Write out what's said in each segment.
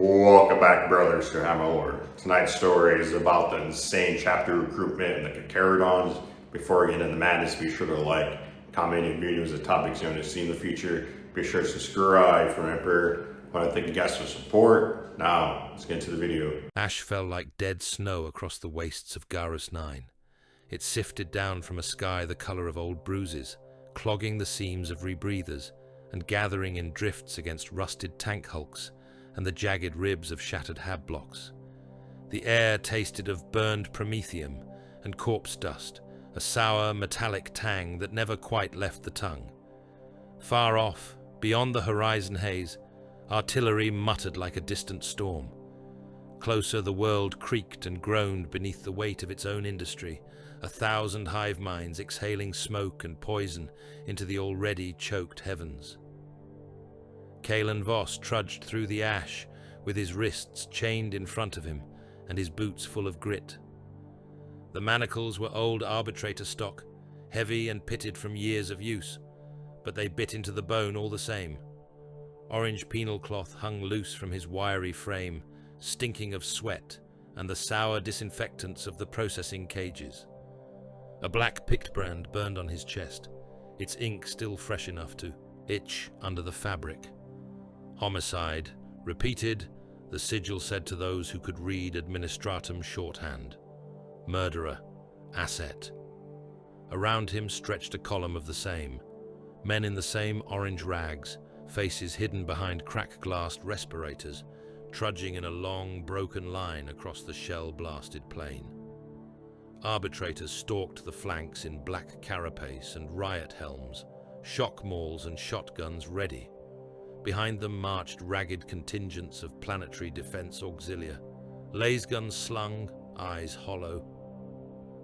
Welcome back, brothers, to Hammer. Tonight's story is about the insane chapter recruitment and the Carcharodons. Before we get into the madness, be sure to like, comment, and videos of topics you want to see in the future. Be sure to subscribe for Emperor. I want to thank you guys for support. Now, let's get into the video. Ash fell like dead snow across the wastes of Garrus 9. It sifted down from a sky the color of old bruises, clogging the seams of rebreathers and gathering in drifts against rusted tank hulks and the jagged ribs of shattered hab blocks. The air tasted of burned promethium and corpse dust, a sour metallic tang that never quite left the tongue. Far off, beyond the horizon haze, artillery muttered like a distant storm. Closer, the world creaked and groaned beneath the weight of its own industry, 1,000 hive minds exhaling smoke and poison into the already choked heavens. Kalen Voss trudged through the ash, with his wrists chained in front of him and his boots full of grit. The manacles were old arbitrator stock, heavy and pitted from years of use, but they bit into the bone all the same. Orange penal cloth hung loose from his wiry frame, stinking of sweat and the sour disinfectants of the processing cages. A black pict brand burned on his chest, its ink still fresh enough to itch under the fabric. Homicide, repeated, the sigil said to those who could read administratum shorthand. Murderer, asset. Around him stretched a column of the same. Men in the same orange rags, faces hidden behind crack-glassed respirators, trudging in a long, broken line across the shell-blasted plain. Arbitrators stalked the flanks in black carapace and riot helms, shock mauls and shotguns ready. Behind them marched ragged contingents of planetary defense auxilia, laser-guns slung, eyes hollow.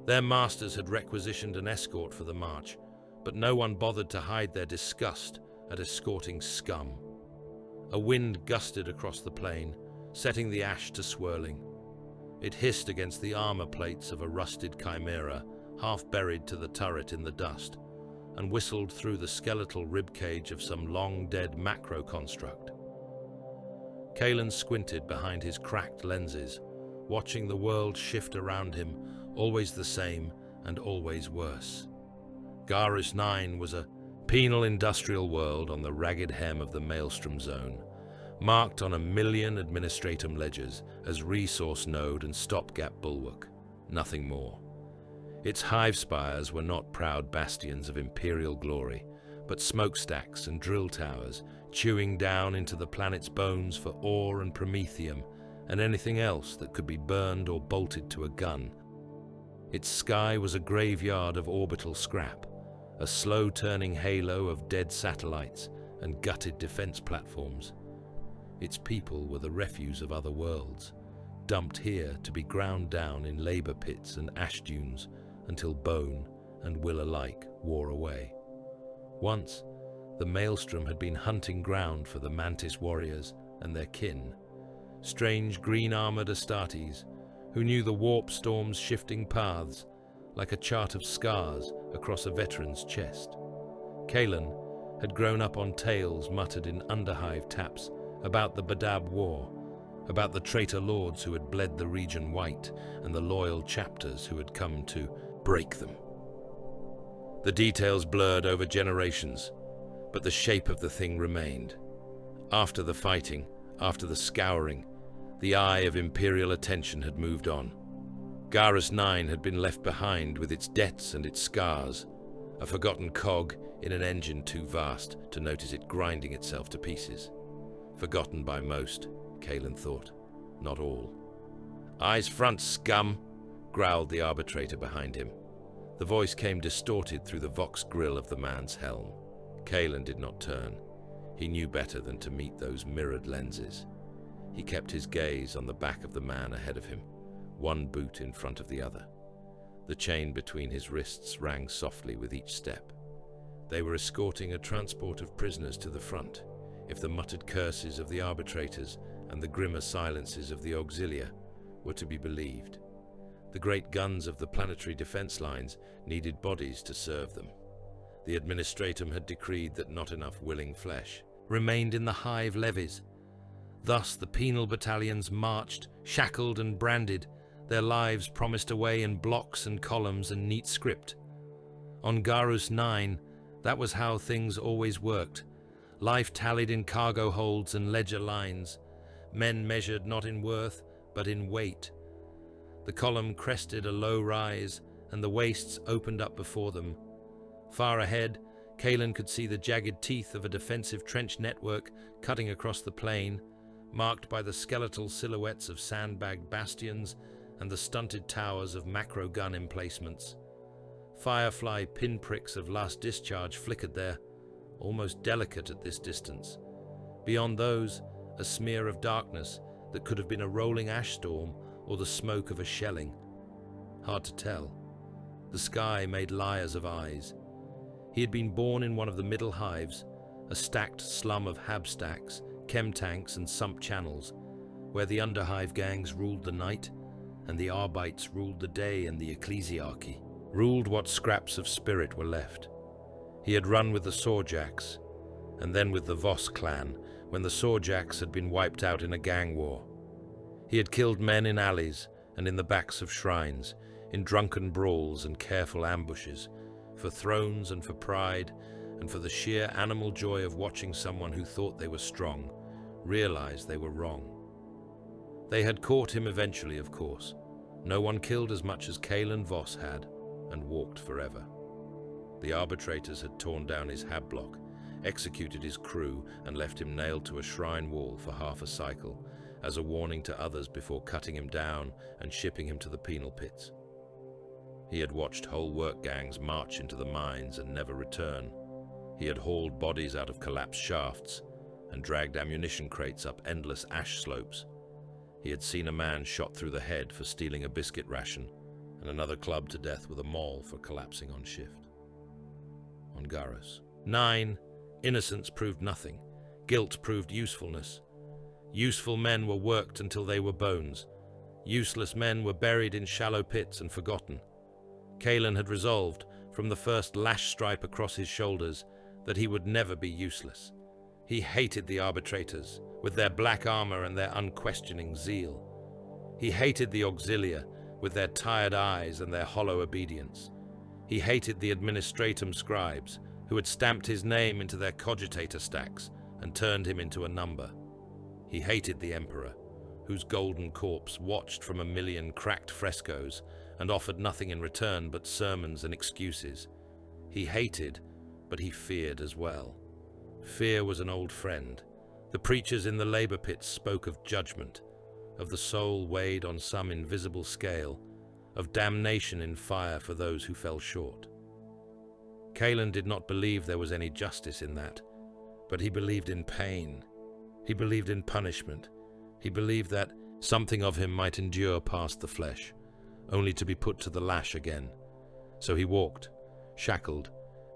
Their masters had requisitioned an escort for the march, but no one bothered to hide their disgust at escorting scum. A wind gusted across the plain, setting the ash to swirling. It hissed against the armor plates of a rusted chimera, half buried to the turret in the dust, and whistled through the skeletal ribcage of some long-dead macro-construct. Kalen squinted behind his cracked lenses, watching the world shift around him, always the same and always worse. Garrus 9 was a penal industrial world on the ragged hem of the Maelstrom Zone, marked on 1,000,000 administratum ledgers as resource node and stopgap bulwark, nothing more. Its hive spires were not proud bastions of imperial glory, but smokestacks and drill towers chewing down into the planet's bones for ore and promethium and anything else that could be burned or bolted to a gun. Its sky was a graveyard of orbital scrap, a slow-turning halo of dead satellites and gutted defense platforms. Its people were the refuse of other worlds, dumped here to be ground down in labor pits and ash dunes until bone and will alike wore away. Once, the Maelstrom had been hunting ground for the Mantis warriors and their kin, strange green-armored Astartes who knew the warp storm's shifting paths like a chart of scars across a veteran's chest. Kalen had grown up on tales muttered in underhive taps about the Badab War, about the traitor lords who had bled the region white and the loyal chapters who had come to break them. The details blurred over generations, but the shape of the thing remained. After the fighting, after the scouring, the eye of imperial attention had moved on. Garrus 9 had been left behind with its debts and its scars, a forgotten cog in an engine too vast to notice it grinding itself to pieces. Forgotten by most, Kalen thought, not all. "Eyes front, scum!" growled the arbitrator behind him. The voice came distorted through the vox grill of the man's helm. Kalen did not turn. He knew better than to meet those mirrored lenses. He kept his gaze on the back of the man ahead of him, one boot in front of the other. The chain between his wrists rang softly with each step. They were escorting a transport of prisoners to the front, if the muttered curses of the arbitrators and the grimmer silences of the auxilia were to be believed. The great guns of the planetary defense lines needed bodies to serve them. The administratum had decreed that not enough willing flesh remained in the hive levies. Thus the penal battalions marched, shackled and branded, their lives promised away in blocks and columns and neat script. On Garus 9, that was how things always worked. Life tallied in cargo holds and ledger lines. Men measured not in worth, but in weight. The column crested a low rise, and the wastes opened up before them. Far ahead, Kalen could see the jagged teeth of a defensive trench network cutting across the plain, marked by the skeletal silhouettes of sandbagged bastions and the stunted towers of macro gun emplacements. Firefly pinpricks of last discharge flickered there, almost delicate at this distance. Beyond those, a smear of darkness that could have been a rolling ash storm or the smoke of a shelling. Hard to tell. The sky made liars of eyes. He had been born in one of the middle hives, a stacked slum of habstacks, chem tanks and sump channels, where the underhive gangs ruled the night, and the Arbites ruled the day, and the ecclesiarchy ruled what scraps of spirit were left. He had run with the Sorjaks, and then with the Voss clan, when the Sorjaks had been wiped out in a gang war. He had killed men in alleys and in the backs of shrines, in drunken brawls and careful ambushes, for thrones and for pride, and for the sheer animal joy of watching someone who thought they were strong realize they were wrong. They had caught him eventually, of course. No one killed as much as Kalen Voss had, and walked forever. The arbitrators had torn down his hab block, executed his crew, and left him nailed to a shrine wall for half a cycle, as a warning to others before cutting him down and shipping him to the penal pits. He had watched whole work gangs march into the mines and never return. He had hauled bodies out of collapsed shafts and dragged ammunition crates up endless ash slopes. He had seen a man shot through the head for stealing a biscuit ration, and another clubbed to death with a maul for collapsing on shift. On Garus 9, innocence proved nothing. Guilt proved usefulness. Useful men were worked until they were bones. Useless men were buried in shallow pits and forgotten. Kalen had resolved, from the first lash stripe across his shoulders, that he would never be useless. He hated the arbitrators, with their black armor and their unquestioning zeal. He hated the auxilia, with their tired eyes and their hollow obedience. He hated the administratum scribes, who had stamped his name into their cogitator stacks and turned him into a number. He hated the emperor, whose golden corpse watched from a million cracked frescoes and offered nothing in return but sermons and excuses. He hated, but he feared as well. Fear was an old friend. The preachers in the labor pits spoke of judgment, of the soul weighed on some invisible scale, of damnation in fire for those who fell short. Kalen did not believe there was any justice in that, but he believed in pain. He believed in punishment. He believed that something of him might endure past the flesh, only to be put to the lash again. So he walked, shackled,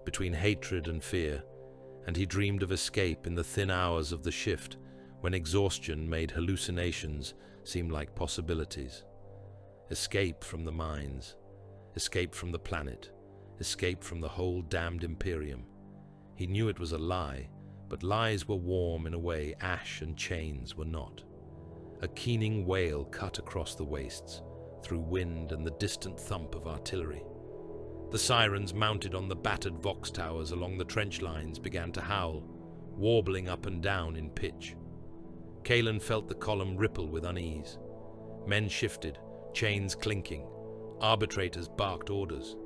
between hatred and fear, and he dreamed of escape in the thin hours of the shift, when exhaustion made hallucinations seem like possibilities. Escape from the mines, escape from the planet, escape from the whole damned Imperium. He knew it was a lie, but lies were warm in a way ash and chains were not. A keening wail cut across the wastes, through wind and the distant thump of artillery. The sirens mounted on the battered Vox towers along the trench lines began to howl, warbling up and down in pitch. Kalen felt the column ripple with unease. Men shifted, chains clinking. Arbitrators barked orders.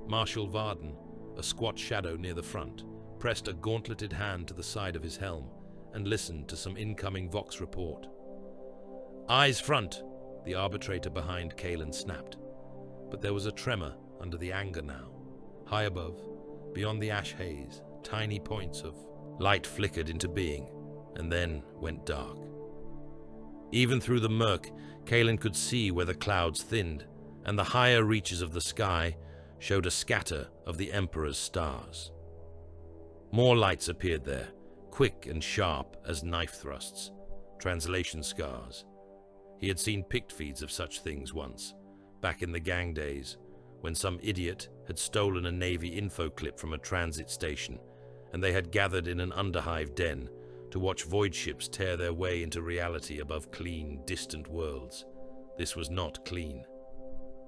Marshal Varden, a squat shadow near the front, pressed a gauntleted hand to the side of his helm and listened to some incoming Vox report. "Eyes front!" the arbitrator behind Kalen snapped. But there was a tremor under the anger now. High above, beyond the ash haze, tiny points of light flickered into being, and then went dark. Even through the murk, Kalen could see where the clouds thinned, and the higher reaches of the sky showed a scatter of the Emperor's stars. More lights appeared there, quick and sharp as knife thrusts, translation scars. He had seen pict feeds of such things once, back in the gang days, when some idiot had stolen a Navy info clip from a transit station, and they had gathered in an underhive den, to watch void ships tear their way into reality above clean, distant worlds. This was not clean.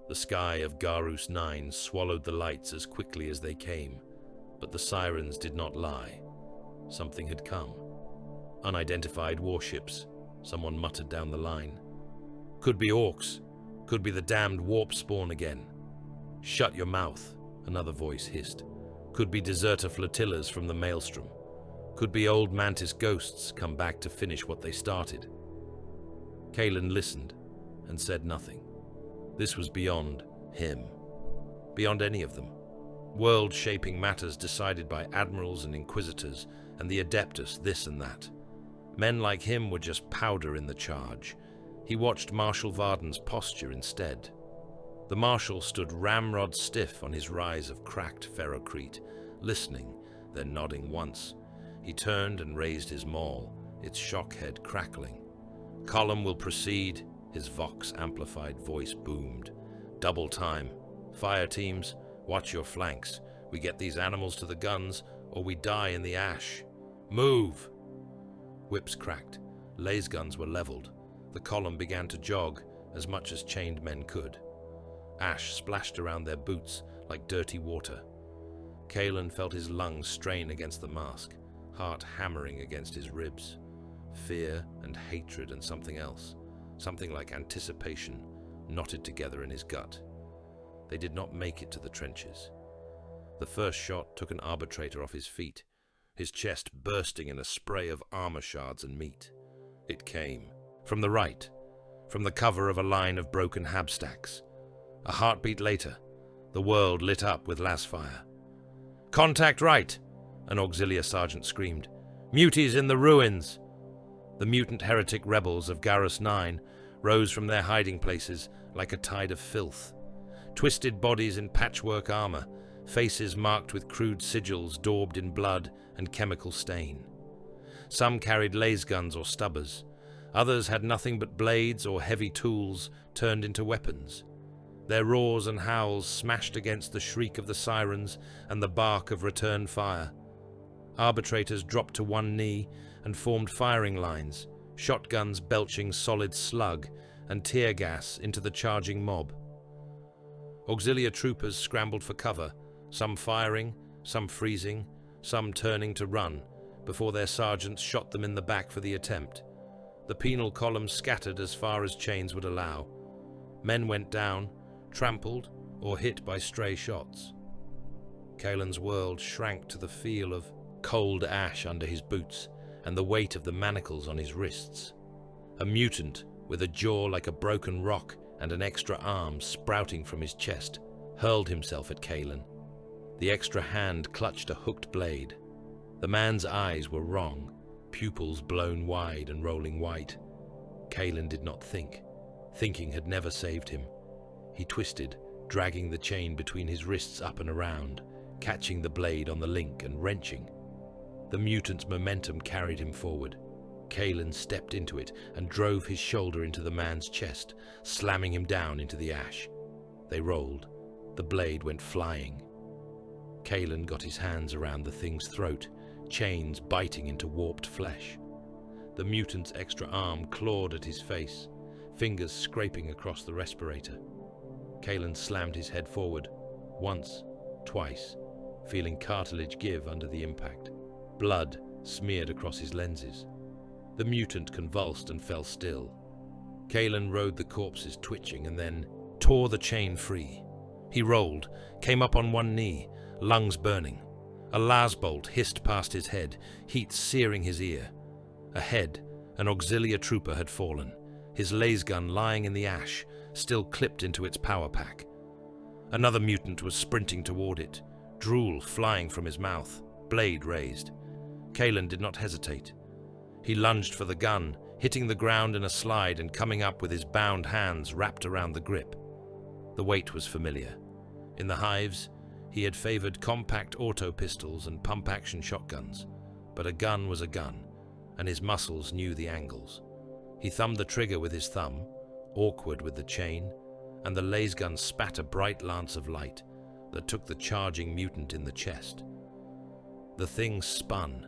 The sky of Garus 9 swallowed the lights as quickly as they came, but the sirens did not lie. Something had come. Unidentified warships, someone muttered down the line. Could be orcs, could be the damned warp spawn again. Shut your mouth, another voice hissed. Could be deserter flotillas from the maelstrom. Could be old mantis ghosts come back to finish what they started. Kalen listened and said nothing. This was beyond him, beyond any of them. World-shaping matters decided by admirals and inquisitors, and the adeptus this and that. Men like him were just powder in the charge. He watched Marshal Varden's posture instead. The Marshal stood ramrod stiff on his rise of cracked ferrocrete, listening, then nodding once. He turned and raised his maul, its shock head crackling. Column will proceed, his vox-amplified voice boomed. Double time. Fire teams, watch your flanks. We get these animals to the guns, or we die in the ash. Move! Whips cracked. Laser guns were leveled. The column began to jog, as much as chained men could. Ash splashed around their boots like dirty water. Kalen felt his lungs strain against the mask, heart hammering against his ribs. Fear and hatred and something else, something like anticipation, knotted together in his gut. They did not make it to the trenches. The first shot took an arbitrator off his feet, his chest bursting in a spray of armor shards and meat. It came. From the right, from the cover of a line of broken habstacks. A heartbeat later, the world lit up with lasfire. "Contact right!" an auxiliary sergeant screamed. "Muties in the ruins!" The mutant heretic rebels of Garus 9 rose from their hiding places like a tide of filth. Twisted bodies in patchwork armor, faces marked with crude sigils daubed in blood and chemical stain. Some carried laser guns or stubbers. Others had nothing but blades or heavy tools turned into weapons. Their roars and howls smashed against the shriek of the sirens and the bark of return fire. Arbitrators dropped to one knee and formed firing lines, shotguns belching solid slug and tear gas into the charging mob. Auxiliary troopers scrambled for cover, some firing, some freezing, some turning to run, before their sergeants shot them in the back for the attempt. The penal column scattered as far as chains would allow. Men went down, trampled or hit by stray shots. Kalen's world shrank to the feel of cold ash under his boots and the weight of the manacles on his wrists. A mutant with a jaw like a broken rock and an extra arm sprouting from his chest hurled himself at Kalen. The extra hand clutched a hooked blade. The man's eyes were wrong, pupils blown wide and rolling white. Kalen did not think. Thinking had never saved him. He twisted, dragging the chain between his wrists up and around, catching the blade on the link and wrenching. The mutant's momentum carried him forward. Kalen stepped into it and drove his shoulder into the man's chest, slamming him down into the ash. They rolled. The blade went flying. Kalen got his hands around the thing's throat, chains biting into warped flesh. The mutant's extra arm clawed at his face, fingers scraping across the respirator. Kalen slammed his head forward, once, twice, feeling cartilage give under the impact. Blood smeared across his lenses. The mutant convulsed and fell still. Kalen rode the corpses twitching and then tore the chain free. He rolled, came up on one knee, lungs burning. A lasbolt hissed past his head, heat searing his ear. Ahead, an auxiliary trooper had fallen, his lasgun lying in the ash, still clipped into its power pack. Another mutant was sprinting toward it, drool flying from his mouth, blade raised. Kalen did not hesitate. He lunged for the gun, hitting the ground in a slide and coming up with his bound hands wrapped around the grip. The weight was familiar. In the hives, he had favored compact auto pistols and pump-action shotguns, but a gun was a gun, and his muscles knew the angles. He thumbed the trigger with his thumb, awkward with the chain, and the laser gun spat a bright lance of light that took the charging mutant in the chest. The thing spun,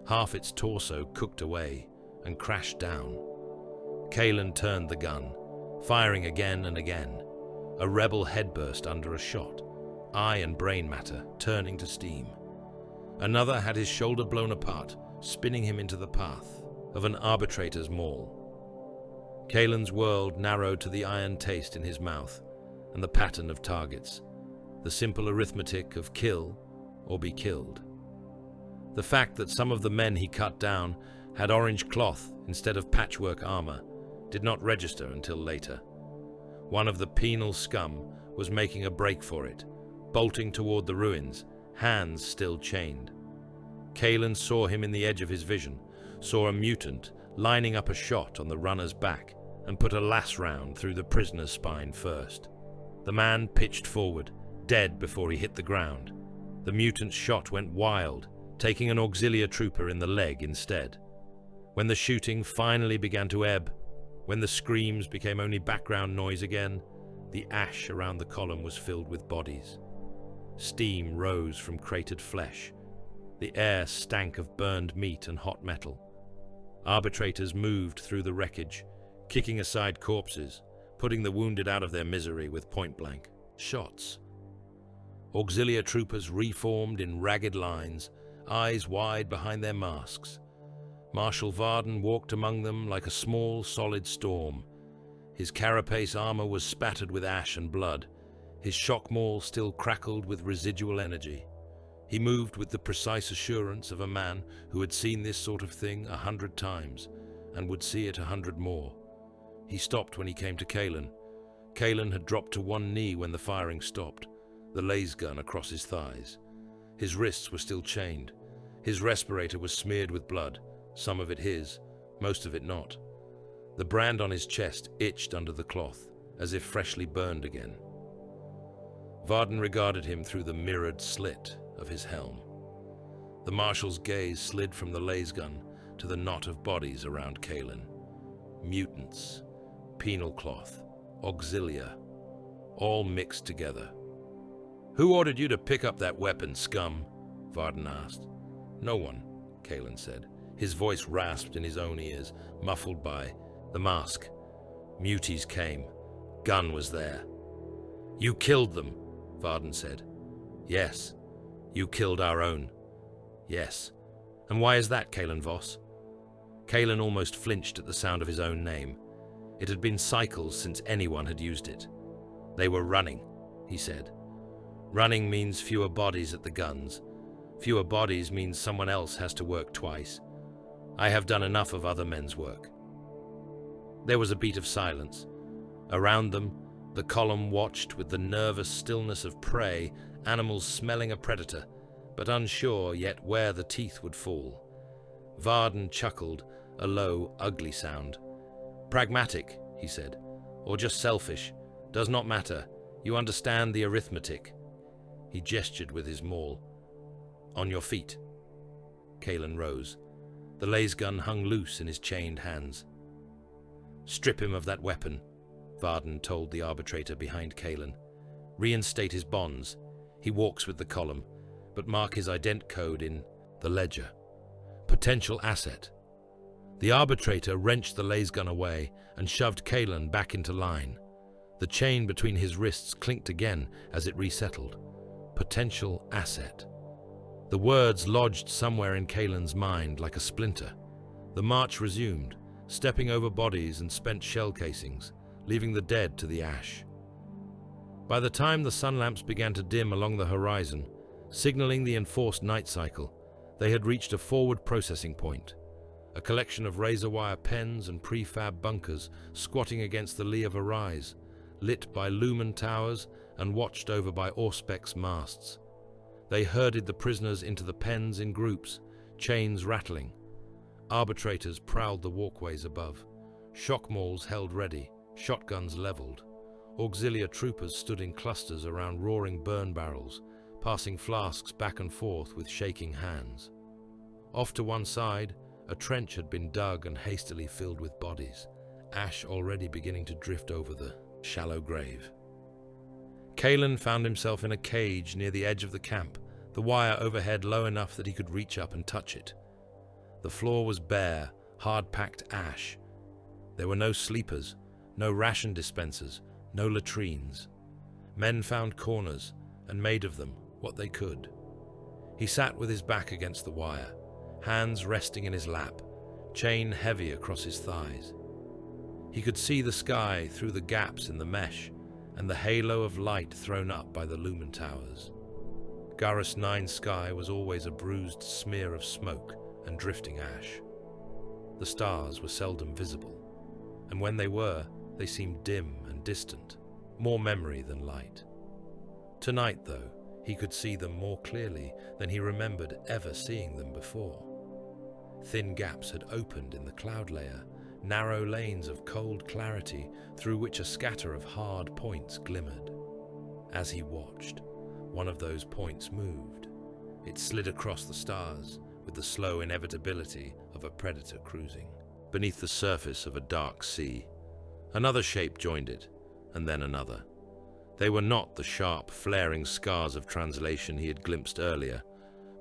half its torso cooked away and crashed down. Kalen turned the gun, firing again and again. A rebel head burst under a shot, eye and brain matter turning to steam. Another had his shoulder blown apart, spinning him into the path of an arbitrator's maul. Kalen's world narrowed to the iron taste in his mouth and the pattern of targets, the simple arithmetic of kill or be killed. The fact that some of the men he cut down had orange cloth instead of patchwork armor did not register until later. One of the penal scum was making a break for it, bolting toward the ruins, hands still chained. Kalen saw him in the edge of his vision, saw a mutant lining up a shot on the runner's back and put a lass round through the prisoner's spine first. The man pitched forward, dead before he hit the ground. The mutant's shot went wild, taking an auxiliary trooper in the leg instead. When the shooting finally began to ebb, when the screams became only background noise again, the ash around the column was filled with bodies. Steam rose from cratered flesh. The air stank of burned meat and hot metal. Arbitrators moved through the wreckage, kicking aside corpses, putting the wounded out of their misery with point-blank shots. Auxiliary troopers reformed in ragged lines, eyes wide behind their masks. Marshal Varden walked among them like a small, solid storm. His carapace armor was spattered with ash and blood. His shock maul still crackled with residual energy. He moved with the precise assurance of a man who had seen this sort of thing 100 times and would see it 100 more. He stopped when he came to Kalen. Kalen had dropped to one knee when the firing stopped, the laser gun across his thighs. His wrists were still chained. His respirator was smeared with blood, some of it his, most of it not. The brand on his chest itched under the cloth, as if freshly burned again. Varden regarded him through the mirrored slit of his helm. The marshal's gaze slid from the laser gun to the knot of bodies around Kalen. Mutants, penal cloth, auxilia, all mixed together. "Who ordered you to pick up that weapon, scum?" Varden asked. "No one," Kalen said. His voice rasped in his own ears, muffled by the mask. Muties came. Gun was there. "You killed them," Varden said. "Yes." "You killed our own." "Yes." "And why is that, Kalen Voss?" Kalen almost flinched at the sound of his own name. It had been cycles since anyone had used it. "They were running," he said. "Running means fewer bodies at the guns. Fewer bodies means someone else has to work twice. I have done enough of other men's work." There was a beat of silence. Around them, the column watched with the nervous stillness of prey, animals smelling a predator, but unsure yet where the teeth would fall. Varden chuckled, a low, ugly sound. "Pragmatic," he said, "or just selfish. Does not matter. You understand the arithmetic." He gestured with his maul. "On your feet." Kalen rose. The laser gun hung loose in his chained hands. "Strip him of that weapon," Varden told the arbitrator behind Kalen. "Reinstate his bonds. He walks with the column, but mark his ident code in the ledger. Potential asset." The arbitrator wrenched the laser gun away and shoved Kalen back into line. The chain between his wrists clinked again as it resettled. Potential asset. The words lodged somewhere in Kalen's mind like a splinter. The march resumed, stepping over bodies and spent shell casings, leaving the dead to the ash. By the time the sun lamps began to dim along the horizon, signaling the enforced night cycle, they had reached a forward processing point. A collection of razor wire pens and prefab bunkers squatting against the lee of a rise, lit by lumen towers and watched over by Auspex masts. They herded the prisoners into the pens in groups, chains rattling. Arbitrators prowled the walkways above. Shock mauls held ready, shotguns leveled. Auxiliary troopers stood in clusters around roaring burn barrels, passing flasks back and forth with shaking hands. Off to one side, a trench had been dug and hastily filled with bodies, ash already beginning to drift over the shallow grave. Kalen found himself in a cage near the edge of the camp, the wire overhead low enough that he could reach up and touch it. The floor was bare, hard-packed ash. There were no sleepers, no ration dispensers, no latrines. Men found corners and made of them what they could. He sat with his back against the wire, hands resting in his lap, chain heavy across his thighs. He could see the sky through the gaps in the mesh and the halo of light thrown up by the lumen towers. Garrus 9's sky was always a bruised smear of smoke and drifting ash. The stars were seldom visible, and when they were, they seemed dim and distant, more memory than light. Tonight, though, he could see them more clearly than he remembered ever seeing them before. Thin gaps had opened in the cloud layer, narrow lanes of cold clarity through which a scatter of hard points glimmered. As he watched, one of those points moved. It slid across the stars with the slow inevitability of a predator cruising. Beneath the surface of a dark sea, another shape joined it, and then another. They were not the sharp, flaring scars of translation he had glimpsed earlier,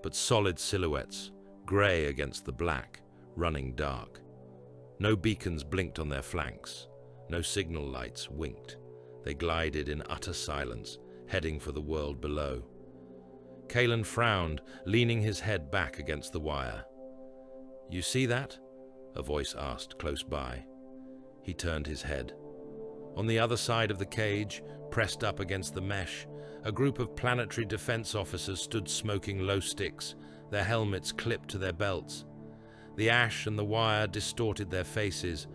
but solid silhouettes, grey against the black, running dark. No beacons blinked on their flanks, no signal lights winked. They glided in utter silence, heading for the world below. Kalen frowned, leaning his head back against the wire. "You see that?" a voice asked close by. He turned his head. On the other side of the cage, pressed up against the mesh, a group of planetary defense officers stood smoking low sticks, their helmets clipped to their belts. The ash and the wire distorted their faces,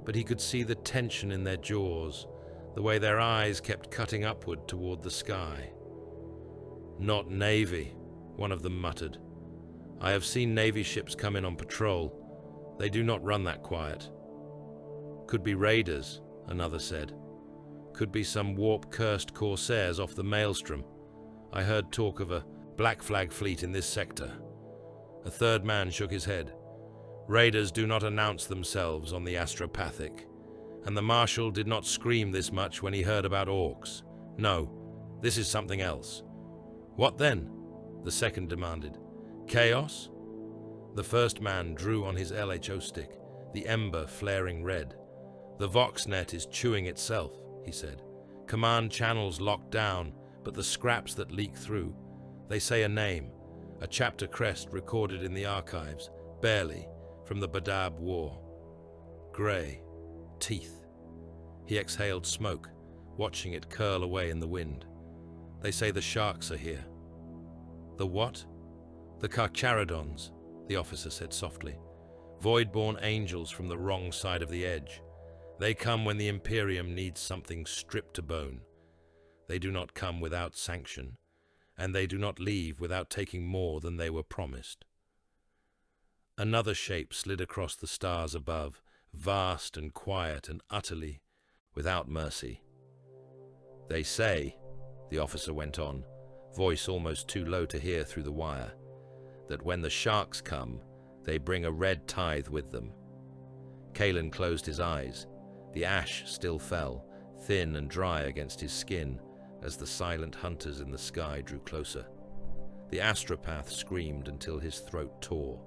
but he could see the tension in their jaws, the way their eyes kept cutting upward toward the sky. "Not Navy," one of them muttered. "I have seen Navy ships come in on patrol. They do not run that quiet." "Could be raiders," another said. "Could be some warp-cursed corsairs off the Maelstrom. I heard talk of a Black Flag fleet in this sector." A third man shook his head. "Raiders do not announce themselves on the astropathic, and the Marshal did not scream this much when he heard about orcs. No, this is something else." "What then?" the second demanded. "Chaos?" The first man drew on his LHO stick, the ember flaring red. "The VoxNet is chewing itself," he said. "Command channels locked down, but the scraps that leak through, they say a name, a chapter crest recorded in the archives, barely, from the Badab War. Grey. Teeth." He exhaled smoke, watching it curl away in the wind. "They say the sharks are here." "The what?" "The Carcharodons," the officer said softly. "Void-born angels from the wrong side of the edge. They come when the Imperium needs something stripped to bone. They do not come without sanction, and they do not leave without taking more than they were promised." Another shape slid across the stars above, vast and quiet and utterly without mercy. "They say," the officer went on, voice almost too low to hear through the wire, "that when the sharks come, they bring a red tithe with them." Kalen closed his eyes. The ash still fell, thin and dry against his skin, as the silent hunters in the sky drew closer. The astropath screamed until his throat tore.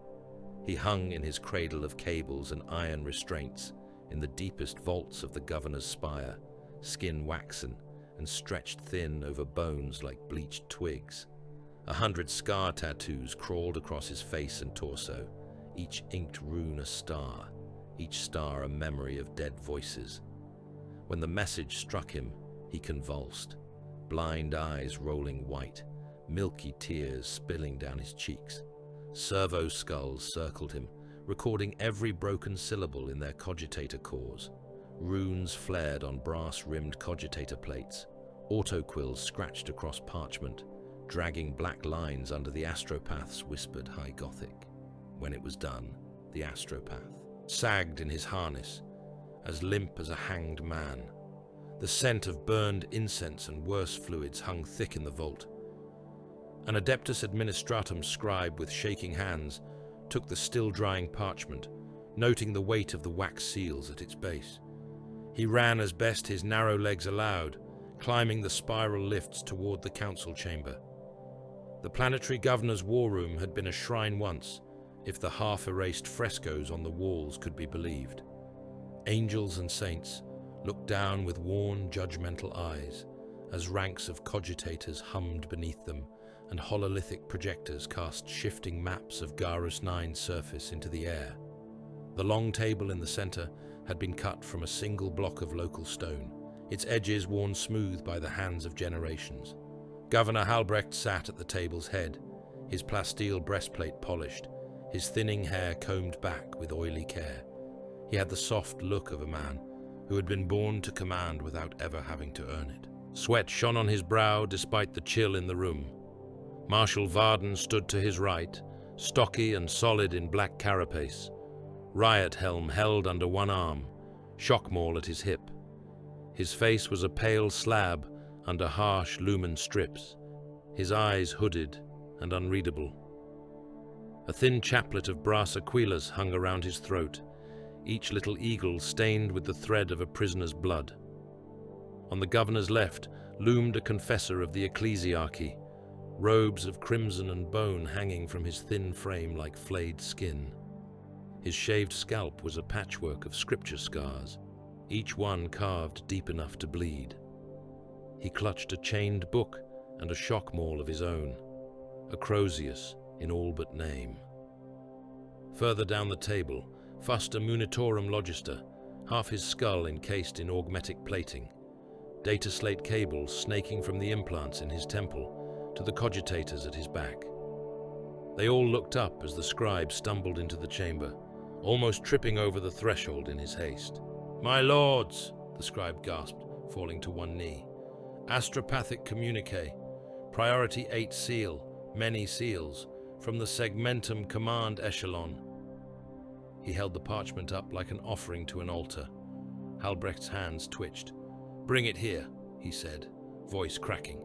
He hung in his cradle of cables and iron restraints, in the deepest vaults of the governor's spire, skin waxen and stretched thin over bones like bleached twigs. 100 scar tattoos crawled across his face and torso, each inked rune a star, each star a memory of dead voices. When the message struck him, he convulsed, blind eyes rolling white, milky tears spilling down his cheeks. Servo skulls circled him, recording every broken syllable in their cogitator cores. Runes flared on brass-rimmed cogitator plates. Autoquills scratched across parchment, dragging black lines under the astropath's whispered high Gothic. When it was done, the astropath sagged in his harness, as limp as a hanged man. The scent of burned incense and worse fluids hung thick in the vault. An Adeptus Administratum scribe with shaking hands took the still-drying parchment, noting the weight of the wax seals at its base. He ran as best his narrow legs allowed, climbing the spiral lifts toward the council chamber. The planetary governor's war room had been a shrine once, if the half-erased frescoes on the walls could be believed. Angels and saints looked down with worn, judgmental eyes as ranks of cogitators hummed beneath them and hololithic projectors cast shifting maps of Garus 9's surface into the air. The long table in the center had been cut from a single block of local stone, its edges worn smooth by the hands of generations. Governor Halbrecht sat at the table's head, his plasteel breastplate polished, his thinning hair combed back with oily care. He had the soft look of a man who had been born to command without ever having to earn it. Sweat shone on his brow despite the chill in the room. Marshal Varden stood to his right, stocky and solid in black carapace, riot helm held under one arm, shock maul at his hip. His face was a pale slab under harsh lumen strips, his eyes hooded and unreadable. A thin chaplet of brass aquillas hung around his throat, each little eagle stained with the thread of a prisoner's blood. On the governor's left loomed a confessor of the ecclesiarchy, robes of crimson and bone hanging from his thin frame like flayed skin. His shaved scalp was a patchwork of scripture scars, each one carved deep enough to bleed. He clutched a chained book and a shock maul of his own, a Crozius in all but name. Further down the table fussed a Munitorum Logister, half his skull encased in augmetic plating, data slate cables snaking from the implants in his temple to the cogitators at his back. They all looked up as the scribe stumbled into the chamber, almost tripping over the threshold in his haste. "My lords," the scribe gasped, falling to one knee. "Astropathic communique. Priority 8 seal, many seals, from the segmentum command echelon." He held the parchment up like an offering to an altar. Halbrecht's hands twitched. "Bring it here," he said, voice cracking.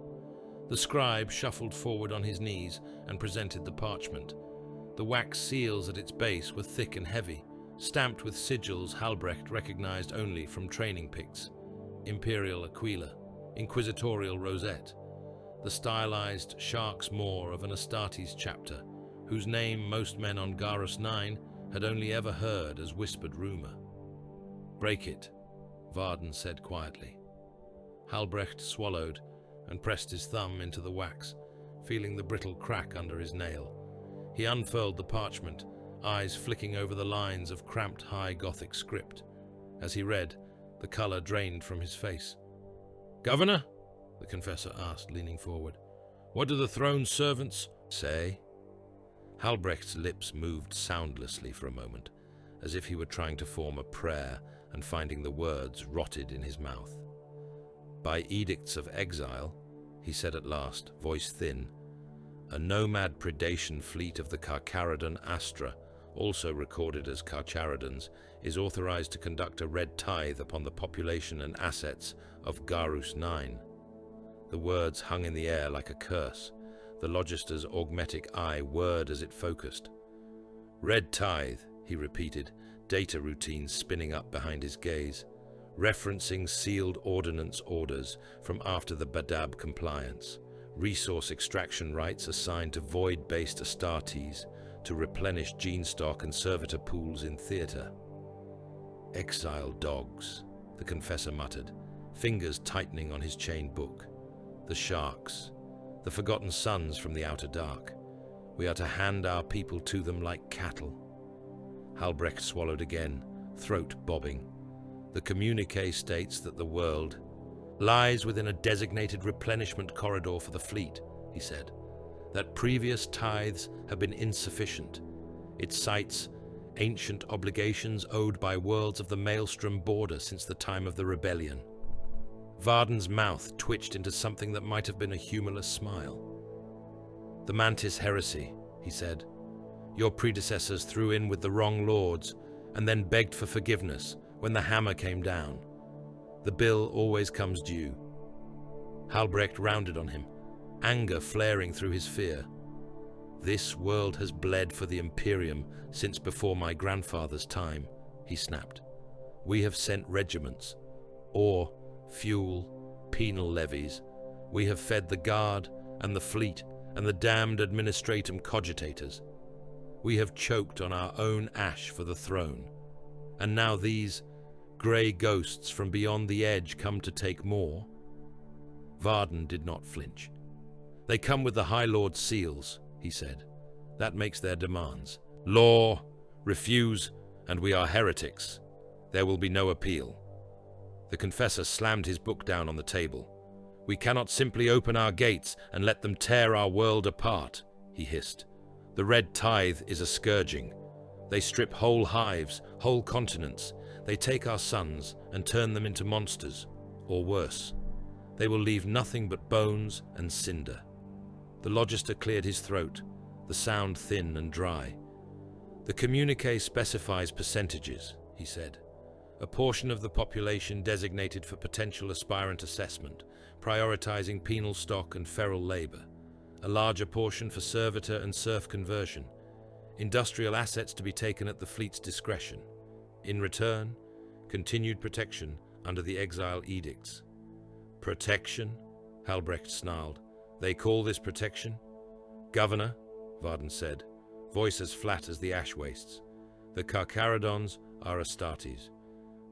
The scribe shuffled forward on his knees and presented the parchment. The wax seals at its base were thick and heavy, stamped with sigils Halbrecht recognized only from training picts: Imperial Aquila, Inquisitorial Rosette, the stylized shark's maw of an Atagatis chapter, whose name most men on Garus 9 had only ever heard as whispered rumor. "Break it," Varden said quietly. Halbrecht swallowed and pressed his thumb into the wax, feeling the brittle crack under his nail. He unfurled the parchment, eyes flicking over the lines of cramped high Gothic script. As he read, the color drained from his face. "Governor?" the confessor asked, leaning forward. "What do the throne's servants say?" Halbrecht's lips moved soundlessly for a moment, as if he were trying to form a prayer and finding the words rotted in his mouth. "By edicts of exile," he said at last, voice thin, "a nomad predation fleet of the Carcharodon Astra, also recorded as Carcharodons, is authorized to conduct a red tithe upon the population and assets of Garus 9. The words hung in the air like a curse. The Logister's augmetic eye whirred as it focused. "Red tithe," he repeated, data routines spinning up behind his gaze, referencing sealed ordnance orders from after the Badab compliance, resource extraction rights assigned to void-based Astartes to replenish gene stock and servitor pools in theater. "Exile dogs," the confessor muttered, fingers tightening on his chained book. "The sharks, the forgotten sons from the outer dark. We are to hand our people to them like cattle." Halbrecht swallowed again, throat bobbing. "The communique states that the world lies within a designated replenishment corridor for the fleet," he said. "That previous tithes have been insufficient. It cites ancient obligations owed by worlds of the Maelstrom border since the time of the rebellion." Varden's mouth twitched into something that might have been a humorless smile. "The Mantis heresy," he said. "Your predecessors threw in with the wrong lords and then begged for forgiveness when the hammer came down. The bill always comes due." Halbrecht rounded on him, anger flaring through his fear. "This world has bled for the Imperium since before my grandfather's time," he snapped. "We have sent regiments, ore, fuel, penal levies. We have fed the guard and the fleet and the damned administratum cogitators. We have choked on our own ash for the throne. And now these grey ghosts from beyond the edge come to take more? Varden did not flinch. They come with the High Lord's seals, he said. That makes their demands. Law, refuse, and we are heretics. There will be no appeal. The confessor slammed his book down on the table. We cannot simply open our gates and let them tear our world apart, he hissed. The red tithe is a scourging. They strip whole hives, whole continents. They take our sons and turn them into monsters, or worse. They will leave nothing but bones and cinder. The Logister cleared his throat, the sound thin and dry. The communique specifies percentages, he said. A portion of the population designated for potential aspirant assessment, prioritizing penal stock and feral labor. A larger portion for servitor and serf conversion. Industrial assets to be taken at the fleet's discretion. In return, continued protection under the exile edicts. Protection? Halbrecht snarled. They call this protection? Governor, Varden said, voice as flat as the ash wastes. The Carcharodons are Astartes.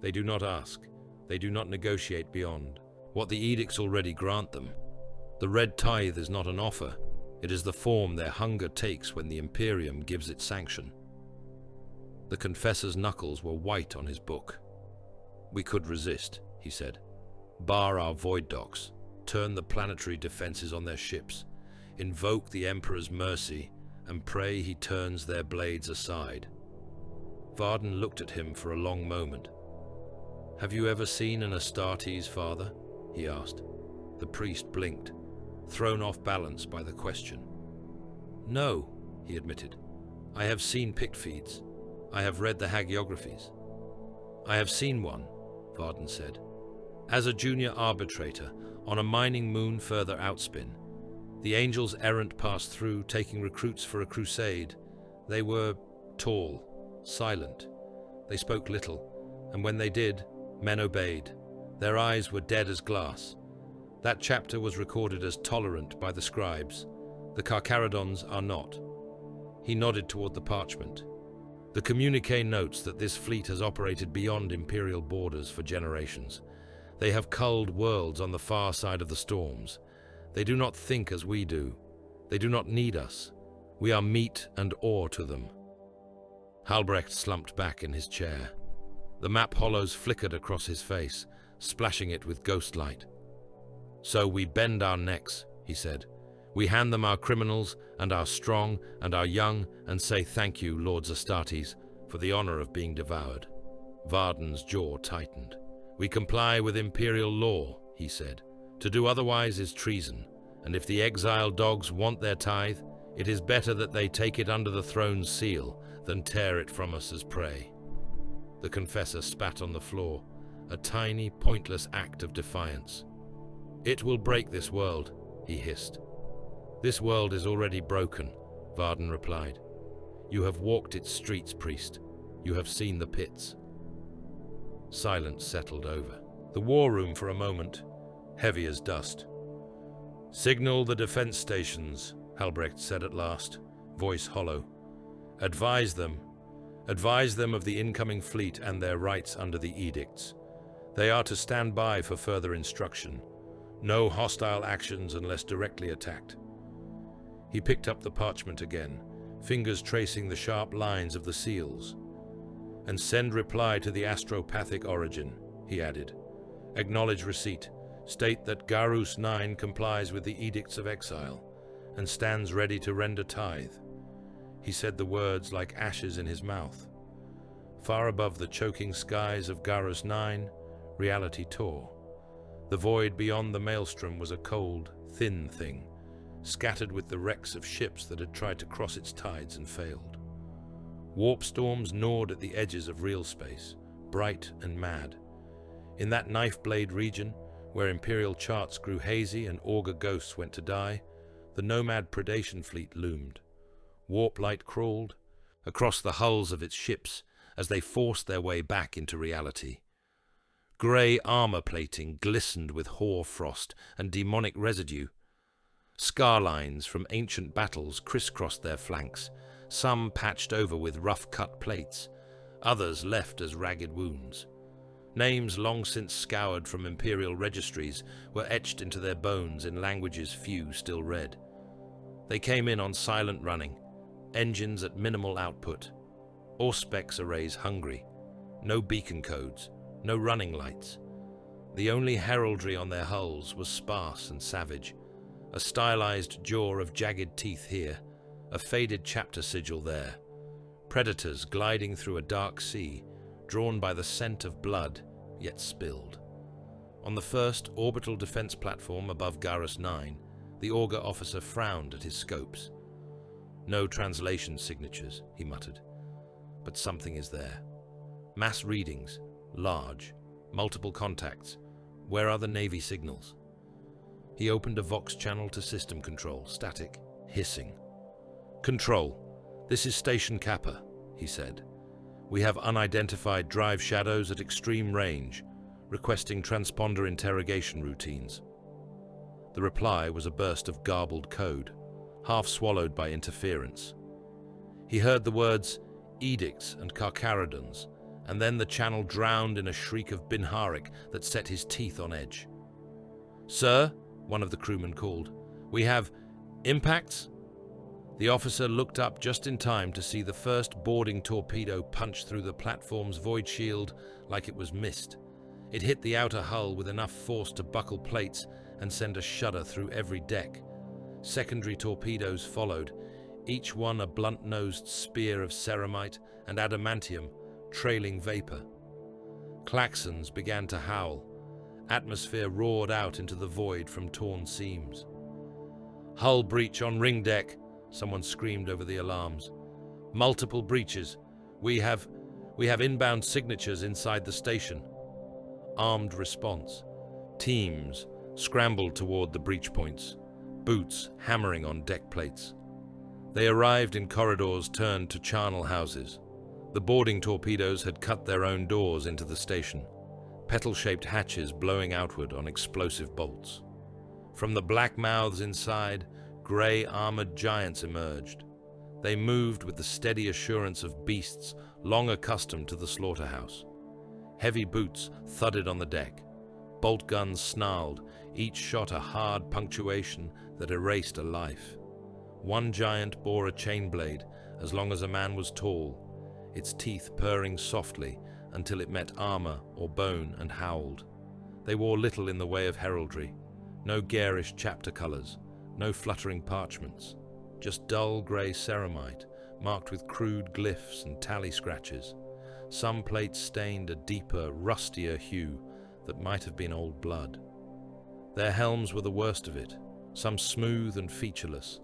They do not ask. They do not negotiate beyond what the edicts already grant them. The red tithe is not an offer. It is the form their hunger takes when the Imperium gives its sanction. The confessor's knuckles were white on his book. We could resist, he said. Bar our void docks. Turn the planetary defenses on their ships. Invoke the Emperor's mercy and pray he turns their blades aside. Varden looked at him for a long moment. Have you ever seen an Astartes, father? He asked. The priest blinked, thrown off balance by the question. No, he admitted. I have seen pict feeds. I have read the hagiographies. I have seen one, Varden said. As a junior arbitrator, on a mining moon further outspin, the angels errant passed through, taking recruits for a crusade. They were tall, silent. They spoke little, and when they did, men obeyed. Their eyes were dead as glass. That chapter was recorded as tolerant by the scribes. The Carcharodons are not. He nodded toward the parchment. The communique notes that this fleet has operated beyond imperial borders for generations. They have culled worlds on the far side of the storms. They do not think as we do. They do not need us. We are meat and ore to them. Halbrecht slumped back in his chair. The map hollows flickered across his face, splashing it with ghost light. So we bend our necks, he said. We hand them our criminals and our strong and our young and say thank you, Lords Astartes, for the honor of being devoured. Varden's jaw tightened. We comply with imperial law, he said. To do otherwise is treason, and if the exiled dogs want their tithe, it is better that they take it under the throne's seal than tear it from us as prey. The confessor spat on the floor, a tiny, pointless act of defiance. It will break this world, he hissed. This world is already broken, Varden replied. You have walked its streets, priest. You have seen the pits. Silence settled over the war room for a moment, heavy as dust. Signal the defense stations, Halbrecht said at last, voice hollow. Advise them of the incoming fleet and their rights under the edicts. They are to stand by for further instruction. No hostile actions unless directly attacked. He picked up the parchment again, fingers tracing the sharp lines of the seals. And send reply to the astropathic origin, he added. Acknowledge receipt. State that Garus 9 complies with the edicts of exile and stands ready to render tithe. He said the words like ashes in his mouth. Far above the choking skies of Garus 9, reality tore. The void beyond the maelstrom was a cold, thin thing, scattered with the wrecks of ships that had tried to cross its tides and failed. Warp storms gnawed at the edges of real space, bright and mad. In that knife-blade region, where imperial charts grew hazy and augur ghosts went to die, the nomad predation fleet loomed. Warp light crawled across the hulls of its ships as they forced their way back into reality. Grey armor plating glistened with hoar frost and demonic residue. Scar lines from ancient battles crisscrossed their flanks, some patched over with rough-cut plates, others left as ragged wounds. Names long since scoured from imperial registries were etched into their bones in languages few still read. They came in on silent running, engines at minimal output, Auspex arrays hungry, no beacon codes, no running lights. The only heraldry on their hulls was sparse and savage, a stylized jaw of jagged teeth here, a faded chapter sigil there. Predators gliding through a dark sea, drawn by the scent of blood, yet spilled. On the first orbital defense platform above Garrus 9, the augur officer frowned at his scopes. No translation signatures, he muttered. But something is there. Mass readings, large, multiple contacts. Where are the Navy signals? He opened a Vox channel to system control, static, hissing. Control, this is Station Kappa, he said. We have unidentified drive shadows at extreme range, requesting transponder interrogation routines. The reply was a burst of garbled code, half swallowed by interference. He heard the words edicts and Carcharodons, and then the channel drowned in a shriek of Binharik that set his teeth on edge. Sir, one of the crewmen called, we have impacts? The officer looked up just in time to see the first boarding torpedo punch through the platform's void shield like it was mist. It hit the outer hull with enough force to buckle plates and send a shudder through every deck. Secondary torpedoes followed, each one a blunt-nosed spear of ceramite and adamantium, trailing vapor. Klaxons began to howl. Atmosphere roared out into the void from torn seams. Hull breach on ring deck, someone screamed over the alarms. Multiple breaches. We have inbound signatures inside the station. Armed response. Teams scrambled toward the breach points, boots hammering on deck plates. They arrived in corridors turned to charnel houses. The boarding torpedoes had cut their own doors into the station, petal-shaped hatches blowing outward on explosive bolts. From the black mouths inside, grey armored giants emerged. They moved with the steady assurance of beasts long accustomed to the slaughterhouse. Heavy boots thudded on the deck. Bolt guns snarled, each shot a hard punctuation that erased a life. One giant bore a chain blade as long as a man was tall, its teeth purring softly until it met armor or bone and howled. They wore little in the way of heraldry, no garish chapter colors, no fluttering parchments, just dull grey ceramite marked with crude glyphs and tally scratches. Some plates stained a deeper, rustier hue that might have been old blood. Their helms were the worst of it, some smooth and featureless,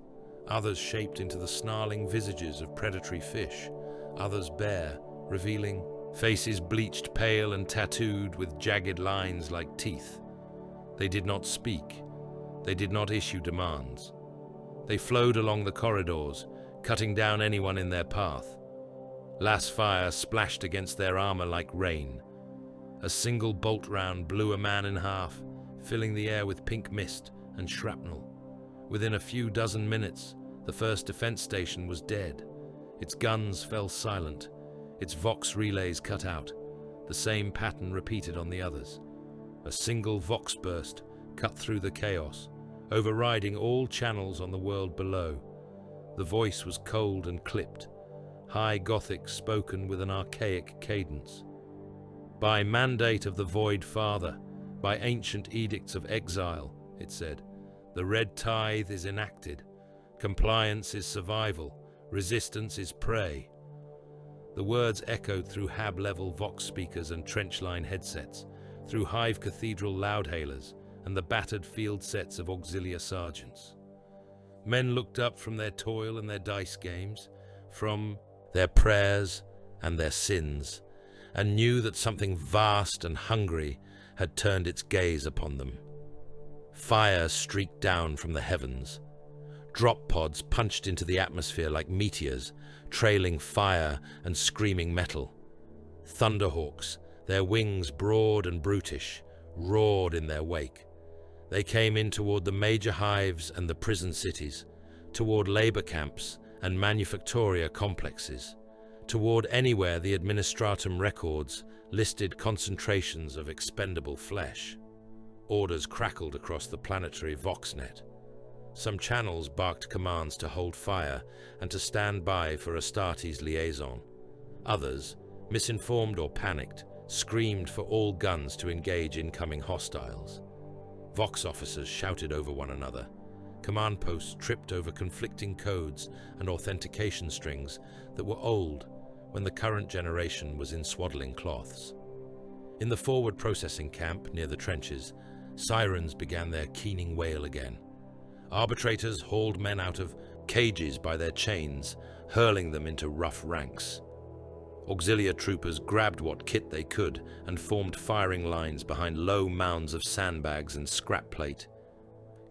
others shaped into the snarling visages of predatory fish, others bare, revealing faces bleached pale and tattooed with jagged lines like teeth. They did not speak. They did not issue demands. They flowed along the corridors, cutting down anyone in their path. Las fire splashed against their armor like rain. A single bolt round blew a man in half, filling the air with pink mist and shrapnel. Within a few dozen minutes, the first defense station was dead. Its guns fell silent, its Vox relays cut out, the same pattern repeated on the others. A single Vox burst cut through the chaos, overriding all channels on the world below. The voice was cold and clipped, high Gothic spoken with an archaic cadence. By mandate of the Void Father, by ancient edicts of exile, it said, the red tithe is enacted. Compliance is survival. Resistance is prey. The words echoed through hab-level Vox speakers and trench-line headsets, through Hive Cathedral loudhailers and the battered field sets of auxiliary sergeants. Men looked up from their toil and their dice games, from their prayers and their sins, and knew that something vast and hungry had turned its gaze upon them. Fire streaked down from the heavens. Drop pods punched into the atmosphere like meteors, trailing fire and screaming metal. Thunderhawks, their wings broad and brutish, roared in their wake. They came in toward the major hives and the prison cities, toward labor camps and manufactoria complexes, toward anywhere the administratum records listed concentrations of expendable flesh. Orders crackled across the planetary voxnet. Some channels barked commands to hold fire and to stand by for Astartes' liaison. Others, misinformed or panicked, screamed for all guns to engage incoming hostiles. Vox officers shouted over one another. Command posts tripped over conflicting codes and authentication strings that were old when the current generation was in swaddling cloths. In the forward processing camp near the trenches, sirens began their keening wail again. Arbitrators hauled men out of cages by their chains, hurling them into rough ranks. Auxiliary troopers grabbed what kit they could and formed firing lines behind low mounds of sandbags and scrap plate.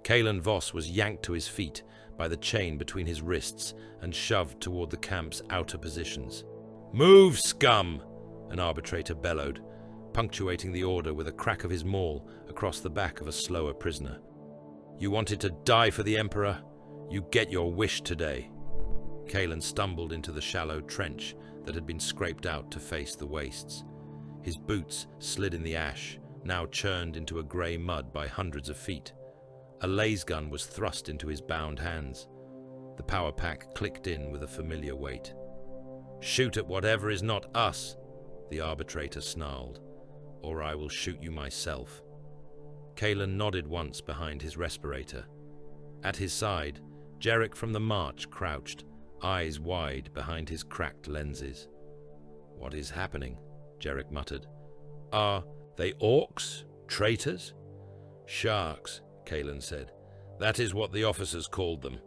Kalen Voss was yanked to his feet by the chain between his wrists and shoved toward the camp's outer positions. "Move, scum!" an arbitrator bellowed, punctuating the order with a crack of his maul across the back of a slower prisoner. "You wanted to die for the Emperor? You get your wish today." Kalen stumbled into the shallow trench that had been scraped out to face the wastes. His boots slid in the ash, now churned into a grey mud by hundreds of feet. A laser gun was thrust into his bound hands. The power pack clicked in with a familiar weight. "Shoot at whatever is not us," the arbitrator snarled, "or I will shoot you myself." Kalen nodded once behind his respirator. At his side, Jarek from the march crouched, eyes wide behind his cracked lenses. "What is happening?" Jarek muttered. "Are they orcs? Traitors?" "Sharks," Kalen said. "That is what the officers called them."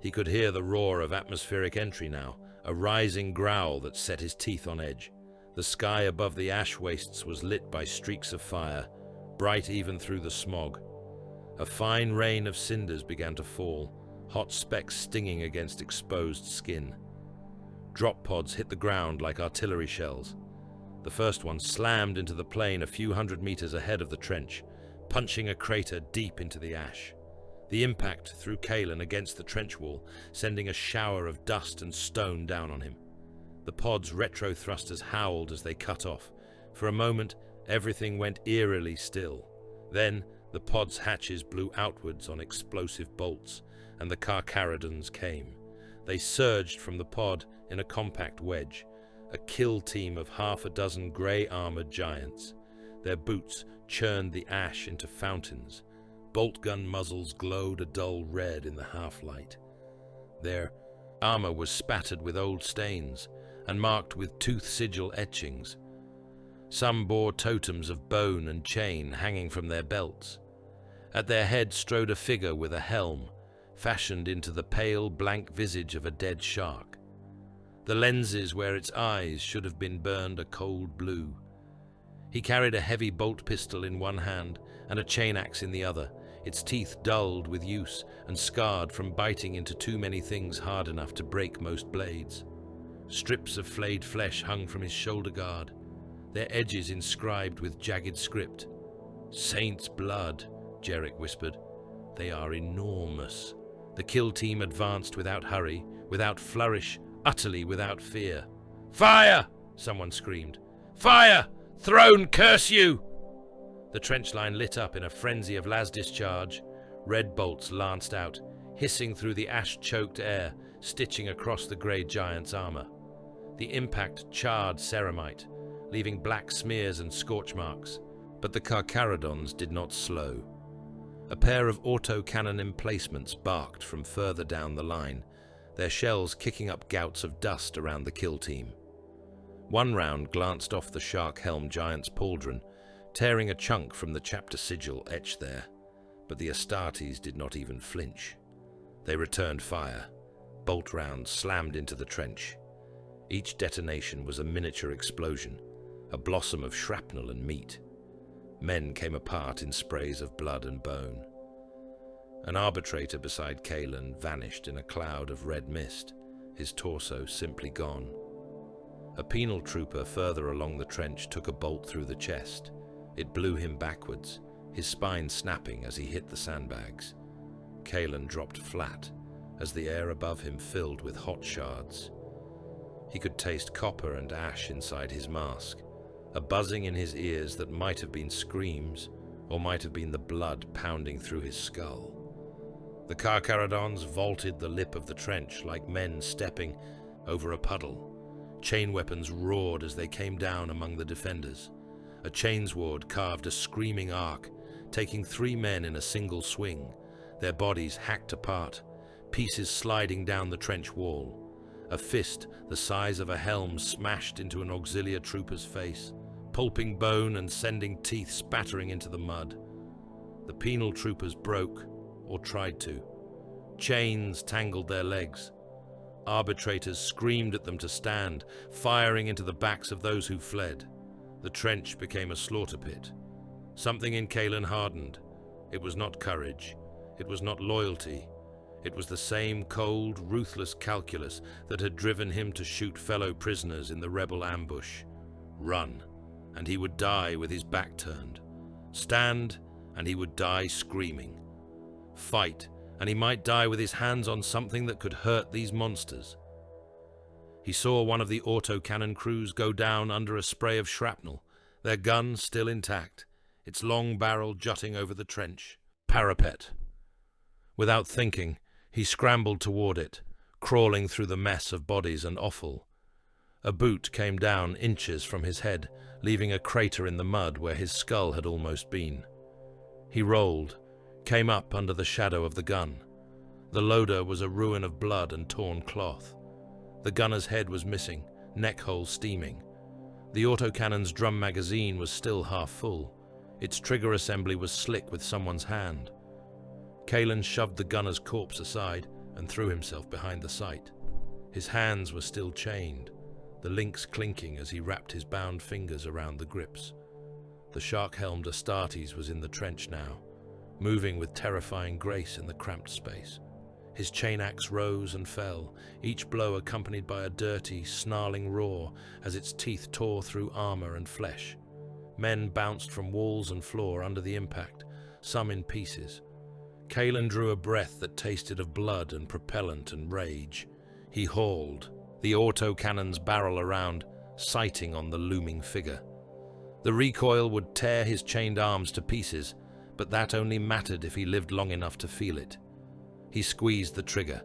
He could hear the roar of atmospheric entry now, a rising growl that set his teeth on edge. The sky above the ash wastes was lit by streaks of fire, bright even through the smog. A fine rain of cinders began to fall, hot specks stinging against exposed skin. Drop pods hit the ground like artillery shells. The first one slammed into the plain a few hundred meters ahead of the trench, punching a crater deep into the ash. The impact threw Kalen against the trench wall, sending a shower of dust and stone down on him. The pod's retro thrusters howled as they cut off. For a moment, everything went eerily still. Then, the pod's hatches blew outwards on explosive bolts, and the Carcharodons came. They surged from the pod in a compact wedge, a kill team of half a dozen grey-armoured giants. Their boots churned the ash into fountains. Bolt gun muzzles glowed a dull red in the half-light. Their armour was spattered with old stains and marked with tooth sigil etchings. Some bore totems of bone and chain hanging from their belts. At their head strode a figure with a helm, fashioned into the pale, blank visage of a dead shark. The lenses where its eyes should have been burned a cold blue. He carried a heavy bolt pistol in one hand and a chain axe in the other, its teeth dulled with use and scarred from biting into too many things hard enough to break most blades. Strips of flayed flesh hung from his shoulder guard, their edges inscribed with jagged script. "Saint's blood," Jarek whispered. "They are enormous." The kill team advanced without hurry, without flourish, utterly without fear. "Fire!" someone screamed. "Fire! Throne curse you!" The trench line lit up in a frenzy of las discharge. Red bolts lanced out, hissing through the ash-choked air, stitching across the grey giant's armour. The impact charred ceramite, leaving black smears and scorch marks, but the Carcharodons did not slow. A pair of auto-cannon emplacements barked from further down the line, their shells kicking up gouts of dust around the kill team. One round glanced off the shark helm giant's pauldron, tearing a chunk from the chapter sigil etched there, but the Astartes did not even flinch. They returned fire. Bolt rounds slammed into the trench. Each detonation was a miniature explosion, a blossom of shrapnel and meat. Men came apart in sprays of blood and bone. An arbitrator beside Kalen vanished in a cloud of red mist, his torso simply gone. A penal trooper further along the trench took a bolt through the chest. It blew him backwards, his spine snapping as he hit the sandbags. Kalen dropped flat, as the air above him filled with hot shards. He could taste copper and ash inside his mask, a buzzing in his ears that might have been screams, or might have been the blood pounding through his skull. The Carcharodons vaulted the lip of the trench like men stepping over a puddle. Chain weapons roared as they came down among the defenders. A chainsword carved a screaming arc, taking 3 men in a single swing, their bodies hacked apart, pieces sliding down the trench wall. A fist the size of a helm smashed into an auxiliary trooper's face, pulping bone and sending teeth spattering into the mud. The penal troopers broke, or tried to. Chains tangled their legs. Arbitrators screamed at them to stand, firing into the backs of those who fled. The trench became a slaughter pit. Something in Kalen hardened. It was not courage. It was not loyalty. It was the same cold, ruthless calculus that had driven him to shoot fellow prisoners in the rebel ambush. Run, and he would die with his back turned. Stand, and he would die screaming. Fight, and he might die with his hands on something that could hurt these monsters. He saw one of the autocannon crews go down under a spray of shrapnel, their gun still intact, its long barrel jutting over the trench parapet. Without thinking, he scrambled toward it, crawling through the mess of bodies and offal. A boot came down inches from his head, leaving a crater in the mud where his skull had almost been. He rolled, came up under the shadow of the gun. The loader was a ruin of blood and torn cloth. The gunner's head was missing, neck hole steaming. The autocannon's drum magazine was still half full. Its trigger assembly was slick with someone's hand. Kalen shoved the gunner's corpse aside and threw himself behind the sight. His hands were still chained, the links clinking as he wrapped his bound fingers around the grips. The shark-helmed Astartes was in the trench now, moving with terrifying grace in the cramped space. His chain axe rose and fell, each blow accompanied by a dirty, snarling roar as its teeth tore through armor and flesh. Men bounced from walls and floor under the impact, some in pieces. Kalen drew a breath that tasted of blood and propellant and rage. He hauled, the autocannon's barrel around, sighting on the looming figure. The recoil would tear his chained arms to pieces, but that only mattered if he lived long enough to feel it. He squeezed the trigger.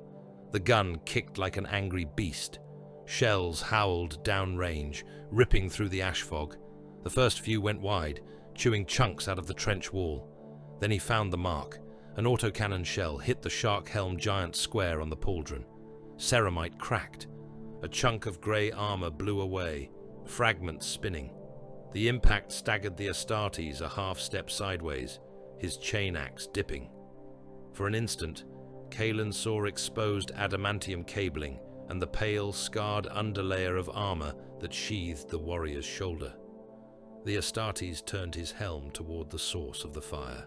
The gun kicked like an angry beast. Shells howled downrange, ripping through the ash fog. The first few went wide, chewing chunks out of the trench wall. Then he found the mark. An autocannon shell hit the shark-helmed giant square on the pauldron. Ceramite cracked. A chunk of grey armor blew away, fragments spinning. The impact staggered the Astartes a half-step sideways, his chain axe dipping. For an instant, Kalen saw exposed adamantium cabling and the pale, scarred underlayer of armor that sheathed the warrior's shoulder. The Astartes turned his helm toward the source of the fire.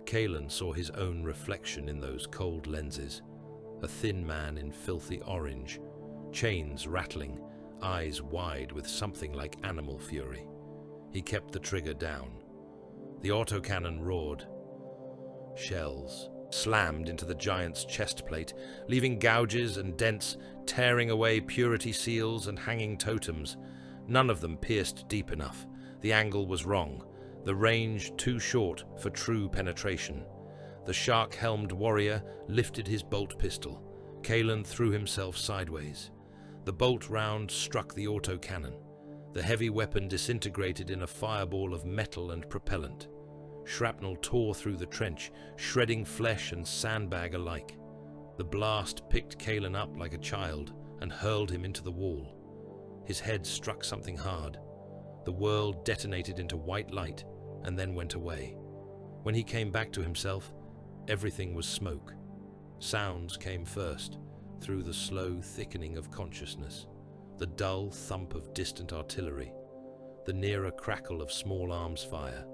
Kalen saw his own reflection in those cold lenses, a thin man in filthy orange, chains rattling, eyes wide with something like animal fury. He kept the trigger down. The autocannon roared. Shells slammed into the giant's chest plate, leaving gouges and dents, tearing away purity seals and hanging totems. None of them pierced deep enough. The angle was wrong, the range too short for true penetration. The shark-helmed warrior lifted his bolt pistol. Kalen threw himself sideways. The bolt round struck the autocannon. The heavy weapon disintegrated in a fireball of metal and propellant. Shrapnel tore through the trench, shredding flesh and sandbag alike. The blast picked Kalen up like a child and hurled him into the wall. His head struck something hard. The world detonated into white light and then went away. When he came back to himself, everything was smoke. Sounds came first, through the slow thickening of consciousness, the dull thump of distant artillery, the nearer crackle of small arms fire,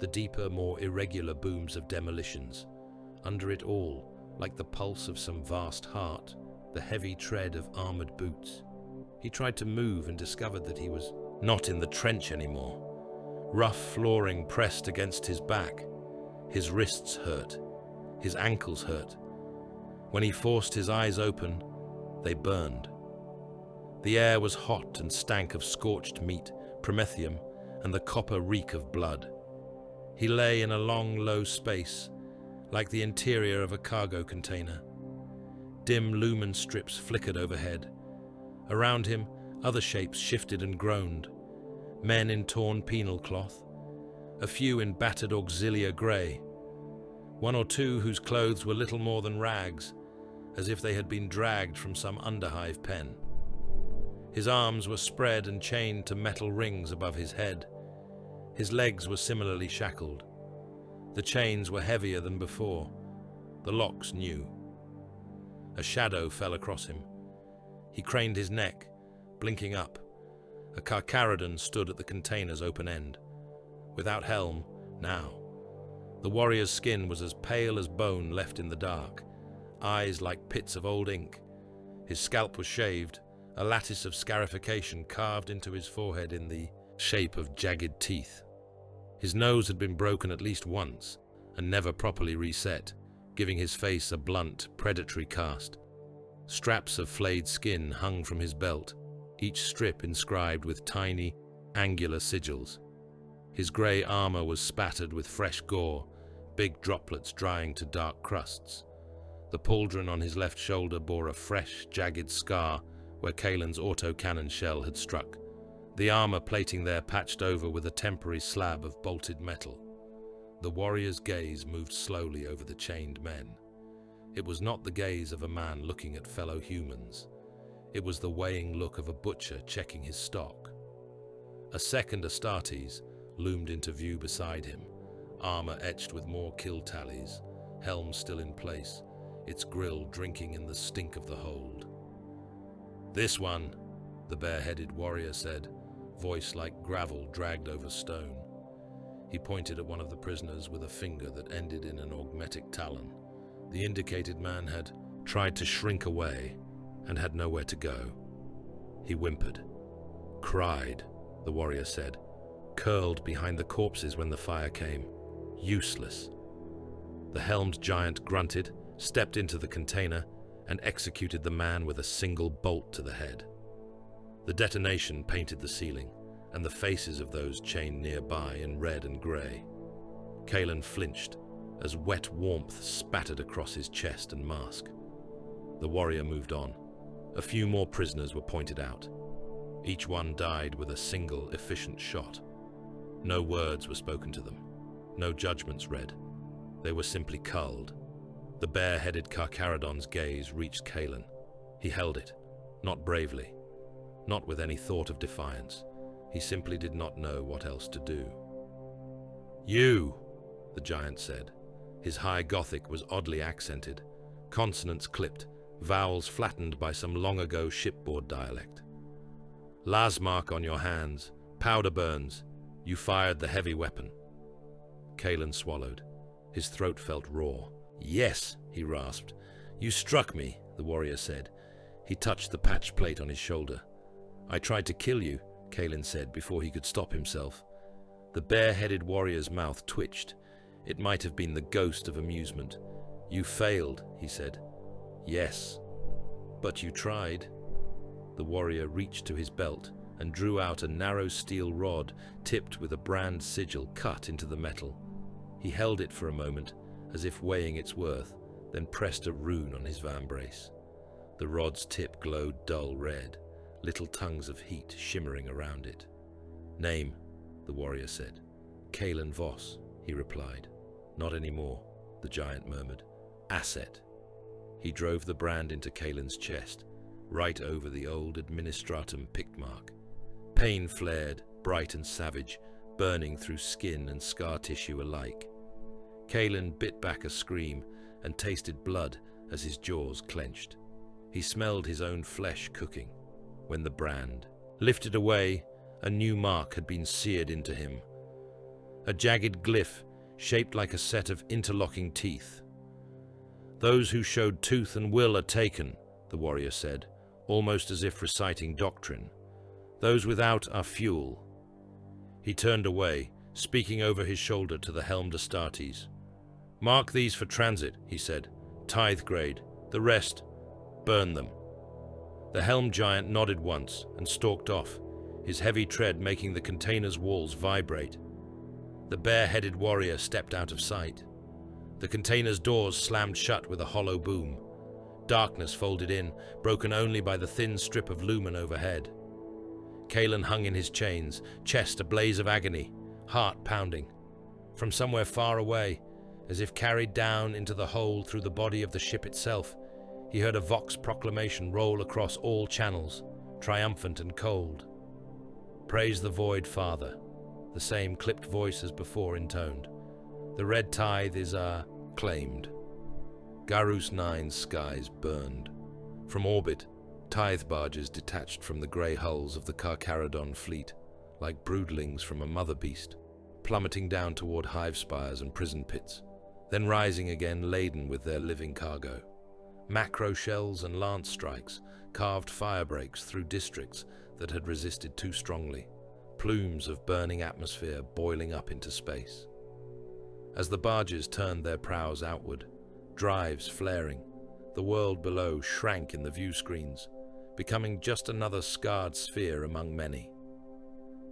the deeper, more irregular booms of demolitions. Under it all, like the pulse of some vast heart, the heavy tread of armored boots. He tried to move and discovered that he was not in the trench anymore. Rough flooring pressed against his back. His wrists hurt. His ankles hurt. When he forced his eyes open, they burned. The air was hot and stank of scorched meat, promethium, and the copper reek of blood. He lay in a long, low space, like the interior of a cargo container. Dim lumen strips flickered overhead. Around him, other shapes shifted and groaned. Men in torn penal cloth, a few in battered auxilia grey, one or two whose clothes were little more than rags, as if they had been dragged from some underhive pen. His arms were spread and chained to metal rings above his head. His legs were similarly shackled. The chains were heavier than before, the locks new. A shadow fell across him. He craned his neck, blinking up. A Carcharodon stood at the container's open end. Without helm, now. The warrior's skin was as pale as bone left in the dark, eyes like pits of old ink. His scalp was shaved, a lattice of scarification carved into his forehead in the shape of jagged teeth. His nose had been broken at least once, and never properly reset, giving his face a blunt, predatory cast. Straps of flayed skin hung from his belt, each strip inscribed with tiny, angular sigils. His grey armor was spattered with fresh gore, big droplets drying to dark crusts. The pauldron on his left shoulder bore a fresh, jagged scar where Kaelin's autocannon shell had struck, the armor plating there patched over with a temporary slab of bolted metal. The warrior's gaze moved slowly over the chained men. It was not the gaze of a man looking at fellow humans. It was the weighing look of a butcher checking his stock. A second Astartes loomed into view beside him, armor etched with more kill tallies, helm still in place, its grill drinking in the stink of the hold. "This one," the bare-headed warrior said, voice like gravel dragged over stone. He pointed at one of the prisoners with a finger that ended in an augmetic talon. The indicated man had tried to shrink away and had nowhere to go. He whimpered. "Cried," the warrior said, curled behind the corpses when the fire came. "Useless." The helmed giant grunted, stepped into the container, and executed the man with a single bolt to the head. The detonation painted the ceiling, and the faces of those chained nearby in red and grey. Kaelin flinched as wet warmth spattered across his chest and mask. The warrior moved on. A few more prisoners were pointed out. Each one died with a single, efficient shot. No words were spoken to them. No judgments read. They were simply culled. The bare-headed Carcharodon's gaze reached Kaelin. He held it, not bravely, not with any thought of defiance. He simply did not know what else to do. "You," the giant said. His high Gothic was oddly accented, consonants clipped, vowels flattened by some long-ago shipboard dialect. "Lasmark on your hands, powder burns. You fired the heavy weapon." Kaelin swallowed. His throat felt raw. "Yes," he rasped. "You struck me," the warrior said. He touched the patch plate on his shoulder. "I tried to kill you," Kaelin said before he could stop himself. The bare-headed warrior's mouth twitched. It might have been the ghost of amusement. "You failed," he said. "Yes, but you tried." The warrior reached to his belt and drew out a narrow steel rod tipped with a brand sigil cut into the metal. He held it for a moment, as if weighing its worth, then pressed a rune on his vambrace. The rod's tip glowed dull red, little tongues of heat shimmering around it. "Name," the warrior said. "Kaelin Voss," he replied. "Not anymore," the giant murmured. "Asset." He drove the brand into Kaelin's chest, right over the old administratum pict mark. Pain flared, bright and savage, burning through skin and scar tissue alike. Kaelin bit back a scream and tasted blood as his jaws clenched. He smelled his own flesh cooking. When the brand lifted away, a new mark had been seared into him. A jagged glyph shaped like a set of interlocking teeth. "Those who showed tooth and will are taken," the warrior said, almost as if reciting doctrine. "Those without are fuel." He turned away, speaking over his shoulder to the helmed Astartes. "Mark these for transit," he said. "Tithe grade. The rest, burn them. The helm giant nodded once and stalked off, his heavy tread making the container's walls vibrate. The bare-headed warrior stepped out of sight. The container's doors slammed shut with a hollow boom. Darkness folded in, broken only by the thin strip of lumen overhead. Kalen hung in his chains, chest a blaze of agony, heart pounding. From somewhere far away, as if carried down into the hold through the body of the ship itself, he heard a vox proclamation roll across all channels, triumphant and cold. "Praise the void, Father," the same clipped voice as before intoned. "The red tithe is claimed." Garus 9's skies burned. From orbit, tithe barges detached from the grey hulls of the Carcharodon fleet, like broodlings from a mother beast, plummeting down toward hive spires and prison pits, then rising again laden with their living cargo. Macro shells and lance strikes carved fire breaks through districts that had resisted too strongly, plumes of burning atmosphere boiling up into space. As the barges turned their prows outward, drives flaring, the world below shrank in the view screens, becoming just another scarred sphere among many.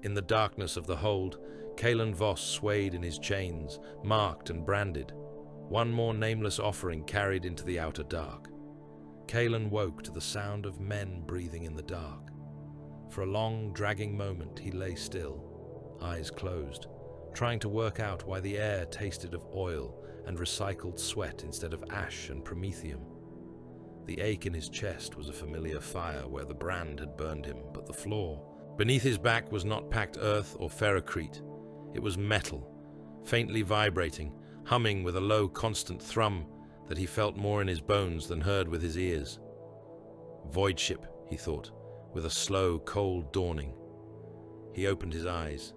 In the darkness of the hold, Kalen Voss swayed in his chains, marked and branded, one more nameless offering carried into the outer dark. Kalen woke to the sound of men breathing in the dark. For a long, dragging moment he lay still, eyes closed, trying to work out why the air tasted of oil and recycled sweat instead of ash and promethium. The ache in his chest was a familiar fire where the brand had burned him, but the floor beneath his back was not packed earth or ferrocrete. It was metal, faintly vibrating, humming with a low, constant thrum that he felt more in his bones than heard with his ears. Void ship, he thought, with a slow, cold dawning. He opened his eyes.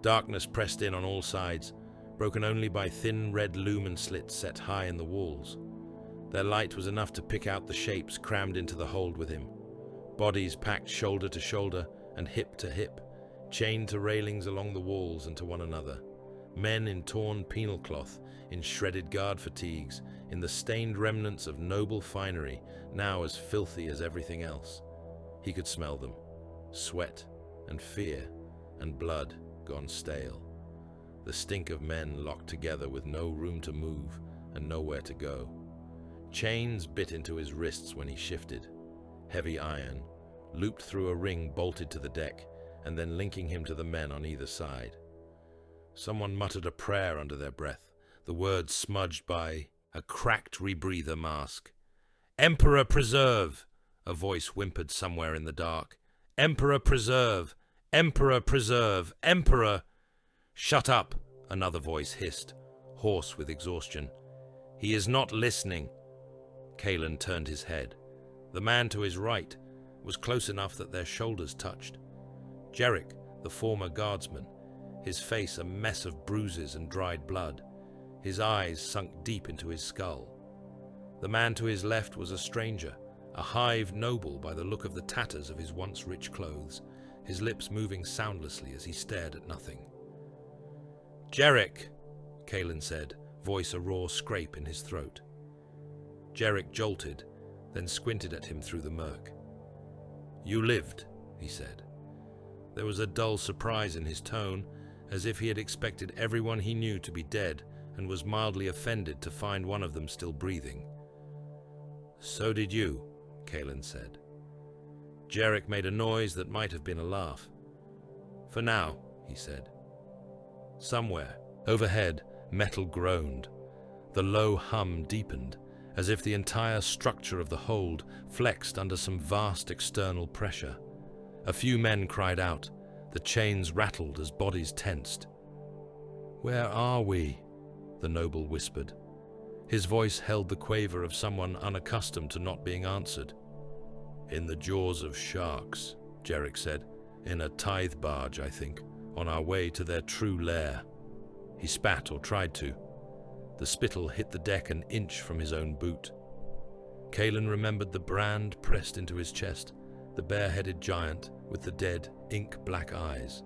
Darkness pressed in on all sides, broken only by thin red lumen slits set high in the walls. Their light was enough to pick out the shapes crammed into the hold with him. Bodies packed shoulder to shoulder and hip to hip, chained to railings along the walls and to one another. Men in torn penal cloth, in shredded guard fatigues, in the stained remnants of noble finery, now as filthy as everything else. He could smell them. Sweat and fear and blood gone stale. The stink of men locked together with no room to move and nowhere to go. Chains bit into his wrists when he shifted. Heavy iron, looped through a ring bolted to the deck, and then linking him to the men on either side. Someone muttered a prayer under their breath, the words smudged by a cracked rebreather mask. "Emperor preserve!" a voice whimpered somewhere in the dark. "Emperor preserve! Emperor preserve! Emperor!" "Shut up!" another voice hissed, hoarse with exhaustion. "He is not listening." Kalen turned his head. The man to his right was close enough that their shoulders touched. Jerick, the former guardsman, his face a mess of bruises and dried blood, his eyes sunk deep into his skull. The man to his left was a stranger, a hive noble by the look of the tatters of his once rich clothes, his lips moving soundlessly as he stared at nothing. "Jerick," Kalen said, voice a raw scrape in his throat. Jerick jolted, then squinted at him through the murk. "You lived," he said. There was a dull surprise in his tone, as if he had expected everyone he knew to be dead and was mildly offended to find one of them still breathing. "So did you," Kalen said. Jerick made a noise that might have been a laugh. "For now," he said. Somewhere, overhead, metal groaned. The low hum deepened, as if the entire structure of the hold flexed under some vast external pressure. A few men cried out. The chains rattled as bodies tensed. "Where are we?" the noble whispered. His voice held the quaver of someone unaccustomed to not being answered. "In the jaws of sharks," Jerick said. "In a tithe barge, I think, on our way to their true lair." He spat or tried to. The spittle hit the deck an inch from his own boot. Kalen remembered the brand pressed into his chest, the bare-headed giant with the dead, ink-black eyes.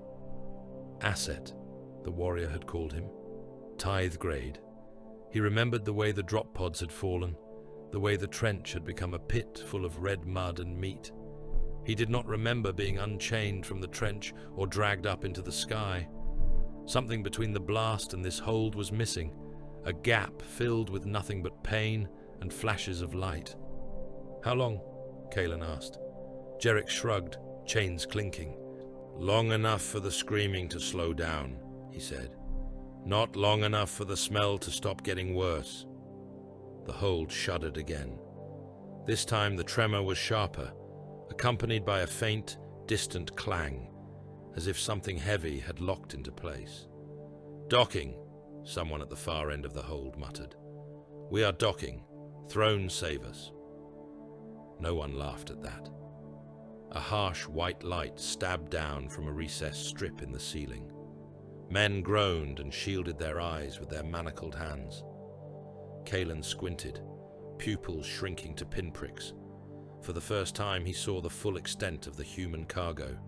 Asset, the warrior had called him. Tithe grade. He remembered the way the drop pods had fallen, the way the trench had become a pit full of red mud and meat. He did not remember being unchained from the trench or dragged up into the sky. Something between the blast and this hold was missing, a gap filled with nothing but pain and flashes of light. "How long?" Kalen asked. Jerick shrugged, chains clinking. "Long enough for the screaming to slow down," he said. "Not long enough for the smell to stop getting worse." The hold shuddered again. This time the tremor was sharper, accompanied by a faint, distant clang, as if something heavy had locked into place. "Docking," someone at the far end of the hold muttered. "We are docking. Throne save us." No one laughed at that. A harsh white light stabbed down from a recessed strip in the ceiling. Men groaned and shielded their eyes with their manacled hands. Kalen squinted, pupils shrinking to pinpricks. For the first time he saw the full extent of the human cargo.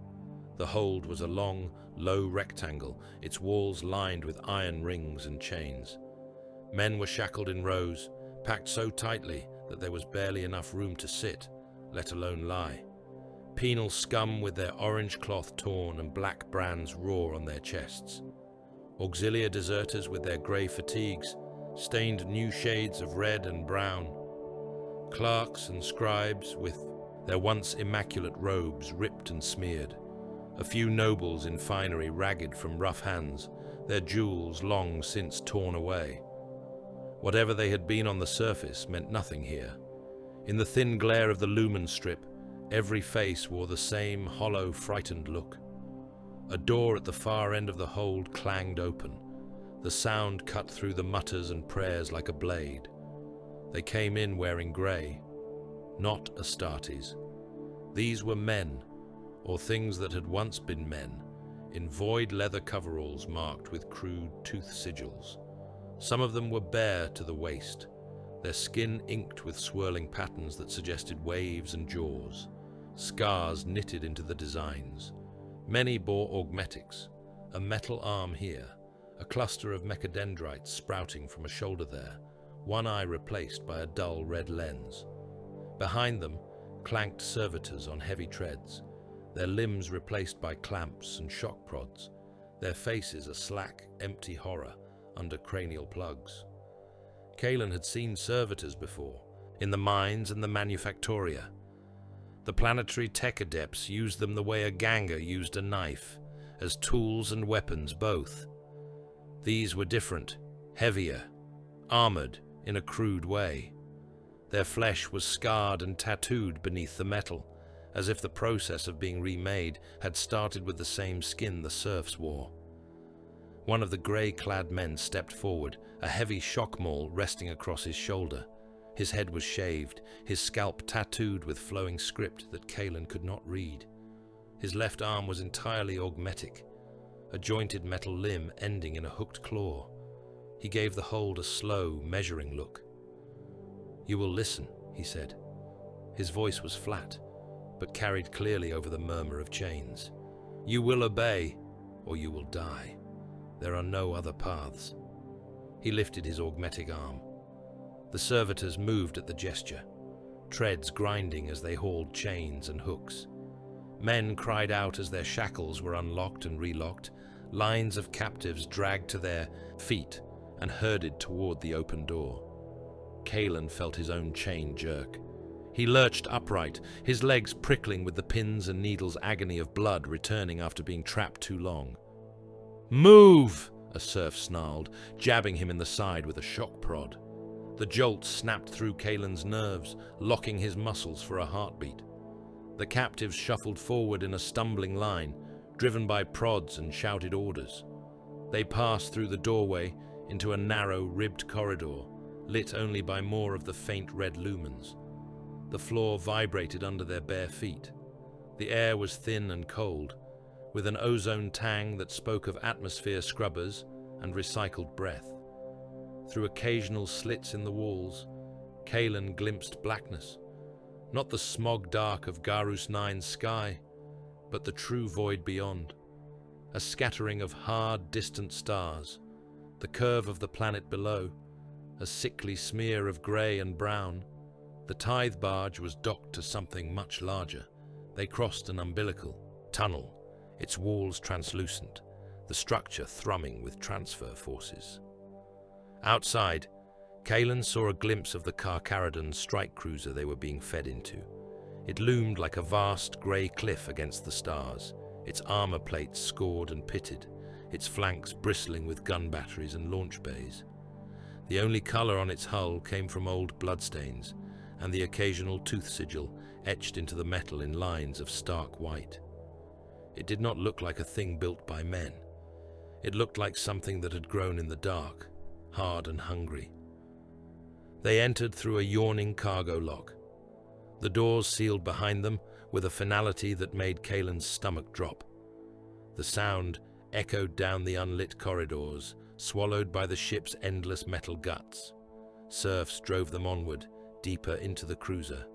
The hold was a long, low rectangle, its walls lined with iron rings and chains. Men were shackled in rows, packed so tightly that there was barely enough room to sit, let alone lie. Penal scum with their orange cloth torn and black brands raw on their chests. Auxiliar deserters with their grey fatigues, stained new shades of red and brown. Clerks and scribes with their once immaculate robes ripped and smeared. A few nobles in finery ragged from rough hands, their jewels long since torn away. Whatever they had been on the surface meant nothing here. In the thin glare of the lumen strip, every face wore the same hollow, frightened look. A door at the far end of the hold clanged open. The sound cut through the mutters and prayers like a blade. They came in wearing grey, not Astartes. These were men, or things that had once been men, in void leather coveralls marked with crude tooth sigils. Some of them were bare to the waist, their skin inked with swirling patterns that suggested waves and jaws, scars knitted into the designs. Many bore augmetics, a metal arm here, a cluster of mechadendrites sprouting from a shoulder there, one eye replaced by a dull red lens. Behind them clanked servitors on heavy treads, their limbs replaced by clamps and shock prods, their faces a slack, empty horror under cranial plugs. Kalen had seen servitors before, in the mines and the manufactoria. The planetary tech adepts used them the way a ganger used a knife, as tools and weapons both. These were different, heavier, armored in a crude way. Their flesh was scarred and tattooed beneath the metal, as if the process of being remade had started with the same skin the serfs wore. One of the grey-clad men stepped forward, a heavy shock maul resting across his shoulder. His head was shaved, his scalp tattooed with flowing script that Kalen could not read. His left arm was entirely augmetic, a jointed metal limb ending in a hooked claw. He gave the hold a slow, measuring look. "You will listen," he said. His voice was flat, but carried clearly over the murmur of chains. "You will obey, or you will die. There are no other paths." He lifted his augmetic arm. The servitors moved at the gesture, treads grinding as they hauled chains and hooks. Men cried out as their shackles were unlocked and relocked, lines of captives dragged to their feet and herded toward the open door. Kalen felt his own chain jerk. He lurched upright, his legs prickling with the pins and needles' agony of blood returning after being trapped too long. "Move!" a serf snarled, jabbing him in the side with a shock prod. The jolt snapped through Kalen's nerves, locking his muscles for a heartbeat. The captives shuffled forward in a stumbling line, driven by prods and shouted orders. They passed through the doorway into a narrow, ribbed corridor, lit only by more of the faint red lumens. The floor vibrated under their bare feet. The air was thin and cold, with an ozone tang that spoke of atmosphere scrubbers and recycled breath. Through occasional slits in the walls, Kalen glimpsed blackness, not the smog dark of Garus IX's sky, but the true void beyond, a scattering of hard, distant stars, the curve of the planet below, a sickly smear of grey and brown, The Tithe barge was docked to something much larger. They crossed an umbilical tunnel, its walls translucent, the structure thrumming with transfer forces. Outside, Kalen saw a glimpse of the Carcharodon strike cruiser they were being fed into. It loomed like a vast grey cliff against the stars, its armor plates scored and pitted, its flanks bristling with gun batteries and launch bays. The only colour on its hull came from old bloodstains, and the occasional tooth sigil etched into the metal in lines of stark white. It did not look like a thing built by men. It looked like something that had grown in the dark, hard and hungry. They entered through a yawning cargo lock. The doors sealed behind them with a finality that made Kalen's stomach drop. The sound echoed down the unlit corridors, swallowed by the ship's endless metal guts. Serfs drove them onward, deeper into the cruiser.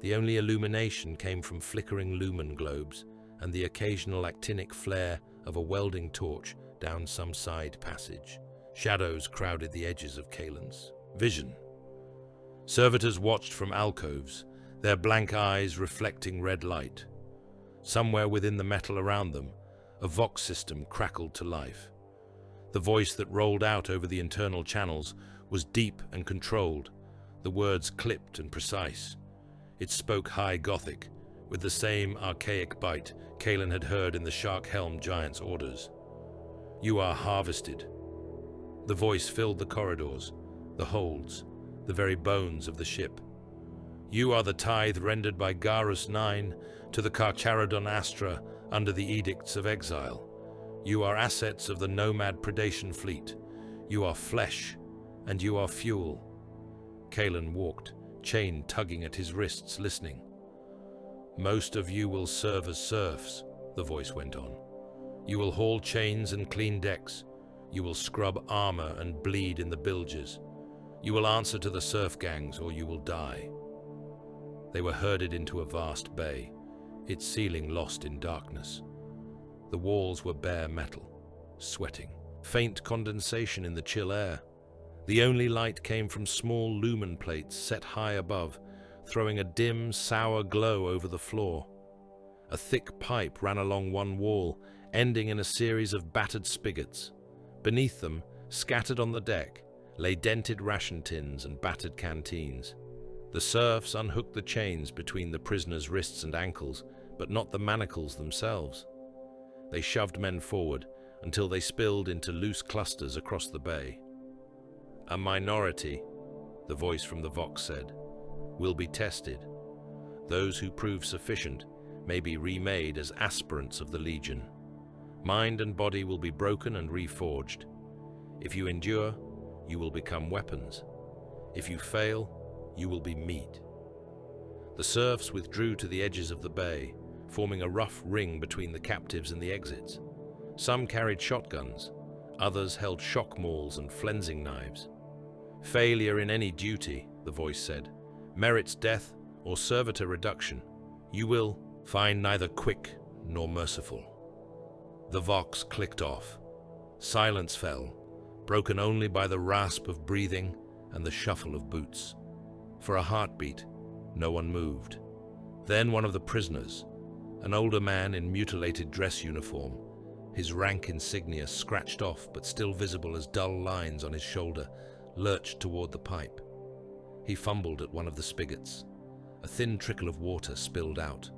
The only illumination came from flickering lumen globes and the occasional actinic flare of a welding torch down some side passage. Shadows crowded the edges of Kalen's vision. Servitors watched from alcoves, their blank eyes reflecting red light. Somewhere within the metal around them, a vox system crackled to life. The voice that rolled out over the internal channels was deep and controlled, the words clipped and precise. It spoke High Gothic, with the same archaic bite Kalen had heard in the Shark-Helm Giant's orders. "You are harvested." The voice filled the corridors, the holds, the very bones of the ship. "You are the tithe rendered by Garus IX to the Carcharodon Astra under the edicts of exile. You are assets of the nomad predation fleet. You are flesh, and you are fuel." Kalen walked, chain tugging at his wrists, listening. "Most of you will serve as serfs," the voice went on. "You will haul chains and clean decks. You will scrub armor and bleed in the bilges. You will answer to the serf gangs, or you will die." They were herded into a vast bay, its ceiling lost in darkness. The walls were bare metal, sweating. Faint condensation in the chill air. The only light came from small lumen plates set high above, throwing a dim, sour glow over the floor. A thick pipe ran along one wall, ending in a series of battered spigots. Beneath them, scattered on the deck, lay dented ration tins and battered canteens. The serfs unhooked the chains between the prisoners' wrists and ankles, but not the manacles themselves. They shoved men forward until they spilled into loose clusters across the bay. "A minority," the voice from the Vox said, "will be tested. Those who prove sufficient may be remade as aspirants of the Legion. Mind and body will be broken and reforged. If you endure, you will become weapons. If you fail, you will be meat." The serfs withdrew to the edges of the bay, forming a rough ring between the captives and the exits. Some carried shotguns, others held shock mauls and flensing knives. "Failure in any duty," the voice said, "merits death or servitor reduction. You will find neither quick nor merciful." The Vox clicked off. Silence fell, broken only by the rasp of breathing and the shuffle of boots. For a heartbeat, no one moved. Then one of the prisoners, an older man in mutilated dress uniform, his rank insignia scratched off but still visible as dull lines on his shoulder, lurched toward the pipe. He fumbled at one of the spigots. A thin trickle of water spilled out.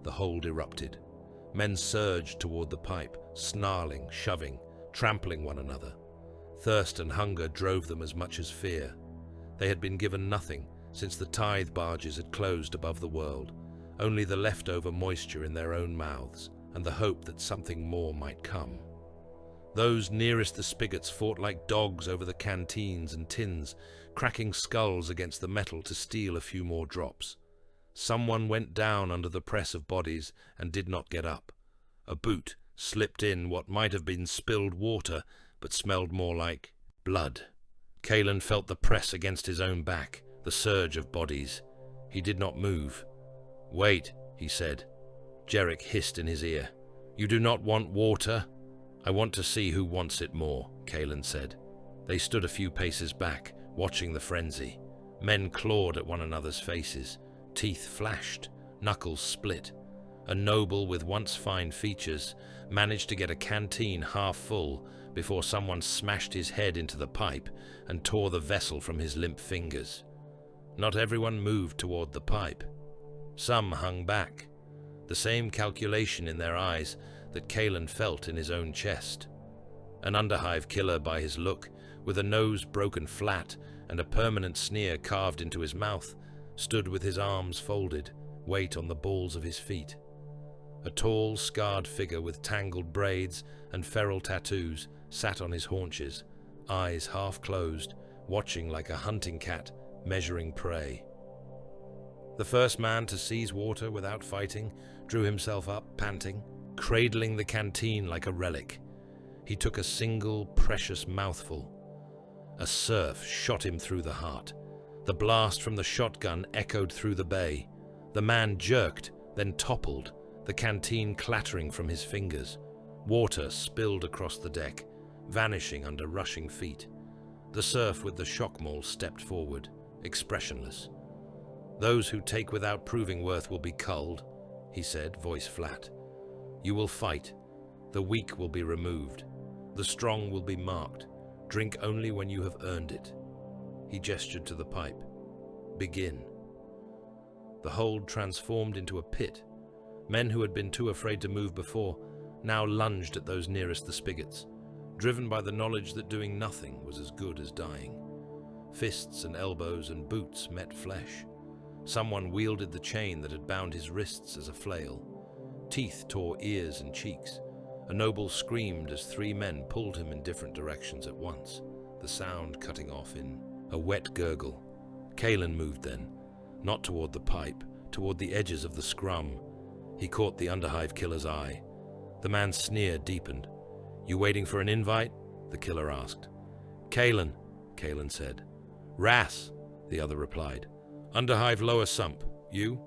The hold erupted. Men surged toward the pipe, snarling, shoving, trampling one another. Thirst and hunger drove them as much as fear. They had been given nothing since the tithe barges had closed above the world, only the leftover moisture in their own mouths and the hope that something more might come. Those nearest the spigots fought like dogs over the canteens and tins, cracking skulls against the metal to steal a few more drops. Someone went down under the press of bodies and did not get up. A boot slipped in what might have been spilled water, but smelled more like blood. Kalen felt the press against his own back, the surge of bodies. He did not move. "Wait," he said. Jerick hissed in his ear. "You do not want water?" "I want to see who wants it more," Kalen said. They stood a few paces back, watching the frenzy. Men clawed at one another's faces. Teeth flashed, knuckles split. A noble with once fine features managed to get a canteen half full before someone smashed his head into the pipe and tore the vessel from his limp fingers. Not everyone moved toward the pipe. Some hung back, the same calculation in their eyes that Kalen felt in his own chest. An underhive killer by his look, with a nose broken flat and a permanent sneer carved into his mouth, stood with his arms folded, weight on the balls of his feet. A tall, scarred figure with tangled braids and feral tattoos sat on his haunches, eyes half closed, watching like a hunting cat measuring prey. The first man to seize water without fighting drew himself up, panting, cradling the canteen like a relic. He took a single, precious mouthful. A surf shot him through the heart. The blast from the shotgun echoed through the bay. The man jerked, then toppled, the canteen clattering from his fingers. Water spilled across the deck, vanishing under rushing feet. The surf with the shock maul stepped forward, expressionless. "Those who take without proving worth will be culled," he said, voice flat. "You will fight. The weak will be removed. The strong will be marked. Drink only when you have earned it." He gestured to the pipe. "Begin." The hold transformed into a pit. Men who had been too afraid to move before now lunged at those nearest the spigots, driven by the knowledge that doing nothing was as good as dying. Fists and elbows and boots met flesh. Someone wielded the chain that had bound his wrists as a flail. Teeth tore ears and cheeks. A noble screamed as 3 men pulled him in different directions at once, the sound cutting off in a wet gurgle. Kalen moved then, not toward the pipe, toward the edges of the scrum. He caught the underhive killer's eye. The man's sneer deepened. "You waiting for an invite?" the killer asked. "Kalen," Kalen said. "Ras," the other replied. "Underhive lower sump. You?"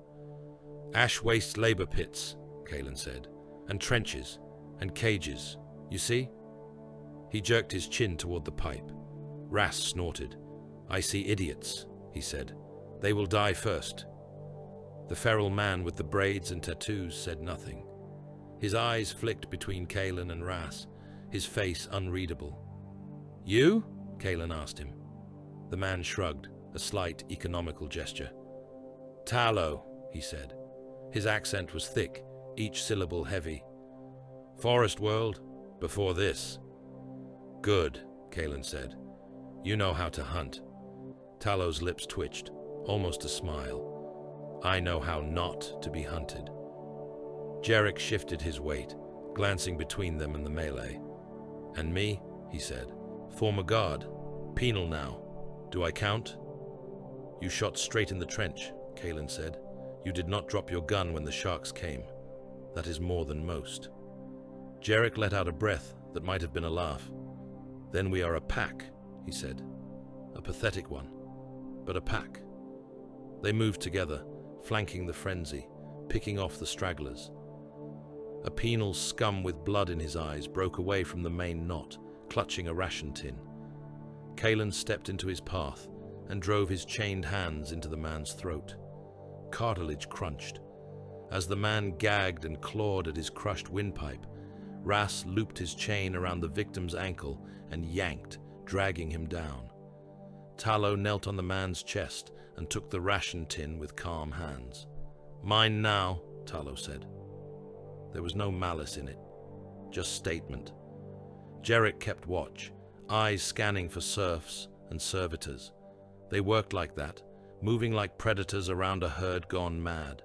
"Ash waste labor pits," Kalen said. "And trenches. And cages. You see?" He jerked his chin toward the pipe. Ras snorted. "I see idiots," he said. "They will die first." The feral man with the braids and tattoos said nothing. His eyes flicked between Kalen and Ras, his face unreadable. "You?" Kalen asked him. The man shrugged, a slight economical gesture. "Tallow," he said. His accent was thick, each syllable heavy. "Forest world, before this." "Good," Kalen said. "You know how to hunt." Tallow's lips twitched, almost a smile. "I know how not to be hunted." Jarek shifted his weight, glancing between them and the melee. "And me?" he said. "Former guard. Penal now. Do I count?" "You shot straight in the trench," Kalen said. "You did not drop your gun when the sharks came. That is more than most." Jarek let out a breath that might have been a laugh. "Then we are a pack," he said. "A pathetic one, but a pack." They moved together, flanking the frenzy, picking off the stragglers. A penal scum with blood in his eyes broke away from the main knot, clutching a ration tin. Kalen stepped into his path and drove his chained hands into the man's throat. Cartilage crunched. As the man gagged and clawed at his crushed windpipe, Ras looped his chain around the victim's ankle and yanked, dragging him down. Tallow knelt on the man's chest and took the ration tin with calm hands. "Mine now," Tallow said. There was no malice in it, just statement. Jarek kept watch, eyes scanning for serfs and servitors. They worked like that, moving like predators around a herd gone mad.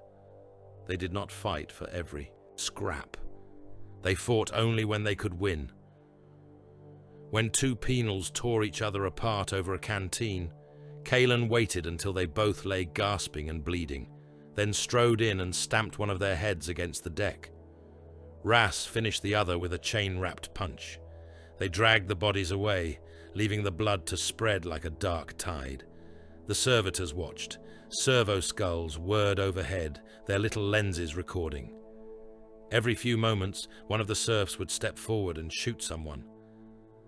They did not fight for every scrap. They fought only when they could win. When 2 penals tore each other apart over a canteen, Kalen waited until they both lay gasping and bleeding, then strode in and stamped one of their heads against the deck. Ras finished the other with a chain-wrapped punch. They dragged the bodies away, leaving the blood to spread like a dark tide. The servitors watched, servo skulls whirred overhead, their little lenses recording. Every few moments, one of the serfs would step forward and shoot someone.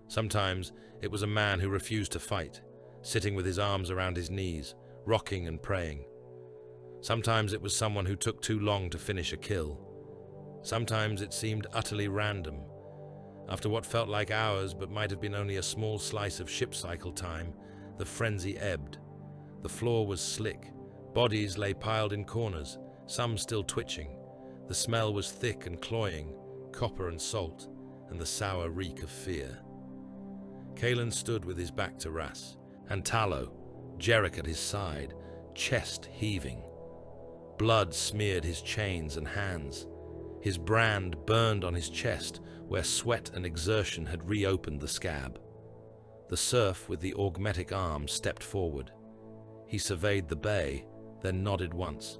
Sometimes it was a man who refused to fight, sitting with his arms around his knees, rocking and praying. Sometimes it was someone who took too long to finish a kill. Sometimes it seemed utterly random. After what felt like hours but might have been only a small slice of ship cycle time, the frenzy ebbed. The floor was slick. Bodies lay piled in corners, some still twitching. The smell was thick and cloying, copper and salt, and the sour reek of fear. Kalen stood with his back to Ras, and Talo, Jerick at his side, chest heaving. Blood smeared his chains and hands. His brand burned on his chest, where sweat and exertion had reopened the scab. The serf with the augmetic arm stepped forward. He surveyed the bay, then nodded once.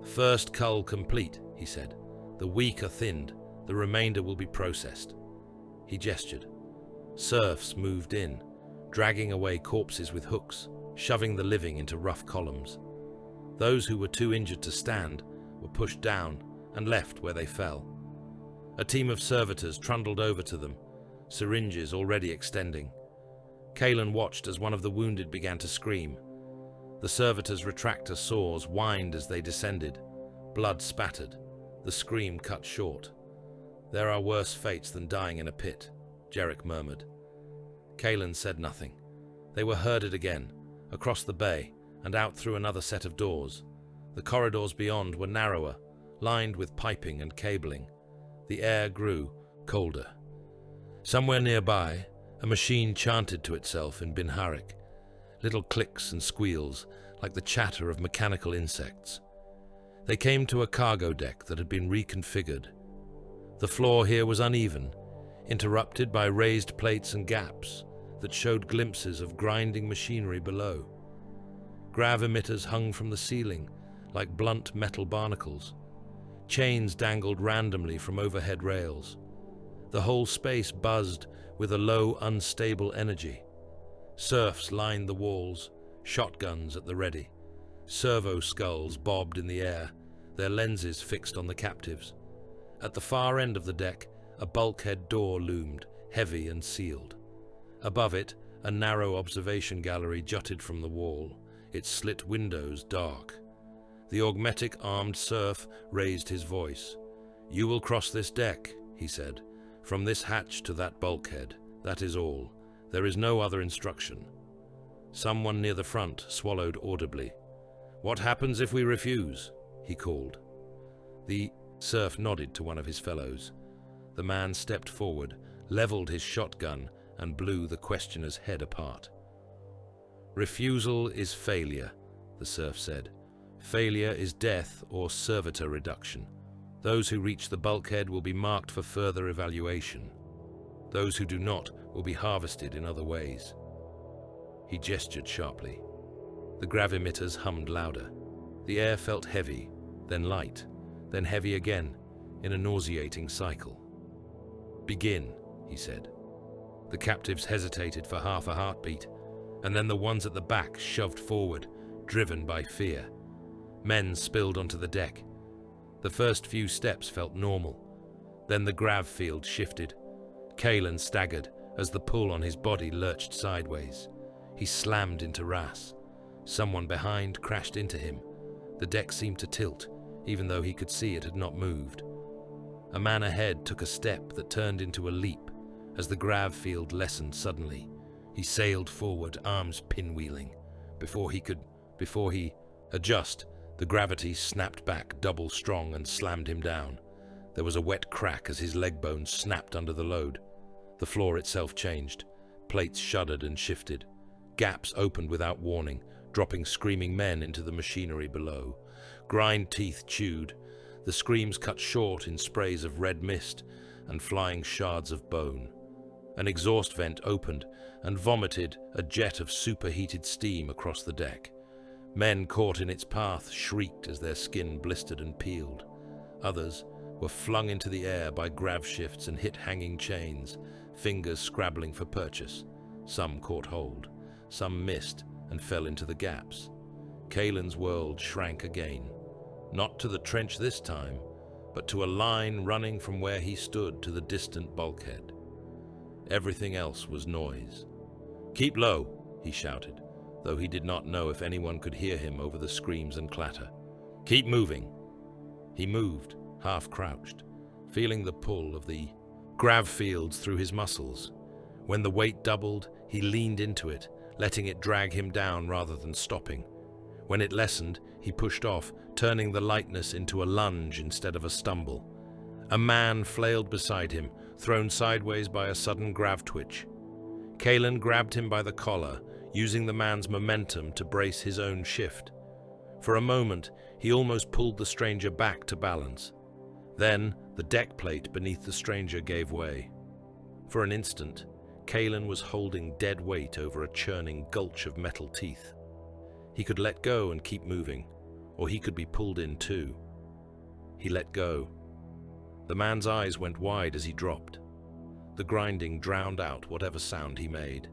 "First cull complete," he said. "The weak are thinned. The remainder will be processed." He gestured. Serfs moved in, dragging away corpses with hooks, shoving the living into rough columns. Those who were too injured to stand were pushed down and left where they fell. A team of servitors trundled over to them, syringes already extending. Kalen watched as one of the wounded began to scream. The servitors' retractor saws whined as they descended. Blood spattered. The scream cut short. "There are worse fates than dying in a pit," Jerick murmured. Kalen said nothing. They were herded again, across the bay, and out through another set of doors. The corridors beyond were narrower, lined with piping and cabling. The air grew colder. Somewhere nearby, a machine chanted to itself in Binharik, little clicks and squeals, like the chatter of mechanical insects. They came to a cargo deck that had been reconfigured. The floor here was uneven, interrupted by raised plates and gaps that showed glimpses of grinding machinery below. Grav emitters hung from the ceiling, like blunt metal barnacles. Chains dangled randomly from overhead rails. The whole space buzzed with a low, unstable energy. Serfs lined the walls, shotguns at the ready. Servo skulls bobbed in the air, their lenses fixed on the captives. At the far end of the deck, a bulkhead door loomed, heavy and sealed. Above it, a narrow observation gallery jutted from the wall, its slit windows dark. The augmetic armed serf raised his voice. "You will cross this deck," he said. "From this hatch to that bulkhead. That is all. There is no other instruction." Someone near the front swallowed audibly. "What happens if we refuse?" he called. The serf nodded to one of his fellows. The man stepped forward, leveled his shotgun, and blew the questioner's head apart. "Refusal is failure," the serf said. "Failure is death or servitor reduction. Those who reach the bulkhead will be marked for further evaluation. Those who do not will be harvested in other ways." He gestured sharply. The grav emitters hummed louder. The air felt heavy, then light, then heavy again, in a nauseating cycle. "Begin," he said. The captives hesitated for half a heartbeat, and then the ones at the back shoved forward, driven by fear. Men spilled onto the deck. The first few steps felt normal. Then the grav field shifted. Kalen staggered as the pull on his body lurched sideways. He slammed into Ras. Someone behind crashed into him. The deck seemed to tilt, even though he could see it had not moved. A man ahead took a step that turned into a leap as the grav field lessened suddenly. He sailed forward, arms pinwheeling. Before he adjust, the gravity snapped back double strong and slammed him down. There was a wet crack as his leg bones snapped under the load. The floor itself changed. Plates shuddered and shifted. Gaps opened without warning, dropping screaming men into the machinery below. Grind teeth chewed. The screams cut short in sprays of red mist and flying shards of bone. An exhaust vent opened and vomited a jet of superheated steam across the deck. Men caught in its path shrieked as their skin blistered and peeled. Others were flung into the air by grav shifts and hit hanging chains, fingers scrabbling for purchase. Some caught hold. Some missed and fell into the gaps. Kalen's world shrank again. Not to the trench this time, but to a line running from where he stood to the distant bulkhead. Everything else was noise. "Keep low," he shouted. though he did not know if anyone could hear him over the screams and clatter. "Keep moving." He moved, half-crouched, feeling the pull of the grav fields through his muscles. When the weight doubled, he leaned into it, letting it drag him down rather than stopping. When it lessened, he pushed off, turning the lightness into a lunge instead of a stumble. A man flailed beside him, thrown sideways by a sudden grav twitch. Kalen grabbed him by the collar, using the man's momentum to brace his own shift. For a moment, he almost pulled the stranger back to balance. Then, the deck plate beneath the stranger gave way. For an instant, Kalen was holding dead weight over a churning gulch of metal teeth. He could let go and keep moving, or he could be pulled in too. He let go. The man's eyes went wide as he dropped. The grinding drowned out whatever sound he made.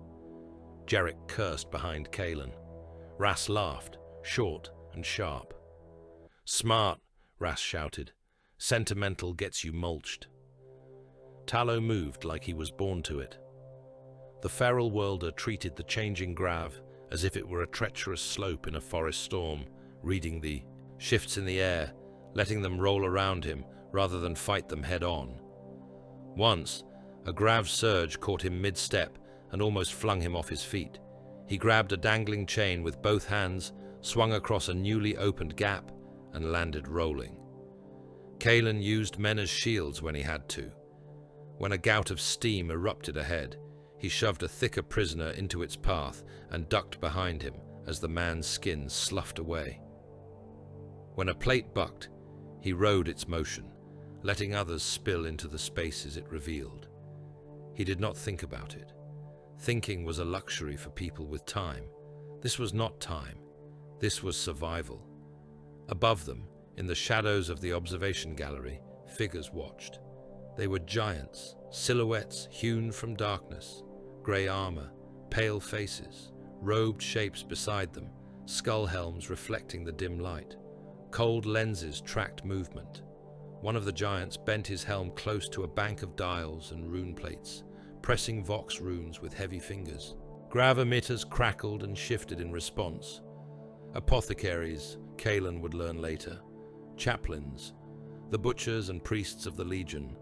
Jarek cursed behind Kalen. Ras laughed, short and sharp. "Smart," Ras shouted. "Sentimental gets you mulched." Tallow moved like he was born to it. The feral worlder treated the changing grav as if it were a treacherous slope in a forest storm, reading the shifts in the air, letting them roll around him rather than fight them head-on. Once, a grav surge caught him mid-step and almost flung him off his feet. He grabbed a dangling chain with both hands, swung across a newly opened gap, and landed rolling. Kalen used men as shields when he had to. When a gout of steam erupted ahead, he shoved a thicker prisoner into its path and ducked behind him as the man's skin sloughed away. When a plate bucked, he rode its motion, letting others spill into the spaces it revealed. He did not think about it. Thinking was a luxury for people with time. This was not time. This was survival. Above them, in the shadows of the observation gallery, figures watched. They were giants, silhouettes hewn from darkness, grey armor, pale faces, robed shapes beside them, skull helms reflecting the dim light. Cold lenses tracked movement. One of the giants bent his helm close to a bank of dials and rune plates, pressing vox runes with heavy fingers. Grav emitters crackled and shifted in response. Apothecaries, Kalen would learn later. Chaplains, the butchers and priests of the Legion.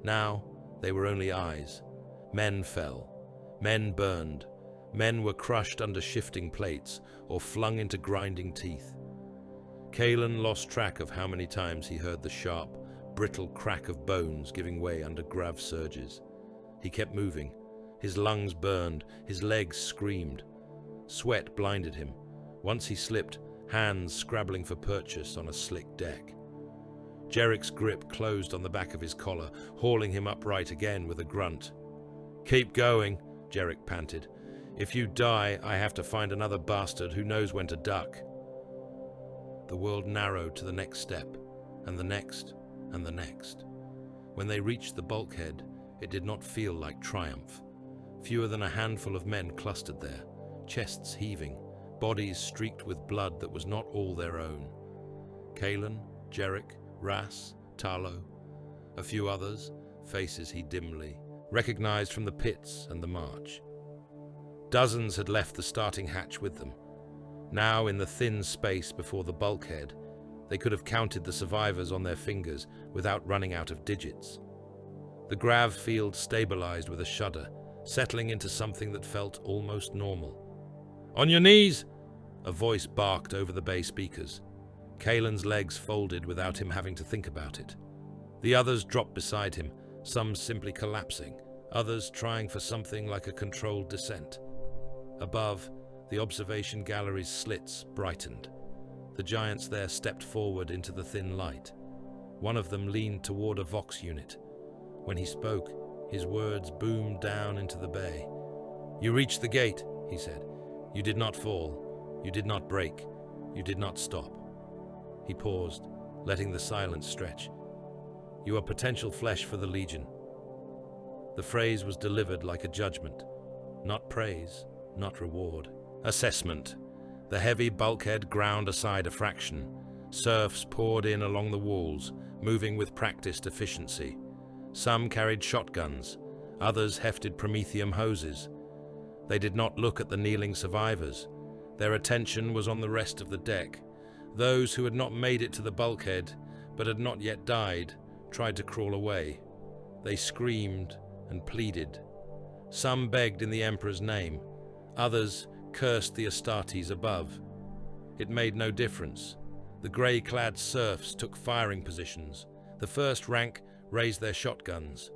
Now, they were only eyes. Men fell. Men burned. Men were crushed under shifting plates or flung into grinding teeth. Kalen lost track of how many times he heard the sharp, brittle crack of bones giving way under grav surges. He kept moving. His lungs burned. His legs screamed. Sweat blinded him. Once he slipped, hands scrabbling for purchase on a slick deck. Jarek's grip closed on the back of his collar, hauling him upright again with a grunt. "Keep going," Jarek panted. "If you die, I have to find another bastard who knows when to duck." The world narrowed to the next step, and the next, and the next. When they reached the bulkhead, it did not feel like triumph. Fewer than a handful of men clustered there, chests heaving, bodies streaked with blood that was not all their own. Kalen, Jarek, Ras, Talo, a few others, faces he dimly recognized from the pits and the march. Dozens had left the starting hatch with them. Now, in the thin space before the bulkhead, they could have counted the survivors on their fingers without running out of digits. The grav field stabilized with a shudder, settling into something that felt almost normal. "On your knees!" a voice barked over the bay speakers. Kalen's legs folded without him having to think about it. The others dropped beside him, some simply collapsing, others trying for something like a controlled descent. Above, the observation gallery's slits brightened. The giants there stepped forward into the thin light. One of them leaned toward a vox unit. When he spoke, his words boomed down into the bay. "You reached the gate," he said. "You did not fall. You did not break. You did not stop." He paused, letting the silence stretch. "You are potential flesh for the Legion." The phrase was delivered like a judgment. Not praise, not reward. Assessment. The heavy bulkhead ground aside a fraction. Serfs poured in along the walls, moving with practiced efficiency. Some carried shotguns, others hefted promethium hoses. They did not look at the kneeling survivors. Their attention was on the rest of the deck. Those who had not made it to the bulkhead, but had not yet died, tried to crawl away. They screamed and pleaded. Some begged in the Emperor's name. Others cursed the Astartes above. It made no difference. The grey-clad serfs took firing positions. The first rank raised their shotguns.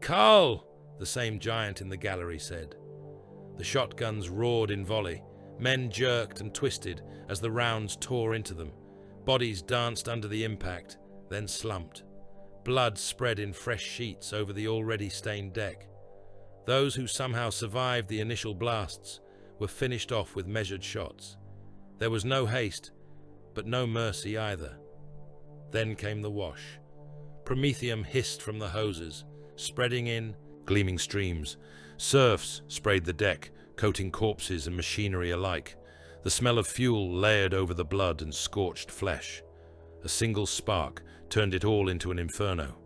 "Carl!" the same giant in the gallery said. The shotguns roared in volley. Men jerked and twisted as the rounds tore into them. Bodies danced under the impact, then slumped. Blood spread in fresh sheets over the already stained deck. Those who somehow survived the initial blasts were finished off with measured shots. There was no haste, but no mercy either. Then came the wash. Promethium hissed from the hoses, spreading in gleaming streams. Serfs sprayed the deck, coating corpses and machinery alike. The smell of fuel layered over the blood and scorched flesh. A single spark turned it all into an inferno.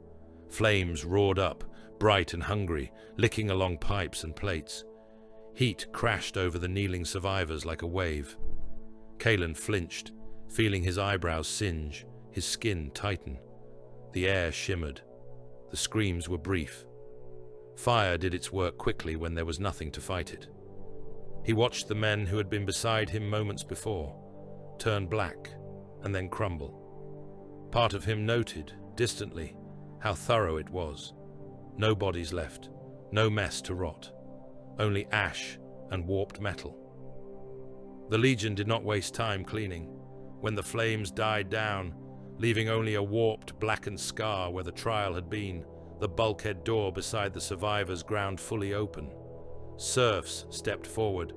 Flames roared up, bright and hungry, licking along pipes and plates. Heat crashed over the kneeling survivors like a wave. Kalen flinched, feeling his eyebrows singe, his skin tighten. The air shimmered. The screams were brief. Fire did its work quickly when there was nothing to fight it. He watched the men who had been beside him moments before turn black and then crumble. Part of him noted, distantly, how thorough it was. No bodies left, no mess to rot, only ash and warped metal. The Legion did not waste time cleaning. When the flames died down, leaving only a warped, blackened scar where the trial had been, the bulkhead door beside the survivors ground fully open. Serfs stepped forward,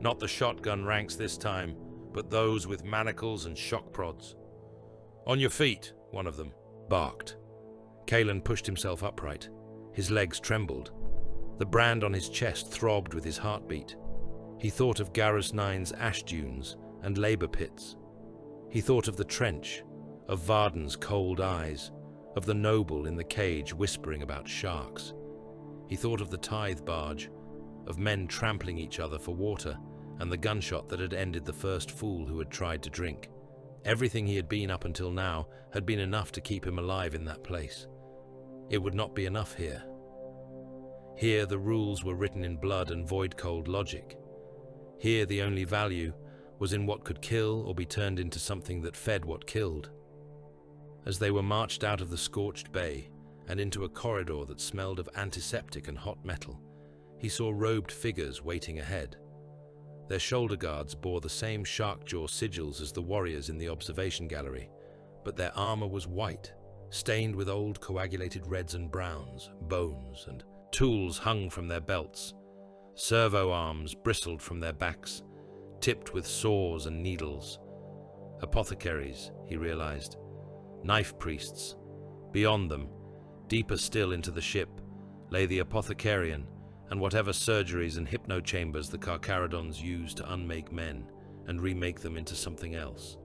not the shotgun ranks this time, but those with manacles and shock prods. "On your feet," one of them barked. Kalen pushed himself upright. His legs trembled. The brand on his chest throbbed with his heartbeat. He thought of Garrus 9's ash dunes and labor pits. He thought of the trench, of Varden's cold eyes, of the noble in the cage whispering about sharks. He thought of the Tithe barge, of men trampling each other for water, and the gunshot that had ended the first fool who had tried to drink. Everything he had been up until now had been enough to keep him alive in that place. It would not be enough here. Here the rules were written in blood and void-cold logic. Here the only value was in what could kill or be turned into something that fed what killed. As they were marched out of the scorched bay and into a corridor that smelled of antiseptic and hot metal, he saw robed figures waiting ahead. Their shoulder guards bore the same shark-jaw sigils as the warriors in the observation gallery, but their armor was white, stained with old coagulated reds and browns, bones, and tools hung from their belts. Servo arms bristled from their backs, tipped with saws and needles. Apothecaries, he realized. Knife priests. Beyond them, deeper still into the ship, lay the apothecarian and whatever surgeries and hypno-chambers the Carcharodons used to unmake men and remake them into something else.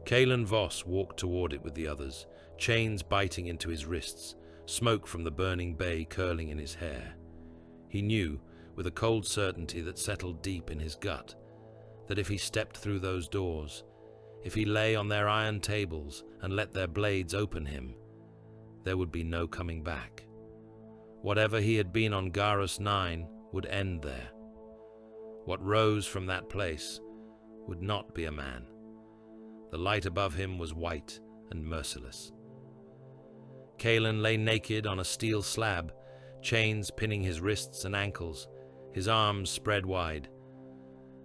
Kalen Voss walked toward it with the others, chains biting into his wrists, smoke from the burning bay curling in his hair. He knew, with a cold certainty that settled deep in his gut, that if he stepped through those doors, if he lay on their iron tables and let their blades open him, there would be no coming back. Whatever he had been on Garrus 9 would end there. What rose from that place would not be a man. The light above him was white and merciless. Kalen lay naked on a steel slab, chains pinning his wrists and ankles, his arms spread wide.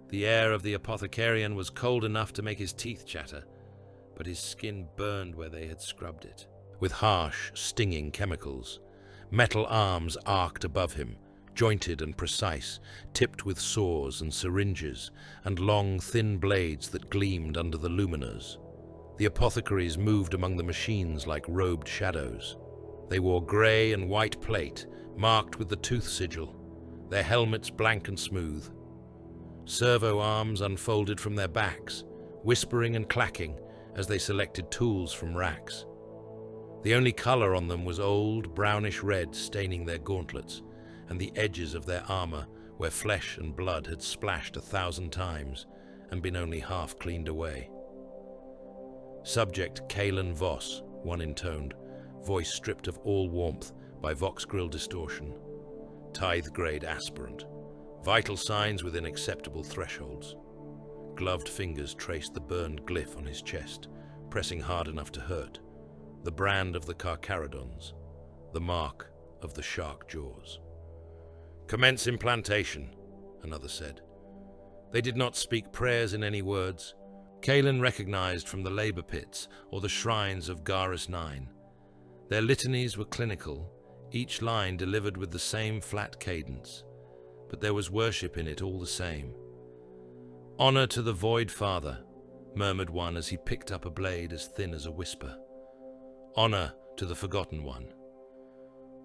The air of the apothecarian was cold enough to make his teeth chatter, but his skin burned where they had scrubbed it, with harsh, stinging chemicals. Metal arms arced above him, jointed and precise, tipped with saws and syringes, and long, thin blades that gleamed under the luminars. The apothecaries moved among the machines like robed shadows. They wore grey and white plate, marked with the tooth sigil, their helmets blank and smooth. Servo arms unfolded from their backs, whispering and clacking as they selected tools from racks. The only color on them was old, brownish red staining their gauntlets and the edges of their armor where flesh and blood had splashed 1,000 times, and been only half cleaned away. Subject Kalen Voss, one intoned, voice stripped of all warmth by Vox Grill distortion. Tithe-grade aspirant. Vital signs within acceptable thresholds. Gloved fingers traced the burned glyph on his chest, pressing hard enough to hurt. The brand of the Carcharodons. The mark of the shark jaws. "Commence implantation," another said. They did not speak prayers in any words. Kalen recognized from the labor pits or the shrines of Garrus 9. Their litanies were clinical, each line delivered with the same flat cadence, but there was worship in it all the same. "Honor to the Void Father," murmured one as he picked up a blade as thin as a whisper. "Honor to the Forgotten One.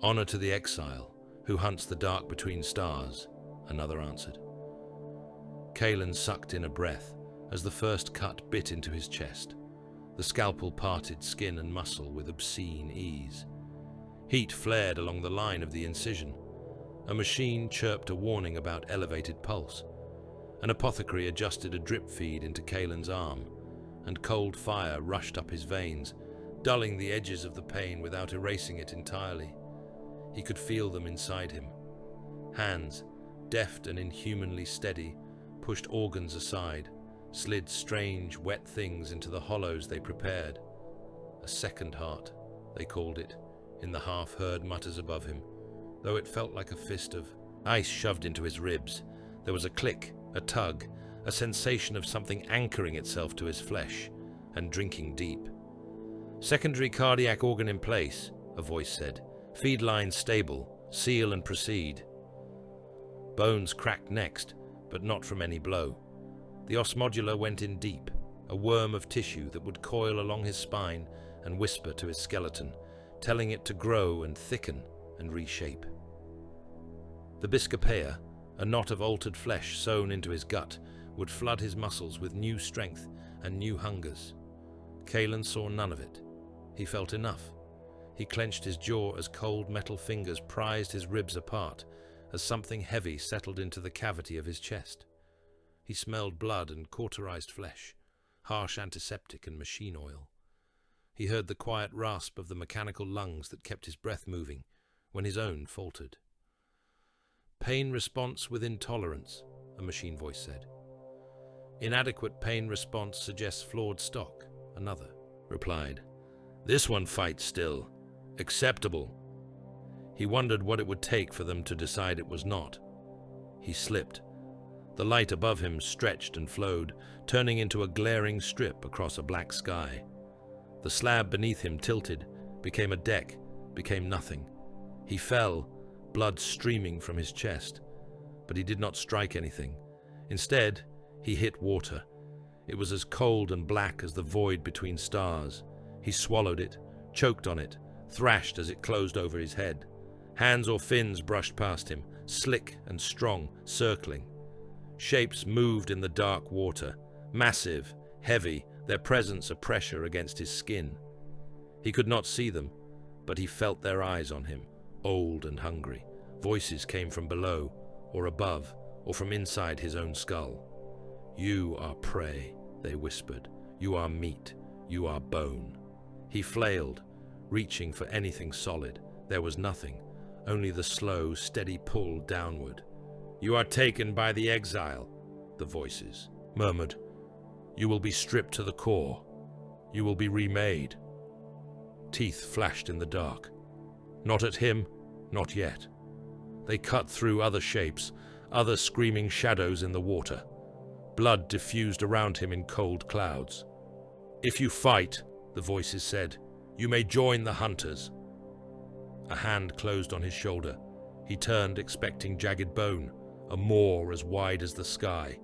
Honor to the exile, who hunts the dark between stars," another answered. Kalen sucked in a breath as the first cut bit into his chest. The scalpel parted skin and muscle with obscene ease. Heat flared along the line of the incision. A machine chirped a warning about elevated pulse. An apothecary adjusted a drip feed into Kalen's arm, and cold fire rushed up his veins, dulling the edges of the pain without erasing it entirely. He could feel them inside him. Hands, deft and inhumanly steady, pushed organs aside, slid strange, wet things into the hollows they prepared. A second heart, they called it, in the half-heard mutters above him, though it felt like a fist of ice shoved into his ribs. There was a click, a tug, a sensation of something anchoring itself to his flesh and drinking deep. "Secondary cardiac organ in place," a voice said. "Feed line stable. Seal and proceed." Bones cracked next, but not from any blow. The osmodular went in deep, a worm of tissue that would coil along his spine and whisper to his skeleton, telling it to grow and thicken and reshape. The Biscopea, a knot of altered flesh sewn into his gut, would flood his muscles with new strength and new hungers. Kalen saw none of it. He felt enough. He clenched his jaw as cold metal fingers prized his ribs apart, as something heavy settled into the cavity of his chest. He smelled blood and cauterized flesh, harsh antiseptic and machine oil. He heard the quiet rasp of the mechanical lungs that kept his breath moving, when his own faltered. "Pain response with intolerance," a machine voice said. "Inadequate pain response suggests flawed stock," another replied. "This one fights still. Acceptable." He wondered what it would take for them to decide it was not. He slipped. The light above him stretched and flowed, turning into a glaring strip across a black sky. The slab beneath him tilted, became a deck, became nothing. He fell, blood streaming from his chest, but he did not strike anything. Instead, he hit water. It was as cold and black as the void between stars. He swallowed it, choked on it, thrashed as it closed over his head. Hands or fins brushed past him, slick and strong, circling. Shapes moved in the dark water, massive, heavy, their presence a pressure against his skin. He could not see them, but he felt their eyes on him, old and hungry. Voices came from below, or above, or from inside his own skull. "You are prey," they whispered. "You are meat. You are bone." He flailed, reaching for anything solid. There was nothing, only the slow, steady pull downward. "You are taken by the exile," the voices murmured. "You will be stripped to the core. You will be remade." Teeth flashed in the dark. Not at him, not yet. They cut through other shapes, other screaming shadows in the water. Blood diffused around him in cold clouds. "If you fight," the voices said, "you may join the hunters." A hand closed on his shoulder. He turned, expecting jagged bone, a maw as wide as the sky.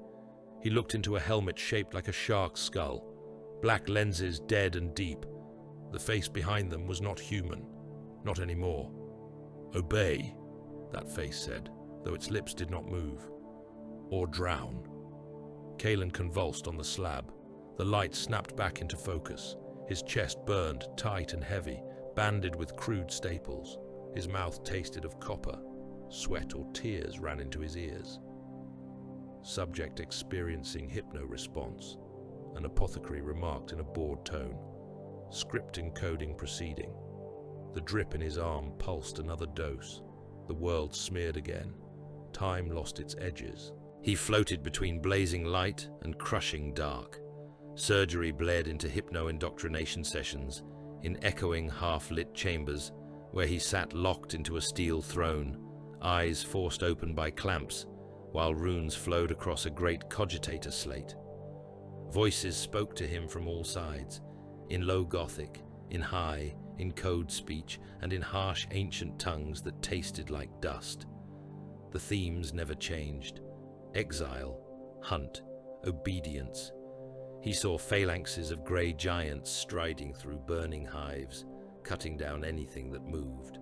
He looked into a helmet shaped like a shark's skull, black lenses dead and deep. The face behind them was not human, not anymore. "Obey," that face said, though its lips did not move. "Or drown." Kalen convulsed on the slab. The light snapped back into focus. His chest burned, tight and heavy, banded with crude staples. His mouth tasted of copper. Sweat or tears ran into his ears. subject experiencing hypno-response, an apothecary remarked in a bored tone. Script encoding proceeding. The drip in his arm pulsed another dose. The world smeared again. Time lost its edges. He floated between blazing light and crushing dark. Surgery bled into hypno-indoctrination sessions, in echoing half-lit chambers where he sat locked into a steel throne, eyes forced open by clamps, while runes flowed across a great cogitator slate. Voices spoke to him from all sides, in low Gothic, in high, in code speech, and in harsh ancient tongues that tasted like dust. The themes never changed. Exile, hunt, obedience. He saw phalanxes of grey giants striding through burning hives, cutting down anything that moved.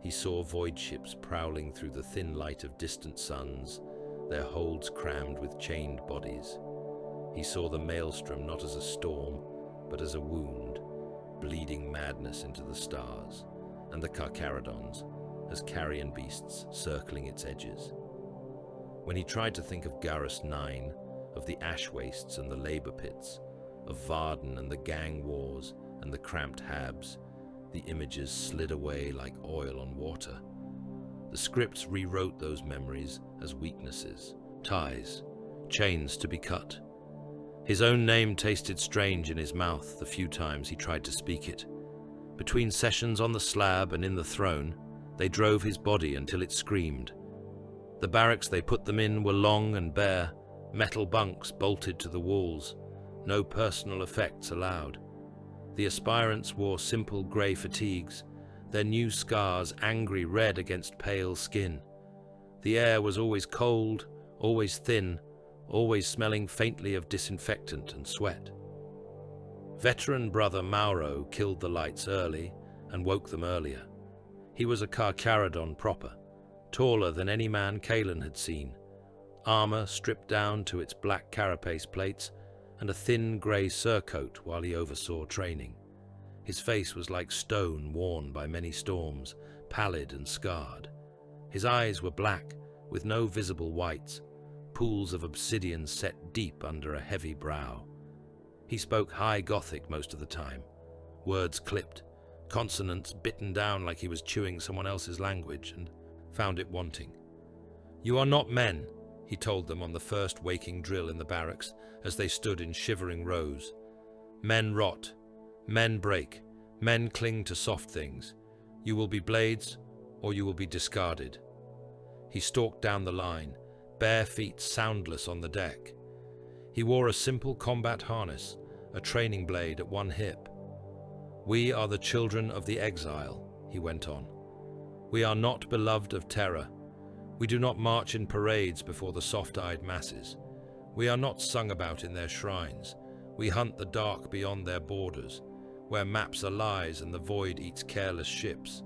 He saw void ships prowling through the thin light of distant suns, their holds crammed with chained bodies. He saw the maelstrom not as a storm, but as a wound, bleeding madness into the stars, and the Carcharodons as carrion beasts circling its edges. When he tried to think of Garrus 9, of the ash wastes and the labour pits, of Varden and the gang wars and the cramped habs, the images slid away like oil on water. The scripts rewrote those memories as weaknesses, ties, chains to be cut. His own name tasted strange in his mouth the few times he tried to speak it. Between sessions on the slab and in the throne, they drove his body until it screamed. The barracks they put them in were long and bare, metal bunks bolted to the walls, no personal effects allowed. The aspirants wore simple grey fatigues, their new scars angry red against pale skin. The air was always cold, always thin, always smelling faintly of disinfectant and sweat. Veteran brother Mauro killed the lights early and woke them earlier. He was a Carcharodon proper, taller than any man Kaelan had seen, armor stripped down to its black carapace plates, and a thin grey surcoat while he oversaw training. His face was like stone worn by many storms, pallid and scarred. His eyes were black, with no visible whites, pools of obsidian set deep under a heavy brow. He spoke high Gothic most of the time, words clipped, consonants bitten down like he was chewing someone else's language, and found it wanting. "You are not men," he told them on the first waking drill in the barracks as they stood in shivering rows. "Men rot, men break, men cling to soft things. You will be blades, or you will be discarded." He stalked down the line, bare feet soundless on the deck. He wore a simple combat harness, a training blade at one hip. "We are the children of the exile," he went on. "We are not beloved of terror. We do not march in parades before the soft-eyed masses. We are not sung about in their shrines. We hunt the dark beyond their borders, where maps are lies and the void eats careless ships."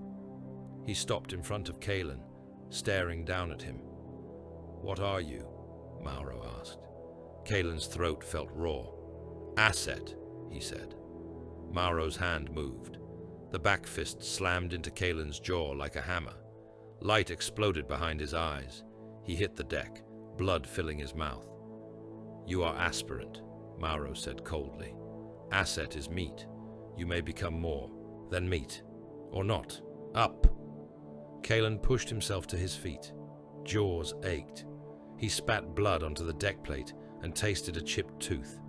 He stopped in front of Kaelan, staring down at him. "What are you?" Mauro asked. Kaelan's throat felt raw. "Asset," he said. Mauro's hand moved. The back fist slammed into Kaelan's jaw like a hammer. Light exploded behind his eyes. He hit the deck, blood filling his mouth. "You are aspirant," Mauro said coldly. "Asset is meat. You may become more than meat. Or not. Up!" Kaelan pushed himself to his feet. Jaws ached. He spat blood onto the deck plate and tasted a chipped tooth.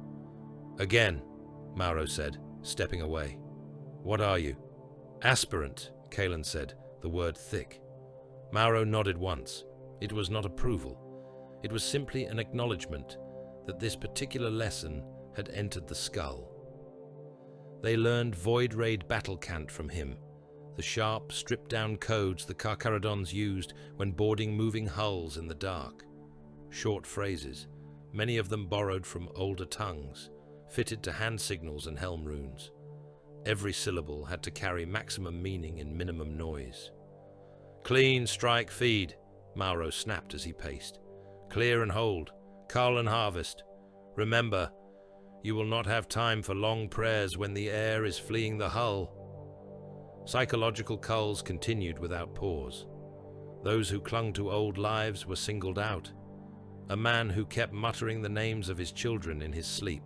"Again," Mauro said, stepping away. "What are you?" "Aspirant," Kaelan said, the word thick. Mauro nodded once. It was not approval. It was simply an acknowledgement that this particular lesson had entered the skull. They learned Void Raid battle cant from him, the sharp, stripped-down codes the Carcharodons used when boarding moving hulls in the dark. Short phrases, many of them borrowed from older tongues, fitted to hand signals and helm runes. Every syllable had to carry maximum meaning in minimum noise. "Clean, strike, feed," Mauro snapped as he paced. "Clear and hold, cull and harvest. Remember, you will not have time for long prayers when the air is fleeing the hull." Psychological culls continued without pause. Those who clung to old lives were singled out. a man who kept muttering the names of his children in his sleep,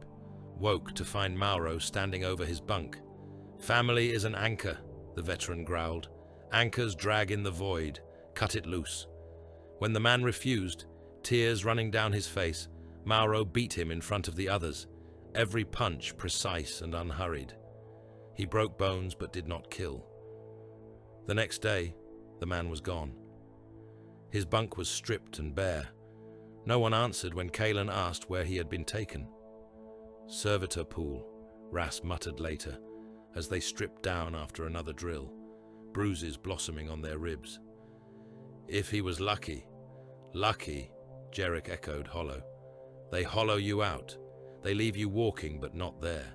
woke to find Mauro standing over his bunk. "Family is an anchor," the veteran growled. "Anchors drag in the void. Cut it loose." When the man refused, tears running down his face, Mauro beat him in front of the others, every punch precise and unhurried. He broke bones but did not kill. The next day, the man was gone. His bunk was stripped and bare. No one answered when Kalen asked where he had been taken. "Servitor pool," Ras muttered later, as they stripped down after another drill, bruises blossoming on their ribs. "If he was lucky." "Lucky," Jarek echoed hollow. "They hollow you out. They leave you walking but not there."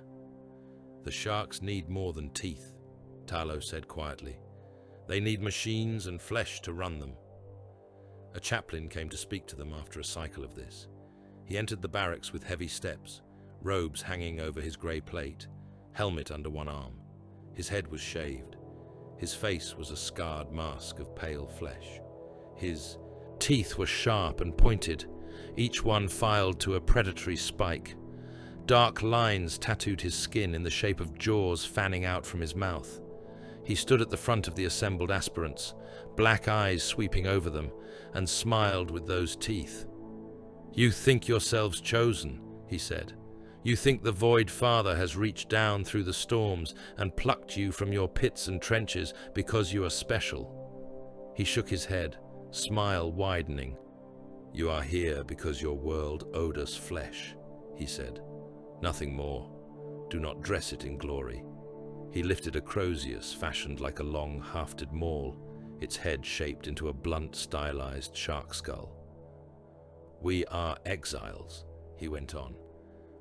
"The sharks need more than teeth," Talo said quietly. "They need machines and flesh to run them." A chaplain came to speak to them after a cycle of this. He entered the barracks with heavy steps, robes hanging over his grey plate, helmet under one arm. His head was shaved. His face was a scarred mask of pale flesh. His teeth were sharp and pointed, each one filed to a predatory spike. Dark lines tattooed his skin in the shape of jaws fanning out from his mouth. He stood at the front of the assembled aspirants, black eyes sweeping over them, and smiled with those teeth. "You think yourselves chosen," he said. "You think the Void Father has reached down through the storms and plucked you from your pits and trenches because you are special." He shook his head, smile widening. "You are here because your world owed us flesh," he said. "Nothing more. Do not dress it in glory." He lifted a crozius fashioned like a long, hafted maul, its head shaped into a blunt, stylized shark skull. "We are exiles," he went on.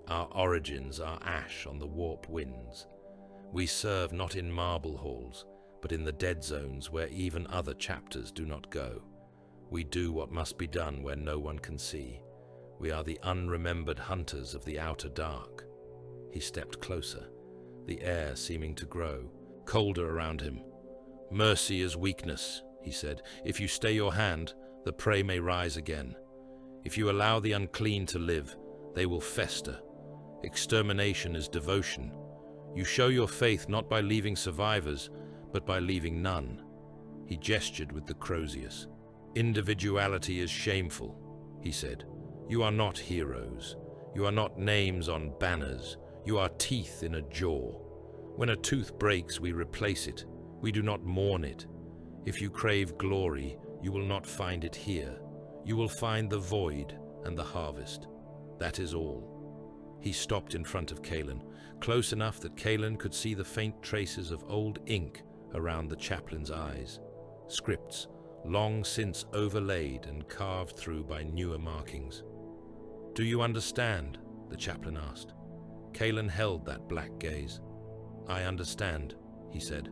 "Our origins are ash on the warp winds. We serve not in marble halls, but in the dead zones where even other chapters do not go. We do what must be done where no one can see. We are the unremembered hunters of the outer dark." He stepped closer, the air seeming to grow, colder around him. "Mercy is weakness," he said. "If you stay your hand, the prey may rise again. If you allow the unclean to live, they will fester. Extermination is devotion. You show your faith not by leaving survivors, but by leaving none." He gestured with the crozius. "Individuality is shameful," he said. "You are not heroes. You are not names on banners. You are teeth in a jaw. When a tooth breaks, we replace it. We do not mourn it. If you crave glory, you will not find it here. You will find the void and the harvest. That is all." He stopped in front of Kalen, close enough that Kalen could see the faint traces of old ink around the chaplain's eyes. Scripts, long since overlaid and carved through by newer markings. "Do you understand?" the chaplain asked. Kalen held that black gaze. "I understand," he said.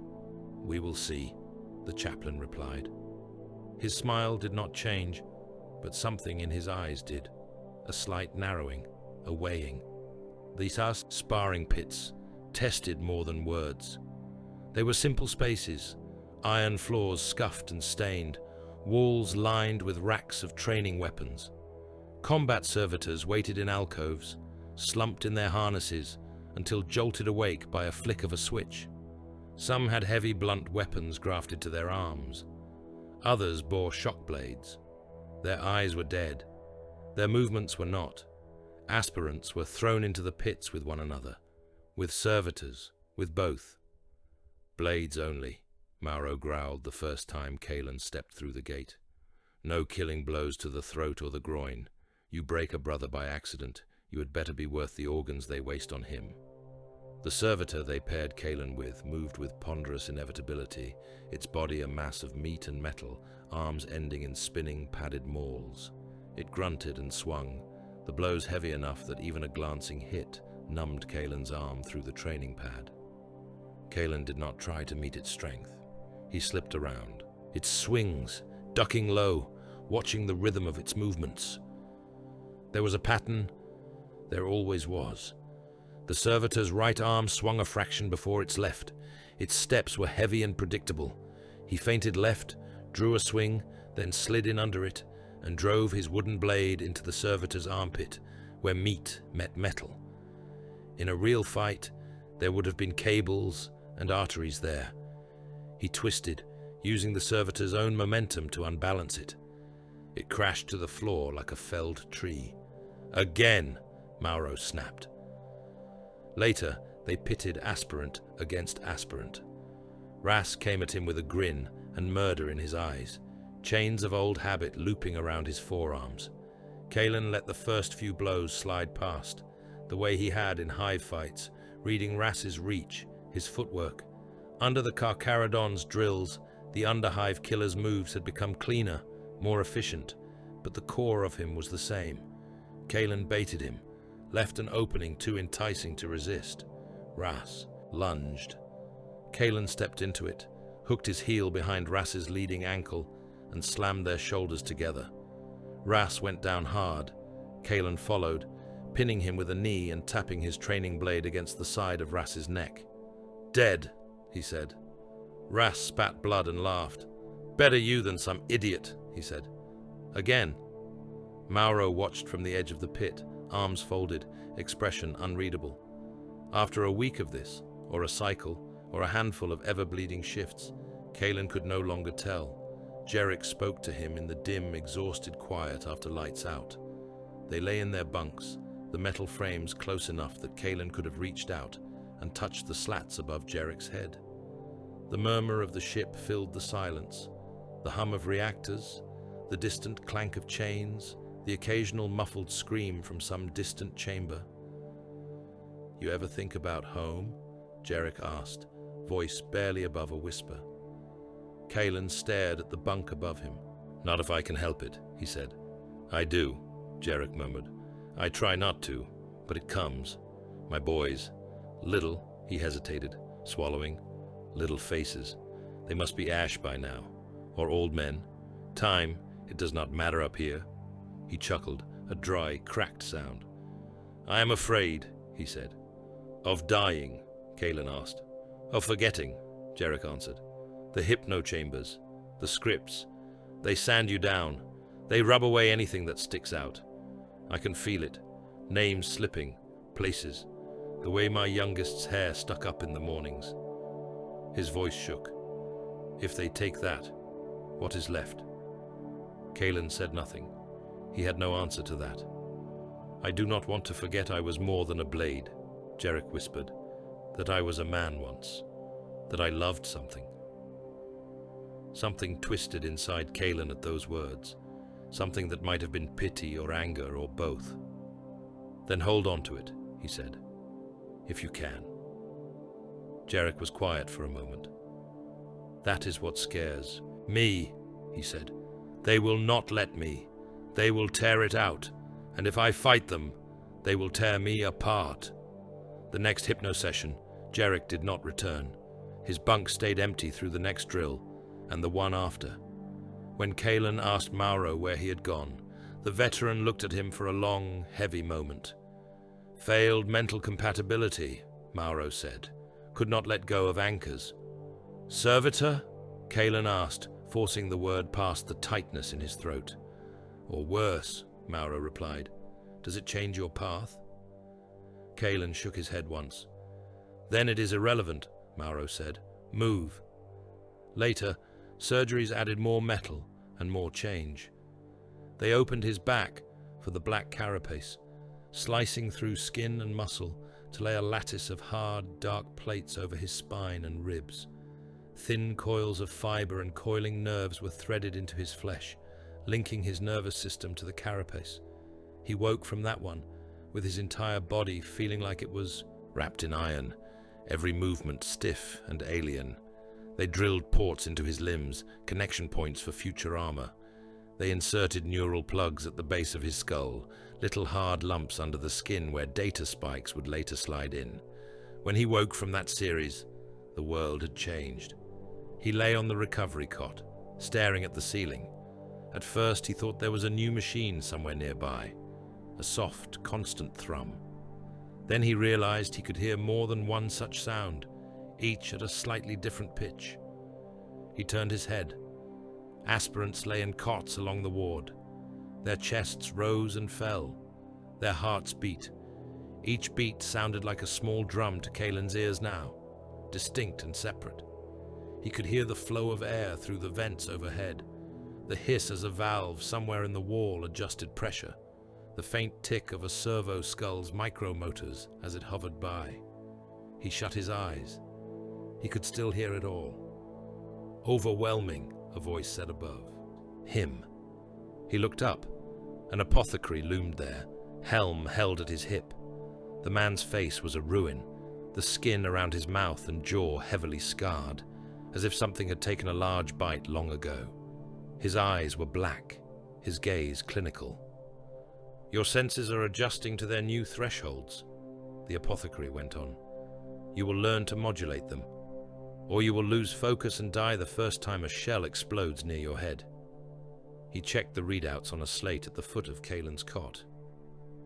"We will see," the chaplain replied. His smile did not change, but something in his eyes did. A slight narrowing, a weighing. These are sparring pits, tested more than words. They were simple spaces, iron floors scuffed and stained, walls lined with racks of training weapons. Combat servitors waited in alcoves, slumped in their harnesses until jolted awake by a flick of a switch. Some had heavy blunt weapons grafted to their arms. Others bore shock blades. Their eyes were dead. Their movements were not. Aspirants were thrown into the pits with one another, with servitors, with both. "Blades only," Mauro growled the first time Kalen stepped through the gate. "No killing blows to the throat or the groin. You break a brother by accident, you had better be worth the organs they waste on him." The servitor they paired Kalen with moved with ponderous inevitability, its body a mass of meat and metal, arms ending in spinning, padded mauls. It grunted and swung, the blows heavy enough that even a glancing hit numbed Kalen's arm through the training pad. Kalen did not try to meet its strength. He slipped around, its swings, ducking low, watching the rhythm of its movements. There was a pattern. There always was. The servitor's right arm swung a fraction before its left. Its steps were heavy and predictable. He feinted left, drew a swing, then slid in under it, and drove his wooden blade into the servitor's armpit, where meat met metal. In a real fight, there would have been cables and arteries there. He twisted, using the servitor's own momentum to unbalance it. It crashed to the floor like a felled tree. Again, Mauro snapped. Later, they pitted aspirant against aspirant. Ras came at him with a grin and murder in his eyes, chains of old habit looping around his forearms. Kalen let the first few blows slide past, the way he had in hive fights, reading Ras's reach, his footwork. Under the Carcharodon's drills, the underhive killer's moves had become cleaner, more efficient, but the core of him was the same. Kalen baited him, left an opening too enticing to resist. Ras lunged. Kalen stepped into it, hooked his heel behind Ras's leading ankle, and slammed their shoulders together. Ras went down hard. Kalen followed, pinning him with a knee and tapping his training blade against the side of Ras's neck. "Dead," he said. Ras spat blood and laughed. "Better you than some idiot," he said. Again. Mauro watched from the edge of the pit, arms folded, expression unreadable. After a week of this, or a cycle, or a handful of ever-bleeding shifts, Kalen could no longer tell. Jarek spoke to him in the dim, exhausted quiet after lights out. They lay in their bunks, the metal frames close enough that Kalen could have reached out and touched the slats above Jarek's head. The murmur of the ship filled the silence, the hum of reactors, the distant clank of chains, the occasional muffled scream from some distant chamber. "You ever think about home?" Jarek asked, voice barely above a whisper. Kalen stared at the bunk above him. "Not if I can help it," he said. "I do," Jarek murmured. "I try not to, but it comes. My boys. Little," he hesitated, swallowing. "Little faces. They must be ash by now. Or old men. Time, it does not matter up here." He chuckled, a dry, cracked sound. "I am afraid," he said. "Of dying?" Kalen asked. "Of forgetting," Jarek answered. "The hypno-chambers, the scripts, they sand you down. They rub away anything that sticks out. I can feel it. Names slipping, places, the way my youngest's hair stuck up in the mornings." His voice shook. "If they take that, what is left?" Kalen said nothing. He had no answer to that. "I do not want to forget I was more than a blade," Jarek whispered. "That I was a man once. That I loved something." Something twisted inside Kalen at those words. Something that might have been pity or anger or both. "Then hold on to it," he said. "If you can." Jarek was quiet for a moment. "That is what scares me," he said. "They will not let me. They will tear it out, and if I fight them, they will tear me apart." The next hypno session, Jarek did not return. His bunk stayed empty through the next drill, and the one after. When Kalen asked Mauro where he had gone, the veteran looked at him for a long, heavy moment. "Failed mental compatibility," Mauro said. "Could not let go of anchors." "Servitor?" Kalen asked, forcing the word past the tightness in his throat. "Or worse," Mauro replied. "Does it change your path?" Kalen shook his head once. "Then it is irrelevant," Mauro said. "Move." Later, surgeries added more metal and more change. They opened his back for the black carapace, slicing through skin and muscle to lay a lattice of hard, dark plates over his spine and ribs. Thin coils of fiber and coiling nerves were threaded into his flesh, linking his nervous system to the carapace. He woke from that one, with his entire body feeling like it was wrapped in iron, every movement stiff and alien. They drilled ports into his limbs, connection points for future armor. They inserted neural plugs at the base of his skull, little hard lumps under the skin where data spikes would later slide in. When he woke from that series, the world had changed. He lay on the recovery cot, staring at the ceiling. At first he thought there was a new machine somewhere nearby, a soft, constant thrum. Then he realized he could hear more than one such sound, each at a slightly different pitch. He turned his head. Aspirants lay in cots along the ward. Their chests rose and fell. Their hearts beat. Each beat sounded like a small drum to Kaelin's ears now, distinct and separate. He could hear the flow of air through the vents overhead, the hiss as a valve somewhere in the wall adjusted pressure, the faint tick of a servo skull's micromotors as it hovered by. He shut his eyes. He could still hear it all. "Overwhelming," a voice said above. Him. He looked up. An apothecary loomed there, helm held at his hip. The man's face was a ruin, the skin around his mouth and jaw heavily scarred, as if something had taken a large bite long ago. His eyes were black, his gaze clinical. "Your senses are adjusting to their new thresholds," the apothecary went on. "You will learn to modulate them, or you will lose focus and die the first time a shell explodes near your head." He checked the readouts on a slate at the foot of Kaelin's cot.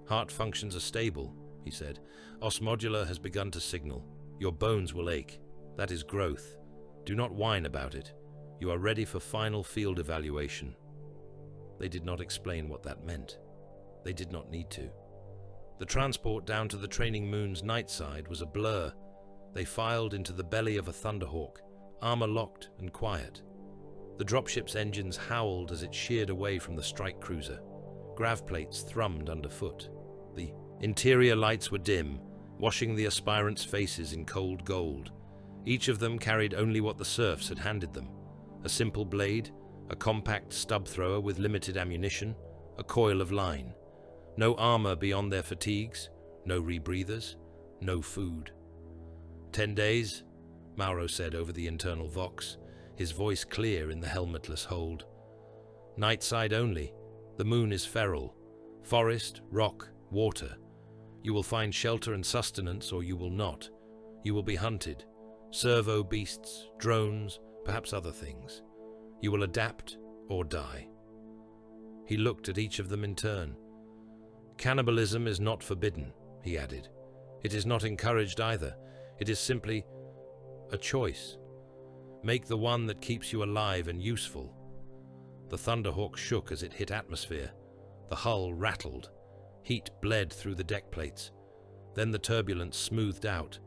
"Heart functions are stable," he said. "Osmodular has begun to signal. Your bones will ache. That is growth. Do not whine about it. You are ready for final field evaluation." They did not explain what that meant. They did not need to. The transport down to the training moon's night side was a blur. They filed into the belly of a Thunderhawk, armor locked and quiet. The dropship's engines howled as it sheared away from the strike cruiser. Grav plates thrummed underfoot. The interior lights were dim, washing the aspirants' faces in cold gold. Each of them carried only what the serfs had handed them: a simple blade, a compact stub thrower with limited ammunition, a coil of line. No armor beyond their fatigues, no rebreathers, no food. 10 days, Mauro said over the internal vox, his voice clear in the helmetless hold. "Night side only. The moon is feral. Forest, rock, water. You will find shelter and sustenance, or you will not. You will be hunted. Servo beasts, drones, perhaps other things. You will adapt or die." He looked at each of them in turn. "Cannibalism is not forbidden," he added. "It is not encouraged either. It is simply a choice. Make the one that keeps you alive and useful." The Thunderhawk shook as it hit atmosphere. The hull rattled. Heat bled through the deck plates. Then the turbulence smoothed out.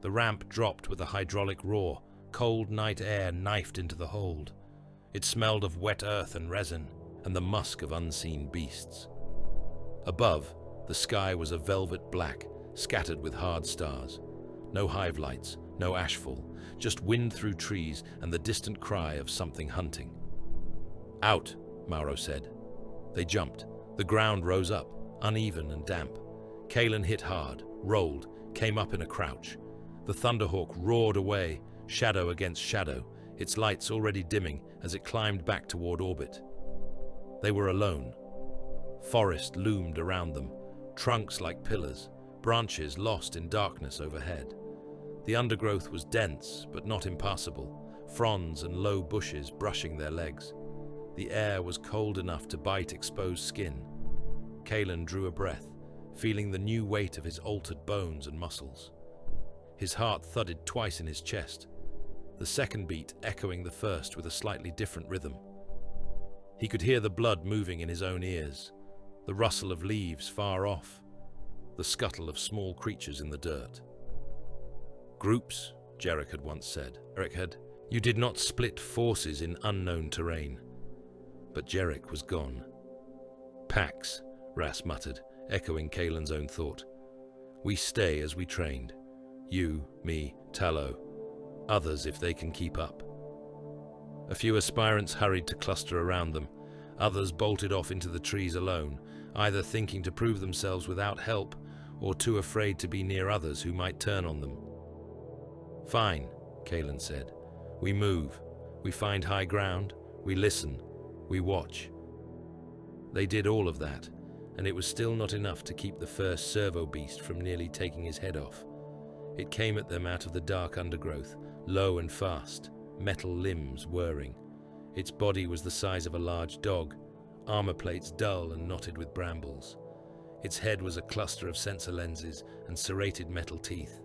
The ramp dropped with a hydraulic roar. Cold night air knifed into the hold. It smelled of wet earth and resin, and the musk of unseen beasts. Above, the sky was a velvet black, scattered with hard stars. No hive lights, no ashfall, just wind through trees and the distant cry of something hunting. "Out," Mauro said. They jumped. The ground rose up, uneven and damp. Kaelin hit hard, rolled, came up in a crouch. The Thunderhawk roared away, shadow against shadow, its lights already dimming as it climbed back toward orbit. They were alone. Forest loomed around them, trunks like pillars, branches lost in darkness overhead. The undergrowth was dense but not impassable, fronds and low bushes brushing their legs. The air was cold enough to bite exposed skin. Kaelin drew a breath, feeling the new weight of his altered bones and muscles. His heart thudded twice in his chest, the second beat echoing the first with a slightly different rhythm. He could hear the blood moving in his own ears, the rustle of leaves far off, the scuttle of small creatures in the dirt. "Groups," Jarek had once said. You did not split forces in unknown terrain." But Jarek was gone. "Packs," Ras muttered, echoing Kaelin's own thought. "We stay as we trained. You, me, Tallow. Others if they can keep up." A few aspirants hurried to cluster around them. Others bolted off into the trees alone, either thinking to prove themselves without help or too afraid to be near others who might turn on them. "Fine," Kaelin said. "We move. We find high ground. We listen. We watch." They did all of that, and it was still not enough to keep the first servo beast from nearly taking his head off. It came at them out of the dark undergrowth, low and fast, metal limbs whirring. Its body was the size of a large dog, armor plates dull and knotted with brambles. Its head was a cluster of sensor lenses and serrated metal teeth.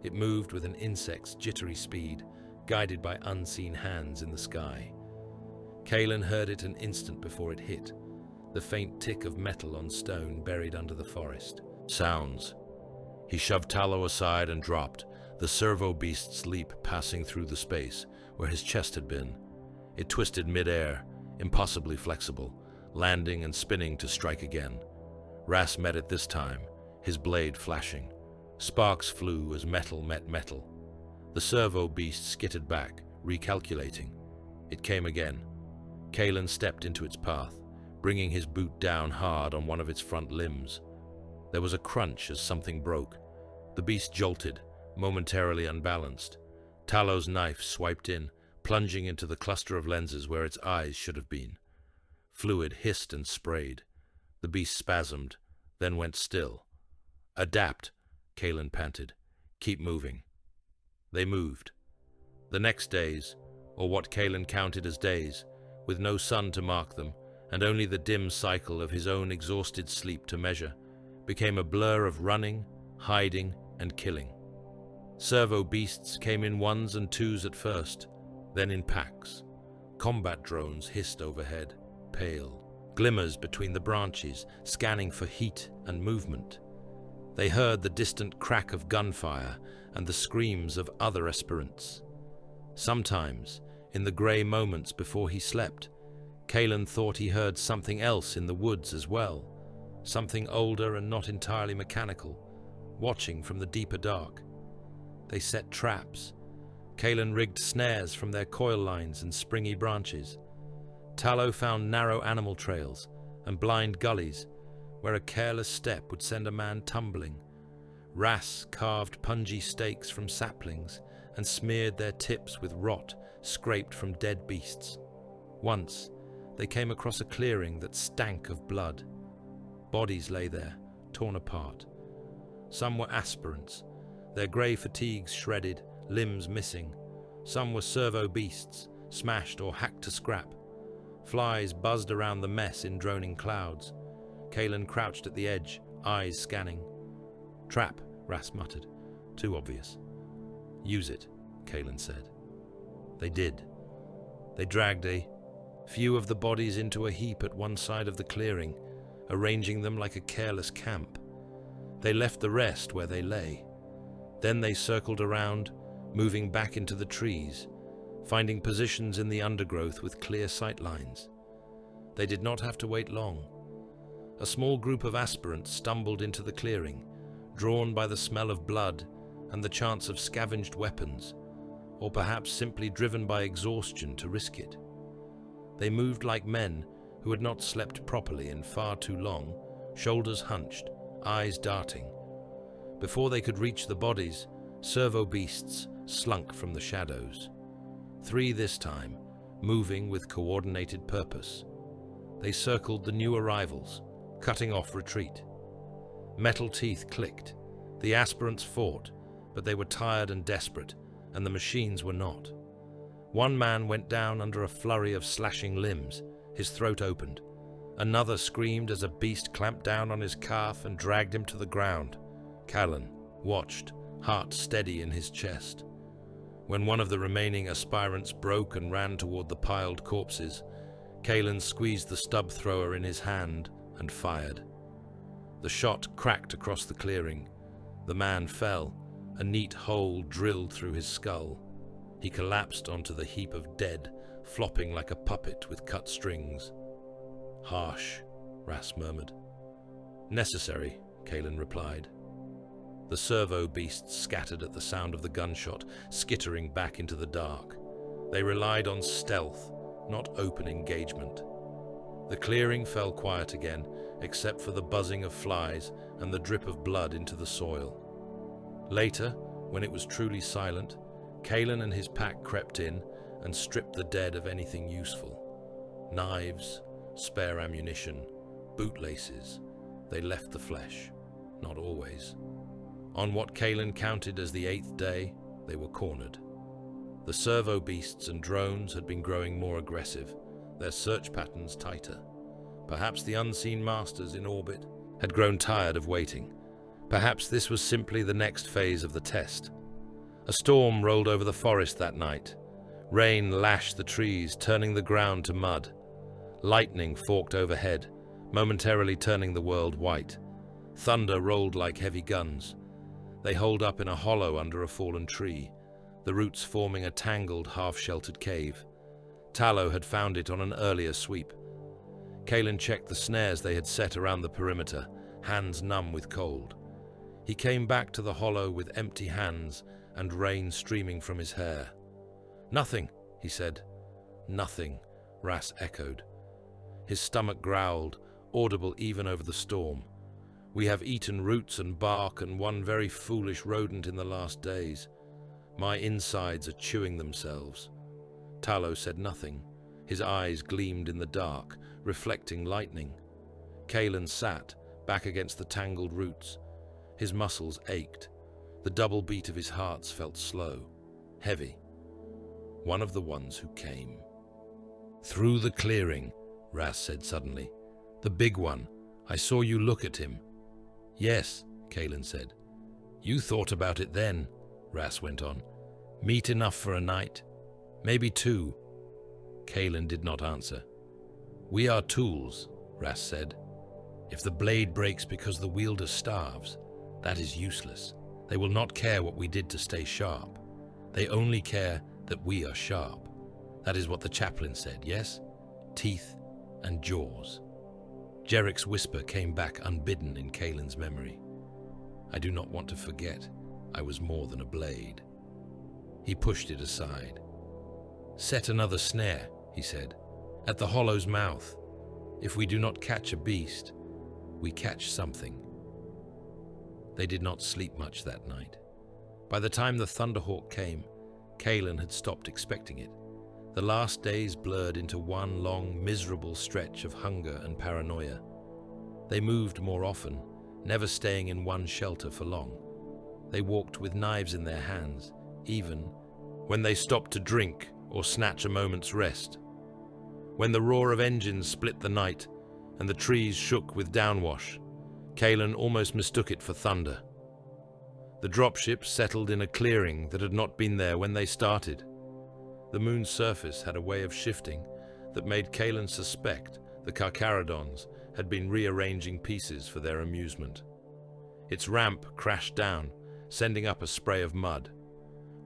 It moved with an insect's jittery speed, guided by unseen hands in the sky. Kaelin heard it an instant before it hit. the faint tick of metal on stone buried under the forest. Sounds. He shoved Tallow aside and dropped, the servo beast's leap passing through the space where his chest had been. It twisted mid-air, impossibly flexible, landing and spinning to strike again. Ras met it this time, his blade flashing. Sparks flew as metal met metal. The servo beast skittered back, recalculating. It came again. Kalen stepped into its path, bringing his boot down hard on one of its front limbs. There was a crunch as something broke. The beast jolted, momentarily unbalanced. Tallow's knife swiped in, plunging into the cluster of lenses where its eyes should have been. Fluid hissed and sprayed. The beast spasmed, then went still. "Adapt," Kalen panted. "Keep moving." They moved. The next days, or what Kalen counted as days, with no sun to mark them, and only the dim cycle of his own exhausted sleep to measure, became a blur of running, hiding, and killing. Servo beasts came in ones and twos at first, then in packs. Combat drones hissed overhead, pale, glimmers between the branches, scanning for heat and movement. They heard the distant crack of gunfire and the screams of other aspirants. Sometimes, in the grey moments before he slept, Kalen thought he heard something else in the woods as well, something older and not entirely mechanical, watching from the deeper dark. They set traps. Kalen rigged snares from their coil lines and springy branches. Tallow found narrow animal trails and blind gullies where a careless step would send a man tumbling. Ras carved pungy stakes from saplings and smeared their tips with rot scraped from dead beasts. Once, they came across a clearing that stank of blood. Bodies lay there, torn apart. Some were aspirants, their grey fatigues shredded, limbs missing. Some were servo beasts, smashed or hacked to scrap. Flies buzzed around the mess in droning clouds. Kalen crouched at the edge, eyes scanning. "Trap," Ras muttered. "Too obvious." "Use it," Kalen said. They did. They dragged a few of the bodies into a heap at one side of the clearing, arranging them like a careless camp. They left the rest where they lay. Then they circled around, moving back into the trees, finding positions in the undergrowth with clear sight lines. They did not have to wait long. A small group of aspirants stumbled into the clearing, drawn by the smell of blood and the chance of scavenged weapons, or perhaps simply driven by exhaustion to risk it. They moved like men who had not slept properly in far too long, shoulders hunched, eyes darting. Before they could reach the bodies, servo beasts slunk from the shadows. 3 this time, moving with coordinated purpose. They circled the new arrivals, cutting off retreat. Metal teeth clicked. The aspirants fought, but they were tired and desperate, and the machines were not. One man went down under a flurry of slashing limbs, his throat opened. Another screamed as a beast clamped down on his calf and dragged him to the ground. Callan watched, heart steady in his chest. When one of the remaining aspirants broke and ran toward the piled corpses, Kalen squeezed the stub thrower in his hand and fired. The shot cracked across the clearing. The man fell, a neat hole drilled through his skull. He collapsed onto the heap of dead, flopping like a puppet with cut strings. "Harsh," Ras murmured. "Necessary," Kalen replied. The servo beasts scattered at the sound of the gunshot, skittering back into the dark. They relied on stealth, not open engagement. The clearing fell quiet again, except for the buzzing of flies and the drip of blood into the soil. Later, when it was truly silent, Kalen and his pack crept in and stripped the dead of anything useful. Knives, spare ammunition, bootlaces. They left the flesh, not always. On what Kalen counted as the 8th day, they were cornered. The servo beasts and drones had been growing more aggressive, their search patterns tighter. Perhaps the unseen masters in orbit had grown tired of waiting. Perhaps this was simply the next phase of the test. A storm rolled over the forest that night. Rain lashed the trees, turning the ground to mud. Lightning forked overhead, momentarily turning the world white. Thunder rolled like heavy guns. They holed up in a hollow under a fallen tree, the roots forming a tangled, half-sheltered cave. Tallow had found it on an earlier sweep. Kalen checked the snares they had set around the perimeter, hands numb with cold. He came back to the hollow with empty hands and rain streaming from his hair. "Nothing," he said. "Nothing," Ras echoed. His stomach growled, audible even over the storm. "We have eaten roots and bark and one very foolish rodent in the last days. My insides are chewing themselves." Tallow said nothing. His eyes gleamed in the dark, reflecting lightning. Kalen sat, back against the tangled roots. His muscles ached. The double beat of his heart felt slow, heavy. One of the ones who came. "Through the clearing," Ras said suddenly. "The big one. I saw you look at him." "Yes," Kalen said. "You thought about it then," Ras went on. "Meat enough for a night? Maybe two." Kalen did not answer. "We are tools," Ras said. "If the blade breaks because the wielder starves, that is useless. They will not care what we did to stay sharp. They only care that we are sharp. That is what the chaplain said, yes? Teeth and jaws." Jerrick's whisper came back unbidden in Kalen's memory. "I do not want to forget. I was more than a blade." He pushed it aside. "Set another snare," he said, "at the hollow's mouth. If we do not catch a beast, we catch something." They did not sleep much that night. By the time the Thunderhawk came, Kalen had stopped expecting it. The last days blurred into one long, miserable stretch of hunger and paranoia. They moved more often, never staying in one shelter for long. They walked with knives in their hands, even when they stopped to drink or snatch a moment's rest. When the roar of engines split the night and the trees shook with downwash, Kalen almost mistook it for thunder. The dropship settled in a clearing that had not been there when they started. The moon's surface had a way of shifting that made Kalen suspect the Carcharodons had been rearranging pieces for their amusement. Its ramp crashed down, sending up a spray of mud.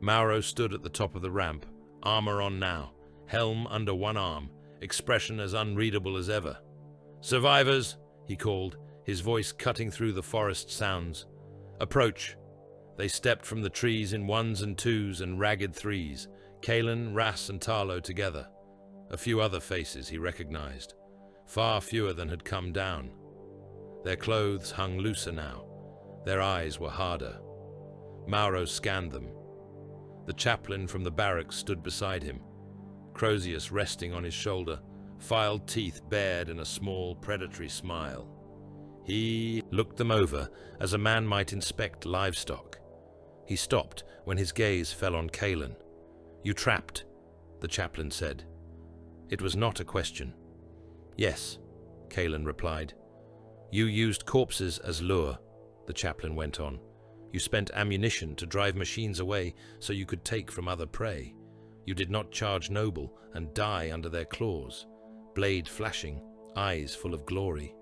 Mauro stood at the top of the ramp, armor on now, helm under one arm, expression as unreadable as ever. "Survivors," he called, his voice cutting through the forest sounds. "Approach." They stepped from the trees in ones and twos and ragged threes, Kalen, Ras, and Tallow together. A few other faces he recognized, far fewer than had come down. Their clothes hung looser now. Their eyes were harder. Mauro scanned them. The chaplain from the barracks stood beside him, Crozius resting on his shoulder, filed teeth bared in a small, predatory smile. He looked them over as a man might inspect livestock. He stopped when his gaze fell on Kalen. "You trapped," the chaplain said. It was not a question. "Yes," Kalen replied. "You used corpses as lure," the chaplain went on. "You spent ammunition to drive machines away so you could take from other prey. You did not charge noble and die under their claws, blade flashing, eyes full of glory."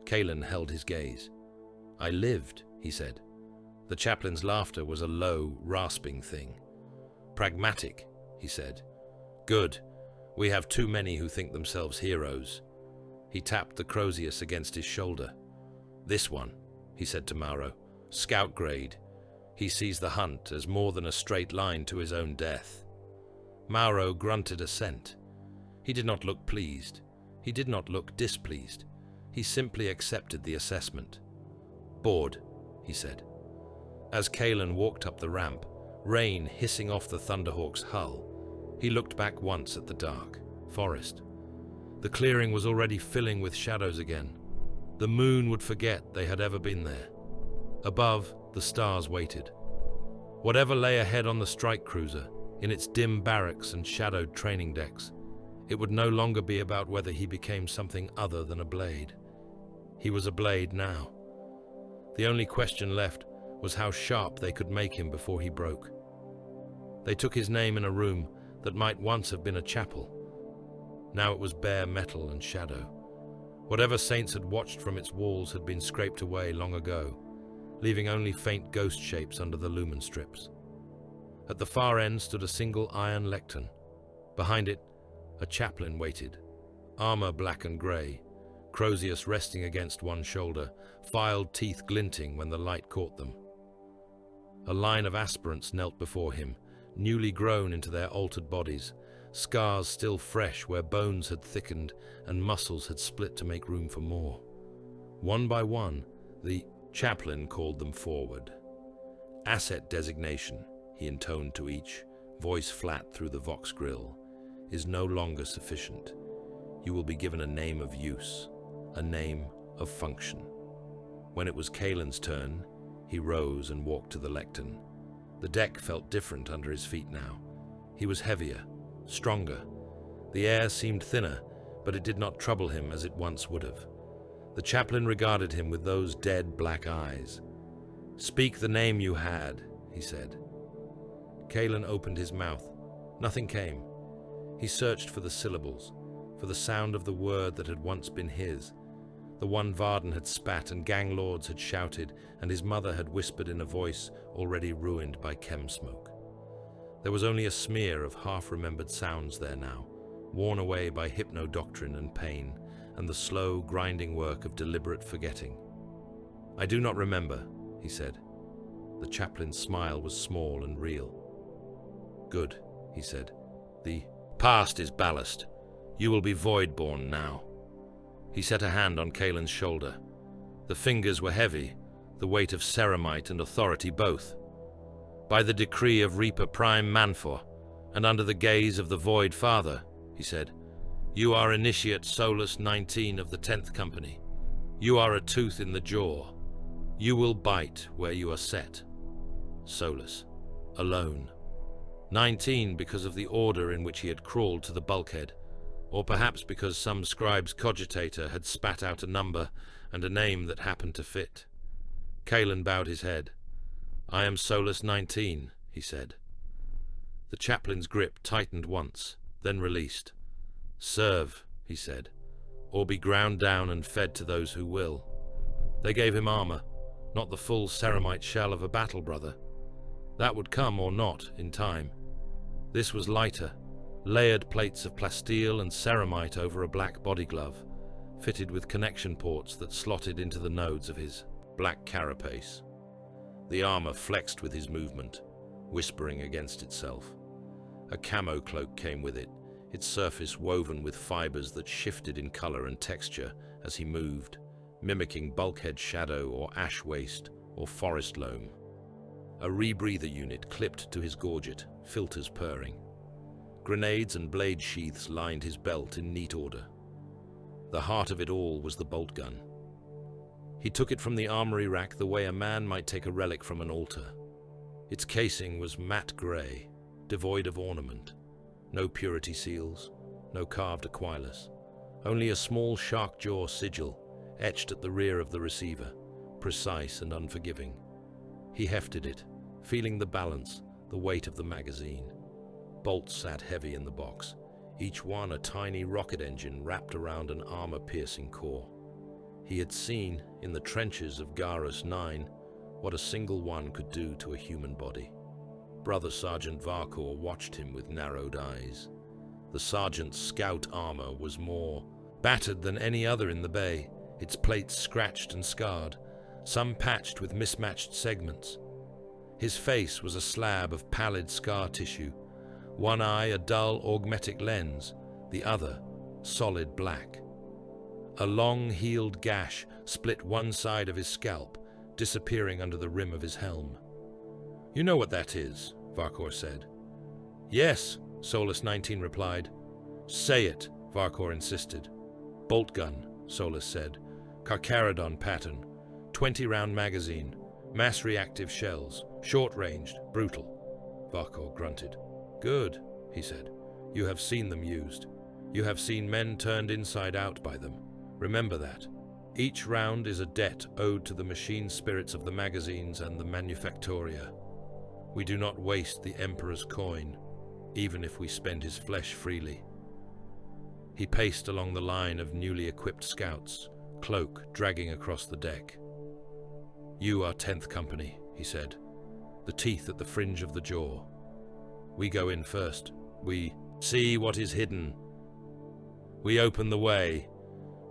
Kalen held his gaze. "I lived," he said. The chaplain's laughter was a low, rasping thing. "Pragmatic," he said. "Good. We have too many who think themselves heroes." He tapped the Crozius against his shoulder. "This one," he said to Mauro, "scout grade. He sees the hunt as more than a straight line to his own death." Mauro grunted assent. He did not look pleased. He did not look displeased. He simply accepted the assessment. "Bored," he said. As Kalen walked up the ramp, rain hissing off the Thunderhawk's hull, he looked back once at the dark forest. The clearing was already filling with shadows again. The moon would forget they had ever been there. Above, the stars waited. Whatever lay ahead on the strike cruiser, in its dim barracks and shadowed training decks, it would no longer be about whether he became something other than a blade. He was a blade now. The only question left was how sharp they could make him before he broke. They took his name in a room that might once have been a chapel. Now it was bare metal and shadow. Whatever saints had watched from its walls had been scraped away long ago, leaving only faint ghost shapes under the lumen strips. At the far end stood a single iron lectern. Behind it, a chaplain waited, armor black and grey, Crozius resting against one shoulder, filed teeth glinting when the light caught them. A line of aspirants knelt before him, newly grown into their altered bodies, scars still fresh where bones had thickened and muscles had split to make room for more. One by one, the chaplain called them forward. Asset designation, he intoned to each, voice flat through the vox grill, is no longer sufficient. You will be given a name of use, a name of function. When it was Kaelin's turn, he rose and walked to the lectern. The deck felt different under his feet now. He was heavier, stronger. The air seemed thinner, but it did not trouble him as it once would have. The chaplain regarded him with those dead black eyes. "Speak the name you had," he said. Kaelin opened his mouth. Nothing came. He searched for the syllables, for the sound of the word that had once been his, the one Varden had spat and gang lords had shouted and his mother had whispered in a voice already ruined by chem smoke. There was only a smear of half-remembered sounds there now, worn away by hypno-doctrine and pain, and the slow, grinding work of deliberate forgetting. "I do not remember," he said. The chaplain's smile was small and real. "Good," he said. "The past is ballast. You will be void-born now." He set a hand on Kaelin's shoulder. The fingers were heavy, the weight of ceramite and authority both. "By the decree of Reaper Prime Manfor, and under the gaze of the Void Father," he said, "you are Initiate Solus 19 of the 10th Company. You are a tooth in the jaw. You will bite where you are set." Solus, alone. 19 because of the order in which he had crawled to the bulkhead, or perhaps because some scribe's cogitator had spat out a number and a name that happened to fit. Kaelin bowed his head. "I am Solus 19, he said. The chaplain's grip tightened once, then released. "Serve," he said, "or be ground down and fed to those who will." They gave him armor, not the full ceramite shell of a battle brother. That would come or not in time. This was lighter, layered plates of plasteel and ceramite over a black body glove, fitted with connection ports that slotted into the nodes of his black carapace. The armor flexed with his movement, whispering against itself. A camo cloak came with it, its surface woven with fibers that shifted in color and texture as he moved, mimicking bulkhead shadow or ash waste or forest loam. A rebreather unit clipped to his gorget, filters purring. Grenades and blade sheaths lined his belt in neat order. The heart of it all was the bolt gun. He took it from the armory rack the way a man might take a relic from an altar. Its casing was matte grey, devoid of ornament. No purity seals, no carved aquilus. Only a small shark jaw sigil, etched at the rear of the receiver, precise and unforgiving. He hefted it, feeling the balance, the weight of the magazine. Bolts sat heavy in the box, each one a tiny rocket engine wrapped around an armor-piercing core. He had seen, in the trenches of Garrus 9, what a single one could do to a human body. Brother Sergeant Varkor watched him with narrowed eyes. The sergeant's scout armor was more battered than any other in the bay, its plates scratched and scarred, some patched with mismatched segments. His face was a slab of pallid scar tissue, one eye a dull augmetic lens, the other solid black. A long healed gash split one side of his scalp, disappearing under the rim of his helm. "You know what that is," Varkor said. "Yes," Solus 19 replied. "Say it," Varkor insisted. "Bolt gun," Solus said. "Carcharodon pattern, 20-round magazine, mass reactive shells, short-ranged, brutal." Varkor grunted. "Good," he said. "You have seen them used. You have seen men turned inside out by them. Remember that. Each round is a debt owed to the machine spirits of the magazines and the manufactoria. We do not waste the Emperor's coin, even if we spend his flesh freely." He paced along the line of newly equipped scouts, cloak dragging across the deck. "You are 10th Company," he said, "the teeth at the fringe of the jaw. We go in first. We see what is hidden. We open the way.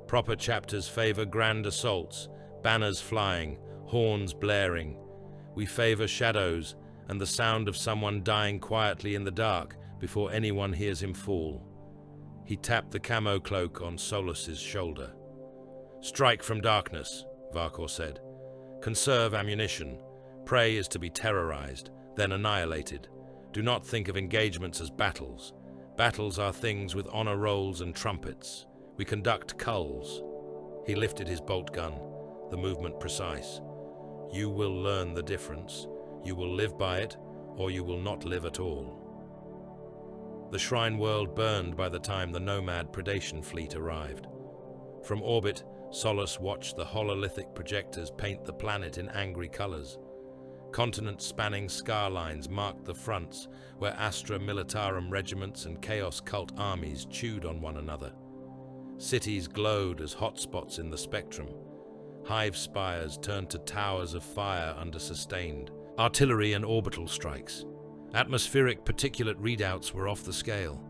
Proper chapters favor grand assaults, banners flying, horns blaring. We favor shadows and the sound of someone dying quietly in the dark before anyone hears him fall." He tapped the camo cloak on Solus's shoulder. "Strike from darkness," Varkor said. "Conserve ammunition. Prey is to be terrorized, then annihilated. Do not think of engagements as battles. Battles are things with honor rolls and trumpets. We conduct culls." He lifted his bolt gun, the movement precise. "You will learn the difference. You will live by it, or you will not live at all." The shrine world burned by the time the nomad predation fleet arrived. From orbit, Solus watched the hololithic projectors paint the planet in angry colors. Continent-spanning scar lines marked the fronts where Astra Militarum regiments and Chaos cult armies chewed on one another. Cities glowed as hotspots in the spectrum. Hive spires turned to towers of fire under sustained artillery and orbital strikes. Atmospheric particulate readouts were off the scale.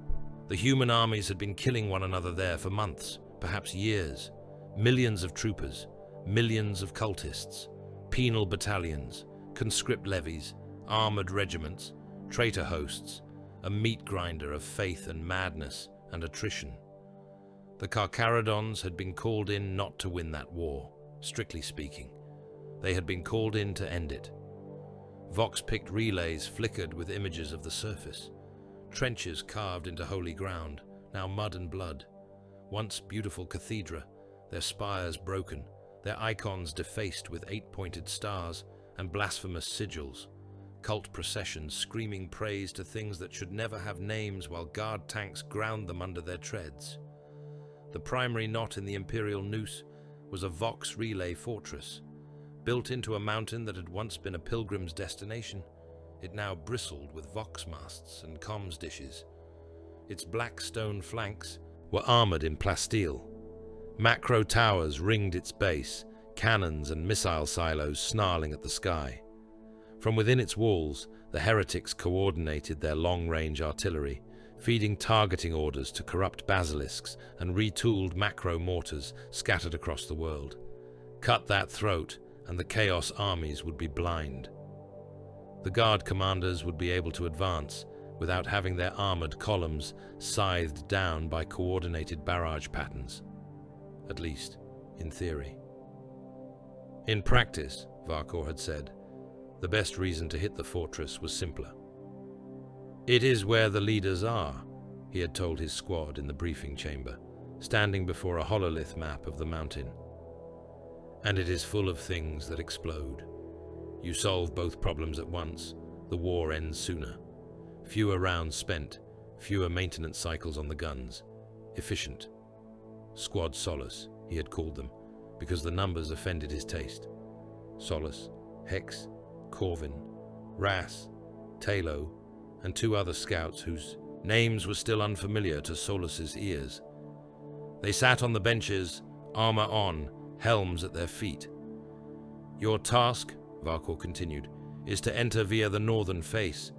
The human armies had been killing one another there for months, perhaps years. Millions of troopers, millions of cultists, penal battalions, conscript levies, armored regiments, traitor hosts, a meat grinder of faith and madness and attrition. The Carcharodons had been called in not to win that war, strictly speaking. They had been called in to end it. Vox-picked relays flickered with images of the surface. Trenches carved into holy ground, now mud and blood. Once beautiful cathedra, their spires broken, their icons defaced with 8-pointed stars and blasphemous sigils. Cult processions screaming praise to things that should never have names while guard tanks ground them under their treads. The primary knot in the imperial noose was a Vox relay fortress. Built into a mountain that had once been a pilgrim's destination, it now bristled with Vox masts and comms dishes. Its black stone flanks were armored in plasteel. Macro towers ringed its base, cannons and missile silos snarling at the sky. From within its walls, the heretics coordinated their long-range artillery, feeding targeting orders to corrupt basilisks and retooled macro mortars scattered across the world. Cut that throat, and the Chaos armies would be blind. The guard commanders would be able to advance without having their armored columns scythed down by coordinated barrage patterns. At least, in theory. In practice, Varkor had said, the best reason to hit the fortress was simpler. "It is where the leaders are," he had told his squad in the briefing chamber, standing before a hololith map of the mountain. "And it is full of things that explode. You solve both problems at once, the war ends sooner. Fewer rounds spent, fewer maintenance cycles on the guns. Efficient. Squad Solus, he had called them, because the numbers offended his taste. Solus, Hex, Corvin, Ras, Talo, and 2 other scouts whose names were still unfamiliar to Solus's ears. They sat on the benches, armor on, helms at their feet. "Your task," Varkor continued, "is to enter via the northern face.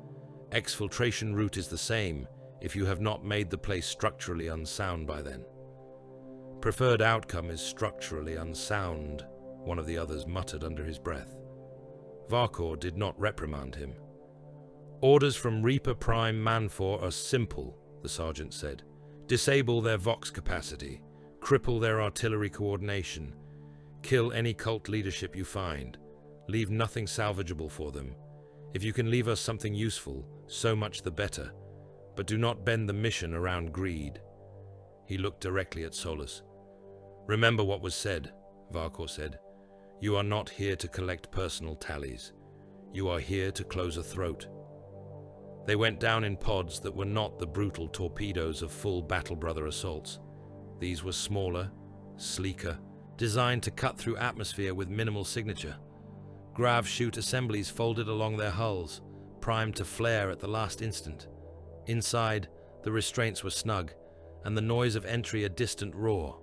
Exfiltration route is the same, if you have not made the place structurally unsound by then." "Preferred outcome is structurally unsound," one of the others muttered under his breath. Varkor did not reprimand him. "Orders from Reaper Prime Manfor are simple," the sergeant said. "Disable their Vox capacity, cripple their artillery coordination, kill any cult leadership you find, leave nothing salvageable for them. If you can leave us something useful, so much the better, but do not bend the mission around greed." He looked directly at Solus. "Remember what was said," Varkor said. "You are not here to collect personal tallies. You are here to close a throat." They went down in pods that were not the brutal torpedoes of full Battle Brother assaults. These were smaller, sleeker, designed to cut through atmosphere with minimal signature. Grav chute assemblies folded along their hulls, primed to flare at the last instant. Inside, the restraints were snug, and the noise of entry a distant roar.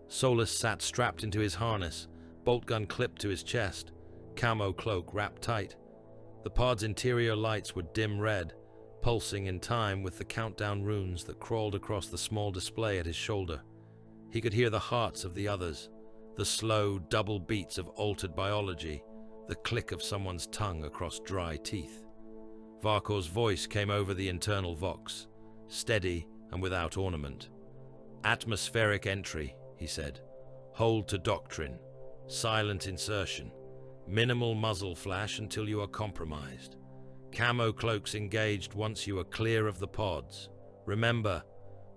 Solus sat strapped into his harness, bolt gun clipped to his chest, camo cloak wrapped tight. The pod's interior lights were dim red, pulsing in time with the countdown runes that crawled across the small display at his shoulder. He could hear the hearts of the others, the slow double beats of altered biology, the click of someone's tongue across dry teeth. Varkor's voice came over the internal vox, steady and without ornament. "Atmospheric entry," he said. "Hold to doctrine. Silent insertion. Minimal muzzle flash until you are compromised. Camo cloaks engaged once you are clear of the pods. Remember,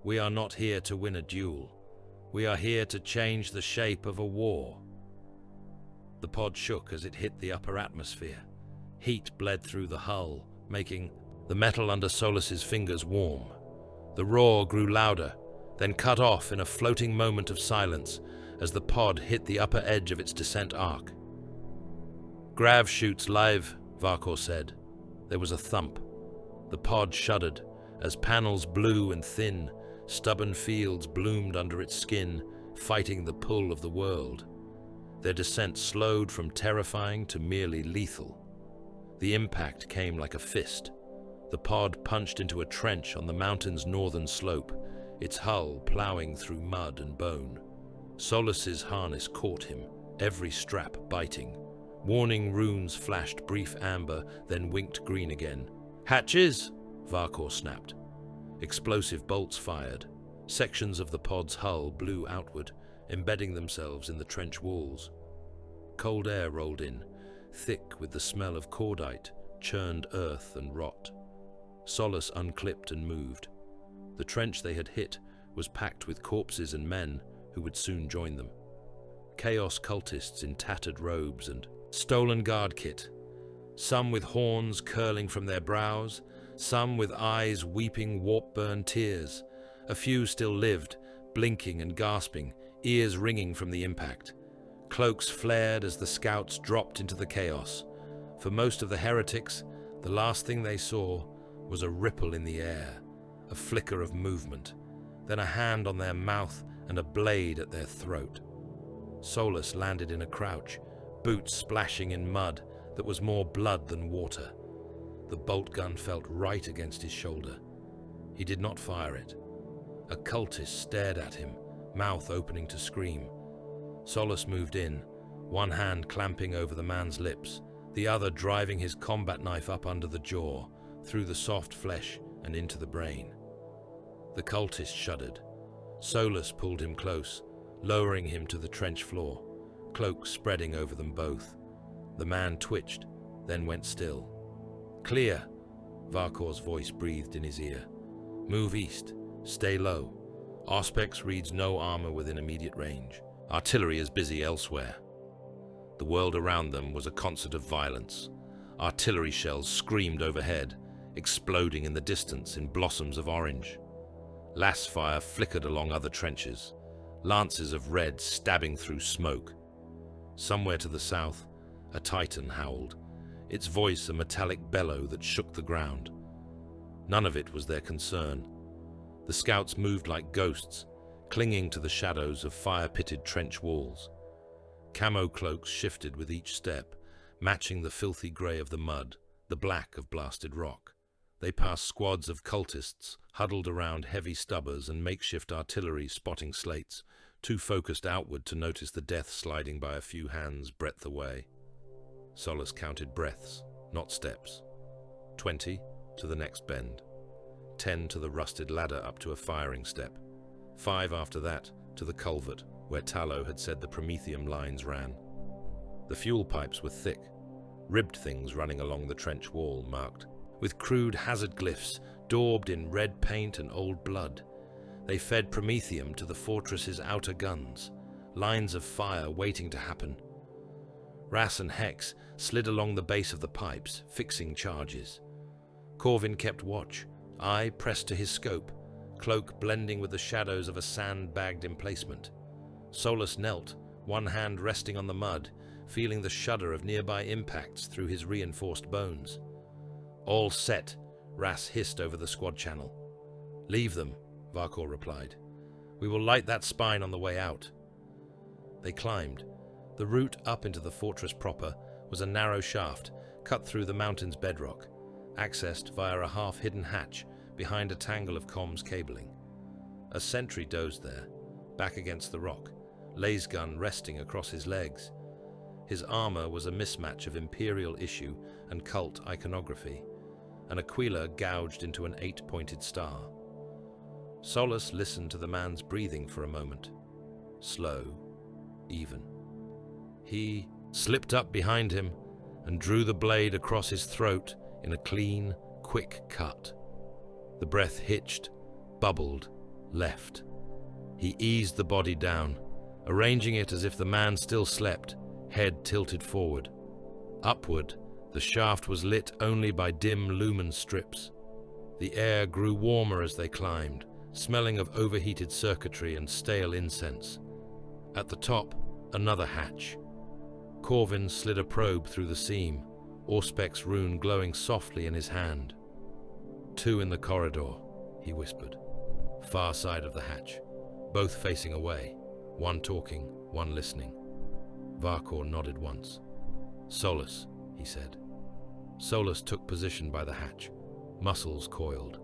we are not here to win a duel. We are here to change the shape of a war." The pod shook as it hit the upper atmosphere. Heat bled through the hull, making the metal under Solus's fingers warm. The roar grew louder, then cut off in a floating moment of silence as the pod hit the upper edge of its descent arc. "Grav shoots live," Varkor said. There was a thump. The pod shuddered as panels blue and thin, stubborn fields bloomed under its skin, fighting the pull of the world. Their descent slowed from terrifying to merely lethal. The impact came like a fist. The pod punched into a trench on the mountain's northern slope, its hull plowing through mud and bone. Solus's harness caught him, every strap biting. Warning runes flashed brief amber, then winked green again. "Hatches!" Varkor snapped. Explosive bolts fired. Sections of the pod's hull blew outward, embedding themselves in the trench walls. Cold air rolled in, thick with the smell of cordite, churned earth and rot. Solus unclipped and moved. The trench they had hit was packed with corpses and men who would soon join them. Chaos cultists in tattered robes and stolen guard kit, some with horns curling from their brows, some with eyes weeping warp-burned tears. A few still lived, blinking and gasping, ears ringing from the impact. Cloaks flared as the scouts dropped into the chaos. For most of the heretics, the last thing they saw was a ripple in the air, a flicker of movement, then a hand on their mouth and a blade at their throat. Solus landed in a crouch, boots splashing in mud that was more blood than water. The bolt gun felt right against his shoulder. He did not fire it. A cultist stared at him, mouth opening to scream. Solus moved in, one hand clamping over the man's lips, the other driving his combat knife up under the jaw, through the soft flesh and into the brain. The cultist shuddered. Solus pulled him close, lowering him to the trench floor, cloak spreading over them both. The man twitched, then went still. "Clear," Varkor's voice breathed in his ear. "Move east. Stay low. Auspex reads no armor within immediate range. Artillery is busy elsewhere." The world around them was a concert of violence. Artillery shells screamed overhead, exploding in the distance in blossoms of orange. Lass fire flickered along other trenches, lances of red stabbing through smoke. Somewhere to the south, a Titan howled, its voice a metallic bellow that shook the ground. None of it was their concern. The scouts moved like ghosts, clinging to the shadows of fire-pitted trench walls. Camo cloaks shifted with each step, matching the filthy grey of the mud, the black of blasted rock. They passed squads of cultists, huddled around heavy stubbers and makeshift artillery spotting slates, too focused outward to notice the death sliding by a few hands' breadth away. Solus counted breaths, not steps. 20 to the next bend. 10 to the rusted ladder up to a firing step. 5 after that to the culvert, where tallow had said the Prometheum lines ran. The fuel pipes were thick, ribbed things running along the trench wall marked with crude hazard glyphs daubed in red paint and old blood. They fed Prometheum to the fortress's outer guns, lines of fire waiting to happen. Ras and Hex slid along the base of the pipes, fixing charges. Corvin kept watch, eye pressed to his scope, cloak blending with the shadows of a sand-bagged emplacement. Solus knelt, one hand resting on the mud, feeling the shudder of nearby impacts through his reinforced bones. "All set," Ras hissed over the squad channel. "Leave them," Varkor replied. We will light that spine on the way out." They climbed. The route up into the fortress proper was a narrow shaft cut through the mountain's bedrock, accessed via a half-hidden hatch behind a tangle of comms cabling. A sentry dozed there, back against the rock, laser gun resting across his legs. His armor was a mismatch of imperial issue and cult iconography, an aquila gouged into an 8-pointed star. Solus listened to the man's breathing for a moment. Slow, even. He slipped up behind him and drew the blade across his throat in a clean, quick cut. The breath hitched, bubbled, left. He eased the body down, arranging it as if the man still slept, head tilted forward. Upward, the shaft was lit only by dim lumen strips. The air grew warmer as they climbed, smelling of overheated circuitry and stale incense. At the top, another hatch. Corvin slid a probe through the seam, Auspec's rune glowing softly in his hand. "Two in the corridor," he whispered. Far side of the hatch, both facing away, one talking, one listening. Varkor nodded once. "Solus," he said. Solus took position by the hatch, muscles coiled.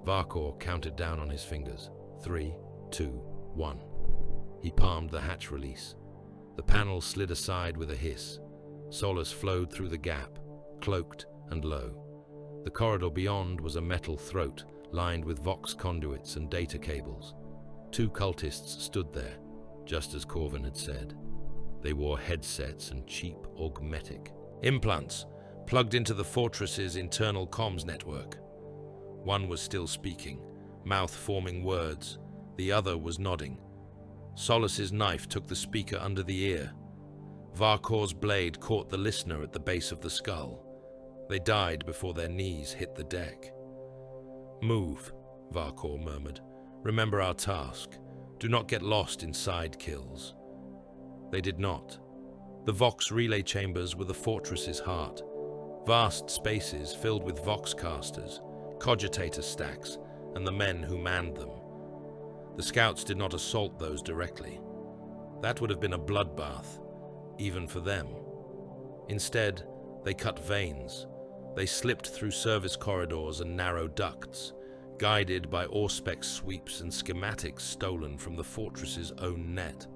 Varkor counted down on his fingers. 3, 2, 1. He palmed the hatch release. The panel slid aside with a hiss. Solus flowed through the gap, cloaked and low. The corridor beyond was a metal throat lined with vox conduits and data cables. 2 cultists stood there, just as Corvin had said. They wore headsets and cheap augmetic implants plugged into the fortress's internal comms network. One was still speaking, mouth forming words. The other was nodding. Solus's knife took the speaker under the ear. Varkor's blade caught the listener at the base of the skull. They died before their knees hit the deck. "Move," Varkor murmured. "Remember our task. Do not get lost in side kills." They did not. The Vox relay chambers were the fortress's heart. Vast spaces filled with Vox casters, cogitator stacks, and the men who manned them. The scouts did not assault those directly. That would have been a bloodbath, even for them. Instead, they cut veins. They slipped through service corridors and narrow ducts, guided by Auspec sweeps and schematics stolen from the fortress's own net.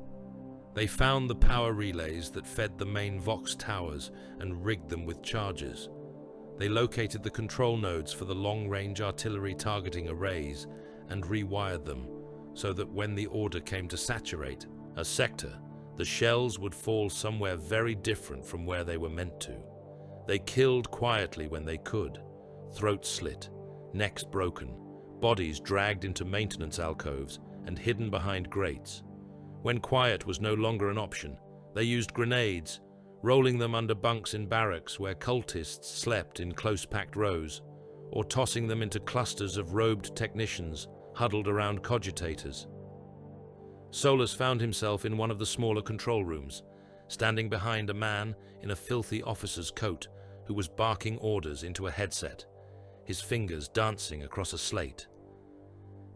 They found the power relays that fed the main Vox towers and rigged them with charges. They located the control nodes for the long-range artillery targeting arrays and rewired them so that when the order came to saturate a sector, the shells would fall somewhere very different from where they were meant to. They killed quietly when they could, throats slit, necks broken, bodies dragged into maintenance alcoves and hidden behind grates. When quiet was no longer an option, they used grenades, rolling them under bunks in barracks where cultists slept in close-packed rows, or tossing them into clusters of robed technicians huddled around cogitators. Solus found himself in one of the smaller control rooms, standing behind a man in a filthy officer's coat who was barking orders into a headset, his fingers dancing across a slate.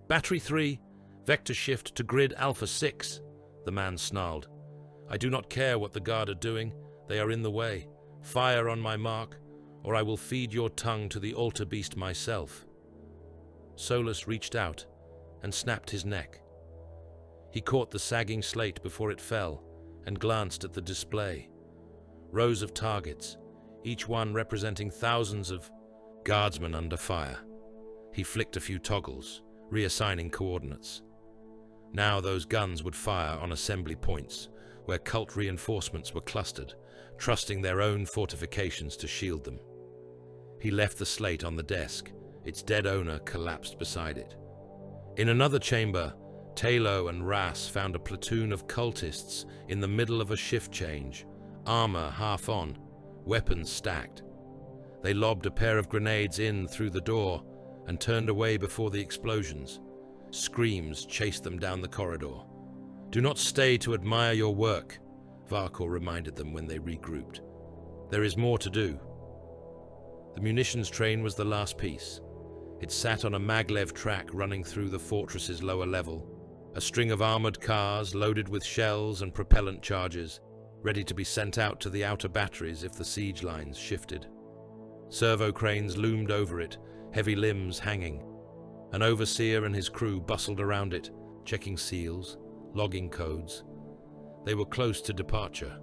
"Battery 3, vector shift to grid Alpha 6, the man snarled. "I do not care what the guard are doing, they are in the way. Fire on my mark, or I will feed your tongue to the altar beast myself." Solus reached out and snapped his neck. He caught the sagging slate before it fell and glanced at the display. Rows of targets, each one representing thousands of guardsmen under fire. He flicked a few toggles, reassigning coordinates. Now those guns would fire on assembly points, where cult reinforcements were clustered, trusting their own fortifications to shield them. He left the slate on the desk. Its dead owner collapsed beside it. In another chamber, Talo and Ras found a platoon of cultists in the middle of a shift change, armor half on, weapons stacked. They lobbed a pair of grenades in through the door and turned away before the explosions. Screams chased them down the corridor. "Do not stay to admire your work," Varkor reminded them when they regrouped. "There is more to do." The munitions train was the last piece. It sat on a maglev track running through the fortress's lower level. A string of armored cars loaded with shells and propellant charges, ready to be sent out to the outer batteries if the siege lines shifted. Servo cranes loomed over it, heavy limbs hanging. An overseer and his crew bustled around it, checking seals, logging codes. They were close to departure.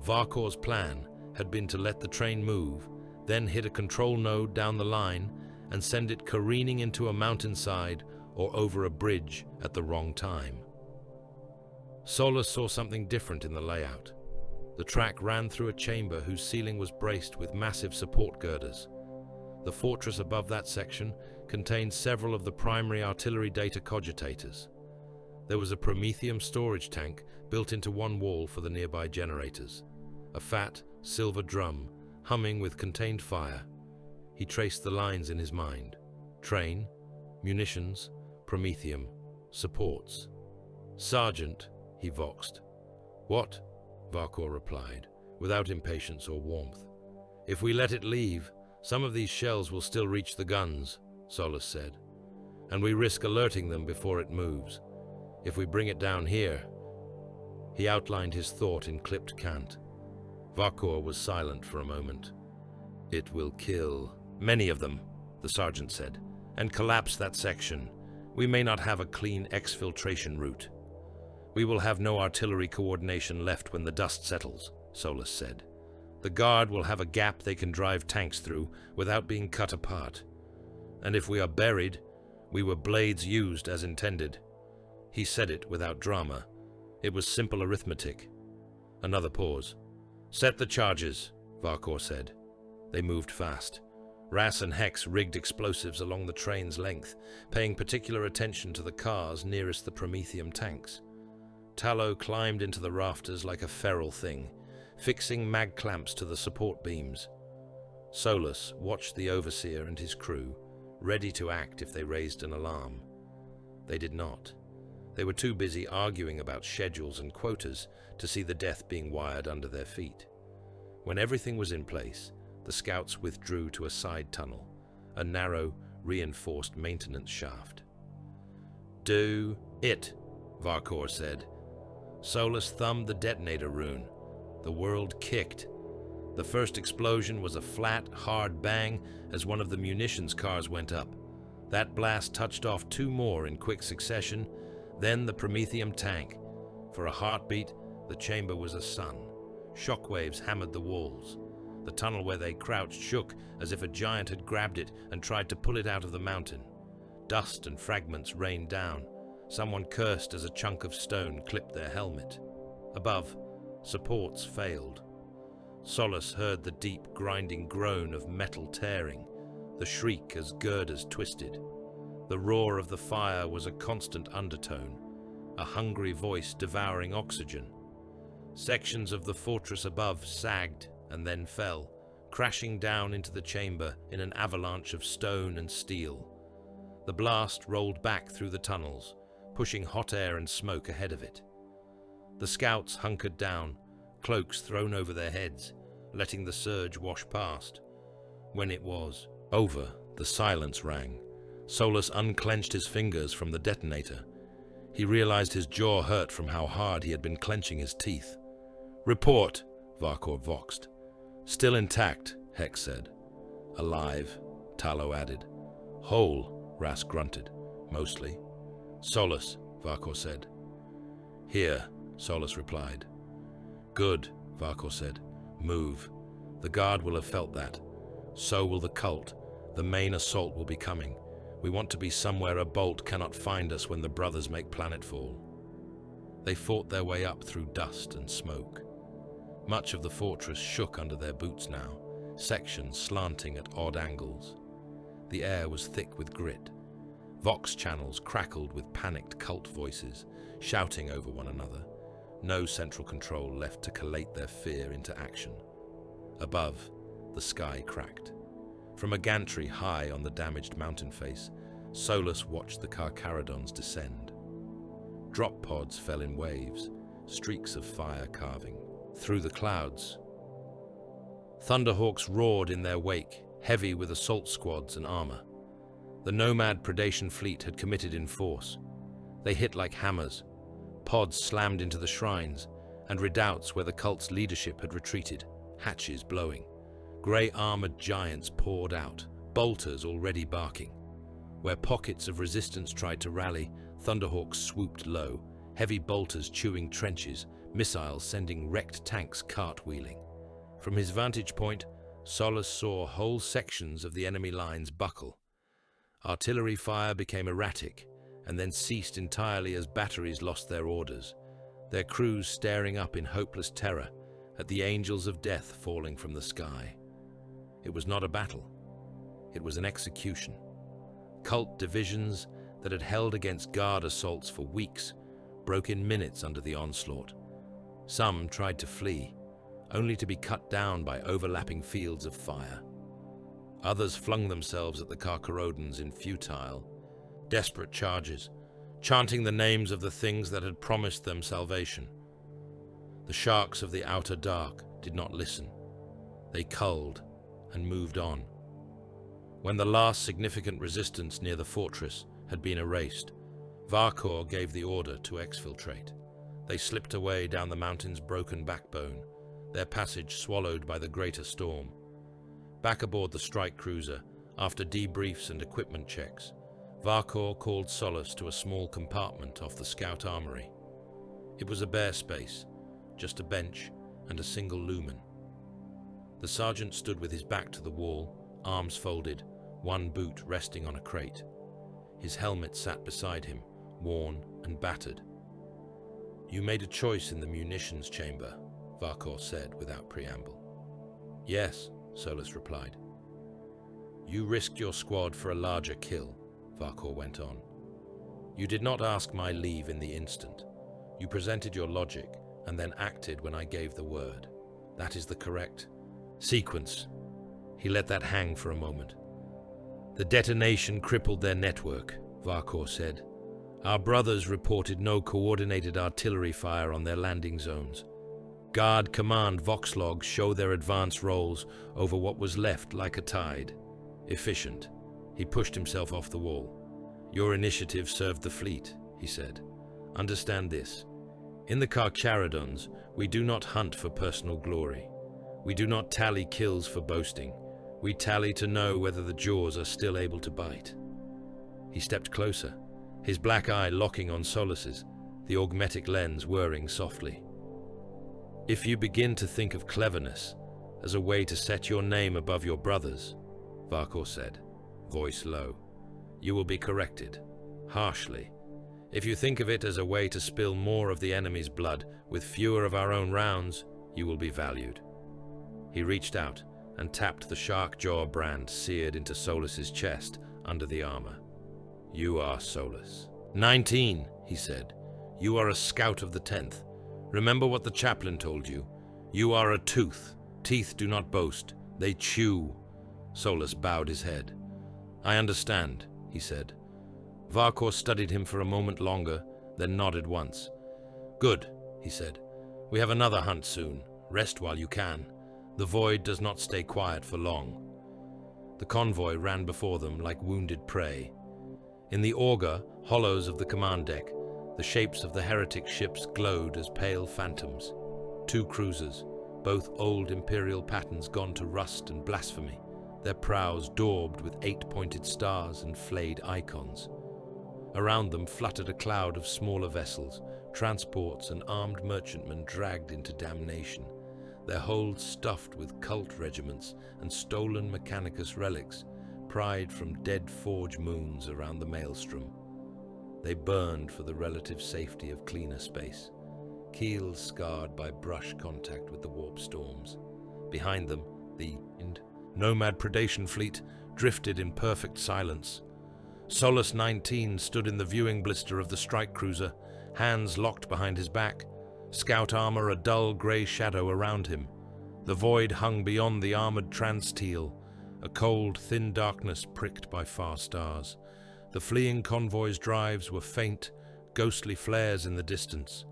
Varkor's plan had been to let the train move, then hit a control node down the line and send it careening into a mountainside or over a bridge at the wrong time. Solus saw something different in the layout. The track ran through a chamber whose ceiling was braced with massive support girders. The fortress above that section contained several of the primary artillery data cogitators. There was a promethium storage tank built into one wall for the nearby generators. A fat, silver drum, humming with contained fire. He traced the lines in his mind. Train, munitions, promethium, supports. Sergeant, he voxed. What? Varkor replied, without impatience or warmth. If we let it leave, some of these shells will still reach the guns, Solus said, and we risk alerting them before it moves. If we bring it down here... He outlined his thought in clipped cant. Varkor was silent for a moment. It will kill many of them, the sergeant said, and collapse that section. We may not have a clean exfiltration route. We will have no artillery coordination left when the dust settles, Solus said. The guard will have a gap they can drive tanks through without being cut apart. And if we are buried, we were blades used as intended. He said it without drama. It was simple arithmetic. Another pause. Set the charges, Varkor said. They moved fast. Ras and Hex rigged explosives along the train's length, paying particular attention to the cars nearest the promethium tanks. Tallow climbed into the rafters like a feral thing, fixing mag clamps to the support beams. Solus watched the overseer and his crew, ready to act if they raised an alarm. They did not. They were too busy arguing about schedules and quotas to see the death being wired under their feet. When everything was in place, the scouts withdrew to a side tunnel, a narrow, reinforced maintenance shaft. Do it, Varkor said. Solus thumbed the detonator rune. The world kicked. The first explosion was a flat, hard bang as one of the munitions cars went up. That blast touched off two more in quick succession, then the promethium tank. For a heartbeat, the chamber was a sun. Shockwaves hammered the walls. The tunnel where they crouched shook as if a giant had grabbed it and tried to pull it out of the mountain. Dust and fragments rained down. Someone cursed as a chunk of stone clipped their helmet. Above, supports failed. Solus heard the deep, grinding groan of metal tearing, the shriek as girders twisted. The roar of the fire was a constant undertone, a hungry voice devouring oxygen. Sections of the fortress above sagged and then fell, crashing down into the chamber in an avalanche of stone and steel. The blast rolled back through the tunnels, pushing hot air and smoke ahead of it. The scouts hunkered down, cloaks thrown over their heads, letting the surge wash past. When it was over, the silence rang. Solus unclenched his fingers from the detonator. He realized his jaw hurt from how hard he had been clenching his teeth. Report, Varkor voxed. Still intact, Hex said. Alive, Tallow added. Whole, Ras grunted. Mostly. Solus, Varkor said. Here, Solus replied. Good, Varkor said. Move. The guard will have felt that. So will the cult. The main assault will be coming. We want to be somewhere a bolt cannot find us when the brothers make planetfall. They fought their way up through dust and smoke. Much of the fortress shook under their boots now, sections slanting at odd angles. The air was thick with grit. Vox channels crackled with panicked cult voices, shouting over one another. No central control left to collate their fear into action. Above, the sky cracked. From a gantry high on the damaged mountain face, Solus watched the Carcharodons descend. Drop pods fell in waves, streaks of fire carving through the clouds. Thunderhawks roared in their wake, heavy with assault squads and armor. The nomad predation fleet had committed in force. They hit like hammers. Pods slammed into the shrines, and redoubts where the cult's leadership had retreated, hatches blowing. Grey-armored giants poured out, bolters already barking. Where pockets of resistance tried to rally, Thunderhawks swooped low, heavy bolters chewing trenches, missiles sending wrecked tanks cartwheeling. From his vantage point, Solus saw whole sections of the enemy lines buckle. Artillery fire became erratic, and then ceased entirely as batteries lost their orders, their crews staring up in hopeless terror at the angels of death falling from the sky. It was not a battle. It was an execution. Cult divisions that had held against guard assaults for weeks broke in minutes under the onslaught. Some tried to flee, only to be cut down by overlapping fields of fire. Others flung themselves at the Carcharodons in futile, desperate charges, chanting the names of the things that had promised them salvation. The sharks of the outer dark did not listen. They culled and moved on. When the last significant resistance near the fortress had been erased, Varkor gave the order to exfiltrate. They slipped away down the mountain's broken backbone, their passage swallowed by the greater storm. Back aboard the strike cruiser, after debriefs and equipment checks, Varkor called Solus to a small compartment off the scout armory. It was a bare space, just a bench and a single lumen. The sergeant stood with his back to the wall, arms folded, one boot resting on a crate. His helmet sat beside him, worn and battered. "You made a choice in the munitions chamber," Varkor said without preamble. "Yes," Solus replied. "You risked your squad for a larger kill," Varkor went on. "You did not ask my leave in the instant. You presented your logic and then acted when I gave the word. That is the correct sequence." He let that hang for a moment. "The detonation crippled their network," Varkor said. "Our brothers reported no coordinated artillery fire on their landing zones. Guard command vox logs show their advance rolls over what was left like a tide. Efficient." He pushed himself off the wall. "Your initiative served the fleet," he said. "Understand this. In the Carcharodons, we do not hunt for personal glory. We do not tally kills for boasting. We tally to know whether the jaws are still able to bite." He stepped closer, his black eye locking on Solus's, the augmetic lens whirring softly. "If you begin to think of cleverness as a way to set your name above your brothers," Varkor said, voice low, "you will be corrected, harshly. If you think of it as a way to spill more of the enemy's blood with fewer of our own rounds, you will be valued." He reached out and tapped the shark jaw brand seared into Solus's chest under the armor. "You are Solus." 19, he said. "You are a scout of the 10th. Remember what the chaplain told you. You are a tooth. Teeth do not boast. They chew." Solus bowed his head. "I understand," he said. Varkor studied him for a moment longer, then nodded once. "Good," he said. "We have another hunt soon. Rest while you can. The void does not stay quiet for long." The convoy ran before them like wounded prey. In the auger hollows of the command deck, the shapes of the heretic ships glowed as pale phantoms. 2 cruisers, both old imperial patterns gone to rust and blasphemy, their prows daubed with 8-pointed stars and flayed icons. Around them fluttered a cloud of smaller vessels, transports and armed merchantmen dragged into damnation, their holds stuffed with cult regiments and stolen Mechanicus relics, pried from dead forge moons around the maelstrom. They burned for the relative safety of cleaner space, keels scarred by brush contact with the warp storms. Behind them, the nomad predation fleet drifted in perfect silence. Solus 19 stood in the viewing blister of the strike cruiser, hands locked behind his back, scout armor a dull grey shadow around him. The void hung beyond the armored transteel, a cold, thin darkness pricked by far stars. The fleeing convoy's drives were faint, ghostly flares in the distance.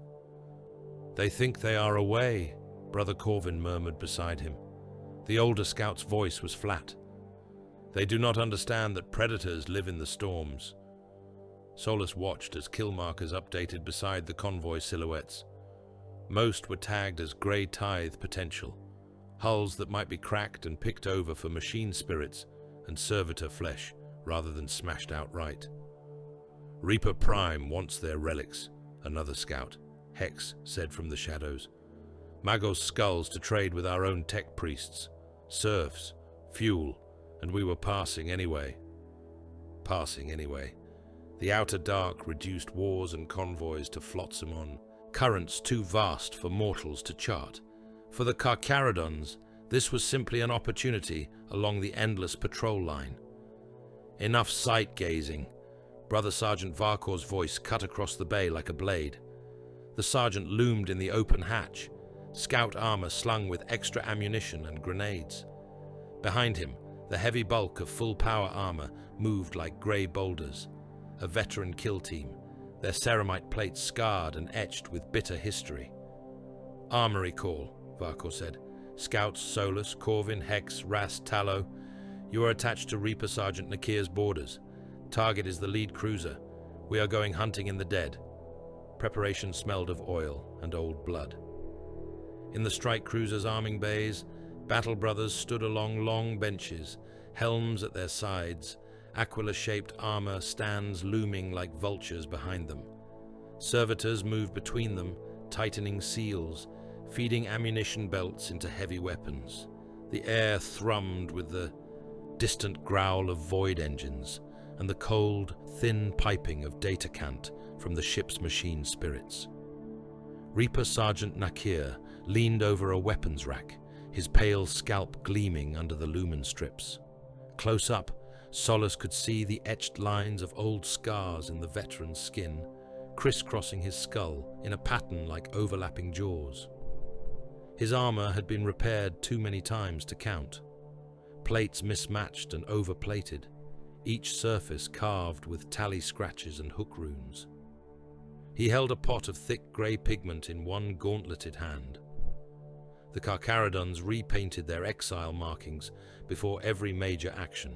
"They think they are away," Brother Corvin murmured beside him. The older scout's voice was flat. "They do not understand that predators live in the storms." Solus watched as kill markers updated beside the convoy silhouettes. Most were tagged as grey Tithe potential, hulls that might be cracked and picked over for machine spirits and servitor flesh rather than smashed outright. Reaper Prime wants their relics, another scout, Hex, said from the shadows. Magos skulls to trade with our own tech priests, serfs, fuel, and we were passing anyway. Passing anyway. The outer dark reduced wars and convoys to flotsam on, currents too vast for mortals to chart. For the Carcharodons, this was simply an opportunity along the endless patrol line. Enough sight-gazing. Brother Sergeant Varkor's voice cut across the bay like a blade. The sergeant loomed in the open hatch, scout armor slung with extra ammunition and grenades. Behind him, the heavy bulk of full-power armor moved like grey boulders. A veteran kill team, their ceramite plates scarred and etched with bitter history. Armory call, Varkor said. Scouts Solus, Corvin, Hex, Ras, Tallow. You are attached to Reaper Sergeant Nakir's borders. Target is the lead cruiser. We are going hunting in the dead. Preparation smelled of oil and old blood. In the strike cruiser's arming bays, battle brothers stood along long benches, helms at their sides, aquila-shaped armor stands looming like vultures behind them. Servitors moved between them, tightening seals, feeding ammunition belts into heavy weapons. The air thrummed with the distant growl of void engines and the cold, thin piping of data cant from the ship's machine spirits. Reaper Sergeant Nakir leaned over a weapons rack, his pale scalp gleaming under the lumen strips. Close up, Solus could see the etched lines of old scars in the veteran's skin, crisscrossing his skull in a pattern like overlapping jaws. His armor had been repaired too many times to count. Plates mismatched and overplated, each surface carved with tally scratches and hook runes. He held a pot of thick grey pigment in one gauntleted hand. The Carcharodons repainted their exile markings before every major action.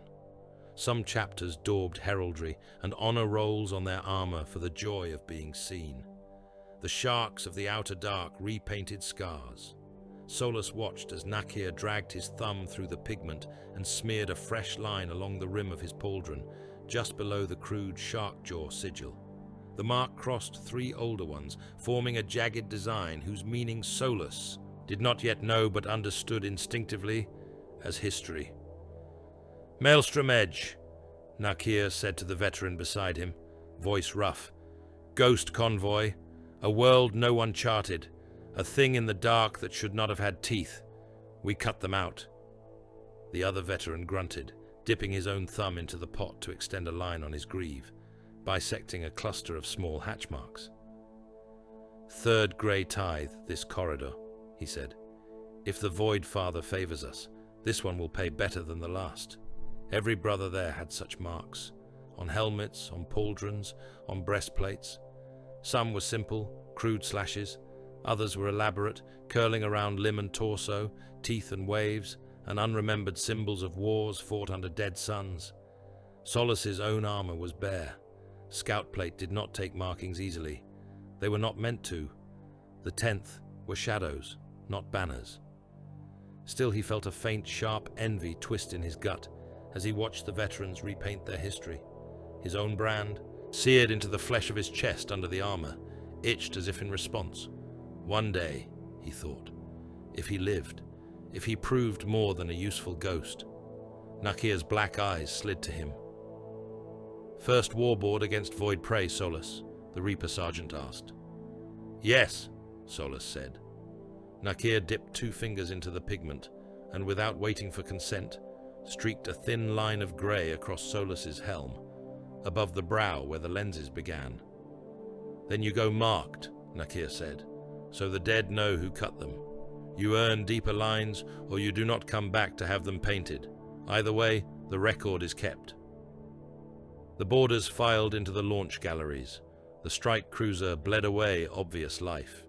Some chapters daubed heraldry and honor rolls on their armor for the joy of being seen. The sharks of the outer dark repainted scars. Solus watched as Nakir dragged his thumb through the pigment and smeared a fresh line along the rim of his pauldron, just below the crude shark jaw sigil. The mark crossed 3 older ones, forming a jagged design whose meaning Solus did not yet know but understood instinctively as history. "Maelstrom Edge," Nakir said to the veteran beside him, voice rough. "Ghost convoy, a world no one charted, a thing in the dark that should not have had teeth. We cut them out." The other veteran grunted, dipping his own thumb into the pot to extend a line on his greave, bisecting a cluster of small hatch marks. "Third grey Tithe, this corridor," he said. "If the Void Father favors us, this one will pay better than the last." Every brother there had such marks, on helmets, on pauldrons, on breastplates. Some were simple, crude slashes. Others were elaborate, curling around limb and torso, teeth and waves, and unremembered symbols of wars fought under dead suns. Solus's own armor was bare. Scout plate did not take markings easily. They were not meant to. The 10th were shadows, not banners. Still he felt a faint, sharp envy twist in his gut as he watched the veterans repaint their history. His own brand, seared into the flesh of his chest under the armor, itched as if in response. One day, he thought, if he lived, if he proved more than a useful ghost. Nakir's black eyes slid to him. "First warboard against Void Prey, Solus?" the Reaper Sergeant asked. "Yes," Solus said. Nakir dipped 2 fingers into the pigment, and without waiting for consent, streaked a thin line of grey across Solus's helm, above the brow where the lenses began. "Then you go marked," Nakir said, "so the dead know who cut them. You earn deeper lines, or you do not come back to have them painted. Either way, the record is kept." The boarders filed into the launch galleries. The strike cruiser bled away obvious life.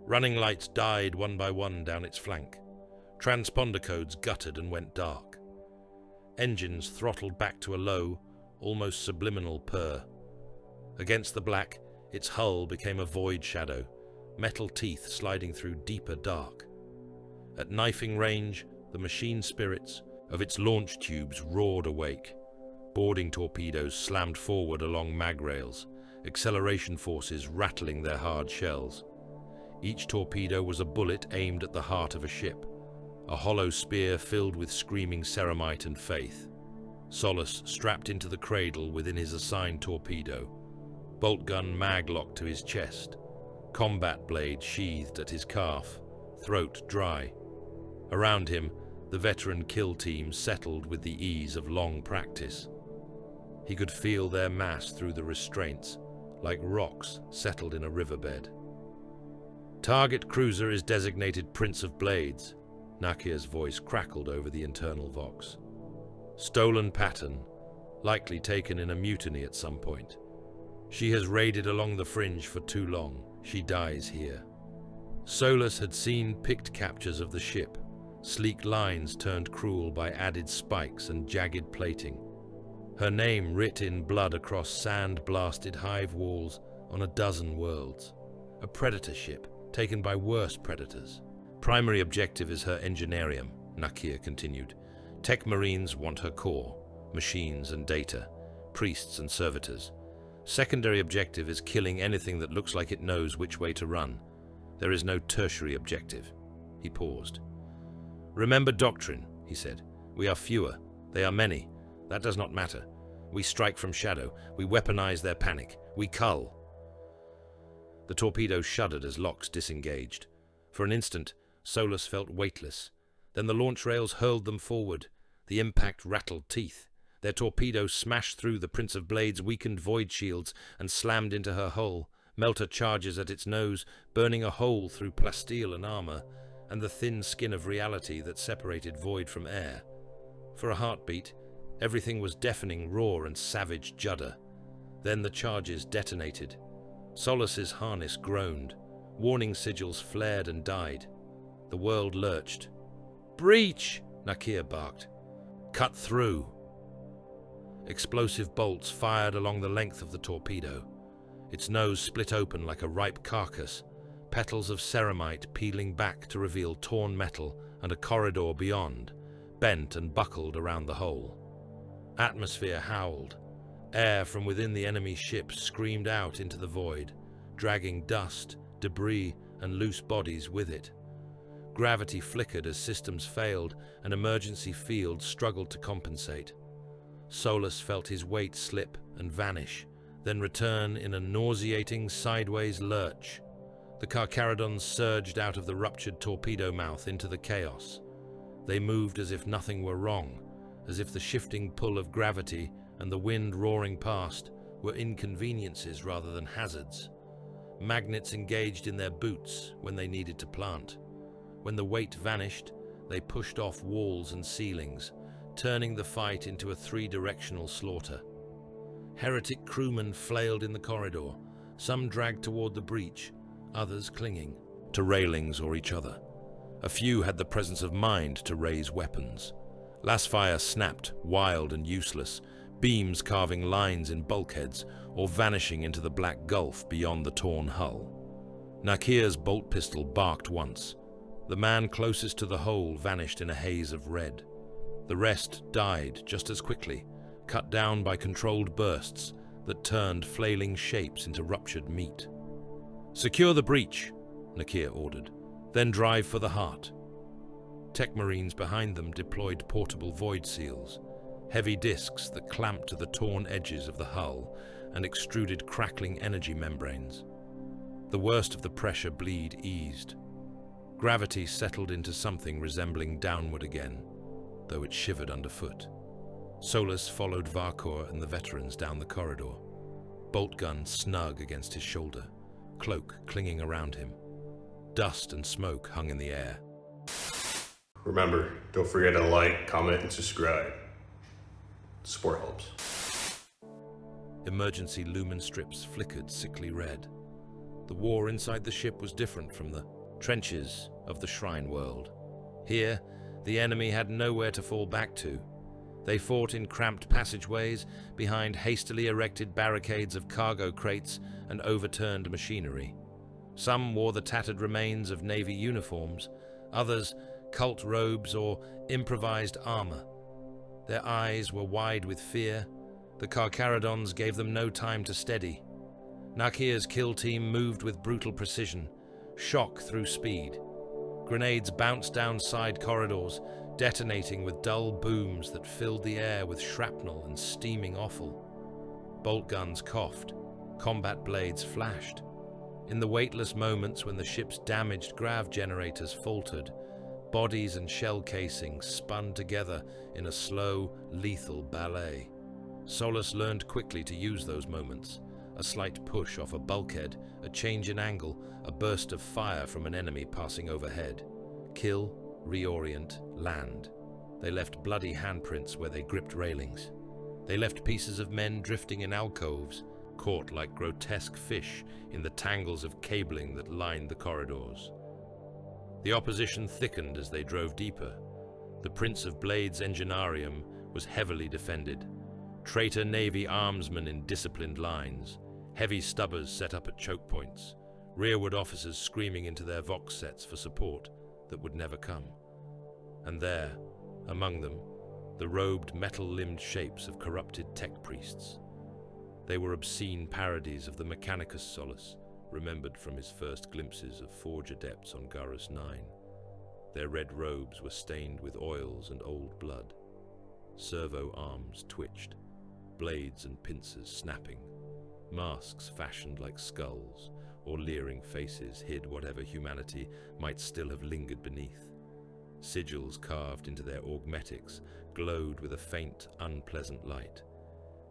Running lights died one by one down its flank. Transponder codes guttered and went dark. Engines throttled back to a low, almost subliminal purr. Against the black, its hull became a void shadow, metal teeth sliding through deeper dark. At knifing range, the machine spirits of its launch tubes roared awake. Boarding torpedoes slammed forward along mag rails, acceleration forces rattling their hard shells. Each torpedo was a bullet aimed at the heart of a ship, a hollow spear filled with screaming ceramite and faith. Solus strapped into the cradle within his assigned torpedo, bolt gun mag-locked to his chest, combat blade sheathed at his calf, throat dry. Around him, the veteran kill team settled with the ease of long practice. He could feel their mass through the restraints, like rocks settled in a riverbed. Target cruiser is designated Prince of Blades. Nakir's voice crackled over the internal vox. Stolen pattern, likely taken in a mutiny at some point. She has raided along the fringe for too long. She dies here. Solus had seen picked captures of the ship, sleek lines turned cruel by added spikes and jagged plating. Her name writ in blood across sand-blasted hive walls on a dozen worlds. A predator ship, taken by worse predators. Primary objective is her engineerium, Nakir continued. Tech Marines want her core, machines and data, priests and servitors. Secondary objective is killing anything that looks like it knows which way to run. There is no tertiary objective. He paused. Remember doctrine, he said. We are fewer. They are many. That does not matter. We strike from shadow. We weaponize their panic. We cull. The torpedo shuddered as locks disengaged. For an instant, Solus felt weightless. Then the launch rails hurled them forward. The impact rattled teeth. Their torpedoes smashed through the Prince of Blades' weakened void shields and slammed into her hull. Melter charges at its nose, burning a hole through plasteel and armor, and the thin skin of reality that separated void from air. For a heartbeat, everything was deafening roar and savage judder. Then the charges detonated. Solus's harness groaned. Warning sigils flared and died. The world lurched. "Breach!" Nakir barked. "Cut through!" Explosive bolts fired along the length of the torpedo. Its nose split open like a ripe carcass, petals of ceramite peeling back to reveal torn metal and a corridor beyond, bent and buckled around the hole. Atmosphere howled. Air from within the enemy ship screamed out into the void, dragging dust, debris, and loose bodies with it. Gravity flickered as systems failed, and emergency fields struggled to compensate. Solus felt his weight slip and vanish, then return in a nauseating sideways lurch. The Carcharodons surged out of the ruptured torpedo mouth into the chaos. They moved as if nothing were wrong, as if the shifting pull of gravity and the wind roaring past were inconveniences rather than hazards. Magnets engaged in their boots when they needed to plant. When the weight vanished, they pushed off walls and ceilings, turning the fight into a three-directional slaughter. Heretic crewmen flailed in the corridor, some dragged toward the breach, others clinging to railings or each other. A few had the presence of mind to raise weapons. Lasfire snapped, wild and useless, beams carving lines in bulkheads or vanishing into the black gulf beyond the torn hull. Nakir's bolt pistol barked once. The man closest to the hole vanished in a haze of red. The rest died just as quickly, cut down by controlled bursts that turned flailing shapes into ruptured meat. "Secure the breach," Nakir ordered, "then drive for the heart." Tech Marines behind them deployed portable void seals, heavy discs that clamped to the torn edges of the hull and extruded crackling energy membranes. The worst of the pressure bleed eased. Gravity settled into something resembling downward again, though it shivered underfoot. Solus followed Varkor and the veterans down the corridor, bolt gun snug against his shoulder, cloak clinging around him. Dust and smoke hung in the air. Remember, don't forget to like, comment, and subscribe. Support helps. Emergency lumen strips flickered sickly red. The war inside the ship was different from the trenches of the Shrine world. Here, the enemy had nowhere to fall back to. They fought in cramped passageways, behind hastily erected barricades of cargo crates and overturned machinery. Some wore the tattered remains of Navy uniforms, others cult robes or improvised armor. Their eyes were wide with fear. The Carcharodons gave them no time to steady. Nakir's kill team moved with brutal precision, shock through speed. Grenades bounced down side corridors, detonating with dull booms that filled the air with shrapnel and steaming offal. Bolt guns coughed, combat blades flashed. In the weightless moments when the ship's damaged grav generators faltered, bodies and shell casings spun together in a slow, lethal ballet. Solus learned quickly to use those moments. A slight push off a bulkhead, a change in angle, a burst of fire from an enemy passing overhead. Kill, reorient, land. They left bloody handprints where they gripped railings. They left pieces of men drifting in alcoves, caught like grotesque fish in the tangles of cabling that lined the corridors. The opposition thickened as they drove deeper. The Prince of Blades' enginarium was heavily defended. Traitor Navy armsmen in disciplined lines. Heavy stubbers set up at choke points. Rearward officers screaming into their vox sets for support that would never come. And there, among them, the robed, metal-limbed shapes of corrupted tech priests. They were obscene parodies of the Mechanicus Solus, remembered from his first glimpses of Forge adepts on Garrus 9. Their red robes were stained with oils and old blood. Servo arms twitched, blades and pincers snapping. Masks fashioned like skulls or leering faces hid whatever humanity might still have lingered beneath. Sigils carved into their augmetics glowed with a faint, unpleasant light.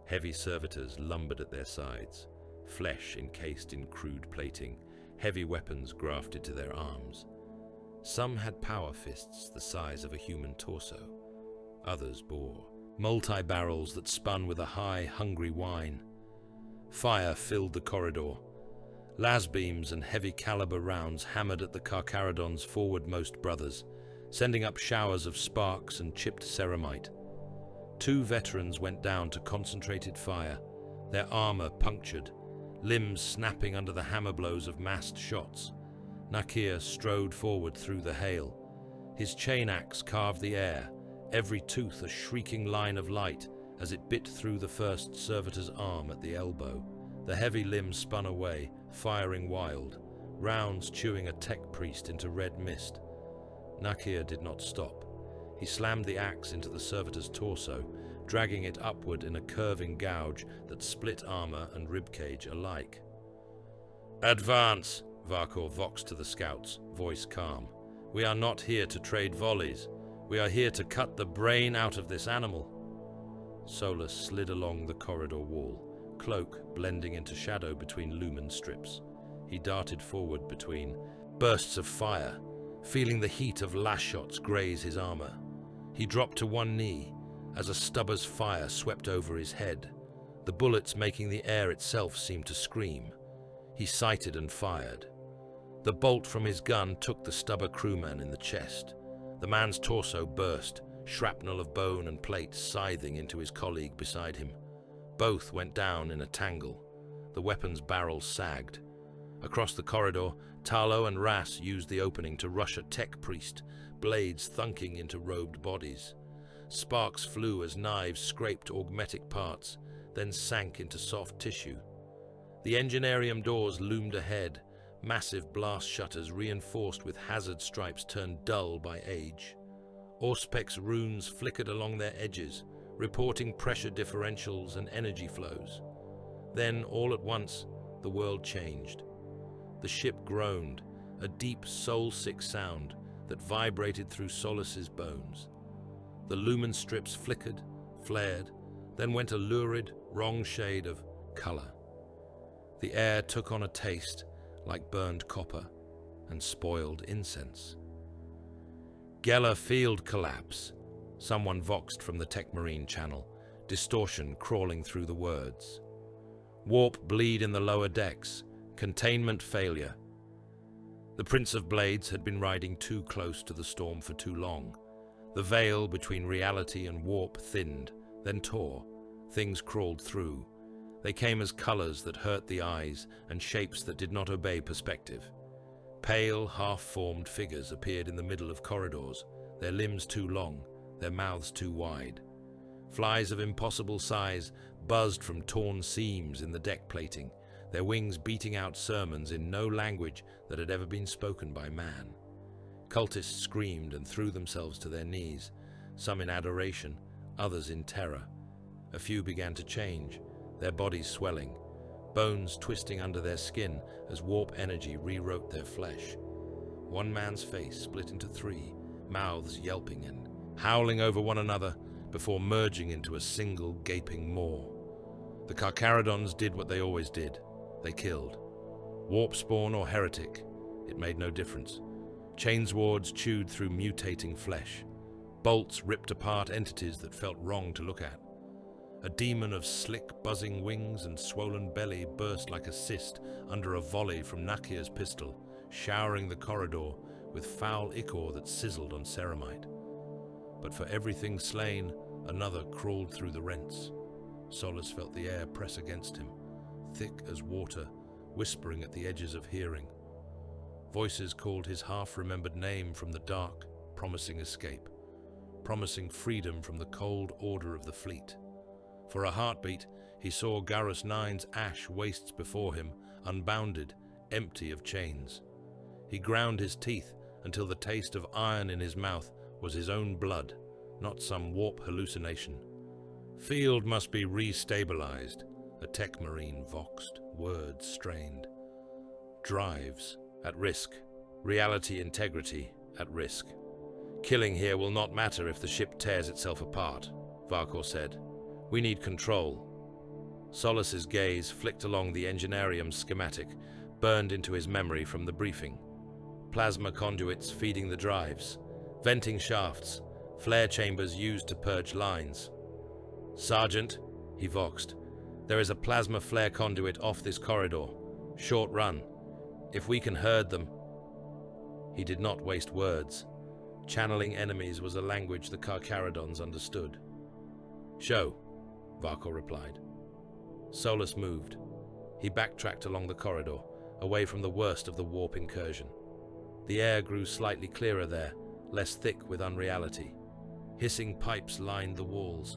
Heavy servitors lumbered at their sides, flesh encased in crude plating, heavy weapons grafted to their arms. Some had power fists the size of a human torso. Others bore multi-barrels that spun with a high, hungry whine. Fire filled the corridor. Las beams and heavy caliber rounds hammered at the Carcharodon's forwardmost brothers, sending up showers of sparks and chipped ceramite. 2 veterans went down to concentrated fire, their armor punctured, limbs snapping under the hammer blows of massed shots. Nakir strode forward through the hail. His chain axe carved the air, every tooth a shrieking line of light as it bit through the first servitor's arm at the elbow. The heavy limb spun away, firing wild, rounds chewing a tech priest into red mist. Nakir did not stop. He slammed the axe into the servitor's torso, dragging it upward in a curving gouge that split armor and ribcage alike. "Advance!" Varkor voxed to the scouts, voice calm. "We are not here to trade volleys. We are here to cut the brain out of this animal." Solus slid along the corridor wall, cloak blending into shadow between lumen strips. He darted forward between bursts of fire, feeling the heat of lash shots graze his armor. He dropped to one knee as a stubber's fire swept over his head, the bullets making the air itself seem to scream. He sighted and fired. The bolt from his gun took the stubber crewman in the chest. The man's torso burst, shrapnel of bone and plate scything into his colleague beside him. Both went down in a tangle. The weapon's barrel sagged. Across the corridor, Talo and Ras used the opening to rush a tech priest, blades thunking into robed bodies. Sparks flew as knives scraped augmetic parts, then sank into soft tissue. The enginarium doors loomed ahead, massive blast shutters reinforced with hazard stripes turned dull by age. Auspex runes flickered along their edges, reporting pressure differentials and energy flows. Then, all at once, the world changed. The ship groaned, a deep, soul-sick sound that vibrated through Solus's bones. The lumen strips flickered, flared, then went a lurid, wrong shade of color. The air took on a taste like burned copper and spoiled incense. Geller field collapse, someone voxed from the Tech Marine channel, distortion crawling through the words. Warp bleed in the lower decks, containment failure. The Prince of Blades had been riding too close to the storm for too long. The veil between reality and warp thinned, then tore. Things crawled through. They came as colors that hurt the eyes and shapes that did not obey perspective. Pale, half-formed figures appeared in the middle of corridors, their limbs too long, their mouths too wide. Flies of impossible size buzzed from torn seams in the deck plating, their wings beating out sermons in no language that had ever been spoken by man. Cultists screamed and threw themselves to their knees, some in adoration, others in terror. A few began to change, their bodies swelling, bones twisting under their skin as warp energy rewrote their flesh. One man's face split into three, mouths yelping and howling over one another before merging into a single gaping maw. The Carcharodons did what they always did. They killed. Warp spawn or heretic, it made no difference. Chainswords chewed through mutating flesh. Bolts ripped apart entities that felt wrong to look at. A demon of slick, buzzing wings and swollen belly burst like a cyst under a volley from Nakia's pistol, showering the corridor with foul ichor that sizzled on ceramite. But for everything slain, another crawled through the rents. Solus felt the air press against him, thick as water, whispering at the edges of hearing. Voices called his half-remembered name from the dark, promising escape, promising freedom from the cold order of the fleet. For a heartbeat, he saw Garrus 9's ash wastes before him, unbounded, empty of chains. He ground his teeth until the taste of iron in his mouth was his own blood, not some warp hallucination. Field must be restabilized, a tech marine voxed, words strained. Drives, at risk. Reality integrity, at risk. Killing here will not matter if the ship tears itself apart, Varkor said. We need control. Solus's gaze flicked along the Engineerium schematic, burned into his memory from the briefing. Plasma conduits feeding the drives, venting shafts, flare chambers used to purge lines. Sergeant, he voxed, there is a plasma flare conduit off this corridor. Short run. If we can herd them. He did not waste words. Channeling enemies was a language the Carcharodons understood. Show, Varkor replied. Solus moved. He backtracked along the corridor, away from the worst of the warp incursion. The air grew slightly clearer there, less thick with unreality. Hissing pipes lined the walls,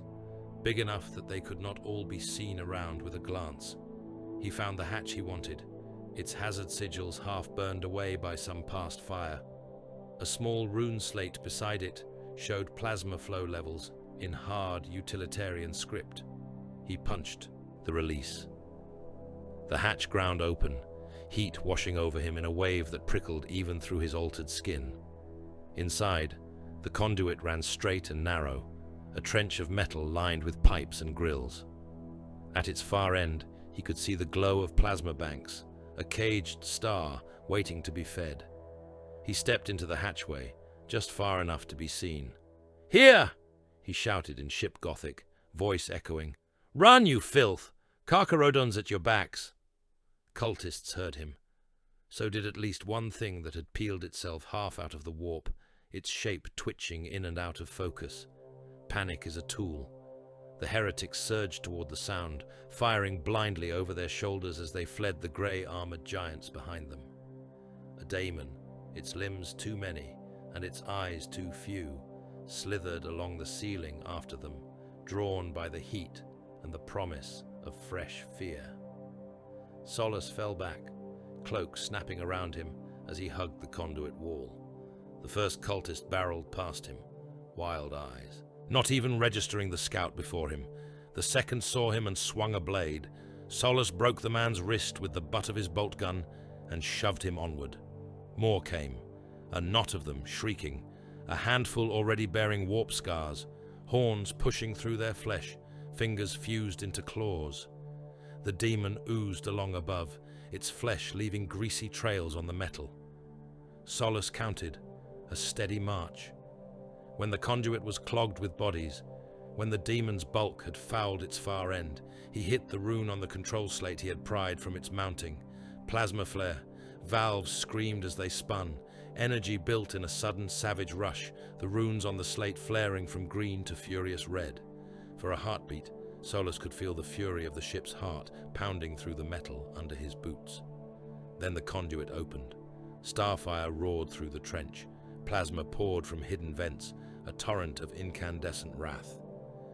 big enough that they could not all be seen around with a glance. He found the hatch he wanted, its hazard sigils half burned away by some past fire. A small rune slate beside it showed plasma flow levels in hard utilitarian script. He punched the release. The hatch ground open, heat washing over him in a wave that prickled even through his altered skin. Inside, the conduit ran straight and narrow, a trench of metal lined with pipes and grills. At its far end, he could see the glow of plasma banks, a caged star waiting to be fed. He stepped into the hatchway, just far enough to be seen. Here! He shouted in ship Gothic, voice echoing. Run, you filth! Carcharodon's at your backs! Cultists heard him. So did at least one thing that had peeled itself half out of the warp, its shape twitching in and out of focus. Panic is a tool. The heretics surged toward the sound, firing blindly over their shoulders as they fled the grey-armored giants behind them. A daemon, its limbs too many, and its eyes too few, slithered along the ceiling after them, drawn by the heat and the promise of fresh fear. Solus fell back, cloak snapping around him as he hugged the conduit wall. The first cultist barreled past him, wild eyes, not even registering the scout before him. The second saw him and swung a blade. Solus broke the man's wrist with the butt of his bolt gun and shoved him onward. More came, a knot of them shrieking, a handful already bearing warp scars, horns pushing through their flesh, fingers fused into claws. The demon oozed along above, its flesh leaving greasy trails on the metal. Solus counted, a steady march. When the conduit was clogged with bodies, when the demon's bulk had fouled its far end, he hit the rune on the control slate he had pried from its mounting. Plasma flare. Valves screamed as they spun, Energy built in a sudden, savage rush, the runes on the slate flaring from green to furious red. For a heartbeat, Solus could feel the fury of the ship's heart pounding through the metal under his boots. Then the conduit opened. Starfire roared through the trench. Plasma poured from hidden vents, a torrent of incandescent wrath.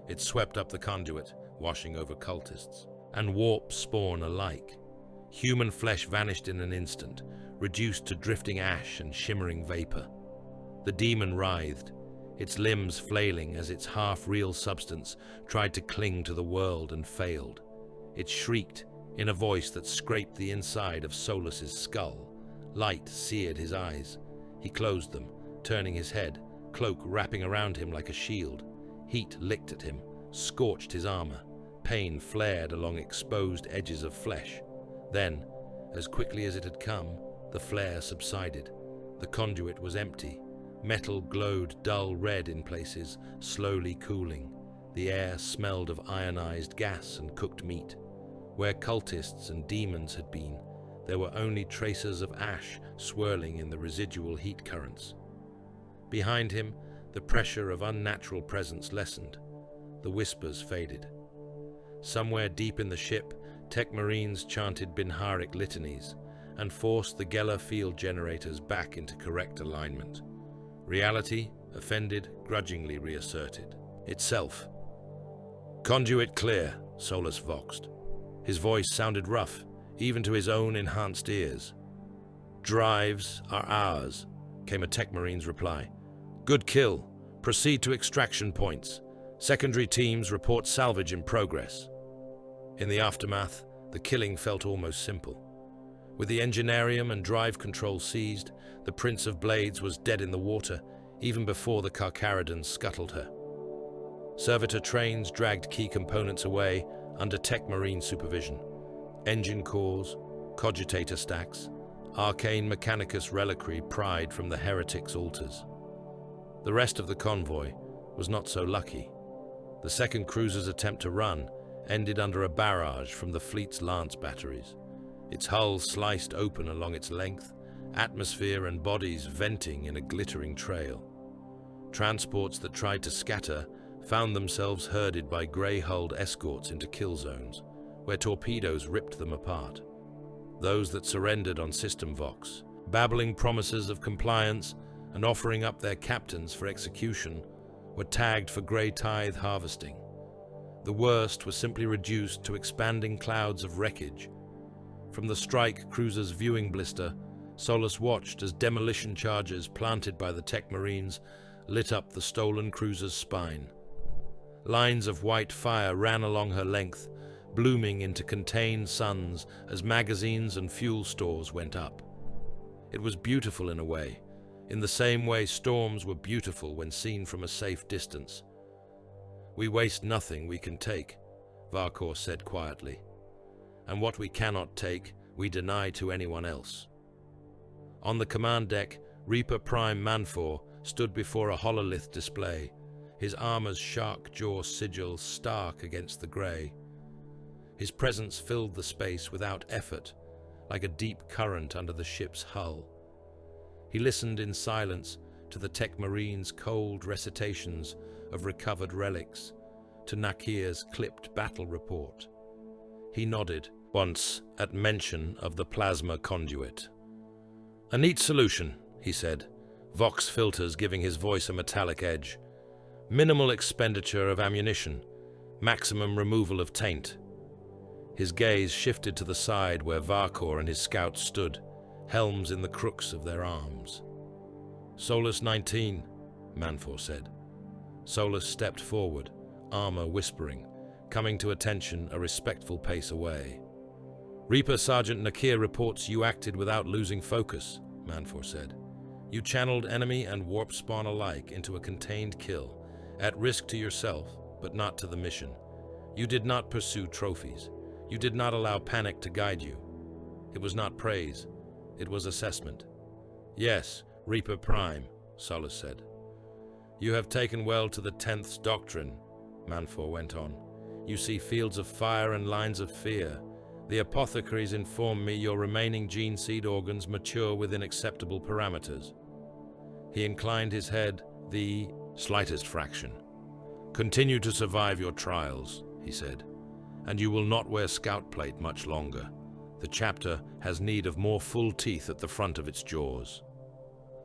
It swept up the conduit, washing over cultists, and warp spawn alike. Human flesh vanished in an instant, reduced to drifting ash and shimmering vapor. The demon writhed, its limbs flailing as its half-real substance tried to cling to the world and failed. It shrieked in a voice that scraped the inside of Solus's skull. Light seared his eyes. He closed them, turning his head, cloak wrapping around him like a shield. Heat licked at him, scorched his armor. Pain flared along exposed edges of flesh. Then, as quickly as it had come, the flare subsided. The conduit was empty. Metal glowed dull red in places, slowly cooling. The air smelled of ionized gas and cooked meat. Where cultists and demons had been, there were only traces of ash swirling in the residual heat currents. Behind him, the pressure of unnatural presence lessened. The whispers faded. Somewhere deep in the ship, Tech Marines chanted Binharic litanies and forced the Geller field generators back into correct alignment. Reality, offended, grudgingly reasserted itself. "Conduit clear," Solus voxed. His voice sounded rough, even to his own enhanced ears. "Drives are ours," came a Tech Marine's reply. "Good kill. Proceed to extraction points. Secondary teams report salvage in progress." In the aftermath, the killing felt almost simple. With the engineerium and drive control seized, the Prince of Blades was dead in the water, even before the Carcharodon scuttled her. Servitor trains dragged key components away under Tech Marine supervision. Engine cores, cogitator stacks, arcane mechanicus reliquary pried from the heretic's altars. The rest of the convoy was not so lucky. The second cruiser's attempt to run ended under a barrage from the fleet's lance batteries, its hull sliced open along its length, atmosphere and bodies venting in a glittering trail. Transports that tried to scatter found themselves herded by grey-hulled escorts into kill zones, where torpedoes ripped them apart. Those that surrendered on system vox, babbling promises of compliance and offering up their captains for execution, were tagged for grey tithe harvesting. The worst was simply reduced to expanding clouds of wreckage. From the strike cruiser's viewing blister, Solus watched as demolition charges planted by the Tech Marines lit up the stolen cruiser's spine. Lines of white fire ran along her length, blooming into contained suns as magazines and fuel stores went up. It was beautiful in a way, in the same way storms were beautiful when seen from a safe distance. "We waste nothing we can take," Varkor said quietly. "And what we cannot take, we deny to anyone else." On the command deck, Reaper Prime Manfor stood before a hololith display, his armor's shark jaw sigil stark against the grey. His presence filled the space without effort, like a deep current under the ship's hull. He listened in silence to the Tech Marines' cold recitations of recovered relics, to Nakir's clipped battle report. He nodded once at mention of the plasma conduit. "A neat solution," he said, Vox filters giving his voice a metallic edge. "Minimal expenditure of ammunition, maximum removal of taint." His gaze shifted to the side where Varkor and his scouts stood, helms in the crooks of their arms. "Solus 19, Manfor said. Solus stepped forward, armor whispering, coming to attention a respectful pace away. "Reaper Sergeant Nakir reports you acted without losing focus," Manfor said. "You channeled enemy and warp spawn alike into a contained kill, at risk to yourself, but not to the mission. You did not pursue trophies. You did not allow panic to guide you. It was not praise. It was assessment." "Yes, Reaper Prime," Solus said. "You have taken well to the 10th's doctrine," Manfor went on. "You see fields of fire and lines of fear. The apothecaries inform me your remaining gene seed organs mature within acceptable parameters. He inclined his head the slightest fraction. "Continue to survive your trials," he said, "and you will not wear scout plate much longer. The chapter has need of more full teeth at the front of its jaws."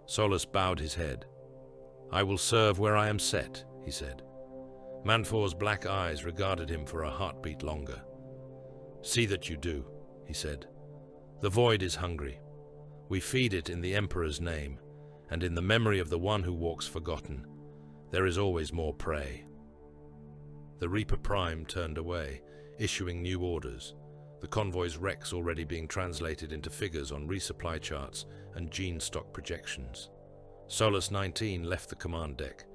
Solus bowed his head. "I will serve where I am set," he said. Manfor's black eyes regarded him for a heartbeat longer. "See that you do," he said. "The void is hungry. We feed it in the Emperor's name, and in the memory of the one who walks forgotten. There is always more prey." The Reaper Prime turned away, issuing new orders, the convoy's wrecks already being translated into figures on resupply charts and gene stock projections. Solus 19 left the command deck,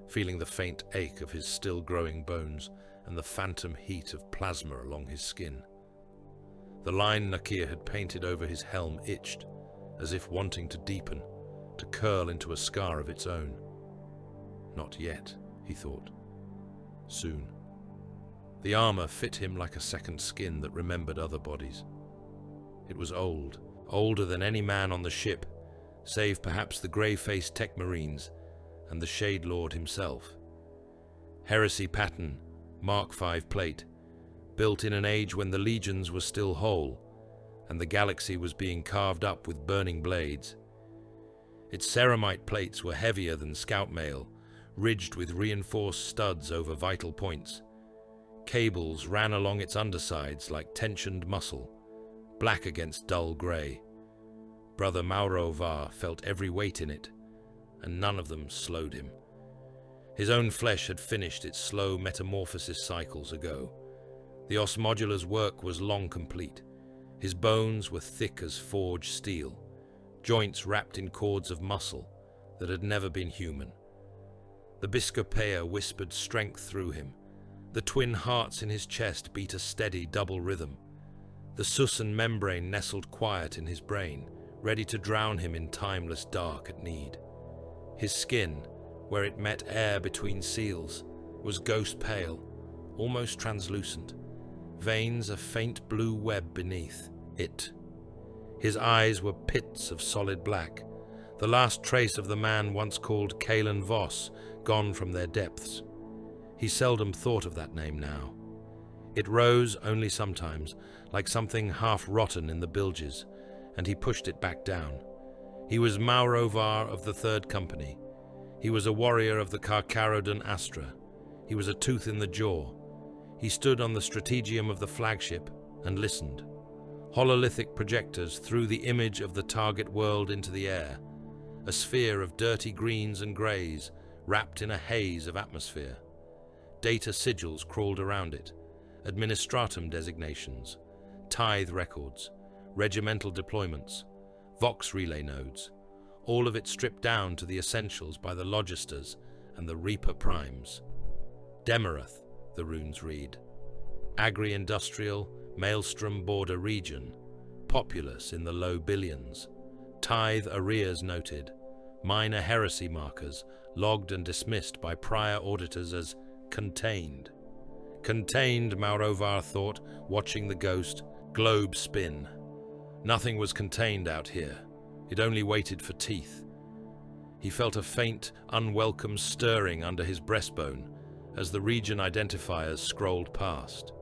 feeling the faint ache of his still-growing bones and the phantom heat of plasma along his skin. The line Nakir had painted over his helm itched, as if wanting to deepen, to curl into a scar of its own. Not yet, he thought. Soon. The armor fit him like a second skin that remembered other bodies. It was old, older than any man on the ship, save perhaps the grey-faced tech marines and the Shade Lord himself. Heresy pattern, Mark V plate, built in an age when the legions were still whole, and the galaxy was being carved up with burning blades. Its ceramite plates were heavier than scout mail, ridged with reinforced studs over vital points. Cables ran along its undersides like tensioned muscle, black against dull grey. Brother Maurovar felt every weight in it, and none of them slowed him. His own flesh had finished its slow metamorphosis cycles ago. The Osmodula's work was long complete. His bones were thick as forged steel, joints wrapped in cords of muscle that had never been human. The Biscopea whispered strength through him. The twin hearts in his chest beat a steady double rhythm. The Susan membrane nestled quiet in his brain, ready to drown him in timeless dark at need. His skin, where it met air between seals, was ghost pale, almost translucent, veins a faint blue web beneath it. His eyes were pits of solid black, the last trace of the man once called Kalen Voss gone from their depths. He seldom thought of that name now. It rose only sometimes, like something half-rotten in the bilges, and he pushed it back down. He was Maurovar of the Third Company. He was a warrior of the Carcharodon Astra. He was a tooth in the jaw. He stood on the strategium of the flagship and listened. Hololithic projectors threw the image of the target world into the air, a sphere of dirty greens and greys wrapped in a haze of atmosphere. Data sigils crawled around it, administratum designations, tithe records, regimental deployments, Vox relay nodes, all of it stripped down to the essentials by the Logisters and the Reaper Primes. Demorath, the runes read. Agri-industrial, maelstrom border region, populous in the low billions. Tithe arrears noted, minor heresy markers logged and dismissed by prior auditors as contained. Contained, Maurovar thought, watching the ghost, globe spin. Nothing was contained out here. It only waited for teeth. He felt a faint, unwelcome stirring under his breastbone as the region identifiers scrolled past.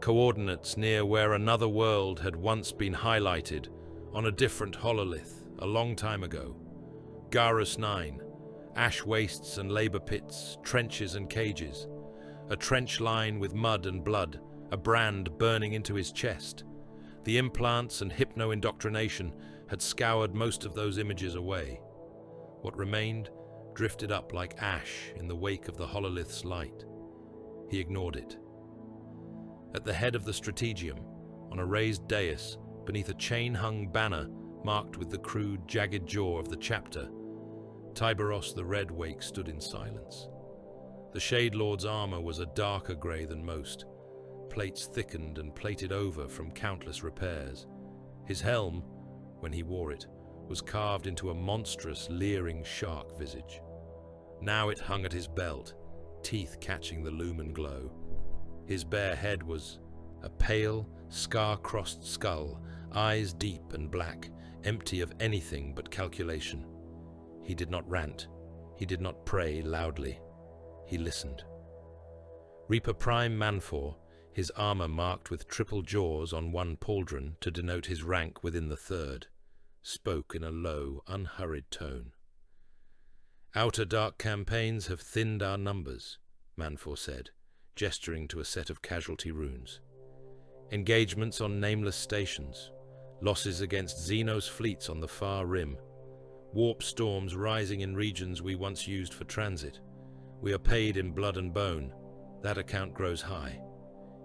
Coordinates near where another world had once been highlighted on a different hololith a long time ago. Garrus 9, ash wastes and labor pits, trenches and cages. A trench line with mud and blood, a brand burning into his chest. The implants and hypno-indoctrination had scoured most of those images away. What remained drifted up like ash in the wake of the hololith's light. He ignored it. At the head of the strategium, on a raised dais, beneath a chain-hung banner marked with the crude, jagged jaw of the chapter, Tiberos the Red Wake stood in silence. The Shade Lord's armor was a darker grey than most, plates thickened and plated over from countless repairs. His helm, when he wore it, was carved into a monstrous, leering shark visage. Now it hung at his belt, teeth catching the lumen glow. His bare head was a pale, scar-crossed skull, eyes deep and black, empty of anything but calculation. He did not rant. He did not pray loudly. He listened. Reaper Prime Manfor, his armor marked with triple jaws on one pauldron to denote his rank within the third, spoke in a low, unhurried tone. "Outer dark campaigns have thinned our numbers," Manfor said, gesturing to a set of casualty runes. "Engagements on nameless stations, losses against Xenos fleets on the far rim, warp storms rising in regions we once used for transit. We are paid in blood and bone. That account grows high."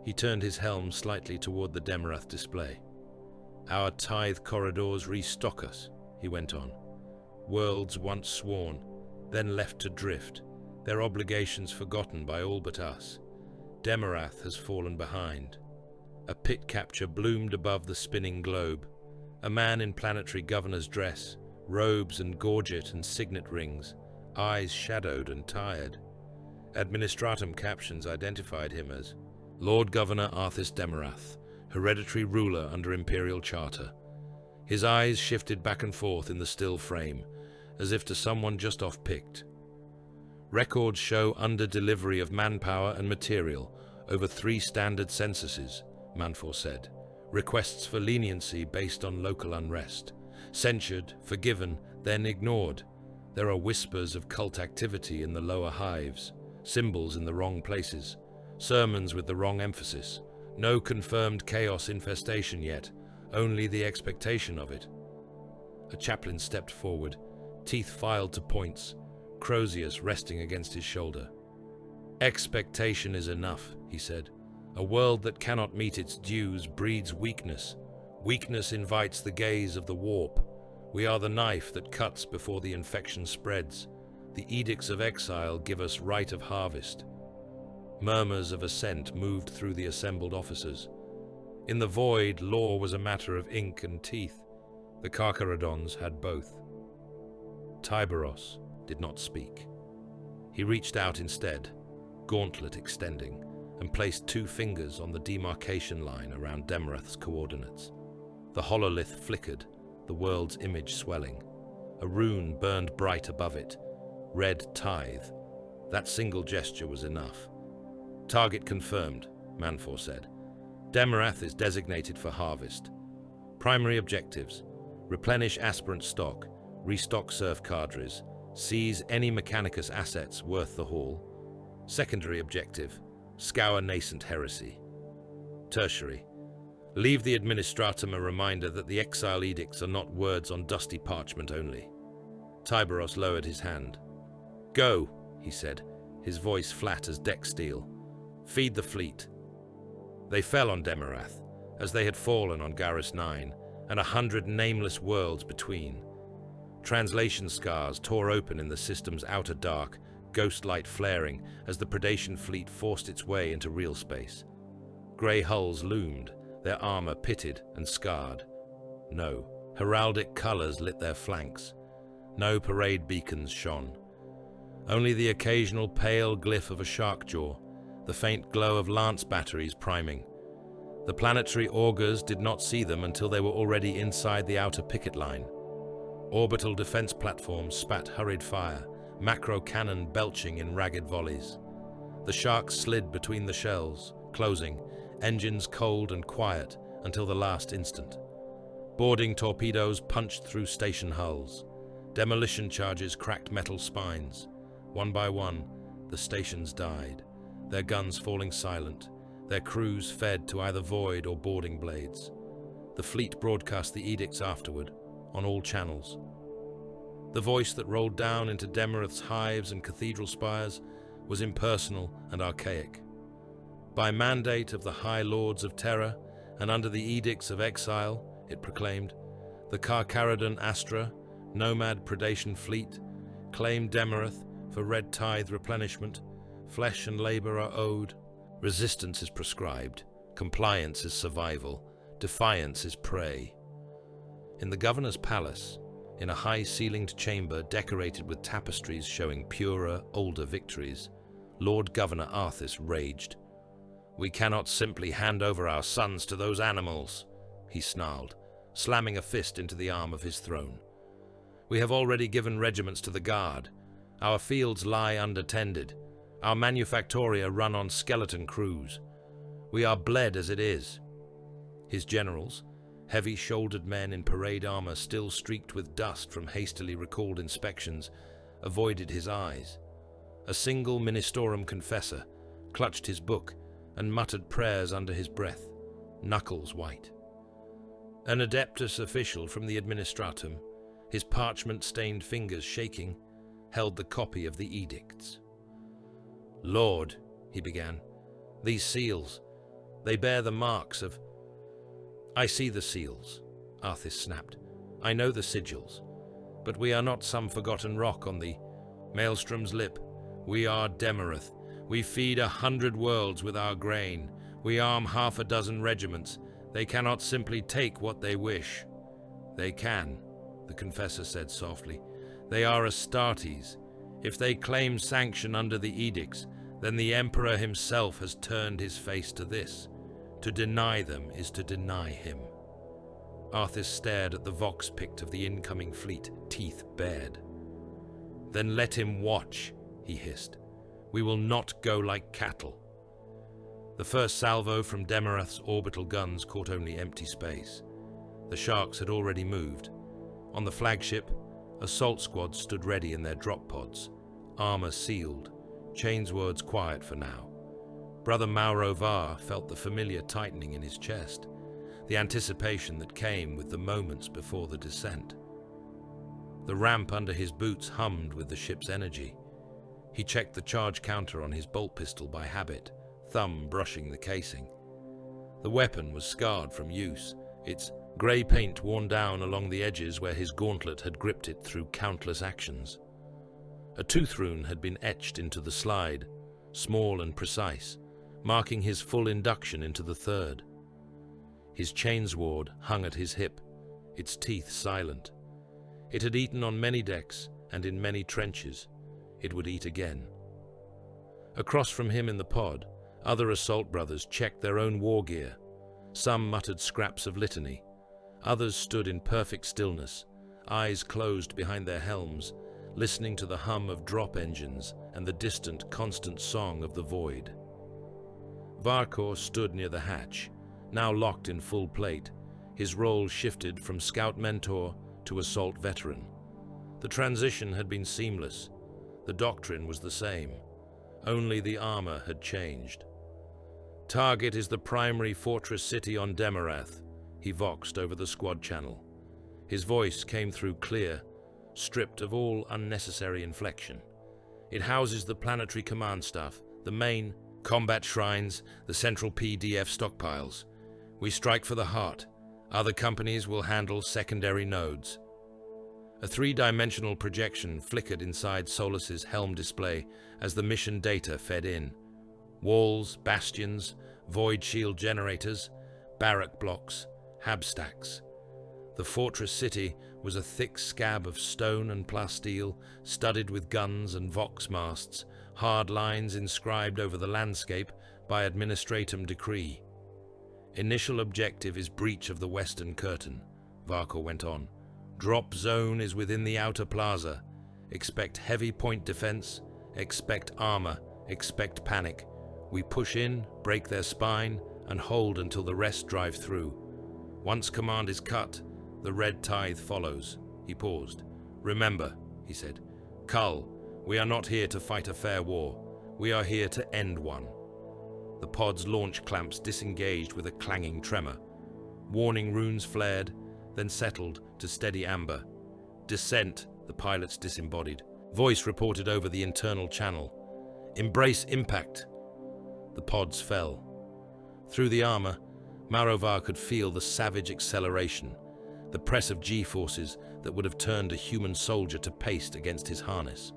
He turned his helm slightly toward the Demarath display. "Our Tithe corridors restock us," he went on. "Worlds once sworn, then left to drift, their obligations forgotten by all but us. Demarath has fallen behind." A pit capture bloomed above the spinning globe. A man in planetary governor's dress, robes and gorget and signet rings, eyes shadowed and tired. Administratum captions identified him as Lord Governor Arthis Demarath, hereditary ruler under Imperial Charter. His eyes shifted back and forth in the still frame, as if to someone just off-picked. "Records show under-delivery of manpower and material over 3 standard censuses," Manfor said. "Requests for leniency based on local unrest. Censured, forgiven, then ignored. There are whispers of cult activity in the lower hives, symbols in the wrong places, sermons with the wrong emphasis. No confirmed chaos infestation yet, only the expectation of it." A chaplain stepped forward, teeth filed to points, Crozius resting against his shoulder. "Expectation is enough," he said. "A world that cannot meet its dues breeds weakness. Weakness invites the gaze of the warp. We are the knife that cuts before the infection spreads. The edicts of exile give us right of harvest." Murmurs of assent moved through the assembled officers. In the void, law was a matter of ink and teeth. The Carcharodons had both. Tiberos did not speak. He reached out instead, gauntlet extending, and placed 2 fingers on the demarcation line around Demarath's coordinates. The hololith flickered, the world's image swelling. A rune burned bright above it, red Tithe. That single gesture was enough. "Target confirmed," Manfor said. "Demarath is designated for harvest. Primary objectives: replenish aspirant stock, restock serf cadres, seize any Mechanicus assets worth the haul. Secondary objective: scour nascent heresy. Tertiary: leave the Administratum a reminder that the exile edicts are not words on dusty parchment only." Tiberos lowered his hand. "Go," he said, his voice flat as deck steel. "Feed the fleet." They fell on Demarath, as they had fallen on Garrus 9, and 100 nameless worlds between. Translation scars tore open in the system's outer dark, ghost light flaring as the predation fleet forced its way into real space. Grey hulls loomed, their armor pitted and scarred. No heraldic colors lit their flanks. No parade beacons shone. Only the occasional pale glyph of a shark jaw, the faint glow of lance batteries priming. The planetary augurs did not see them until they were already inside the outer picket line. Orbital defense platforms spat hurried fire, macro cannon belching in ragged volleys. The sharks slid between the shells, closing, engines cold and quiet until the last instant. Boarding torpedoes punched through station hulls. Demolition charges cracked metal spines. One by one, the stations died, their guns falling silent, their crews fed to either void or boarding blades. The fleet broadcast the edicts afterward, on all channels. The voice that rolled down into Demarath's hives and cathedral spires was impersonal and archaic. By mandate of the High Lords of Terror and under the edicts of exile, it proclaimed, the Carcharodon Astra, nomad predation fleet, claim Demarath for red tithe replenishment. Flesh and labor are owed. Resistance is prescribed. Compliance is survival. Defiance is prey. In the governor's palace, in a high-ceilinged chamber decorated with tapestries showing purer, older victories, Lord Governor Arthis raged. "We cannot simply hand over our sons to those animals," he snarled, slamming a fist into the arm of his throne. We have already given regiments to the guard. Our fields lie undertended. Our manufactoria run on skeleton crews. We are bled as it is. His generals, heavy-shouldered men in parade armor still streaked with dust from hastily recalled inspections, avoided his eyes. A single ministorum confessor clutched his book and muttered prayers under his breath, knuckles white. An adeptus official from the administratum, his parchment-stained fingers shaking, held the copy of the edicts. "Lord," he began, "these seals, they bear the marks of—" "I see the seals," Arthis snapped. "I know the sigils. But we are not some forgotten rock on the Maelstrom's lip. We are Demerith. We feed 100 worlds with our grain. We arm 6 regiments. They cannot simply take what they wish." "They can," the confessor said softly. "They are Astartes. If they claim sanction under the edicts, then the Emperor himself has turned his face to this. To deny them is to deny him." Arthis stared at the vox pict of the incoming fleet, teeth bared. "Then let him watch," he hissed. "We will not go like cattle." The first salvo from Demerith's orbital guns caught only empty space. The sharks had already moved. On the flagship, assault squads stood ready in their drop pods, armor sealed, chainswords quiet for now. Brother Mauro Var felt the familiar tightening in his chest, the anticipation that came with the moments before the descent. The ramp under his boots hummed with the ship's energy. He checked the charge counter on his bolt pistol by habit, thumb brushing the casing. The weapon was scarred from use, its grey paint worn down along the edges where his gauntlet had gripped it through countless actions. A tooth rune had been etched into the slide, small and precise, marking his full induction into the third. His chainsword hung at his hip, its teeth silent. It had eaten on many decks and in many trenches. It would eat again. Across from him in the pod, other assault brothers checked their own war gear. Some muttered scraps of litany. Others stood in perfect stillness, eyes closed behind their helms, listening to the hum of drop engines and the distant, constant song of the void. Varkor stood near the hatch, now locked in full plate, his role shifted from scout mentor to assault veteran. The transition had been seamless. The doctrine was the same. Only the armor had changed. "Target is the primary fortress city on Demarath," he voxed over the squad channel. His voice came through clear, stripped of all unnecessary inflection. "It houses the planetary command staff, the main combat shrines, the central PDF stockpiles. We strike for the heart. Other companies will handle secondary nodes." A 3-dimensional projection flickered inside Solus's helm display as the mission data fed in. Walls, bastions, void shield generators, barrack blocks, hab stacks. The fortress city was a thick scab of stone and plasteel, studded with guns and vox masts, hard lines inscribed over the landscape by administratum decree. "Initial objective is breach of the western curtain," Varkor went on. "Drop zone is within the outer plaza. Expect heavy point defense, expect armor, expect panic. We push in, break their spine, and hold until the rest drive through. Once command is cut, the red tithe follows." He paused. "Remember," he said, "Cull, we are not here to fight a fair war. We are here to end one." The pod's launch clamps disengaged with a clanging tremor. Warning runes flared, then settled to steady amber. "Descent," the pilots disembodied. Voice reported over the internal channel. "Embrace impact." The pods fell. Through the armor, Marovar could feel the savage acceleration, the press of G-forces that would have turned a human soldier to paste against his harness.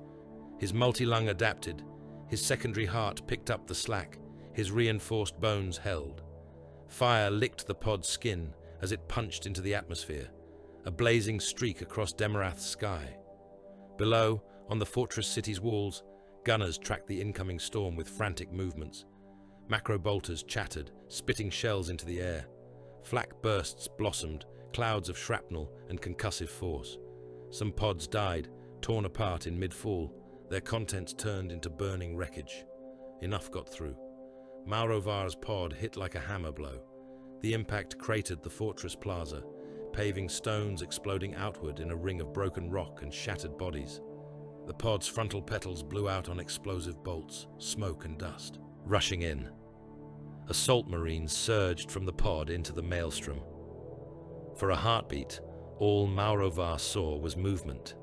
His multi-lung adapted, his secondary heart picked up the slack, his reinforced bones held. Fire licked the pod's skin as it punched into the atmosphere, a blazing streak across Demarath's sky. Below, on the fortress city's walls, gunners tracked the incoming storm with frantic movements. Macro-bolters chattered, spitting shells into the air. Flak bursts blossomed, clouds of shrapnel and concussive force. Some pods died, torn apart in mid-fall, their contents turned into burning wreckage. Enough got through. Maurovar's pod hit like a hammer blow. The impact cratered the fortress plaza, paving stones exploding outward in a ring of broken rock and shattered bodies. The pod's frontal petals blew out on explosive bolts, smoke and dust. Rushing in, assault marines surged from the pod into the maelstrom. For a heartbeat, all Maurovar saw was movement.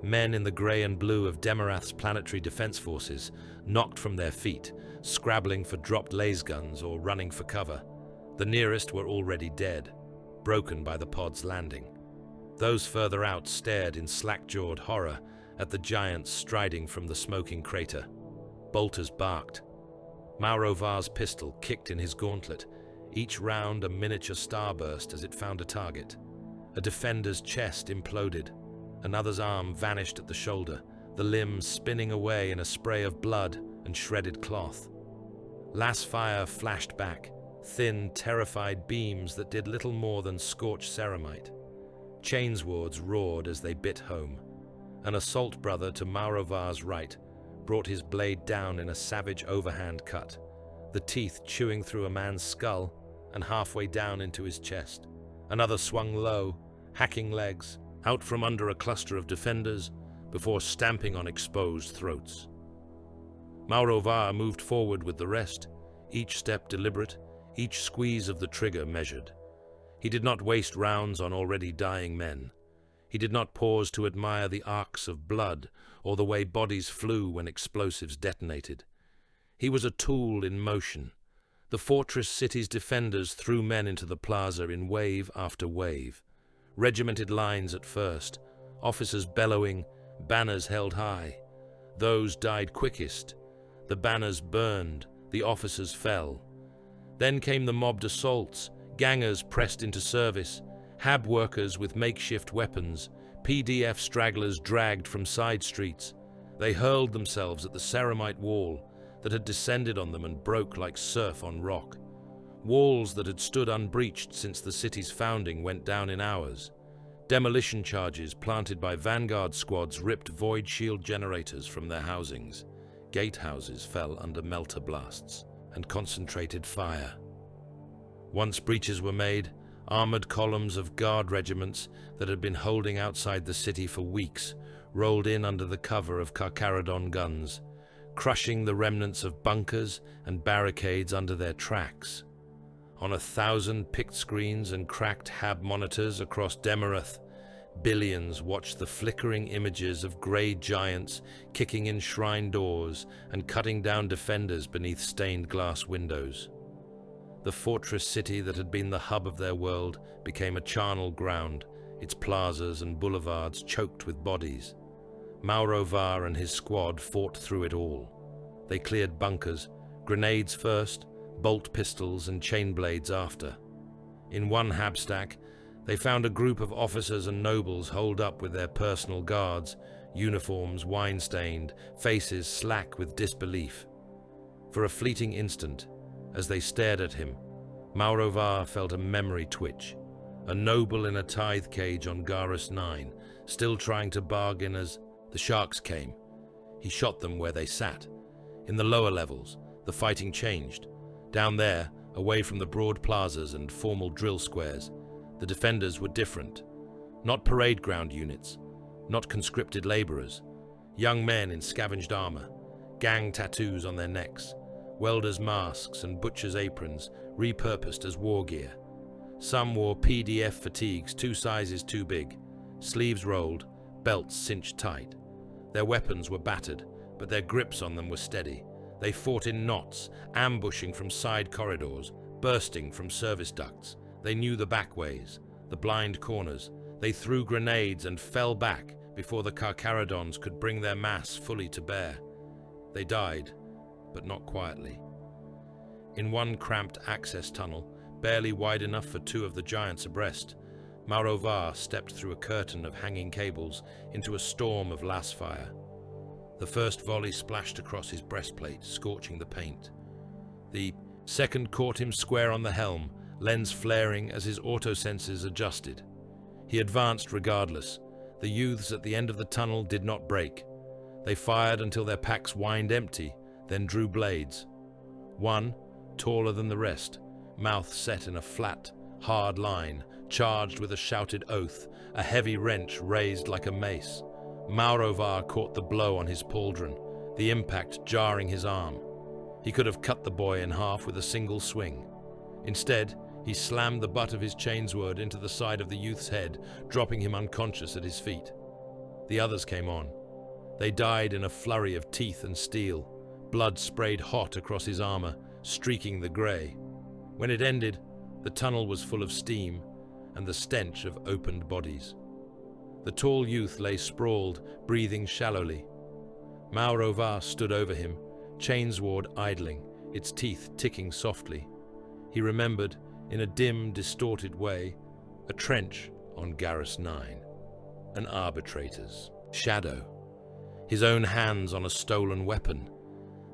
Men in the grey and blue of Demarath's planetary defense forces knocked from their feet, scrabbling for dropped laser guns or running for cover. The nearest were already dead, broken by the pod's landing. Those further out stared in slack-jawed horror at the giants striding from the smoking crater. Bolters barked. Maurovar's pistol kicked in his gauntlet, each round a miniature starburst as it found a target. A defender's chest imploded. Another's arm vanished at the shoulder, the limb spinning away in a spray of blood and shredded cloth. Las fire flashed back, thin, terrified beams that did little more than scorch ceramite. Chainswords roared as they bit home. An assault brother to Maurovar's right brought his blade down in a savage overhand cut, the teeth chewing through a man's skull and halfway down into his chest. Another swung low, hacking legs, out from under a cluster of defenders, before stamping on exposed throats. Maurovar moved forward with the rest, each step deliberate, each squeeze of the trigger measured. He did not waste rounds on already dying men. He did not pause to admire the arcs of blood or the way bodies flew when explosives detonated. He was a tool in motion. The fortress city's defenders threw men into the plaza in wave after wave. Regimented lines at first, officers bellowing, banners held high. Those died quickest. The banners burned, the officers fell. Then came the mobbed assaults, gangers pressed into service, HAB workers with makeshift weapons, PDF stragglers dragged from side streets. They hurled themselves at the ceramite wall that had descended on them and broke like surf on rock. Walls that had stood unbreached since the city's founding went down in hours. Demolition charges planted by vanguard squads ripped void shield generators from their housings. Gatehouses fell under melter blasts and concentrated fire. Once breaches were made, armored columns of guard regiments that had been holding outside the city for weeks rolled in under the cover of Carcharodon guns, crushing the remnants of bunkers and barricades under their tracks. On 1,000 picked screens and cracked HAB monitors across Demarath, billions watched the flickering images of grey giants kicking in shrine doors and cutting down defenders beneath stained glass windows. The fortress city that had been the hub of their world became a charnel ground, its plazas and boulevards choked with bodies. Maurovar and his squad fought through it all. They cleared bunkers, grenades first, bolt pistols and chain blades after. In one HAB stack, they found a group of officers and nobles holed up with their personal guards, uniforms wine-stained, faces slack with disbelief. For a fleeting instant, as they stared at him, Maurovar felt a memory twitch. A noble in a tithe cage on Garrus 9, still trying to bargain as the sharks came. He shot them where they sat. In the lower levels, the fighting changed. Down there, away from the broad plazas and formal drill squares, the defenders were different. Not parade ground units, not conscripted laborers. Young men in scavenged armor, gang tattoos on their necks, welders' masks and butchers' aprons repurposed as war gear. Some wore PDF fatigues 2 sizes too big, sleeves rolled, belts cinched tight. Their weapons were battered, but their grips on them were steady. They fought in knots, ambushing from side corridors, bursting from service ducts. They knew the back ways, the blind corners. They threw grenades and fell back before the Carcharodons could bring their mass fully to bear. They died, but not quietly. In one cramped access tunnel, barely wide enough for 2 of the giants abreast, Maurovar stepped through a curtain of hanging cables into a storm of las fire. The first volley splashed across his breastplate, scorching the paint. The second caught him square on the helm, lens flaring as his autosensors adjusted. He advanced regardless, The youths at the end of the tunnel did not break. They fired until their packs whined empty, then drew blades. One, taller than the rest, mouth set in a flat, hard line, charged with a shouted oath, a heavy wrench raised like a mace. Maurovar caught the blow on his pauldron, the impact jarring his arm. He could have cut the boy in half with a single swing. Instead, he slammed the butt of his chainsword into the side of the youth's head, dropping him unconscious at his feet. The others came on. They died in a flurry of teeth and steel. Blood sprayed hot across his armor, streaking the grey. When it ended, the tunnel was full of steam and the stench of opened bodies. The tall youth lay sprawled, breathing shallowly. Maurovar stood over him, chainsword idling, its teeth ticking softly. He remembered, in a dim, distorted way, a trench on Garrus 9, an arbitrator's shadow, his own hands on a stolen weapon,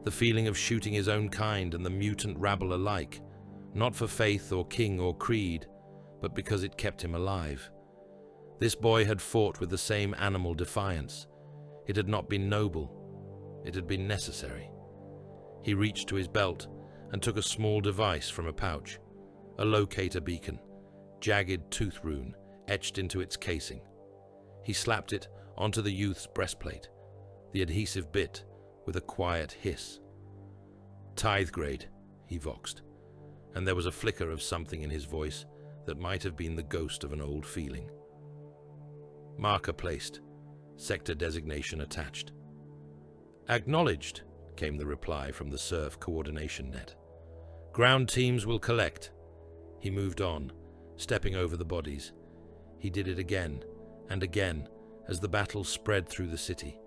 the feeling of shooting his own kind and the mutant rabble alike, not for faith or king or creed, but because it kept him alive. This boy had fought with the same animal defiance. It had not been noble. It had been necessary. He reached to his belt and took a small device from a pouch, a locator beacon, jagged tooth rune etched into its casing. He slapped it onto the youth's breastplate, the adhesive bit with a quiet hiss. Tithe grade, he voxed, and there was a flicker of something in his voice that might have been the ghost of an old feeling. Marker placed, sector designation attached. Acknowledged, came the reply from the surf coordination net. Ground teams will collect. He moved on, stepping over the bodies. He did it again and again as the battle spread through the city.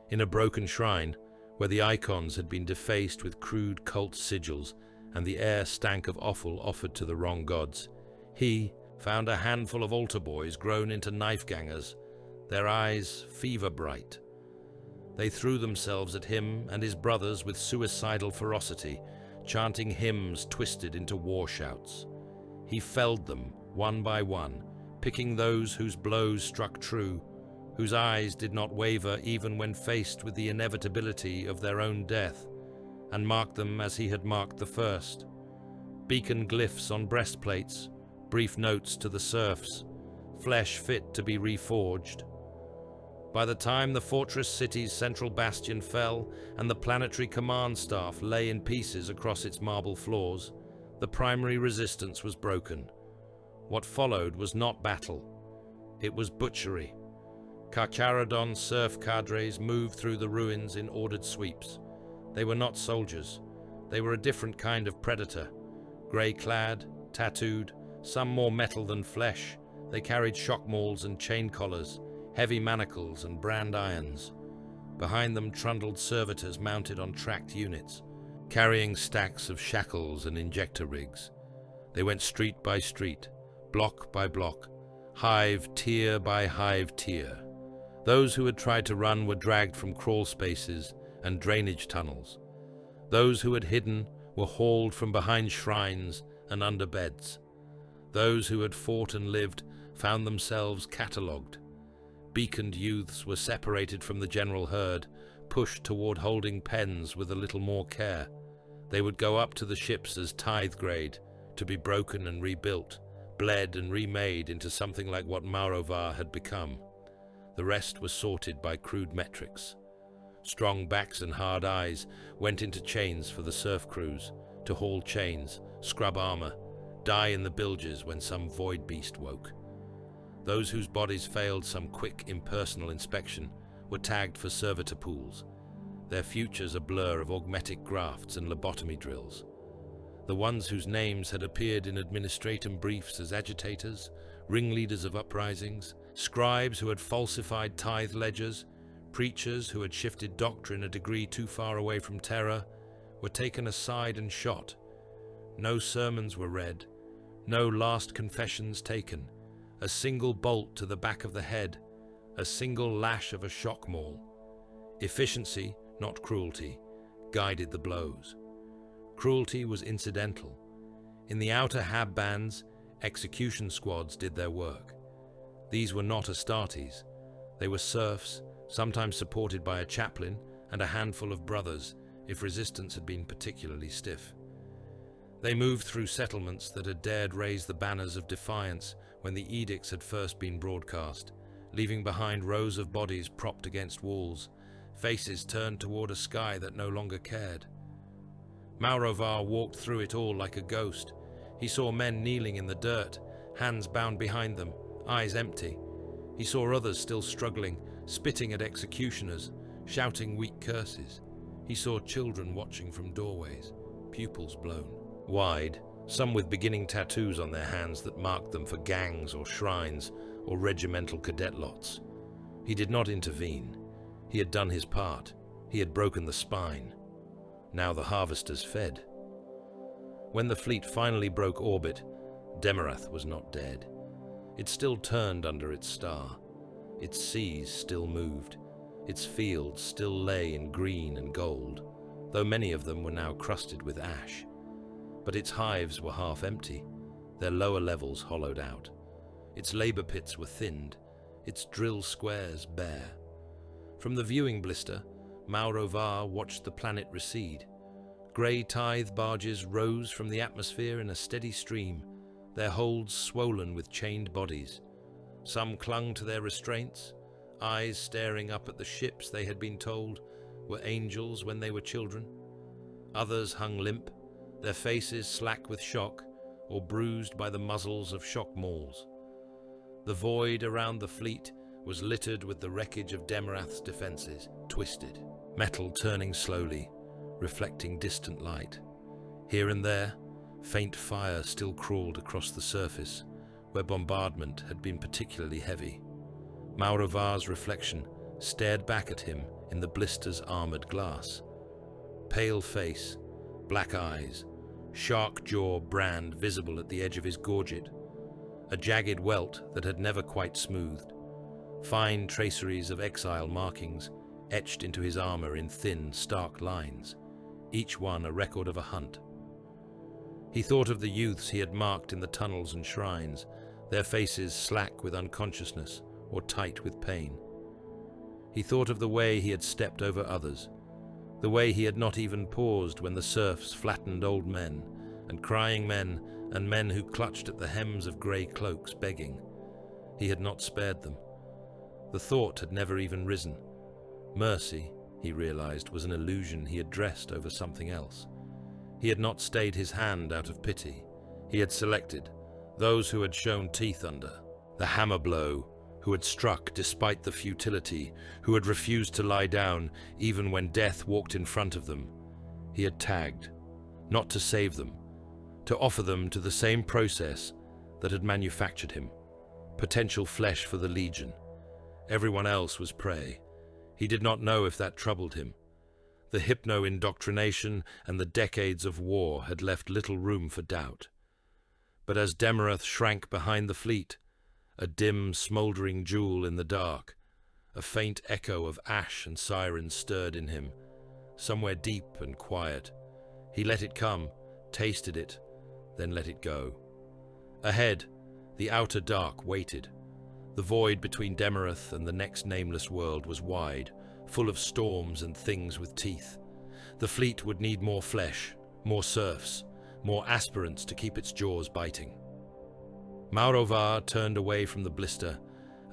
In a broken shrine, where the icons had been defaced with crude cult sigils and the air stank of offal offered to the wrong gods, he found a handful of altar boys grown into knife-gangers, their eyes fever-bright. They threw themselves at him and his brothers with suicidal ferocity, chanting hymns twisted into war shouts. He felled them, one by one, picking those whose blows struck true, whose eyes did not waver even when faced with the inevitability of their own death, and marked them as he had marked the first. Beacon glyphs on breastplates, brief notes to the serfs, flesh fit to be reforged. By the time the fortress city's central bastion fell and the planetary command staff lay in pieces across its marble floors, the primary resistance was broken. What followed was not battle. It was butchery. Carcharodon serf cadres moved through the ruins in ordered sweeps. They were not soldiers. They were a different kind of predator. Grey-clad, tattooed, some more metal than flesh, they carried shock mauls and chain collars, heavy manacles and brand irons. Behind them trundled servitors mounted on tracked units, carrying stacks of shackles and injector rigs. They went street by street, block by block, hive tier by hive tier. Those who had tried to run were dragged from crawl spaces and drainage tunnels. Those who had hidden were hauled from behind shrines and under beds. Those who had fought and lived found themselves catalogued. Beaconed youths were separated from the general herd, pushed toward holding pens with a little more care. They would go up to the ships as tithe grade, to be broken and rebuilt, bled and remade into something like what Maurovar had become. The rest was sorted by crude metrics. Strong backs and hard eyes went into chains for the surf crews, to haul chains, scrub armor, die in the bilges when some void beast woke. Those whose bodies failed some quick, impersonal inspection were tagged for servitor pools, their futures a blur of augmetic grafts and lobotomy drills. The ones whose names had appeared in administratum briefs as agitators, ringleaders of uprisings, scribes who had falsified tithe ledgers, preachers who had shifted doctrine a degree too far away from terror, were taken aside and shot. No sermons were read, no last confessions taken, a single bolt to the back of the head, a single lash of a shock maul. Efficiency, not cruelty, guided the blows. Cruelty was incidental. In the outer hab bands, execution squads did their work. These were not Astartes. They were serfs, sometimes supported by a chaplain and a handful of brothers if resistance had been particularly stiff. They moved through settlements that had dared raise the banners of defiance when the edicts had first been broadcast, leaving behind rows of bodies propped against walls, faces turned toward a sky that no longer cared. Maurovar walked through it all like a ghost. He saw men kneeling in the dirt, hands bound behind them, eyes empty. He saw others still struggling, spitting at executioners, shouting weak curses. He saw children watching from doorways, pupils blown wide, some with beginning tattoos on their hands that marked them for gangs or shrines or regimental cadet lots. He did not intervene. He had done his part. He had broken the spine. Now the harvesters fed. When the fleet finally broke orbit, Demarath was not dead. It still turned under its star. Its seas still moved. Its fields still lay in green and gold, though many of them were now crusted with ash. But its hives were half empty, their lower levels hollowed out. Its labor pits were thinned, its drill squares bare. From the viewing blister, Maurovar watched the planet recede. Grey Tithe barges rose from the atmosphere in a steady stream, their holds swollen with chained bodies. Some clung to their restraints, eyes staring up at the ships they had been told were angels when they were children. Others hung limp, their faces slack with shock or bruised by the muzzles of shock mauls. The void around the fleet was littered with the wreckage of Demarath's defenses, twisted, metal turning slowly, reflecting distant light. Here and there, faint fire still crawled across the surface, where bombardment had been particularly heavy. Maurovar's reflection stared back at him in the blister's armored glass. Pale face, black eyes, shark jaw brand visible at the edge of his gorget, a jagged welt that had never quite smoothed, fine traceries of exile markings etched into his armor in thin, stark lines, each one a record of a hunt. He thought of the youths he had marked in the tunnels and shrines, their faces slack with unconsciousness or tight with pain. He thought of the way he had stepped over others, the way he had not even paused when the serfs flattened old men and crying men and men who clutched at the hems of grey cloaks begging. He had not spared them. The thought had never even risen. Mercy, he realized, was an illusion he had dressed over something else. He had not stayed his hand out of pity. He had selected those who had shown teeth under, the hammer blow, who had struck despite the futility, who had refused to lie down even when death walked in front of them. He had tagged, not to save them, to offer them to the same process that had manufactured him, potential flesh for the Legion. Everyone else was prey. He did not know if that troubled him. The hypno-indoctrination and the decades of war had left little room for doubt. But as Demarath shrank behind the fleet, a dim, smouldering jewel in the dark, a faint echo of ash and sirens stirred in him, somewhere deep and quiet. He let it come, tasted it, then let it go. Ahead, the outer dark waited. The void between Demarath and the next nameless world was wide, full of storms and things with teeth. The fleet would need more flesh, more serfs, more aspirants to keep its jaws biting. Maurovar turned away from the blister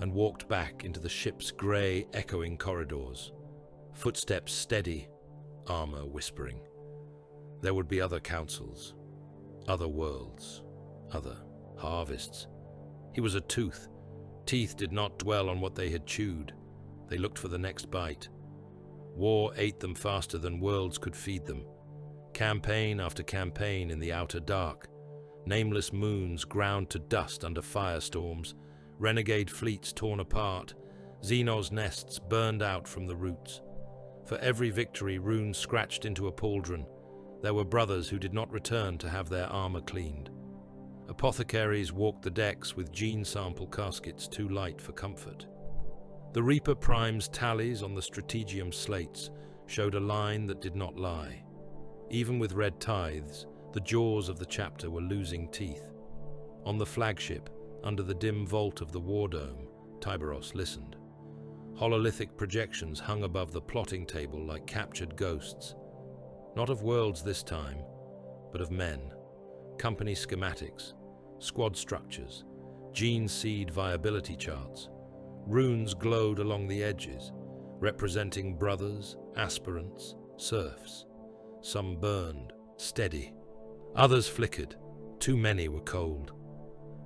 and walked back into the ship's grey, echoing corridors. Footsteps steady, armor whispering. There would be other councils, other worlds, other harvests. He was a tooth. Teeth did not dwell on what they had chewed. They looked for the next bite. War ate them faster than worlds could feed them. Campaign after campaign in the outer dark. Nameless moons ground to dust under firestorms, renegade fleets torn apart, Xenos nests burned out from the roots. For every victory runes scratched into a pauldron, there were brothers who did not return to have their armor cleaned. Apothecaries walked the decks with gene sample caskets too light for comfort. The Reaper Prime's tallies on the Strategium slates showed a line that did not lie. Even with red tithes, the jaws of the chapter were losing teeth. On the flagship, under the dim vault of the War Dome, Tiberos listened. Hololithic projections hung above the plotting table like captured ghosts. Not of worlds this time, but of men. Company schematics, squad structures, gene seed viability charts. Runes glowed along the edges, representing brothers, aspirants, serfs. Some burned, steady. Others flickered. Too many were cold.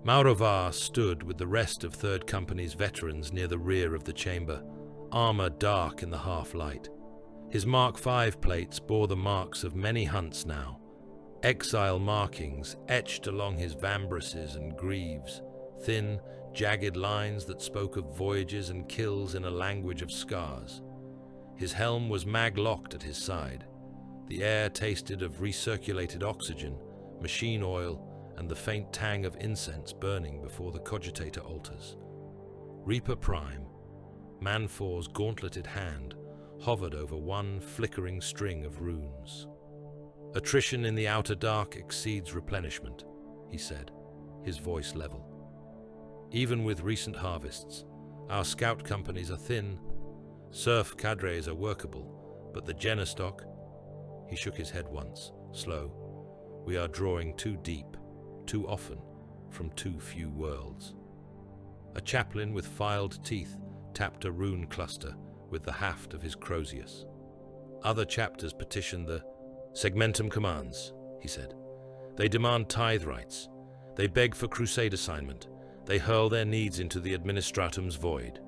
Maurovar stood with the rest of Third Company's veterans near the rear of the chamber, armor dark in the half-light. His Mark V plates bore the marks of many hunts now, exile markings etched along his vambraces and greaves, thin, jagged lines that spoke of voyages and kills in a language of scars. His helm was mag-locked at his side. The air tasted of recirculated oxygen, machine oil, and the faint tang of incense burning before the cogitator altars. Reaper Prime, Manfor's gauntleted hand, hovered over one flickering string of runes. "Attrition in the outer dark exceeds replenishment," he said, his voice level. "Even with recent harvests, our scout companies are thin. Serf cadres are workable, but the Genostock—" He shook his head once, slow. "We are drawing too deep, too often, from too few worlds." A chaplain with filed teeth tapped a rune cluster with the haft of his Crozius. Other chapters petitioned the segmentum commands, he said. They demand tithe rights. They beg for crusade assignment. They hurl their needs into the administratum's void.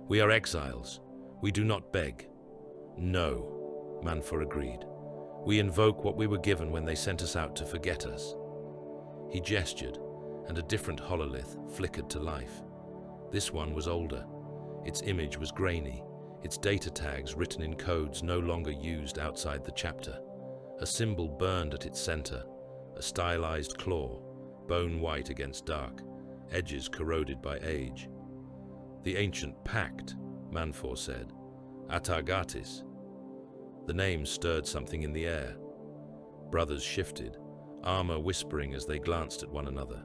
We are exiles. We do not beg. No, Manfor agreed. We invoke what we were given when they sent us out to forget us. He gestured, and a different hololith flickered to life. This one was older. Its image was grainy, its data tags written in codes no longer used outside the chapter. A symbol burned at its center, a stylized claw, bone white against dark, edges corroded by age. The ancient pact, Manfor said. Atagatis. The name stirred something in the air. Brothers shifted, armor whispering as they glanced at one another.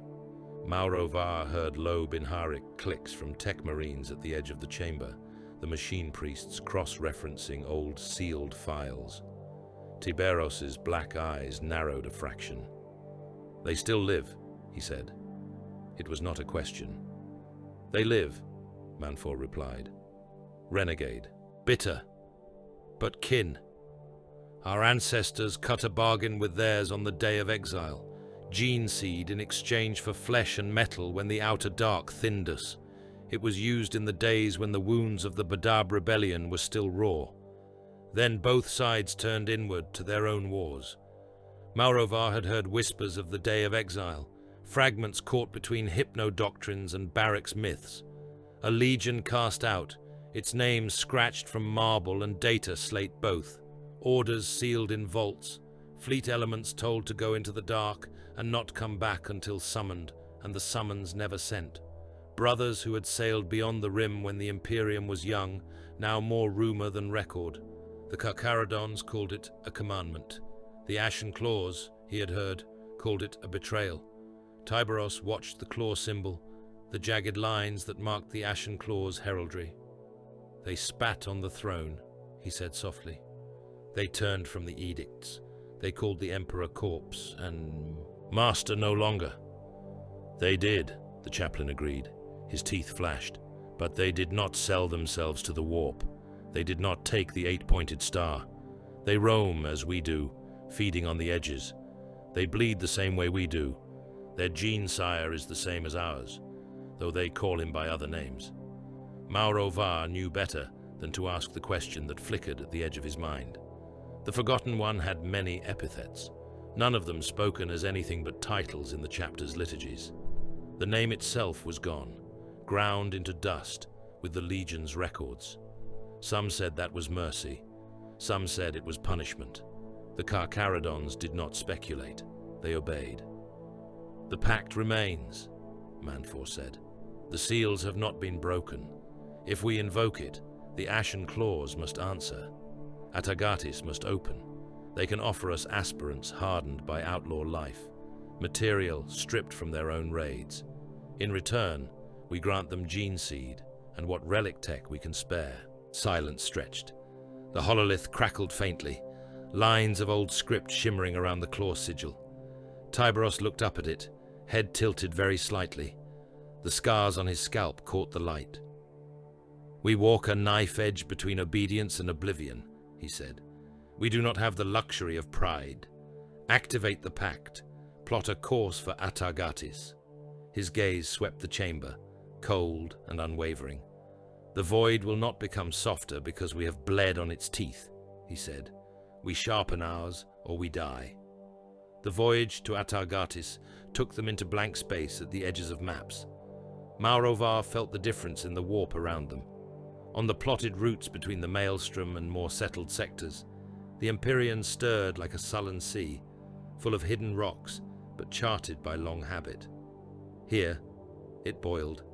Maurovar heard low binharic clicks from tech marines at the edge of the chamber, the machine priests cross-referencing old sealed files. Tiberos's black eyes narrowed a fraction. They still live, he said. It was not a question. They live, Manfor replied. Renegade, bitter, but kin. Our ancestors cut a bargain with theirs on the day of exile. Gene seed in exchange for flesh and metal when the outer dark thinned us. It was used in the days when the wounds of the Badab rebellion were still raw. Then both sides turned inward to their own wars. Maurovar had heard whispers of the day of exile, fragments caught between hypno-doctrines and barracks myths. A legion cast out, its name scratched from marble and data slate both. Orders sealed in vaults, fleet elements told to go into the dark and not come back until summoned, and the summons never sent. Brothers who had sailed beyond the rim when the Imperium was young, now more rumor than record. The Carcharodons called it a commandment. The Ashen Claws, he had heard, called it a betrayal. Tiberos watched the claw symbol, the jagged lines that marked the Ashen Claws' heraldry. They spat on the throne, he said softly. They turned from the edicts. They called the Emperor corpse and master no longer. They did, the chaplain agreed. His teeth flashed. But they did not sell themselves to the warp. They did not take the 8-pointed star. They roam as we do, feeding on the edges. They bleed the same way we do. Their gene sire is the same as ours, though they call him by other names. Maurovar knew better than to ask the question that flickered at the edge of his mind. The Forgotten One had many epithets, none of them spoken as anything but titles in the chapter's liturgies. The name itself was gone, ground into dust with the Legion's records. Some said that was mercy, some said it was punishment. The Carcharodons did not speculate, they obeyed. The pact remains, Manfor said. The seals have not been broken. If we invoke it, the Ashen Claws must answer. Atagatis must open. They can offer us aspirants hardened by outlaw life, material stripped from their own raids. In return, we grant them gene seed, and what relic tech we can spare. Silence stretched. The hololith crackled faintly, lines of old script shimmering around the claw sigil. Tiberos looked up at it, head tilted very slightly. The scars on his scalp caught the light. "We walk a knife edge between obedience and oblivion," he said. "We do not have the luxury of pride. Activate the pact. Plot a course for Atagatis." His gaze swept the chamber, cold and unwavering. "The void will not become softer because we have bled on its teeth," he said. "We sharpen ours, or we die." The voyage to Atagatis took them into blank space at the edges of maps. Maurovar felt the difference in the warp around them. On the plotted routes between the maelstrom and more settled sectors, the Empyrean stirred like a sullen sea, full of hidden rocks, but charted by long habit. Here, it boiled.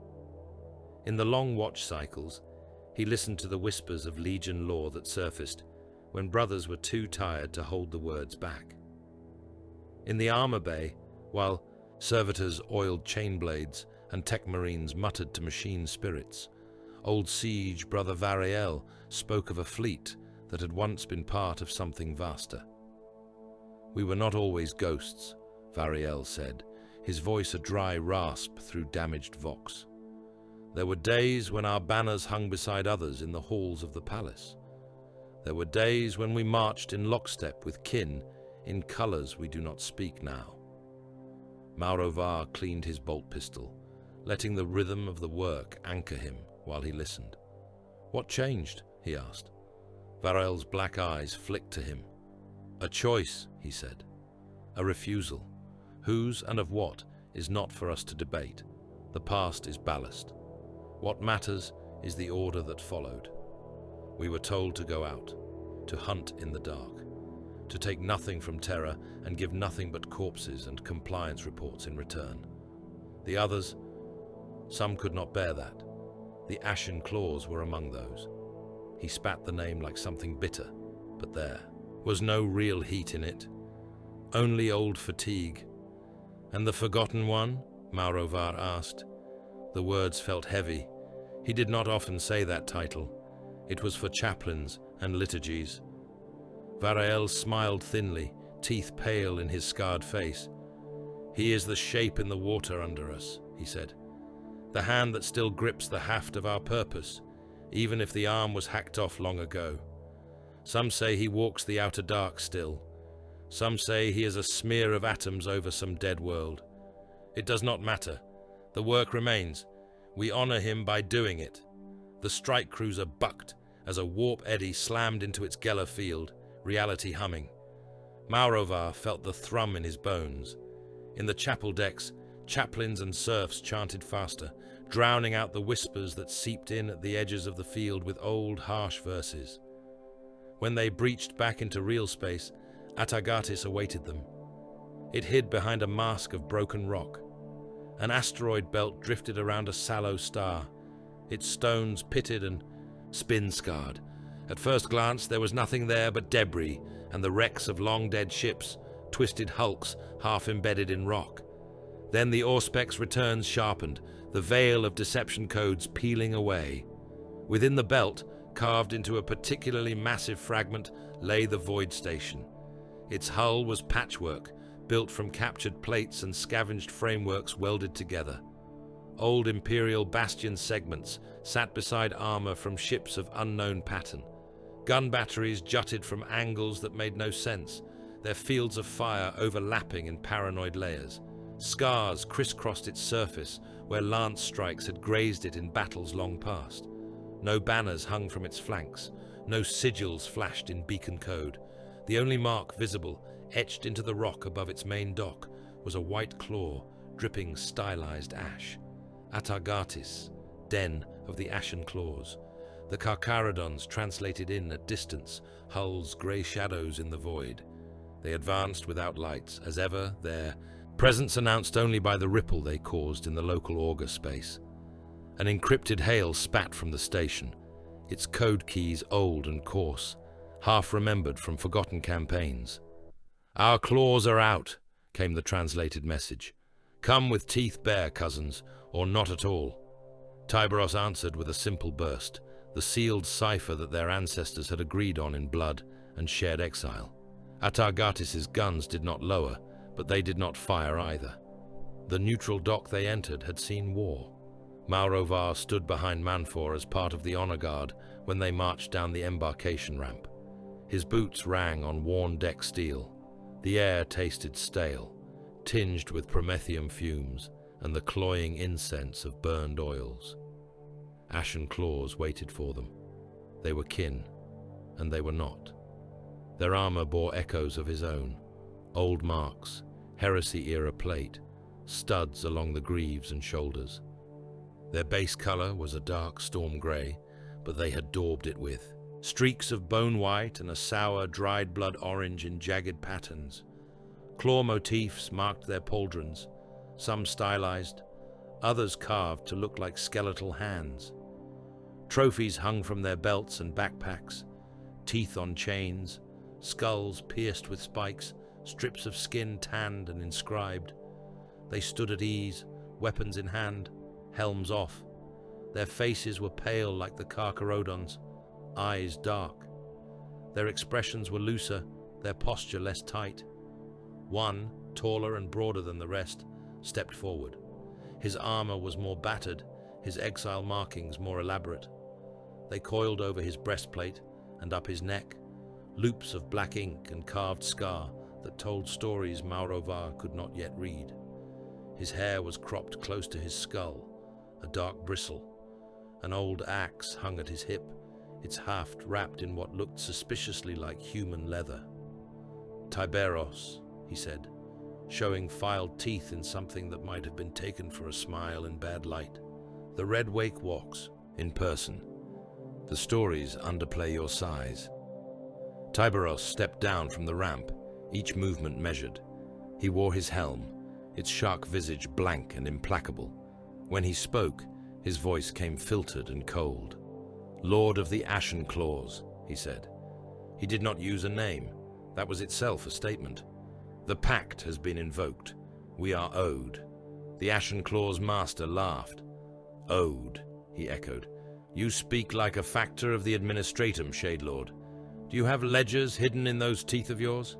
In the long watch cycles, he listened to the whispers of Legion lore that surfaced when brothers were too tired to hold the words back. In the armor bay, while servitors oiled chain blades and tech marines muttered to machine spirits, old siege brother Variel spoke of a fleet that had once been part of something vaster. "We were not always ghosts," Variel said, his voice a dry rasp through damaged vox. "There were days when our banners hung beside others in the halls of the palace. There were days when we marched in lockstep with kin in colors we do not speak now." Maurovar cleaned his bolt pistol, letting the rhythm of the work anchor him while he listened. "What changed?" he asked. Varel's black eyes flicked to him. "A choice," he said. "A refusal. Whose and of what is not for us to debate. The past is ballast. What matters is the order that followed. We were told to go out, to hunt in the dark, to take nothing from Terra and give nothing but corpses and compliance reports in return. The others, some could not bear that. The Ashen Claws were among those." He spat the name like something bitter, but there was no real heat in it, only old fatigue. "And the Forgotten One?" Maurovar asked. The words felt heavy. He did not often say that title. It was for chaplains and liturgies. Variel smiled thinly, teeth pale in his scarred face. "He is the shape in the water under us," he said. "The hand that still grips the haft of our purpose, even if the arm was hacked off long ago. Some say he walks the outer dark still. Some say he is a smear of atoms over some dead world. It does not matter. The work remains. We honor him by doing it." The strike cruiser bucked as a warp eddy slammed into its Geller field, reality humming. Maurovar felt the thrum in his bones. In the chapel decks, chaplains and serfs chanted faster, drowning out the whispers that seeped in at the edges of the field with old, harsh verses. When they breached back into real space, Atagatis awaited them. It hid behind a mask of broken rock. An asteroid belt drifted around a sallow star, its stones pitted and spin-scarred. At first glance, there was nothing there but debris and the wrecks of long-dead ships, twisted hulks half embedded in rock. Then the Auspex returns sharpened, the veil of deception codes peeling away. Within the belt, carved into a particularly massive fragment, lay the Void Station. Its hull was patchwork, built from captured plates and scavenged frameworks welded together. Old Imperial bastion segments sat beside armor from ships of unknown pattern. Gun batteries jutted from angles that made no sense, their fields of fire overlapping in paranoid layers. Scars crisscrossed its surface where lance strikes had grazed it in battles long past. No banners hung from its flanks, no sigils flashed in beacon code. The only mark visible, etched into the rock above its main dock, was a white claw dripping stylized ash. Atagatis, den of the Ashen Claws. The Carcharodons translated in at distance, hulls grey shadows in the void. They advanced without lights, as ever, their presence announced only by the ripple they caused in the local auger space. An encrypted hail spat from the station, its code keys old and coarse, half remembered from forgotten campaigns. "Our claws are out," came the translated message. "Come with teeth bare, cousins, or not at all." Tiberius answered with a simple burst, the sealed cipher that their ancestors had agreed on in blood and shared exile. Atagatis' guns did not lower, but they did not fire either. The neutral dock they entered had seen war. Maurovar stood behind Manfor as part of the honor guard when they marched down the embarkation ramp. His boots rang on worn deck steel. The air tasted stale, tinged with promethium fumes and the cloying incense of burned oils. Ashen claws waited for them. They were kin, and they were not. Their armor bore echoes of his own, old marks, heresy-era plate, studs along the greaves and shoulders. Their base color was a dark storm gray, but they had daubed it with streaks of bone white and a sour, dried blood orange in jagged patterns. Claw motifs marked their pauldrons, some stylized, others carved to look like skeletal hands. Trophies hung from their belts and backpacks, teeth on chains, skulls pierced with spikes, strips of skin tanned and inscribed. They stood at ease, weapons in hand, helms off. Their faces were pale like the Carcharodon's, eyes dark. Their expressions were looser, their posture less tight. One, taller and broader than the rest, stepped forward. His armor was more battered, his exile markings more elaborate. They coiled over his breastplate and up his neck, loops of black ink and carved scar that told stories Maurovar could not yet read. His hair was cropped close to his skull, a dark bristle. An old axe hung at his hip, its haft wrapped in what looked suspiciously like human leather. "Tiberius," he said, showing filed teeth in something that might have been taken for a smile in bad light. "The Red Wake walks, in person. The stories underplay your size." Tiberius stepped down from the ramp, each movement measured. He wore his helm, its shark visage blank and implacable. When he spoke, his voice came filtered and cold. "Lord of the Ashen Claws," he said. He did not use a name. That was itself a statement. "The pact has been invoked. We are owed." The Ashen Claws master laughed. "Owed," he echoed. "You speak like a factor of the administratum, Shadelord. Do you have ledgers hidden in those teeth of yours,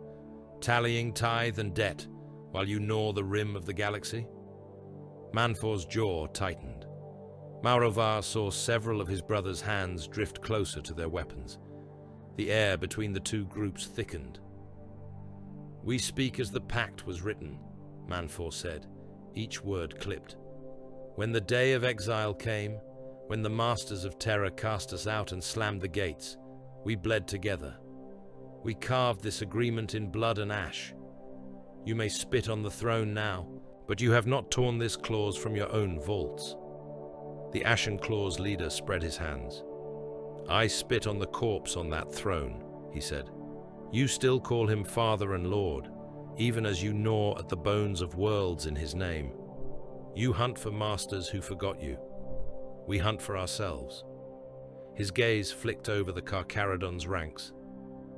tallying tithe and debt while you gnaw the rim of the galaxy?" Manfor's jaw tightened. Maurovar saw several of his brother's hands drift closer to their weapons. The air between the two groups thickened. "We speak as the pact was written," Manfor said, each word clipped. "When the day of exile came, when the masters of terror cast us out and slammed the gates, we bled together. We carved this agreement in blood and ash. You may spit on the throne now, but you have not torn this clause from your own vaults." The Ashen Claws leader spread his hands. "I spit on the corpse on that throne," he said. "You still call him Father and Lord, even as you gnaw at the bones of worlds in his name. You hunt for masters who forgot you. We hunt for ourselves." His gaze flicked over the Carcharodon's ranks.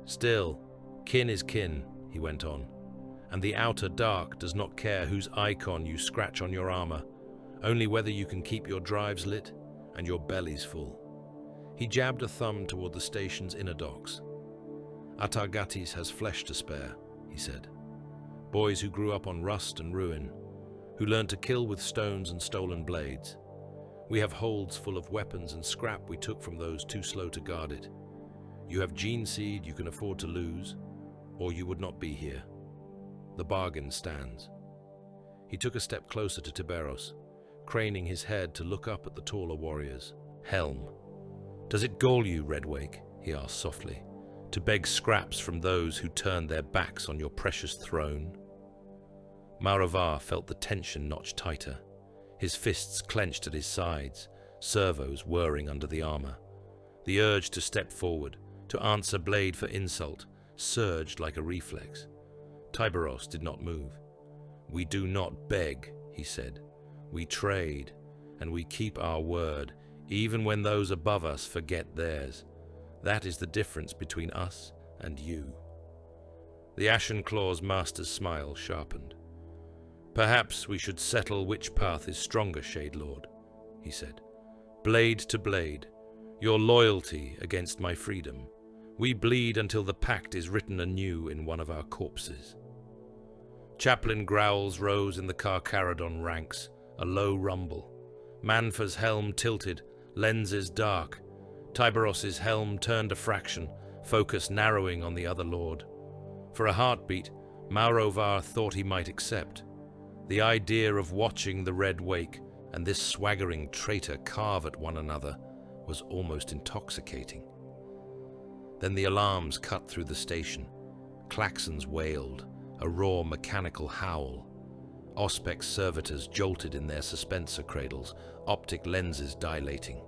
"Still, kin is kin," he went on, "and the outer dark does not care whose icon you scratch on your armor, only whether you can keep your drives lit and your bellies full." He jabbed a thumb toward the station's inner docks. "Atagatis has flesh to spare," he said. "Boys who grew up on rust and ruin, who learned to kill with stones and stolen blades. We have holds full of weapons and scrap we took from those too slow to guard it. You have gene seed you can afford to lose, or you would not be here. The bargain stands." He took a step closer to Tiberius, craning his head to look up at the taller warriors. "Helm. Does it gall you, Redwake," he asked softly, "to beg scraps from those who turned their backs on your precious throne?" Maurovar felt the tension notch tighter. His fists clenched at his sides, servos whirring under the armor. The urge to step forward, to answer blade for insult, surged like a reflex. Tiberius did not move. "We do not beg," he said. "We trade, and we keep our word, even when those above us forget theirs. That is the difference between us and you." The Ashen Claws master's smile sharpened. "Perhaps we should settle which path is stronger, Shadelord," he said. Blade to blade, your loyalty against my freedom. We bleed until the pact is written anew in one of our corpses. Chaplain growls rose in the Carcharodon ranks, a low rumble. Manfa's helm tilted, lenses dark. Tiberos's helm turned a fraction, focus narrowing on the other lord. For a heartbeat, Maurovar thought he might accept. The idea of watching the red wake and this swaggering traitor carve at one another was almost intoxicating. Then the alarms cut through the station. Klaxons wailed, a raw mechanical howl. Auspex servitors jolted in their suspensor cradles, optic lenses dilating.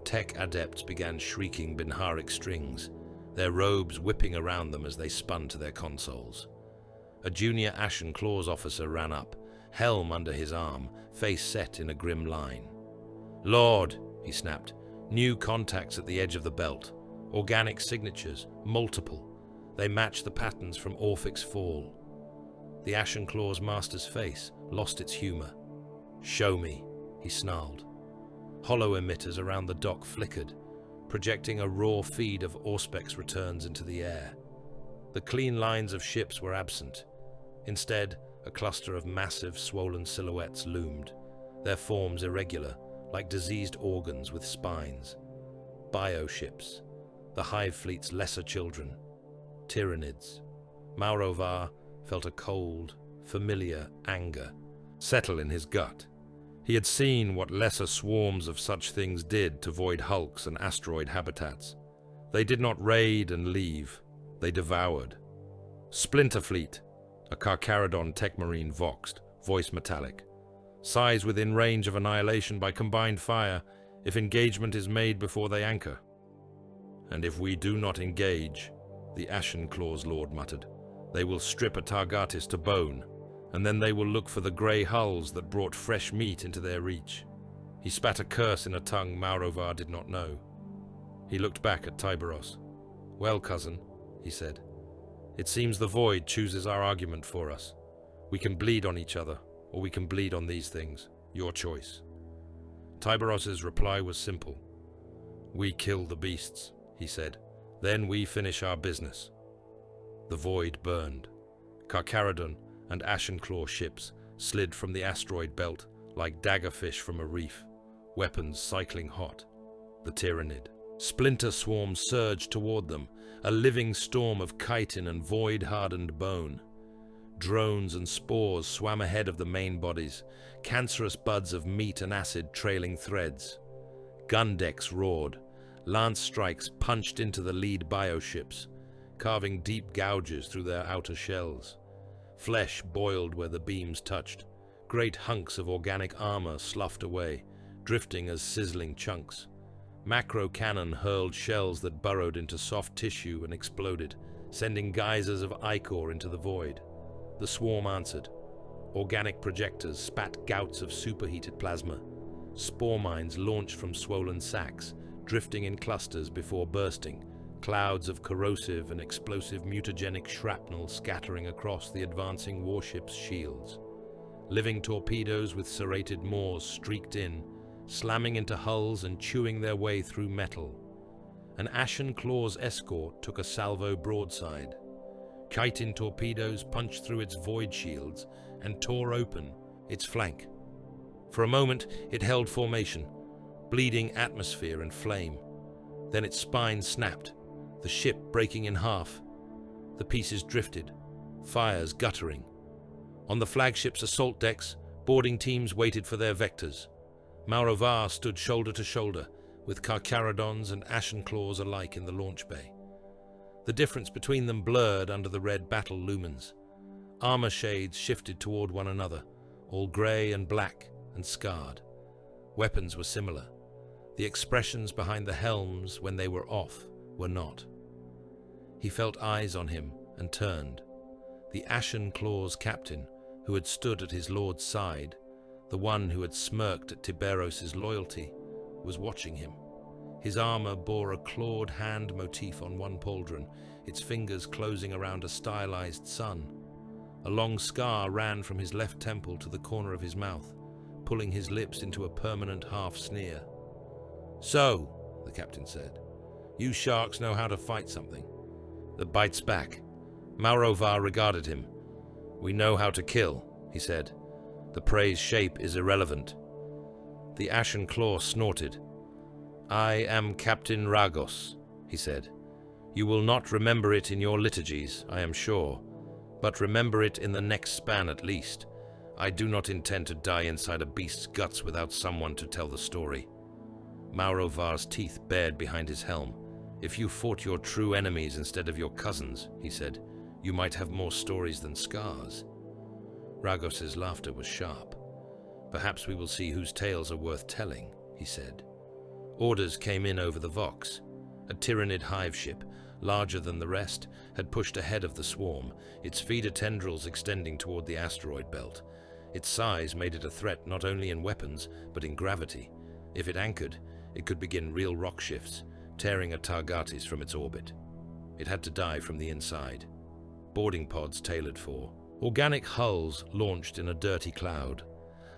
Tech adepts began shrieking Binharic strings, their robes whipping around them as they spun to their consoles. A junior Ashen Claws officer ran up, helm under his arm, face set in a grim line. "Lord," he snapped, "new contacts at the edge of the belt. Organic signatures, multiple. They match the patterns from Orphic's fall." The Ashen Claws master's face lost its humor. "Show me," he snarled. Hollow emitters around the dock flickered, projecting a raw feed of Auspex returns into the air. The clean lines of ships were absent. Instead, a cluster of massive, swollen silhouettes loomed, their forms irregular, like diseased organs with spines. Bioships, the Hive Fleet's lesser children. Tyranids. Maurovar felt a cold, familiar anger settle in his gut. He had seen what lesser swarms of such things did to void hulks and asteroid habitats. They did not raid and leave, they devoured. Splinter Fleet, a Carcharodon Techmarine voxed, voice metallic. Size within range of annihilation by combined fire if engagement is made before they anchor. "And if we do not engage," the Ashen Claws Lord muttered, "they will strip Atagatis to bone, and then they will look for the grey hulls that brought fresh meat into their reach." He spat a curse in a tongue Maurovar did not know. He looked back at Tiberos. "Well, cousin," he said, "it seems the Void chooses our argument for us. We can bleed on each other, or we can bleed on these things. Your choice." Tiberos's reply was simple. "We kill the beasts," he said. "Then we finish our business." The Void burned. Carcharodon and Ashenclaw ships slid from the asteroid belt like daggerfish from a reef, weapons cycling hot. The Tyranid. Splinter swarms surged toward them, a living storm of chitin and void-hardened bone. Drones and spores swam ahead of the main bodies, cancerous buds of meat and acid trailing threads. Gun decks roared. Lance strikes punched into the lead bioships, carving deep gouges through their outer shells. Flesh boiled where the beams touched. Great hunks of organic armor sloughed away, drifting as sizzling chunks. Macro cannon hurled shells that burrowed into soft tissue and exploded, sending geysers of ichor into the void. The swarm answered. Organic projectors spat gouts of superheated plasma. Spore mines launched from swollen sacs, drifting in clusters before bursting, clouds of corrosive and explosive mutagenic shrapnel scattering across the advancing warship's shields. Living torpedoes with serrated maws streaked in, slamming into hulls and chewing their way through metal. An Ashen Claws escort took a salvo broadside. Chitin torpedoes punched through its void shields and tore open its flank. For a moment, it held formation, bleeding atmosphere and flame. Then its spine snapped, the ship breaking in half. The pieces drifted, fires guttering. On the flagship's assault decks, boarding teams waited for their vectors. Maurovar stood shoulder to shoulder, with Carcharodons and Ashen Claws alike in the launch bay. The difference between them blurred under the red battle lumens. Armor shades shifted toward one another, all grey and black and scarred. Weapons were similar. The expressions behind the helms when they were off were not. He felt eyes on him and turned. The Ashen Claws captain, who had stood at his lord's side, the one who had smirked at Tiberos's loyalty, was watching him. His armor bore a clawed hand motif on one pauldron, its fingers closing around a stylized sun. A long scar ran from his left temple to the corner of his mouth, pulling his lips into a permanent half-sneer. "So," the captain said, "you sharks know how to fight something that bites back." Maurovar regarded him. "We know how to kill," he said. "The prey's shape is irrelevant." The Ashen Claw snorted. "I am Captain Ragos," he said. "You will not remember it in your liturgies, I am sure, but remember it in the next span at least. I do not intend to die inside a beast's guts without someone to tell the story." Maurovar's teeth bared behind his helm. "If you fought your true enemies instead of your cousins," he said, "you might have more stories than scars." Ragos's laughter was sharp. "Perhaps we will see whose tales are worth telling," he said. Orders came in over the Vox. A Tyrannid hive ship, larger than the rest, had pushed ahead of the swarm, its feeder tendrils extending toward the asteroid belt. Its size made it a threat not only in weapons, but in gravity. If it anchored, it could begin real rock shifts, tearing Atagatis from its orbit. It had to die from the inside. Boarding pods tailored for. Organic hulls launched in a dirty cloud.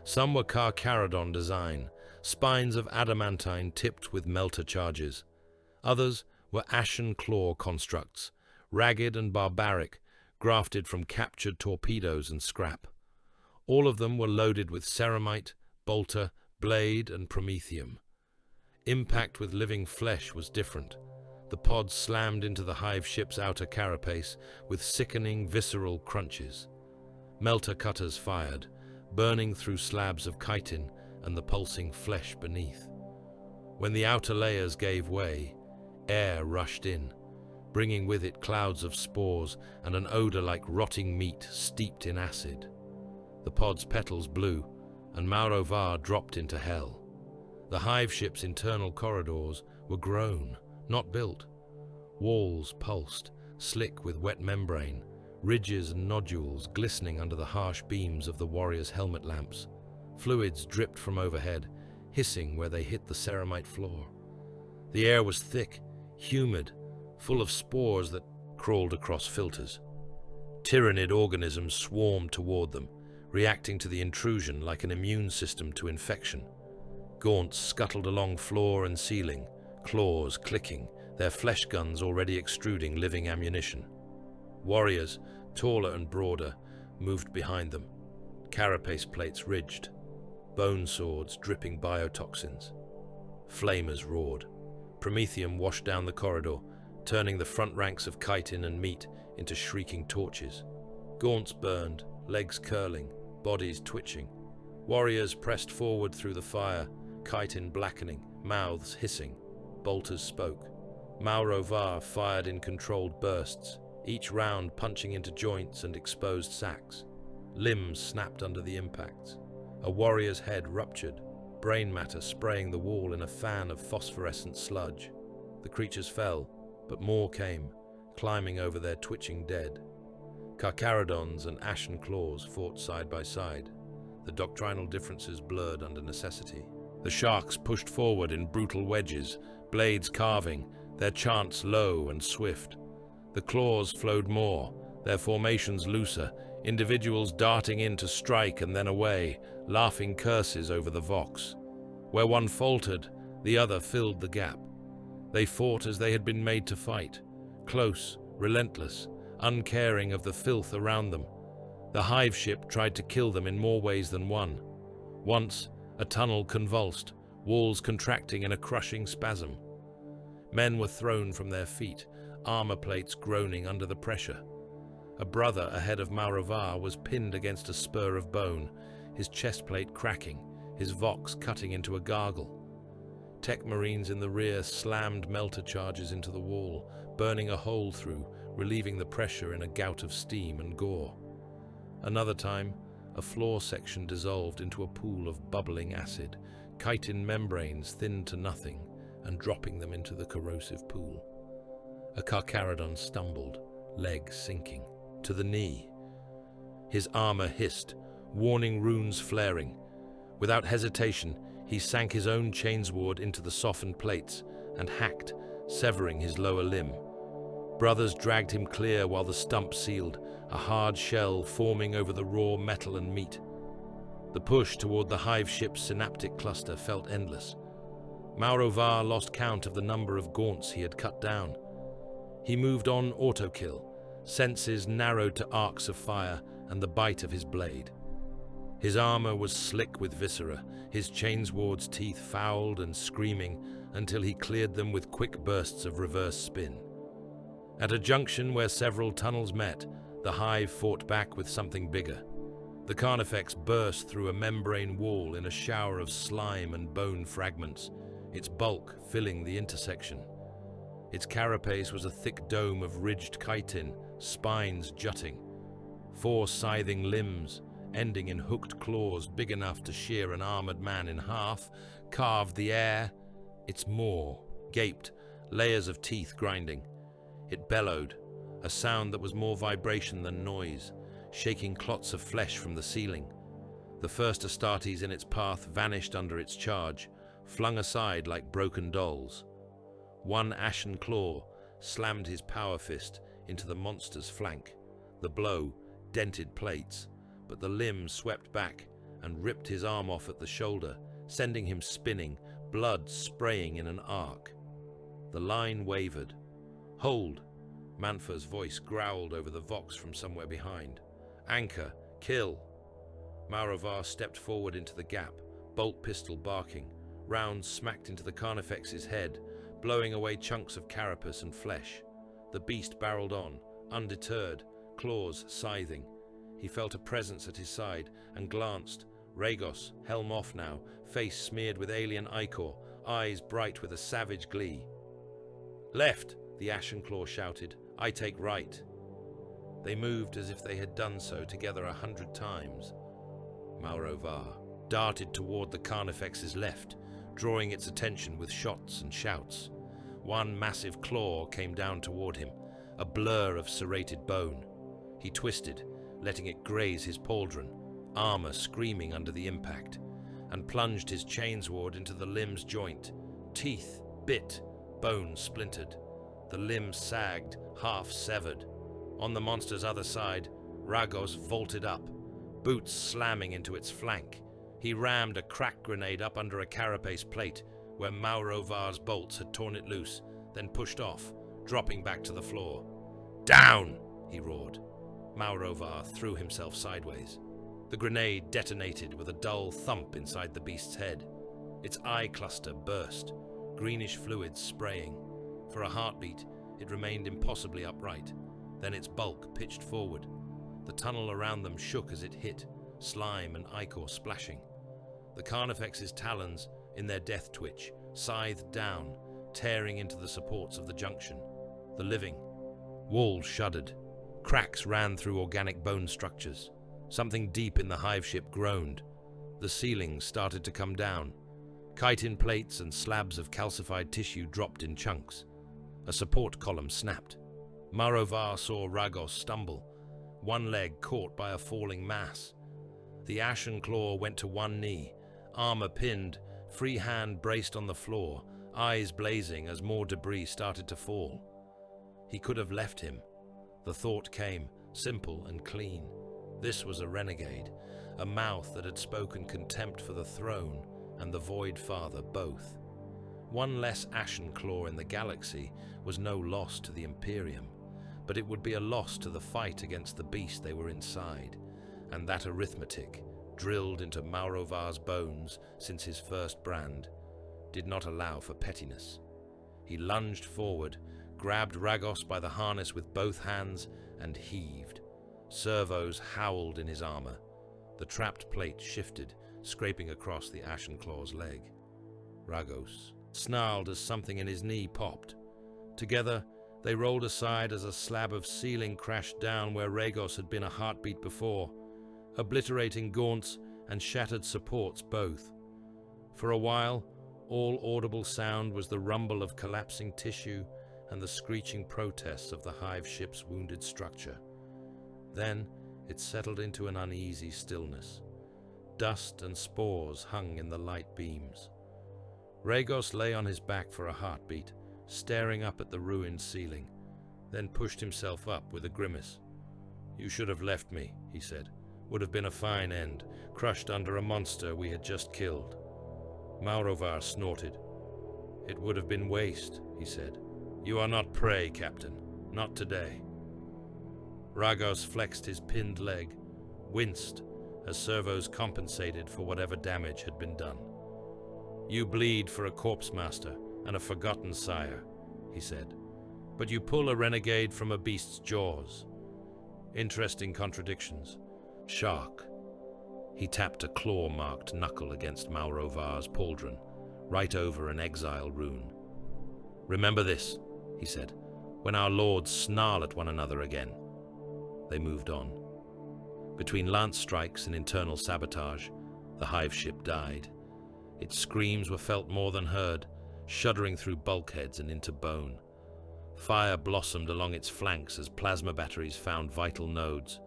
Some were Carcharodon design, spines of adamantine tipped with melter charges. Others were Ashen Claw constructs, ragged and barbaric, grafted from captured torpedoes and scrap. All of them were loaded with ceramite, bolter, blade, and promethium. Impact with living flesh was different. The pods slammed into the hive ship's outer carapace with sickening, visceral crunches. Melter cutters fired, burning through slabs of chitin and the pulsing flesh beneath. When the outer layers gave way, air rushed in, bringing with it clouds of spores and an odor like rotting meat steeped in acid. The pod's petals blew, and Maurovar dropped into hell. The hive ship's internal corridors were grown, not built. Walls pulsed, slick with wet membrane, ridges and nodules glistening under the harsh beams of the warriors' helmet lamps. Fluids dripped from overhead, hissing where they hit the ceramite floor. The air was thick, humid, full of spores that crawled across filters. Tyrannid organisms swarmed toward them, reacting to the intrusion like an immune system to infection. Gaunts scuttled along floor and ceiling, claws clicking, their flesh guns already extruding living ammunition. Warriors, taller and broader, moved behind them, carapace plates ridged, bone swords dripping biotoxins. Flamers roared. Promethium washed down the corridor, turning the front ranks of chitin and meat into shrieking torches. Gaunts burned, legs curling, bodies twitching. Warriors pressed forward through the fire, chitin blackening, mouths hissing. Bolters spoke. Maurovar fired in controlled bursts, each round punching into joints and exposed sacks. Limbs snapped under the impacts. A warrior's head ruptured, brain matter spraying the wall in a fan of phosphorescent sludge. The creatures fell, but more came, climbing over their twitching dead. Carcharodons and Ashen Claws fought side by side. The doctrinal differences blurred under necessity. The sharks pushed forward in brutal wedges, blades carving, their chants low and swift. The claws flowed more, their formations looser, individuals darting in to strike and then away, laughing curses over the Vox. Where one faltered, the other filled the gap. They fought as they had been made to fight, close, relentless, uncaring of the filth around them. The hive ship tried to kill them in more ways than one. Once, a tunnel convulsed, walls contracting in a crushing spasm. Men were thrown from their feet, armor plates groaning under the pressure. A brother ahead of Maurovar was pinned against a spur of bone, his chest plate cracking, his vox cutting into a gargle. Tech marines in the rear slammed melter charges into the wall, burning a hole through, relieving the pressure in a gout of steam and gore. Another time, a floor section dissolved into a pool of bubbling acid, chitin membranes thinned to nothing, and dropping them into the corrosive pool. A Carcharodon stumbled, leg sinking, to the knee. His armor hissed, warning runes flaring. Without hesitation, he sank his own chainsword into the softened plates and hacked, severing his lower limb. Brothers dragged him clear while the stump sealed, a hard shell forming over the raw metal and meat. The push toward the hive ship's synaptic cluster felt endless. Maurovar lost count of the number of gaunts he had cut down. He moved on autokill, senses narrowed to arcs of fire and the bite of his blade. His armor was slick with viscera, his chainsword's teeth fouled and screaming until he cleared them with quick bursts of reverse spin. At a junction where several tunnels met, the hive fought back with something bigger. The Carnifex burst through a membrane wall in a shower of slime and bone fragments, its bulk filling the intersection. Its carapace was a thick dome of ridged chitin, spines jutting. 4 scything limbs, ending in hooked claws big enough to shear an armored man in half, carved the air. Its maw gaped, layers of teeth grinding. It bellowed, a sound that was more vibration than noise, shaking clots of flesh from the ceiling. The first Astartes in its path vanished under its charge, flung aside like broken dolls. One ashen claw slammed his power fist into the monster's flank. The blow dented plates, but the limb swept back and ripped his arm off at the shoulder, sending him spinning, blood spraying in an arc. The line wavered. "Hold!" Manfa's voice growled over the vox from somewhere behind. "Anchor! Kill!" Maurovar stepped forward into the gap, bolt pistol barking. Rounds smacked into the Carnifex's head, blowing away chunks of carapace and flesh. The beast barreled on, undeterred, claws scything. He felt a presence at his side and glanced. Rhaegos, helm off now, face smeared with alien ichor, eyes bright with a savage glee. "Left!" the Ashen Claw shouted. "I take right." They moved as if they had done so together 100 times. Maurovar darted toward the Carnifex's left, drawing its attention with shots and shouts. One massive claw came down toward him, a blur of serrated bone. He twisted, letting it graze his pauldron, armor screaming under the impact, and plunged his chainsword into the limb's joint. Teeth bit, bone splintered. The limb sagged, half severed. On the monster's other side, Rhaegos vaulted up, boots slamming into its flank. He rammed a crack grenade up under a carapace plate where Maurovar's bolts had torn it loose, then pushed off, dropping back to the floor. "Down!" he roared. Maurovar threw himself sideways. The grenade detonated with a dull thump inside the beast's head. Its eye cluster burst, greenish fluids spraying. For a heartbeat, it remained impossibly upright. Then its bulk pitched forward. The tunnel around them shook as it hit, slime and ichor splashing. The Carnifex's talons, in their death twitch, scythed down, tearing into the supports of the junction. The living. Walls shuddered. Cracks ran through organic bone structures. Something deep in the hive ship groaned. The ceilings started to come down. Chitin plates and slabs of calcified tissue dropped in chunks. A support column snapped. Maurovar saw Rhaegos stumble, one leg caught by a falling mass. The Ashen Claw went to one knee, armor pinned, free hand braced on the floor, eyes blazing as more debris started to fall. He could have left him. The thought came, simple and clean. This was a renegade, a mouth that had spoken contempt for the throne and the Void Father both. One less Ashen Claw in the galaxy was no loss to the Imperium, but it would be a loss to the fight against the beast they were inside, and that arithmetic, drilled into Maurovar's bones since his first brand, did not allow for pettiness. He lunged forward, grabbed Rhaegos by the harness with both hands, and heaved. Servos howled in his armor. The trapped plate shifted, scraping across the Ashen Claw's leg. Rhaegos snarled as something in his knee popped. Together, they rolled aside as a slab of ceiling crashed down where Rhaegos had been a heartbeat before, obliterating gaunts and shattered supports both. For a while, all audible sound was the rumble of collapsing tissue and the screeching protests of the hive ship's wounded structure. Then it settled into an uneasy stillness. Dust and spores hung in the light beams. Rhaegos lay on his back for a heartbeat, staring up at the ruined ceiling, then pushed himself up with a grimace. "You should have left me," he said. "Would have been a fine end, crushed under a monster we had just killed." Maurovar snorted. "It would have been waste," he said. "You are not prey, Captain. Not today." Ragos flexed his pinned leg, winced as servos compensated for whatever damage had been done. "You bleed for a corpse master and a forgotten sire," he said, "but you pull a renegade from a beast's jaws. Interesting contradictions. Shark." He tapped a claw-marked knuckle against Maurovar's pauldron, right over an exile rune. "Remember this," he said, "when our lords snarl at one another again." They moved on. Between lance strikes and internal sabotage, the hive ship died. Its screams were felt more than heard, shuddering through bulkheads and into bone. Fire blossomed along its flanks as plasma batteries found vital nodes.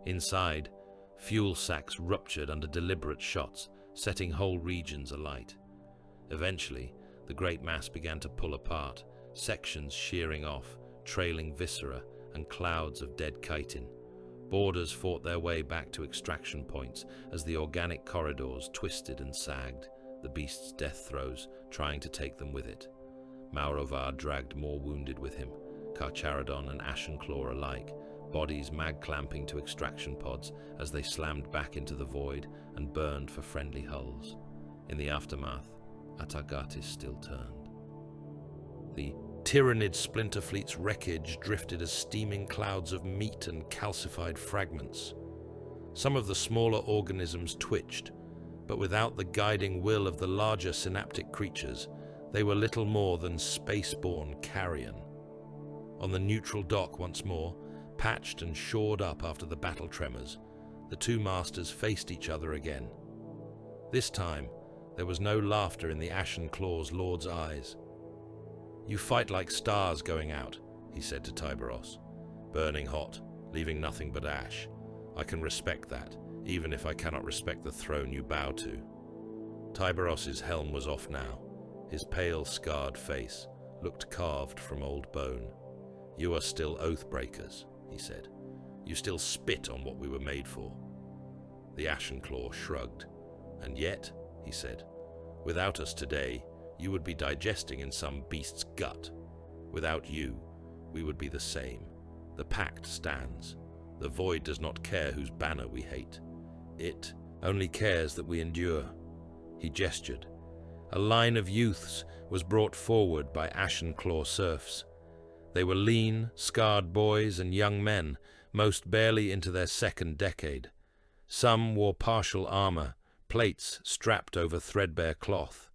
Inside, fuel sacks ruptured under deliberate shots, setting whole regions alight. Eventually, the great mass began to pull apart, sections shearing off, trailing viscera and clouds of dead chitin. Boarders fought their way back to extraction points as the organic corridors twisted and sagged, the beast's death throes trying to take them with it. Maurovar dragged more wounded with him, Carcharodon and Ashenclaw alike, bodies mag-clamping to extraction pods as they slammed back into the void and burned for friendly hulls. In the aftermath, Atagatis still turned. The Tyrannid splinter fleet's wreckage drifted as steaming clouds of meat and calcified fragments. Some of the smaller organisms twitched, but without the guiding will of the larger synaptic creatures, they were little more than space-borne carrion. On the neutral dock once more, patched and shored up after the battle tremors, the two masters faced each other again. This time, there was no laughter in the Ashenclaw's lord's eyes. "You fight like stars going out," he said to Tiberos. "Burning hot, leaving nothing but ash. I can respect that, even if I cannot respect the throne you bow to." Tiberos's helm was off now. His pale, scarred face looked carved from old bone. "You are still oath-breakers," he said. "You still spit on what we were made for." The Ashenclaw shrugged. "And yet," he said, "without us today, you would be digesting in some beast's gut. Without you, we would be the same. The pact stands. The void does not care whose banner we hate. It only cares that we endure." He gestured. A line of youths was brought forward by Ashenclaw serfs. They were lean, scarred boys and young men, most barely into their second decade. Some wore partial armor, plates strapped over threadbare cloth.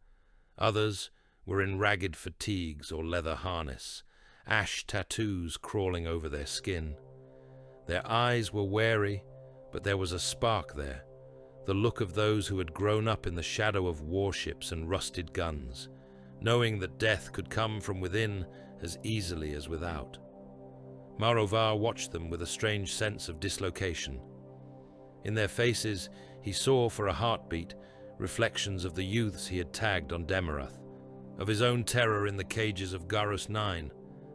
Others were in ragged fatigues or leather harness, ash tattoos crawling over their skin. Their eyes were wary, but there was a spark there, the look of those who had grown up in the shadow of warships and rusted guns, knowing that death could come from within as easily as without. Maurovar watched them with a strange sense of dislocation. In their faces, he saw for a heartbeat reflections of the youths he had tagged on Demarath, of his own terror in the cages of Garrus 9,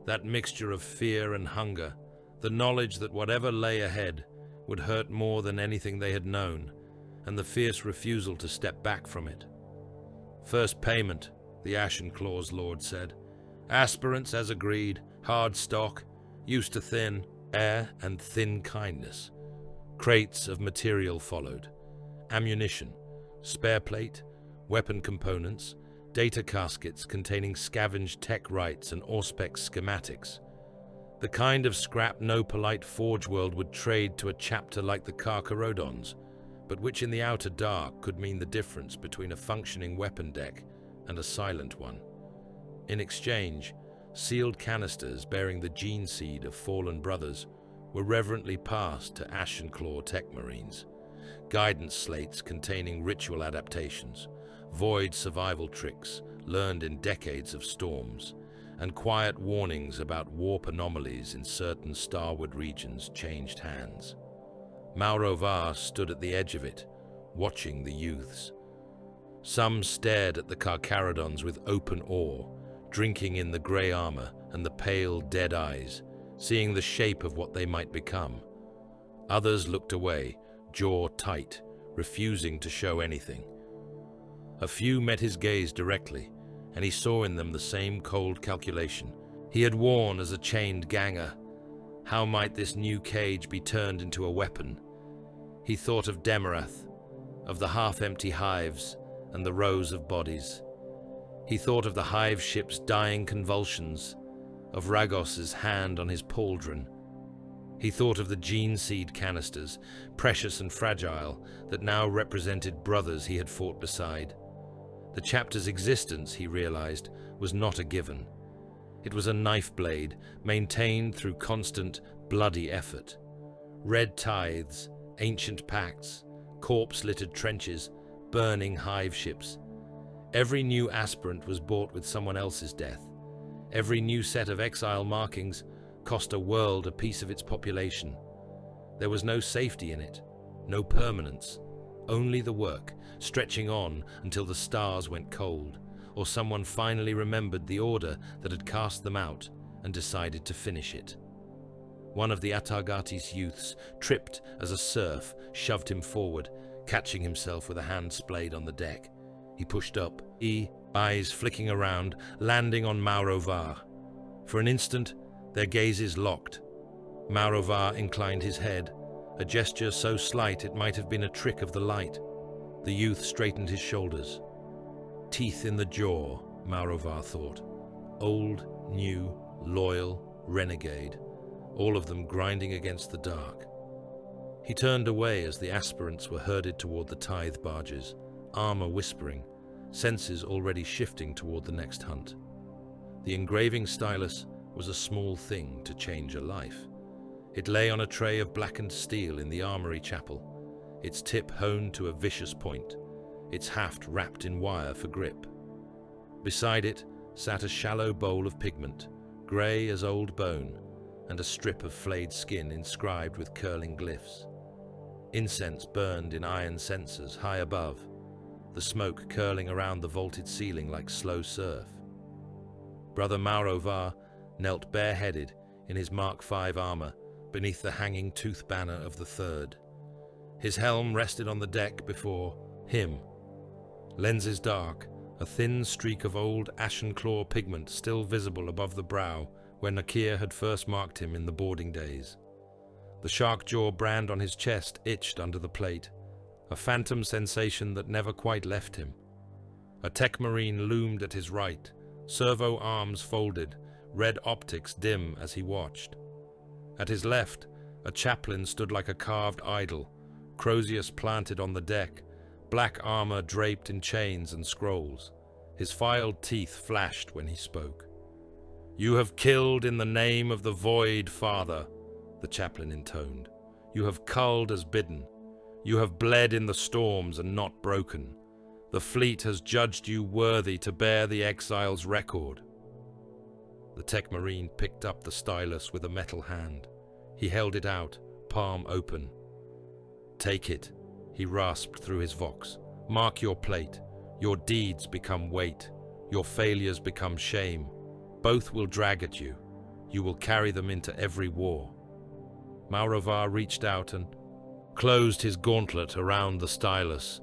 that mixture of fear and hunger, the knowledge that whatever lay ahead would hurt more than anything they had known, and the fierce refusal to step back from it. "First payment," the Ashenclaw's lord said. "Aspirants as agreed, hard stock, used to thin air and thin kindness." Crates of material followed. Ammunition, spare plate, weapon components, data caskets containing scavenged tech rights and Auspex schematics. The kind of scrap no polite Forge world would trade to a chapter like the Carcharodons, but which in the outer dark could mean the difference between a functioning weapon deck and a silent one. In exchange, sealed canisters bearing the gene seed of fallen brothers were reverently passed to Ashenclaw tech marines. Guidance slates containing ritual adaptations, void survival tricks learned in decades of storms, and quiet warnings about warp anomalies in certain starward regions changed hands. Maurovar stood at the edge of it, watching the youths. Some stared at the Carcharodons with open awe, drinking in the grey armor and the pale, dead eyes, seeing the shape of what they might become. Others looked away, jaw tight, refusing to show anything. A few met his gaze directly, and he saw in them the same cold calculation he had worn as a chained ganger. How might this new cage be turned into a weapon? He thought of Demarath, of the half-empty hives and the rows of bodies. He thought of the hive ship's dying convulsions, of Ragos's hand on his pauldron. He thought of the gene seed canisters, precious and fragile, that now represented brothers he had fought beside. The chapter's existence, he realized, was not a given. It was a knife blade, maintained through constant, bloody effort. Red tithes, ancient pacts, corpse-littered trenches, burning hive ships. Every new aspirant was bought with someone else's death. Every new set of exile markings cost a world a piece of its population. There was no safety in it, no permanence, only the work, stretching on until the stars went cold, or someone finally remembered the order that had cast them out and decided to finish it. One of the Atagatis youths tripped as a serf shoved him forward, catching himself with a hand splayed on the deck. He pushed up, eyes flicking around, landing on Maurovar. For an instant, their gazes locked. Maurovar inclined his head, a gesture so slight it might have been a trick of the light. The youth straightened his shoulders. Teeth in the jaw, Maurovar thought. Old, new, loyal, renegade, all of them grinding against the dark. He turned away as the aspirants were herded toward the Tithe barges, armor whispering, senses already shifting toward the next hunt. The engraving stylus was a small thing to change a life. It lay on a tray of blackened steel in the armory chapel, its tip honed to a vicious point, its haft wrapped in wire for grip. Beside it sat a shallow bowl of pigment, grey as old bone, and a strip of flayed skin inscribed with curling glyphs. Incense burned in iron censers high above, the smoke curling around the vaulted ceiling like slow surf. Brother Maurovar knelt bareheaded in his Mark V armor beneath the hanging tooth banner of the Third. His helm rested on the deck before him. Lenses dark, a thin streak of old ashen claw pigment still visible above the brow where Nakir had first marked him in the boarding days. The shark jaw brand on his chest itched under the plate, a phantom sensation that never quite left him. A tech marine loomed at his right, servo arms folded, red optics dim as he watched. At his left, a chaplain stood like a carved idol, Crozius planted on the deck, black armor draped in chains and scrolls. His filed teeth flashed when he spoke. "You have killed in the name of the Void, Father," the chaplain intoned. "You have culled as bidden. You have bled in the storms and not broken. The fleet has judged you worthy to bear the exile's record." The tech marine picked up the stylus with a metal hand. He held it out, palm open. "Take it," he rasped through his vox. "Mark your plate. Your deeds become weight. Your failures become shame. Both will drag at you. You will carry them into every war." Maurovar reached out and closed his gauntlet around the stylus.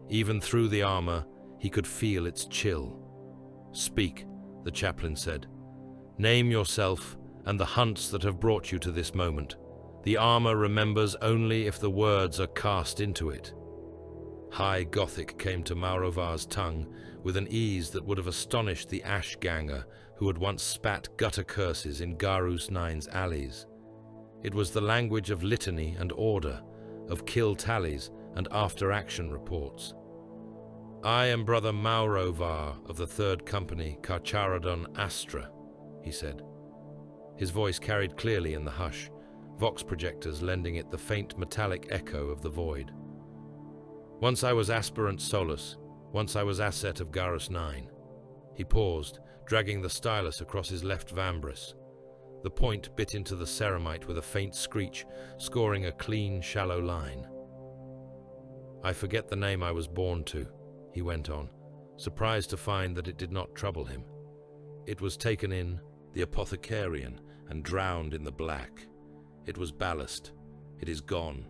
Even through the armor, he could feel its chill. "Speak," the chaplain said. "Name yourself and the hunts that have brought you to this moment. The armor remembers only if the words are cast into it." High Gothic came to Maurovar's tongue with an ease that would have astonished the Ashganger who had once spat gutter curses in Garus IX's alleys. It was the language of litany and order, of kill tallies and after-action reports. "I am Brother Maurovar of the Third Company, Carcharodon Astra," he said. His voice carried clearly in the hush, vox projectors lending it the faint metallic echo of the void. "Once I was aspirant Solus, once I was asset of Garus IX. He paused, dragging the stylus across his left vambrus. The point bit into the ceramite with a faint screech, scoring a clean, shallow line. "I forget the name I was born to," he went on, surprised to find that it did not trouble him. "It was taken in the Apothecarian and drowned in the black. It was ballast. It is gone."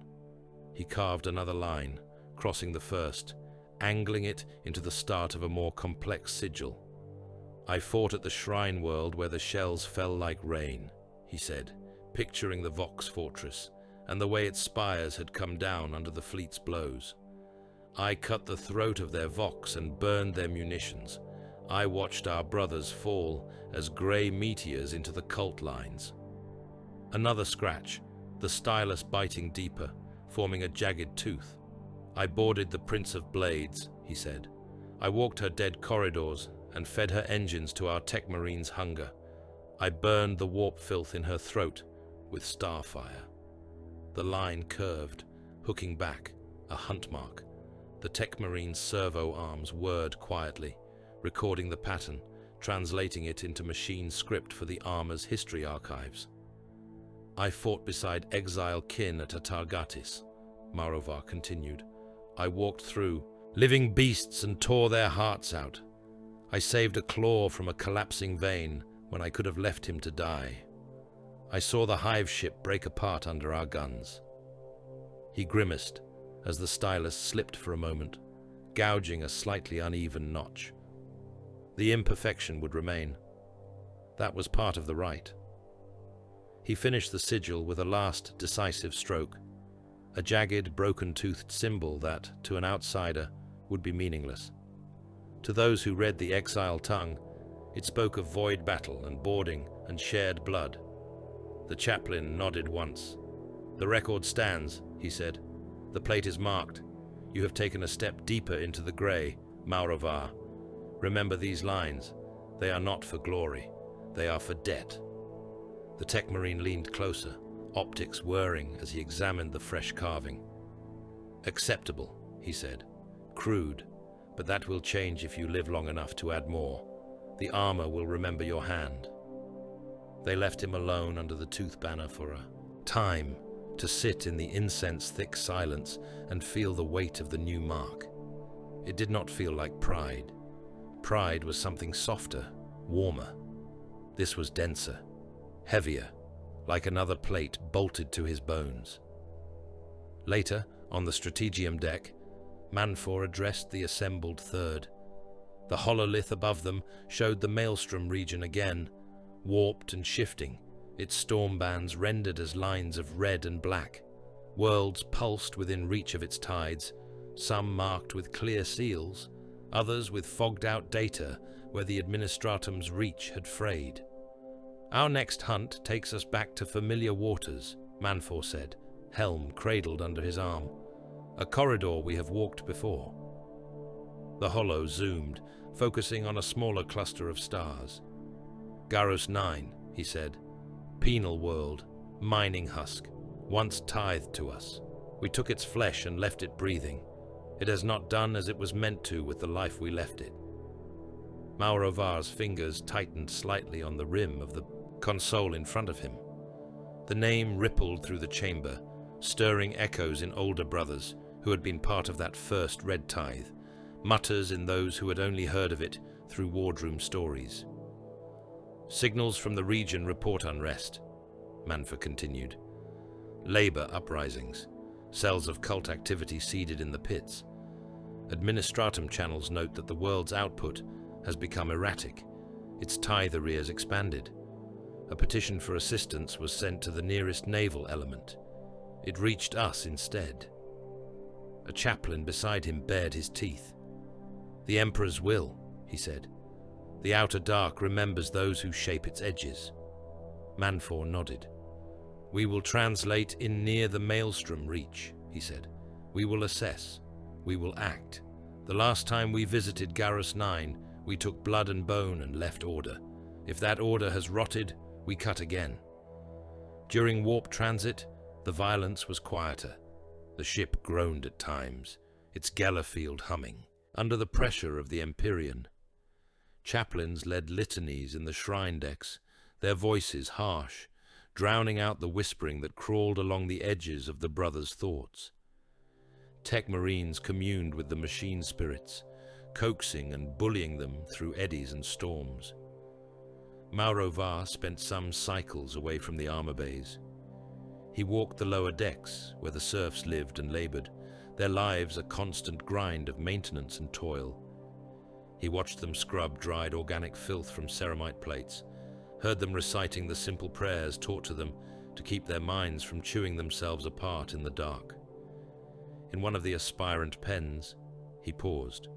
He carved another line, crossing the first, angling it into the start of a more complex sigil. I fought at the shrine world where the shells fell like rain, he said, picturing the Vox fortress and the way its spires had come down under the fleet's blows. I cut the throat of their Vox and burned their munitions. I watched our brothers fall as grey meteors into the cult lines. Another scratch, the stylus biting deeper, forming a jagged tooth. I boarded the Prince of Blades, he said. I walked her dead corridors and fed her engines to our tech marine's hunger. I burned the warp filth in her throat with starfire. The line curved, hooking back, a hunt mark. The tech marine's servo arms whirred quietly, recording the pattern, translating it into machine script for the armor's history archives. I fought beside exile kin at Atagatis, Marovar continued. I walked through, living beasts, and tore their hearts out. I saved a claw from a collapsing vein when I could have left him to die. I saw the hive ship break apart under our guns. He grimaced as the stylus slipped for a moment, gouging a slightly uneven notch. The imperfection would remain. That was part of the rite. He finished the sigil with a last decisive stroke, a jagged, broken-toothed symbol that, to an outsider, would be meaningless. To those who read the exile tongue, it spoke of void battle and boarding and shared blood. The chaplain nodded once. "The record stands," he said. "The plate is marked. You have taken a step deeper into the grey, Marovar. Remember these lines. They are not for glory. They are for debt." The tech marine leaned closer, optics whirring as he examined the fresh carving. "Acceptable," he said. "Crude, but that will change if you live long enough to add more. The armor will remember your hand." They left him alone under the tooth banner for a time, to sit in the incense-thick silence and feel the weight of the new mark. It did not feel like pride. Pride was something softer, warmer. This was denser, heavier, like another plate bolted to his bones. Later, on the strategium deck, Manfor addressed the assembled third. The hololith above them showed the maelstrom region again, warped and shifting, its storm bands rendered as lines of red and black. Worlds pulsed within reach of its tides, some marked with clear seals, others with fogged-out data where the administratum's reach had frayed. "Our next hunt takes us back to familiar waters," Manfor said, helm cradled under his arm. "A corridor we have walked before." The holo zoomed, focusing on a smaller cluster of stars. "Garus 9, he said. "Penal world, mining husk, once tithed to us. We took its flesh and left it breathing. It has not done as it was meant to with the life we left it." Maorovar's fingers tightened slightly on the rim of the console in front of him. The name rippled through the chamber, stirring echoes in older brothers who had been part of that first red tithe, mutters in those who had only heard of it through wardroom stories. "Signals from the region report unrest," Manfor continued. "Labor uprisings, cells of cult activity seeded in the pits. Administratum channels note that the world's output has become erratic, its tithe arrears expanded. A petition for assistance was sent to the nearest naval element. It reached us instead." A chaplain beside him bared his teeth. "The Emperor's will," he said. "The outer dark remembers those who shape its edges." Manfor nodded. "We will translate in near the maelstrom reach," he said. "We will assess. We will act. The last time we visited Garus 9, we took blood and bone and left order. If that order has rotted, we cut again." During warp transit, the violence was quieter. The ship groaned at times, its Gellerfield humming, under the pressure of the Empyrean. Chaplains led litanies in the shrine decks, their voices harsh, drowning out the whispering that crawled along the edges of the brothers' thoughts. Tech Marines communed with the machine spirits, coaxing and bullying them through eddies and storms. Marovar spent some cycles away from the armor bays. He walked the lower decks, where the serfs lived and labored, their lives a constant grind of maintenance and toil. He watched them scrub dried organic filth from ceramite plates, heard them reciting the simple prayers taught to them to keep their minds from chewing themselves apart in the dark. In one of the aspirant pens, he paused.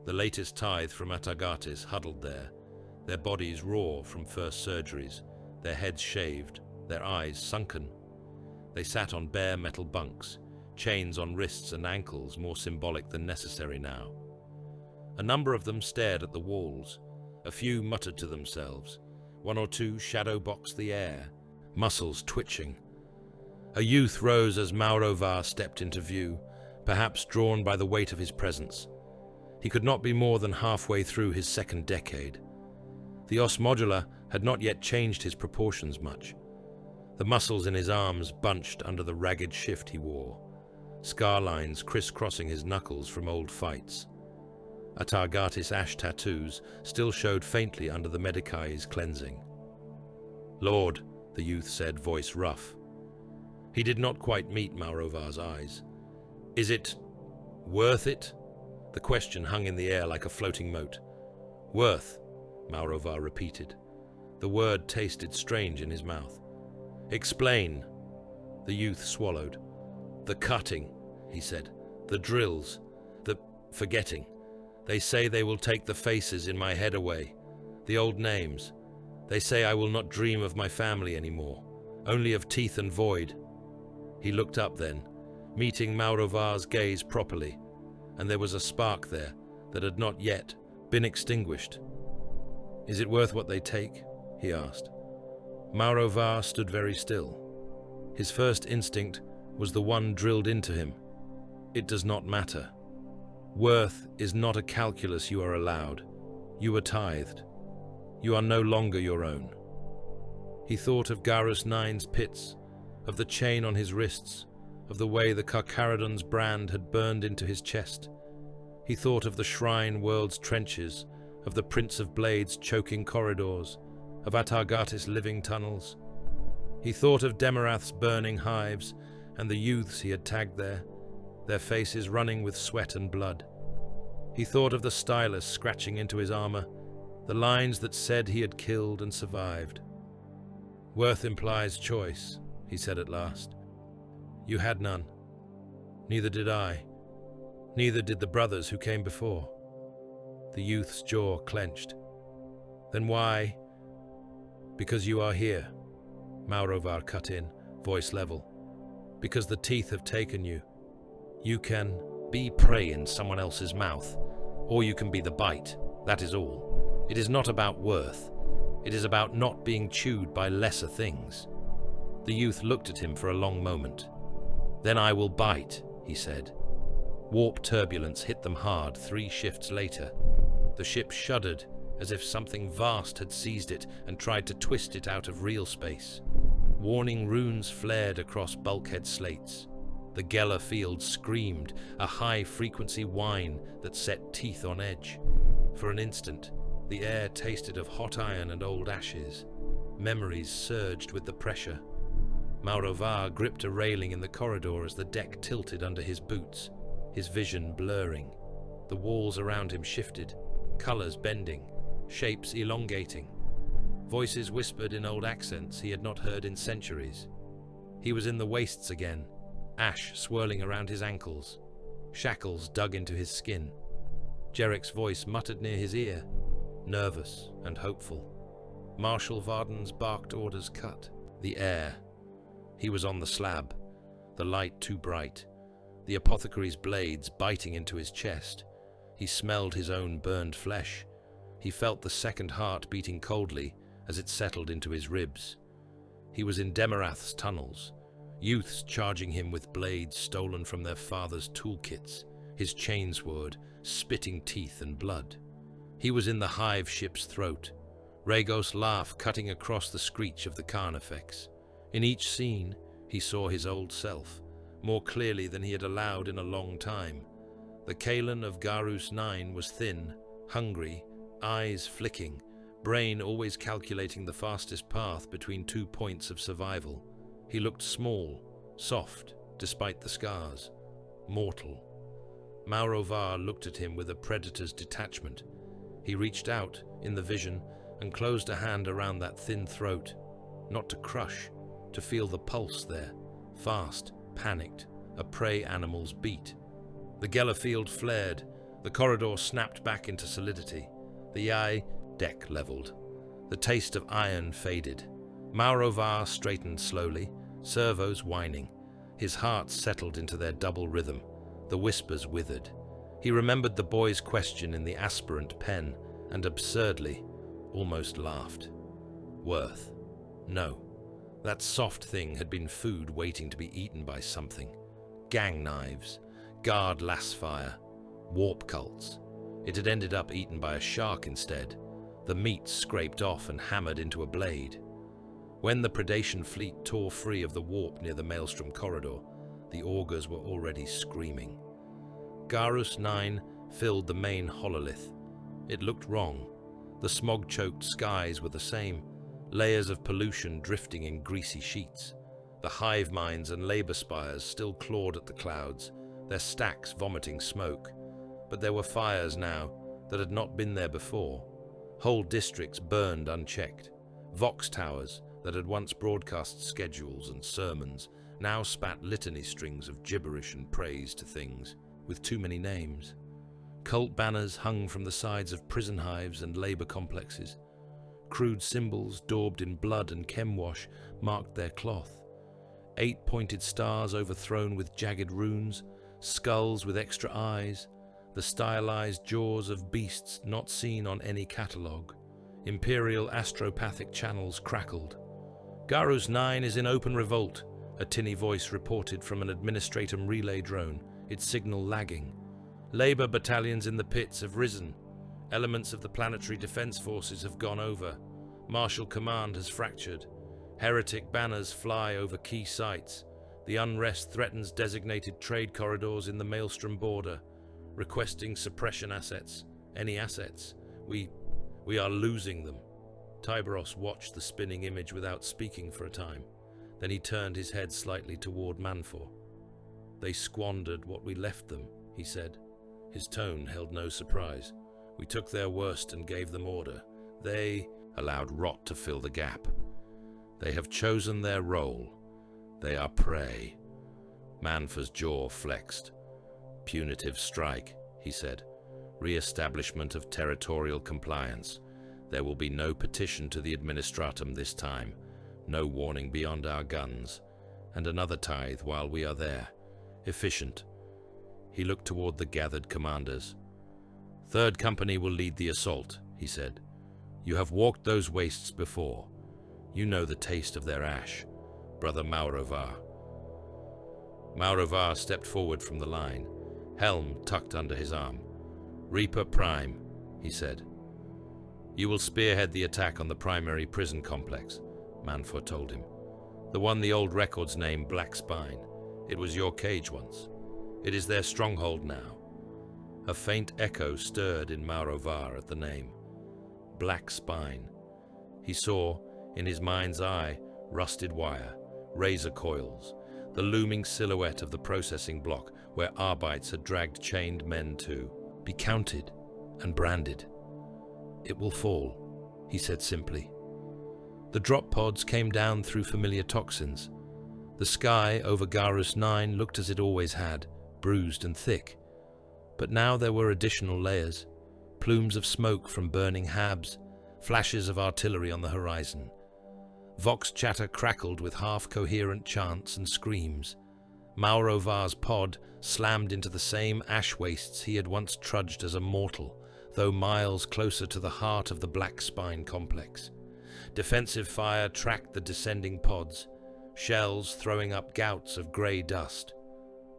The latest tithe from Atagatis huddled there, their bodies raw from first surgeries, their heads shaved, their eyes sunken. They sat on bare metal bunks, chains on wrists and ankles more symbolic than necessary now. A number of them stared at the walls. A few muttered to themselves. One or two shadow-boxed the air, muscles twitching. A youth rose as Maurovar stepped into view, perhaps drawn by the weight of his presence. He could not be more than halfway through his second decade. The os modula had not yet changed his proportions much. The muscles in his arms bunched under the ragged shift he wore, scar lines crisscrossing his knuckles from old fights. Atagatis ash tattoos still showed faintly under the Medicai's cleansing. "Lord," the youth said, voice rough. He did not quite meet Maurovar's eyes. "Is it worth it?" The question hung in the air like a floating mote. "Worth," Maurovar repeated. The word tasted strange in his mouth. "Explain." The youth swallowed. "The cutting," he said. "The drills. The forgetting. They say they will take the faces in my head away. The old names. They say I will not dream of my family anymore. Only of teeth and void." He looked up then, meeting Maurovar's gaze properly, and there was a spark there that had not yet been extinguished. "Is it worth what they take?" he asked. Maurovar stood very still. His first instinct was the one drilled into him. It does not matter. Worth is not a calculus you are allowed. You are tithed. You are no longer your own. He thought of Garus IX's pits, of the chain on his wrists, of the way the Carcharodon's brand had burned into his chest. He thought of the shrine world's trenches, of the Prince of Blades' choking corridors, of Atagatis' living tunnels. He thought of Demarath's burning hives and the youths he had tagged there, their faces running with sweat and blood. He thought of the stylus scratching into his armor, the lines that said he had killed and survived. "Worth implies choice," he said at last. "You had none. Neither did I. Neither did the brothers who came before." The youth's jaw clenched. "Then why?" "Because you are here," Maurovar cut in, voice level. "Because the teeth have taken you. You can be prey in someone else's mouth, or you can be the bite. That is all. It is not about worth. It is about not being chewed by lesser things." The youth looked at him for a long moment. "Then I will bite," he said. Warp turbulence hit them hard 3 shifts later. The ship shuddered as if something vast had seized it and tried to twist it out of real space. Warning runes flared across bulkhead slates. The Geller field screamed, a high-frequency whine that set teeth on edge. For an instant, the air tasted of hot iron and old ashes. Memories surged with the pressure. Maurovar gripped a railing in the corridor as the deck tilted under his boots, his vision blurring. The walls around him shifted, colors bending, shapes elongating. Voices whispered in old accents he had not heard in centuries. He was in the wastes again, ash swirling around his ankles, shackles dug into his skin. Jerrick's voice muttered near his ear, nervous and hopeful. Marshal Varden's barked orders cut. The air. He was on the slab, the light too bright, the apothecary's blades biting into his chest. He smelled his own burned flesh. He felt the second heart beating coldly as it settled into his ribs. He was in Demarath's tunnels, youths charging him with blades stolen from their father's toolkits, his chainsword spitting teeth and blood. He was in the hive ship's throat, Rhaegos' laugh cutting across the screech of the Carnifex. In each scene, he saw his old self, more clearly than he had allowed in a long time. The Kalan of Garus IX was thin, hungry, eyes flicking, brain always calculating the fastest path between 2 points of survival. He looked small, soft, despite the scars, mortal. Maurovar looked at him with a predator's detachment. He reached out, in the vision, and closed a hand around that thin throat. Not to crush, to feel the pulse there. Fast, panicked, a prey animal's beat. The Gellerfield flared. The corridor snapped back into solidity. The eye, deck leveled. The taste of iron faded. Maurovar straightened slowly, servos whining. His heart settled into their double rhythm. The whispers withered. He remembered the boy's question in the aspirant pen, and absurdly, almost laughed. Worth. No. That soft thing had been food waiting to be eaten by something. Gang knives, guard lassfire, warp cults. It had ended up eaten by a shark instead, the meat scraped off and hammered into a blade. When the predation fleet tore free of the warp near the Maelstrom corridor, the augurs were already screaming. Garus 9 filled the main hololith. It looked wrong. The smog-choked skies were the same, layers of pollution drifting in greasy sheets. The hive minds and labor spires still clawed at the clouds, their stacks vomiting smoke. But there were fires now that had not been there before. Whole districts burned unchecked. Vox towers that had once broadcast schedules and sermons now spat litany strings of gibberish and praise to things with too many names. Cult banners hung from the sides of prison hives and labor complexes. Crude symbols daubed in blood and chemwash marked their cloth. 8-pointed stars overthrown with jagged runes, skulls with extra eyes, the stylized jaws of beasts not seen on any catalogue. Imperial astropathic channels crackled. Garus 9 is in open revolt, a tinny voice reported from an administratum relay drone, its signal lagging. Labor battalions in the pits have risen. Elements of the planetary defense forces have gone over. Martial command has fractured. Heretic banners fly over key sites. The unrest threatens designated trade corridors in the Maelstrom border, requesting suppression assets. Any assets. We are losing them. Tyberos watched the spinning image without speaking for a time. Then he turned his head slightly toward Manfor. They squandered what we left them, he said. His tone held no surprise. We took their worst and gave them order. They allowed rot to fill the gap. They have chosen their role. They are prey. Manfor's jaw flexed. Punitive strike, he said. Re-establishment of territorial compliance. There will be no petition to the administratum this time. No warning beyond our guns. And another tithe while we are there. Efficient. He looked toward the gathered commanders. Third Company will lead the assault, he said. You have walked those wastes before. You know the taste of their ash, Brother Maurovar. Maurovar stepped forward from the line, helm tucked under his arm. Reaper Prime, he said. You will spearhead the attack on the primary prison complex, Manfor told him. The one the old records name Black Spine. It was your cage once. It is their stronghold now. A faint echo stirred in Maurovar at the name. Black Spine. He saw, in his mind's eye, rusted wire, razor coils, the looming silhouette of the processing block where Arbites had dragged chained men to, be counted and branded. It will fall, he said simply. The drop pods came down through familiar toxins. The sky over Garus 9 looked as it always had, bruised and thick. But now there were additional layers, plumes of smoke from burning habs, flashes of artillery on the horizon. Vox chatter crackled with half-coherent chants and screams. Maurovar's pod slammed into the same ash wastes he had once trudged as a mortal, though miles closer to the heart of the Black Spine complex. Defensive fire tracked the descending pods, shells throwing up gouts of grey dust.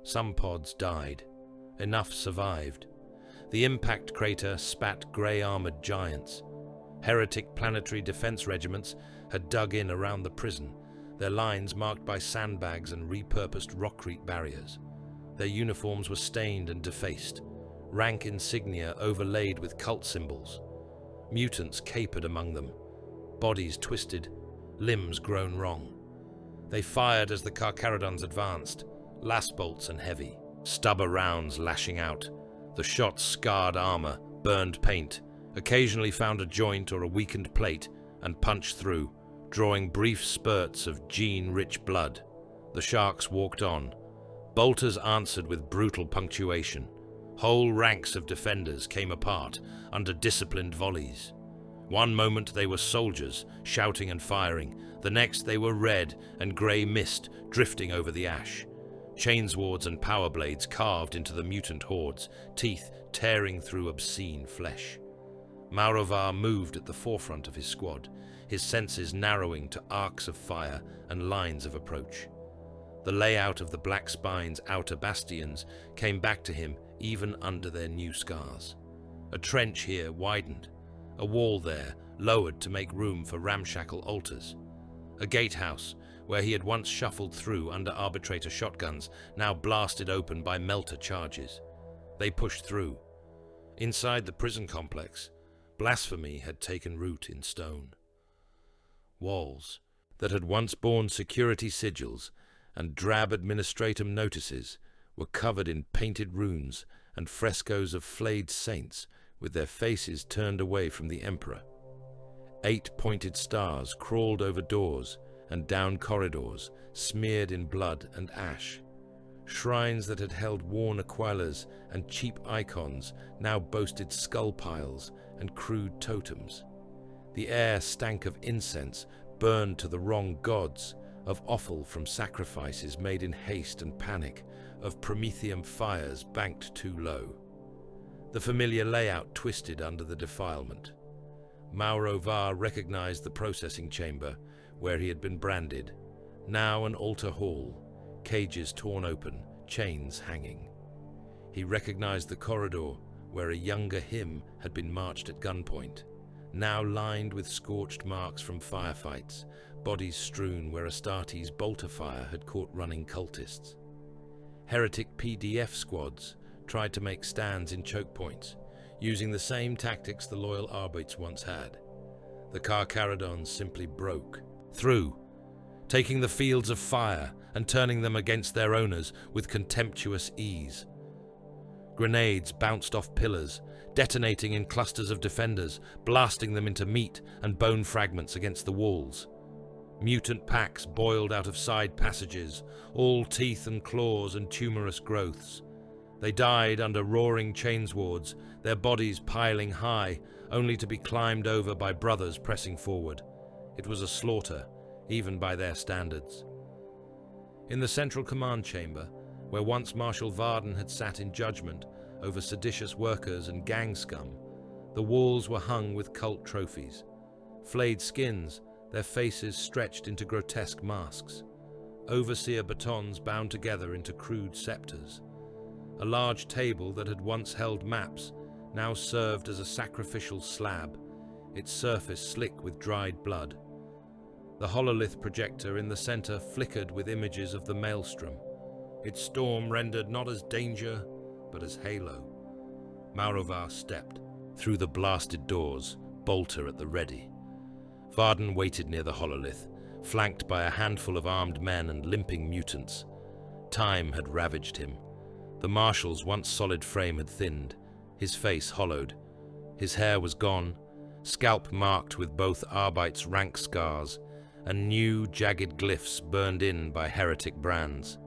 Some pods died. Enough survived. The impact crater spat grey-armoured giants. Heretic planetary defense regiments had dug in around the prison, their lines marked by sandbags and repurposed rockcrete barriers. Their uniforms were stained and defaced, rank insignia overlaid with cult symbols. Mutants capered among them, bodies twisted, limbs grown wrong. They fired as the Carcharodons advanced, last bolts and heavy. Stubber rounds lashing out. The shots scarred armor, burned paint, occasionally found a joint or a weakened plate, and punched through, drawing brief spurts of gene-rich blood. The sharks walked on. Bolters answered with brutal punctuation. Whole ranks of defenders came apart under disciplined volleys. One moment they were soldiers, shouting and firing. The next they were red and grey mist drifting over the ash. Chainswords and power blades carved into the mutant hordes, teeth tearing through obscene flesh. Maurovar moved at the forefront of his squad, his senses narrowing to arcs of fire and lines of approach. The layout of the Black Spine's outer bastions came back to him even under their new scars. A trench here widened, a wall there lowered to make room for ramshackle altars. A gatehouse, where he had once shuffled through under arbitrator shotguns, now blasted open by melter charges. They pushed through. Inside the prison complex, blasphemy had taken root in stone. Walls that had once borne security sigils and drab administratum notices were covered in painted runes and frescoes of flayed saints with their faces turned away from the emperor. 8 pointed stars crawled over doors and down corridors, smeared in blood and ash. Shrines that had held worn Aquilas and cheap icons now boasted skull piles and crude totems. The air stank of incense burned to the wrong gods, of offal from sacrifices made in haste and panic, of promethium fires banked too low. The familiar layout twisted under the defilement. Maurovar recognized the processing chamber, where he had been branded, now an altar hall, cages torn open, chains hanging. He recognized the corridor, where a younger him had been marched at gunpoint, now lined with scorched marks from firefights, bodies strewn where Astartes' bolter fire had caught running cultists. Heretic PDF squads tried to make stands in choke points, using the same tactics the loyal Arbites once had. The Carcharodons simply broke through, taking the fields of fire and turning them against their owners with contemptuous ease. Grenades bounced off pillars, detonating in clusters of defenders, blasting them into meat and bone fragments against the walls. Mutant packs boiled out of side passages, all teeth and claws and tumorous growths. They died under roaring chainswords, their bodies piling high, only to be climbed over by brothers pressing forward. It was a slaughter, even by their standards. In the central command chamber, where once Marshal Varden had sat in judgment over seditious workers and gang scum, the walls were hung with cult trophies. Flayed skins, their faces stretched into grotesque masks. Overseer batons bound together into crude scepters. A large table that had once held maps now served as a sacrificial slab, its surface slick with dried blood. The hololith projector in the center flickered with images of the maelstrom, its storm rendered not as danger, but as halo. Maurovar stepped through the blasted doors, bolter at the ready. Varden waited near the hololith, flanked by a handful of armed men and limping mutants. Time had ravaged him. The marshal's once solid frame had thinned, his face hollowed. His hair was gone, scalp marked with both Arbites' rank scars, and new jagged glyphs burned in by heretic brands.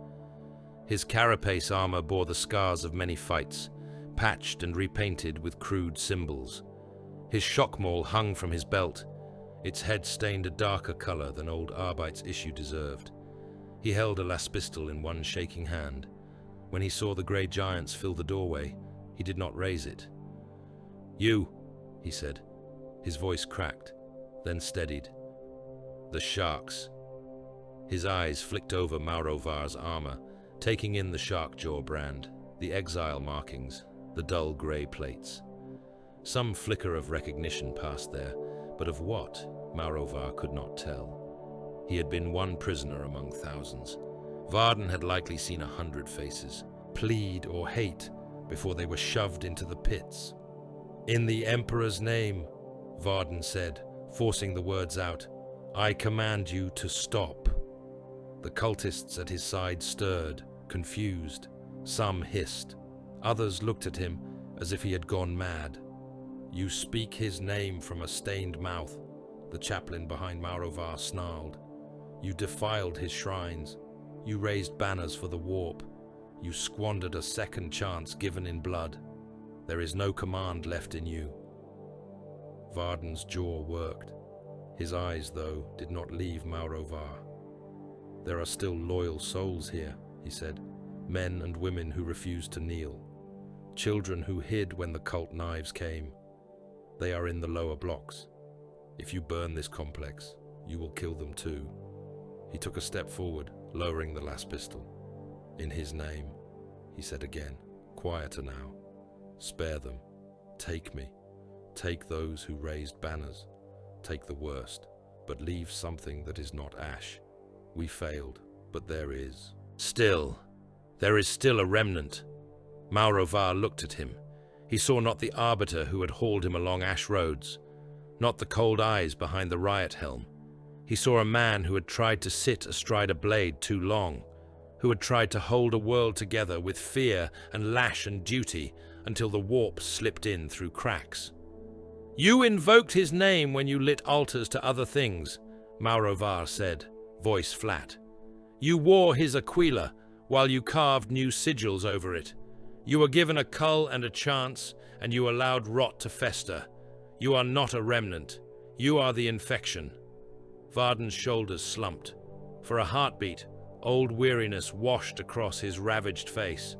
His carapace armor bore the scars of many fights, patched and repainted with crude symbols. His shockmaul hung from his belt, its head stained a darker color than old Arbite's issue deserved. He held a las pistol in one shaking hand. When he saw the grey giants fill the doorway, he did not raise it. "You," he said. His voice cracked, then steadied. "The sharks." His eyes flicked over Maurovar's armor, taking in the shark jaw brand, the exile markings, the dull grey plates. Some flicker of recognition passed there, but of what, Maurovar could not tell. He had been one prisoner among thousands. Varden had likely seen 100 faces, plead or hate, before they were shoved into the pits. "In the Emperor's name," Varden said, forcing the words out, "I command you to stop." The cultists at his side stirred, confused. Some hissed. Others looked at him as if he had gone mad. "You speak his name from a stained mouth," the chaplain behind Maurovar snarled. "You defiled his shrines. You raised banners for the warp. You squandered a second chance given in blood. There is no command left in you." Varden's jaw worked. His eyes, though, did not leave Maurovar. "There are still loyal souls here," he said. "Men and women who refused to kneel. Children who hid when the cult knives came. They are in the lower blocks. If you burn this complex, you will kill them too." He took a step forward, lowering the last pistol. "In his name," he said again, quieter now. "Spare them. Take me. Take those who raised banners. Take the worst, but leave something that is not ash. We failed, but there is. There is still a remnant." Maurovar looked at him. He saw not the arbiter who had hauled him along ash roads, not the cold eyes behind the riot helm. He saw a man who had tried to sit astride a blade too long, who had tried to hold a world together with fear and lash and duty until the warp slipped in through cracks. "You invoked his name when you lit altars to other things," Maurovar said, voice flat. "You wore his aquila while you carved new sigils over it. You were given a cull and a chance, and you allowed rot to fester. You are not a remnant. You are the infection." Varden's shoulders slumped. For a heartbeat, old weariness washed across his ravaged face.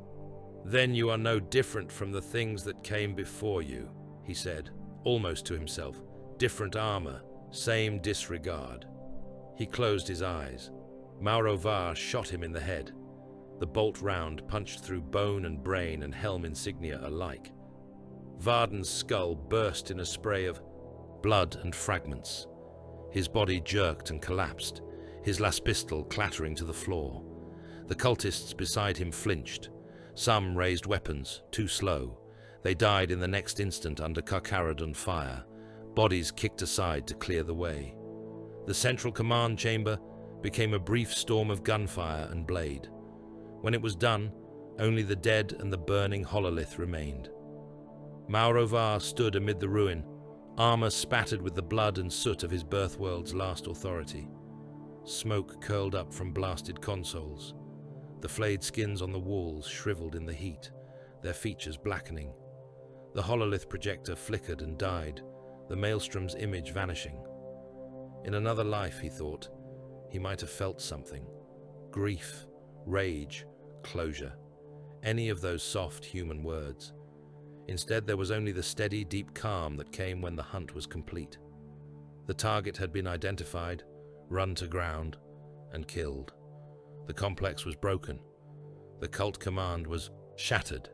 "Then you are no different from the things that came before you," he said, almost to himself. "Different armor, same disregard." He closed his eyes. Maurovar shot him in the head. The bolt round punched through bone and brain and helm insignia alike. Varden's skull burst in a spray of blood and fragments. His body jerked and collapsed, his last pistol clattering to the floor. The cultists beside him flinched. Some raised weapons, too slow. They died in the next instant under Carcharodon fire. Bodies kicked aside to clear the way. The central command chamber became a brief storm of gunfire and blade. When it was done, only the dead and the burning hololith remained. Maurovar stood amid the ruin, armor spattered with the blood and soot of his birthworld's last authority. Smoke curled up from blasted consoles. The flayed skins on the walls shriveled in the heat, their features blackening. The hololith projector flickered and died, the maelstrom's image vanishing. In another life, he thought, he might have felt something. Grief, rage, closure. Any of those soft human words. Instead, there was only the steady, deep calm that came when the hunt was complete. The target had been identified, run to ground, and killed. The complex was broken. The cult command was shattered.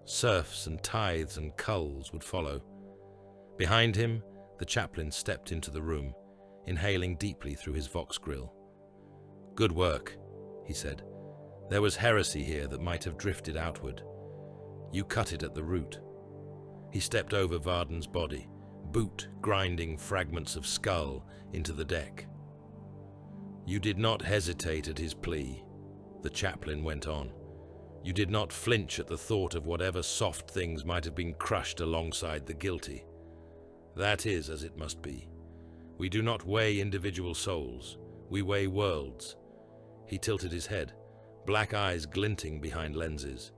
Serfs and tithes and culls would follow. Behind him, the chaplain stepped into the room, inhaling deeply through his vox grill. "Good work," he said. "There was heresy here that might have drifted outward. You cut it at the root." He stepped over Varden's body, boot grinding fragments of skull into the deck. "You did not hesitate at his plea," the chaplain went on. "You did not flinch at the thought of whatever soft things might have been crushed alongside the guilty. That is as it must be. We do not weigh individual souls. We weigh worlds." He tilted his head, black eyes glinting behind lenses.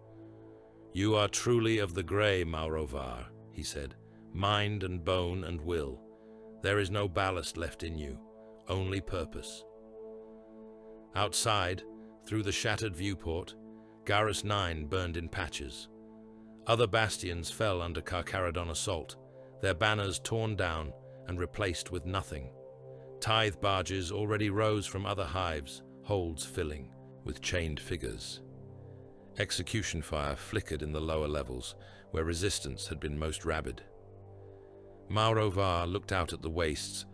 "You are truly of the grey, Maurovar," he said. "Mind and bone and will. There is no ballast left in you, only purpose." Outside, through the shattered viewport, Garrus 9 burned in patches. Other bastions fell under Carcharodon assault, their banners torn down and replaced with nothing. Tithe barges already rose from other hives, holds filling with chained figures. Execution fire flickered in the lower levels, where resistance had been most rabid. Maurovar looked out at the wastes,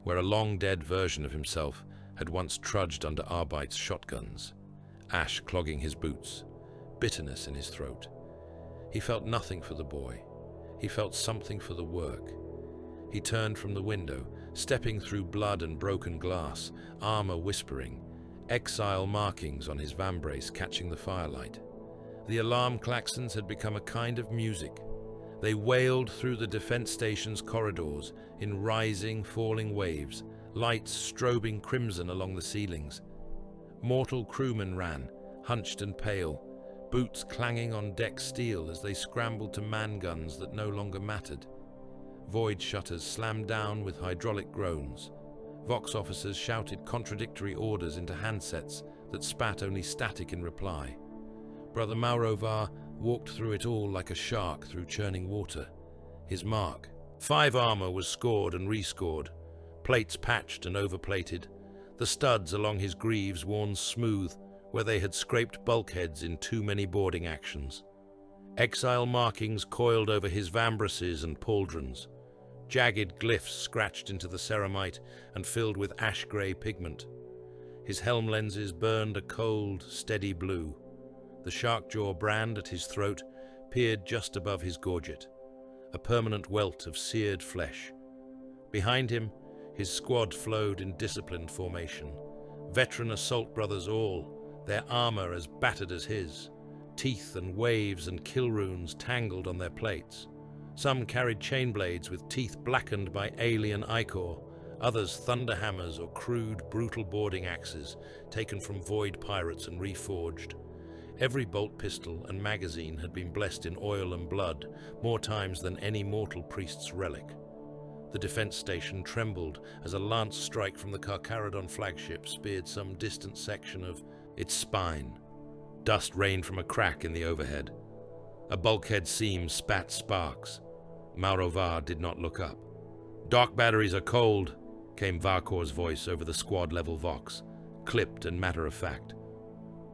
where a long-dead version of himself had once trudged under Arbite's shotguns, ash clogging his boots, bitterness in his throat. He felt nothing for the boy. He felt something for the work. He turned from the window, stepping through blood and broken glass, armor whispering, exile markings on his vambrace catching the firelight. The alarm klaxons had become a kind of music. They wailed through the defense station's corridors in rising, falling waves, lights strobing crimson along the ceilings. Mortal crewmen ran, hunched and pale, boots clanging on deck steel as they scrambled to man guns that no longer mattered. Void shutters slammed down with hydraulic groans. Vox officers shouted contradictory orders into handsets that spat only static in reply. Brother Maurovar walked through it all like a shark through churning water. His mark. 5 armor was scored and rescored, plates patched and overplated, the studs along his greaves worn smooth where they had scraped bulkheads in too many boarding actions. Exile markings coiled over his vambraces and pauldrons, jagged glyphs scratched into the ceramite and filled with ash-grey pigment. His helm lenses burned a cold, steady blue. The shark-jaw brand at his throat peered just above his gorget, a permanent welt of seared flesh. Behind him, his squad flowed in disciplined formation. Veteran assault brothers all, their armor as battered as his. Teeth and waves and kill runes tangled on their plates. Some carried chain blades with teeth blackened by alien ichor, others thunder hammers or crude, brutal boarding axes taken from void pirates and reforged. Every bolt pistol and magazine had been blessed in oil and blood, more times than any mortal priest's relic. The defense station trembled as a lance strike from the Carcharodon flagship speared some distant section of its spine. Dust rained from a crack in the overhead. A bulkhead seam spat sparks. Maurovar did not look up. "Dock batteries are cold," came Varkor's voice over the squad-level vox, clipped and matter-of-fact.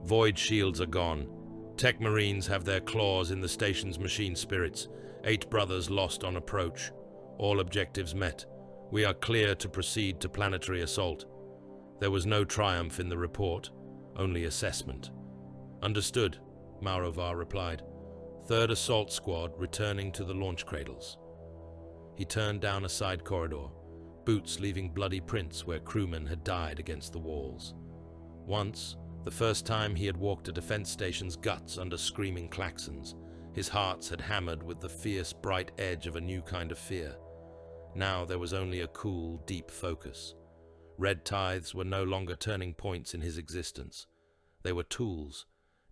"Void shields are gone. Tech Marines have their claws in the station's machine spirits. 8 brothers lost on approach. All objectives met. We are clear to proceed to planetary assault." There was no triumph in the report, only assessment. "Understood," Maurovar replied. 3rd Assault Squad returning to the launch cradles. He turned down a side corridor, boots leaving bloody prints where crewmen had died against the walls. Once, the first time he had walked a defense station's guts under screaming klaxons, his hearts had hammered with the fierce, bright edge of a new kind of fear. Now there was only a cool, deep focus. Red tithes were no longer turning points in his existence. They were tools,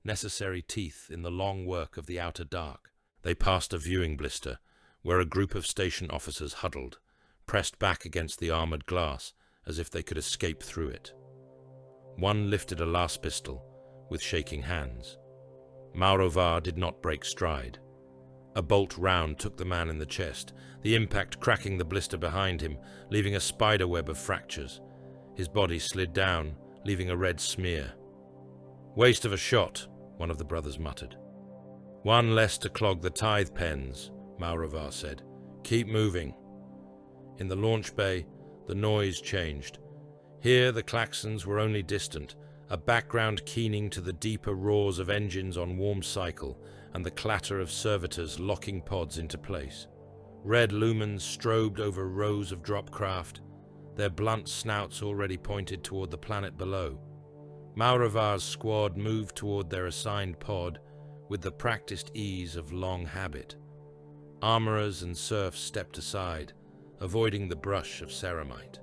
necessary teeth in the long work of the outer dark. They passed a viewing blister, where a group of station officers huddled, pressed back against the armored glass, as if they could escape through it. One lifted a last pistol, with shaking hands. Maurovar did not break stride. A bolt round took the man in the chest, the impact cracking the blister behind him, leaving a spiderweb of fractures. His body slid down, leaving a red smear. "Waste of a shot," one of the brothers muttered. "One less to clog the tithe pens," Maurovar said. "Keep moving." In the launch bay, the noise changed. Here the klaxons were only distant, a background keening to the deeper roars of engines on warm cycle and the clatter of servitors locking pods into place. Red lumens strobed over rows of drop craft, their blunt snouts already pointed toward the planet below. Maurovar's squad moved toward their assigned pod with the practiced ease of long habit. Armorers and serfs stepped aside, avoiding the brush of ceramite.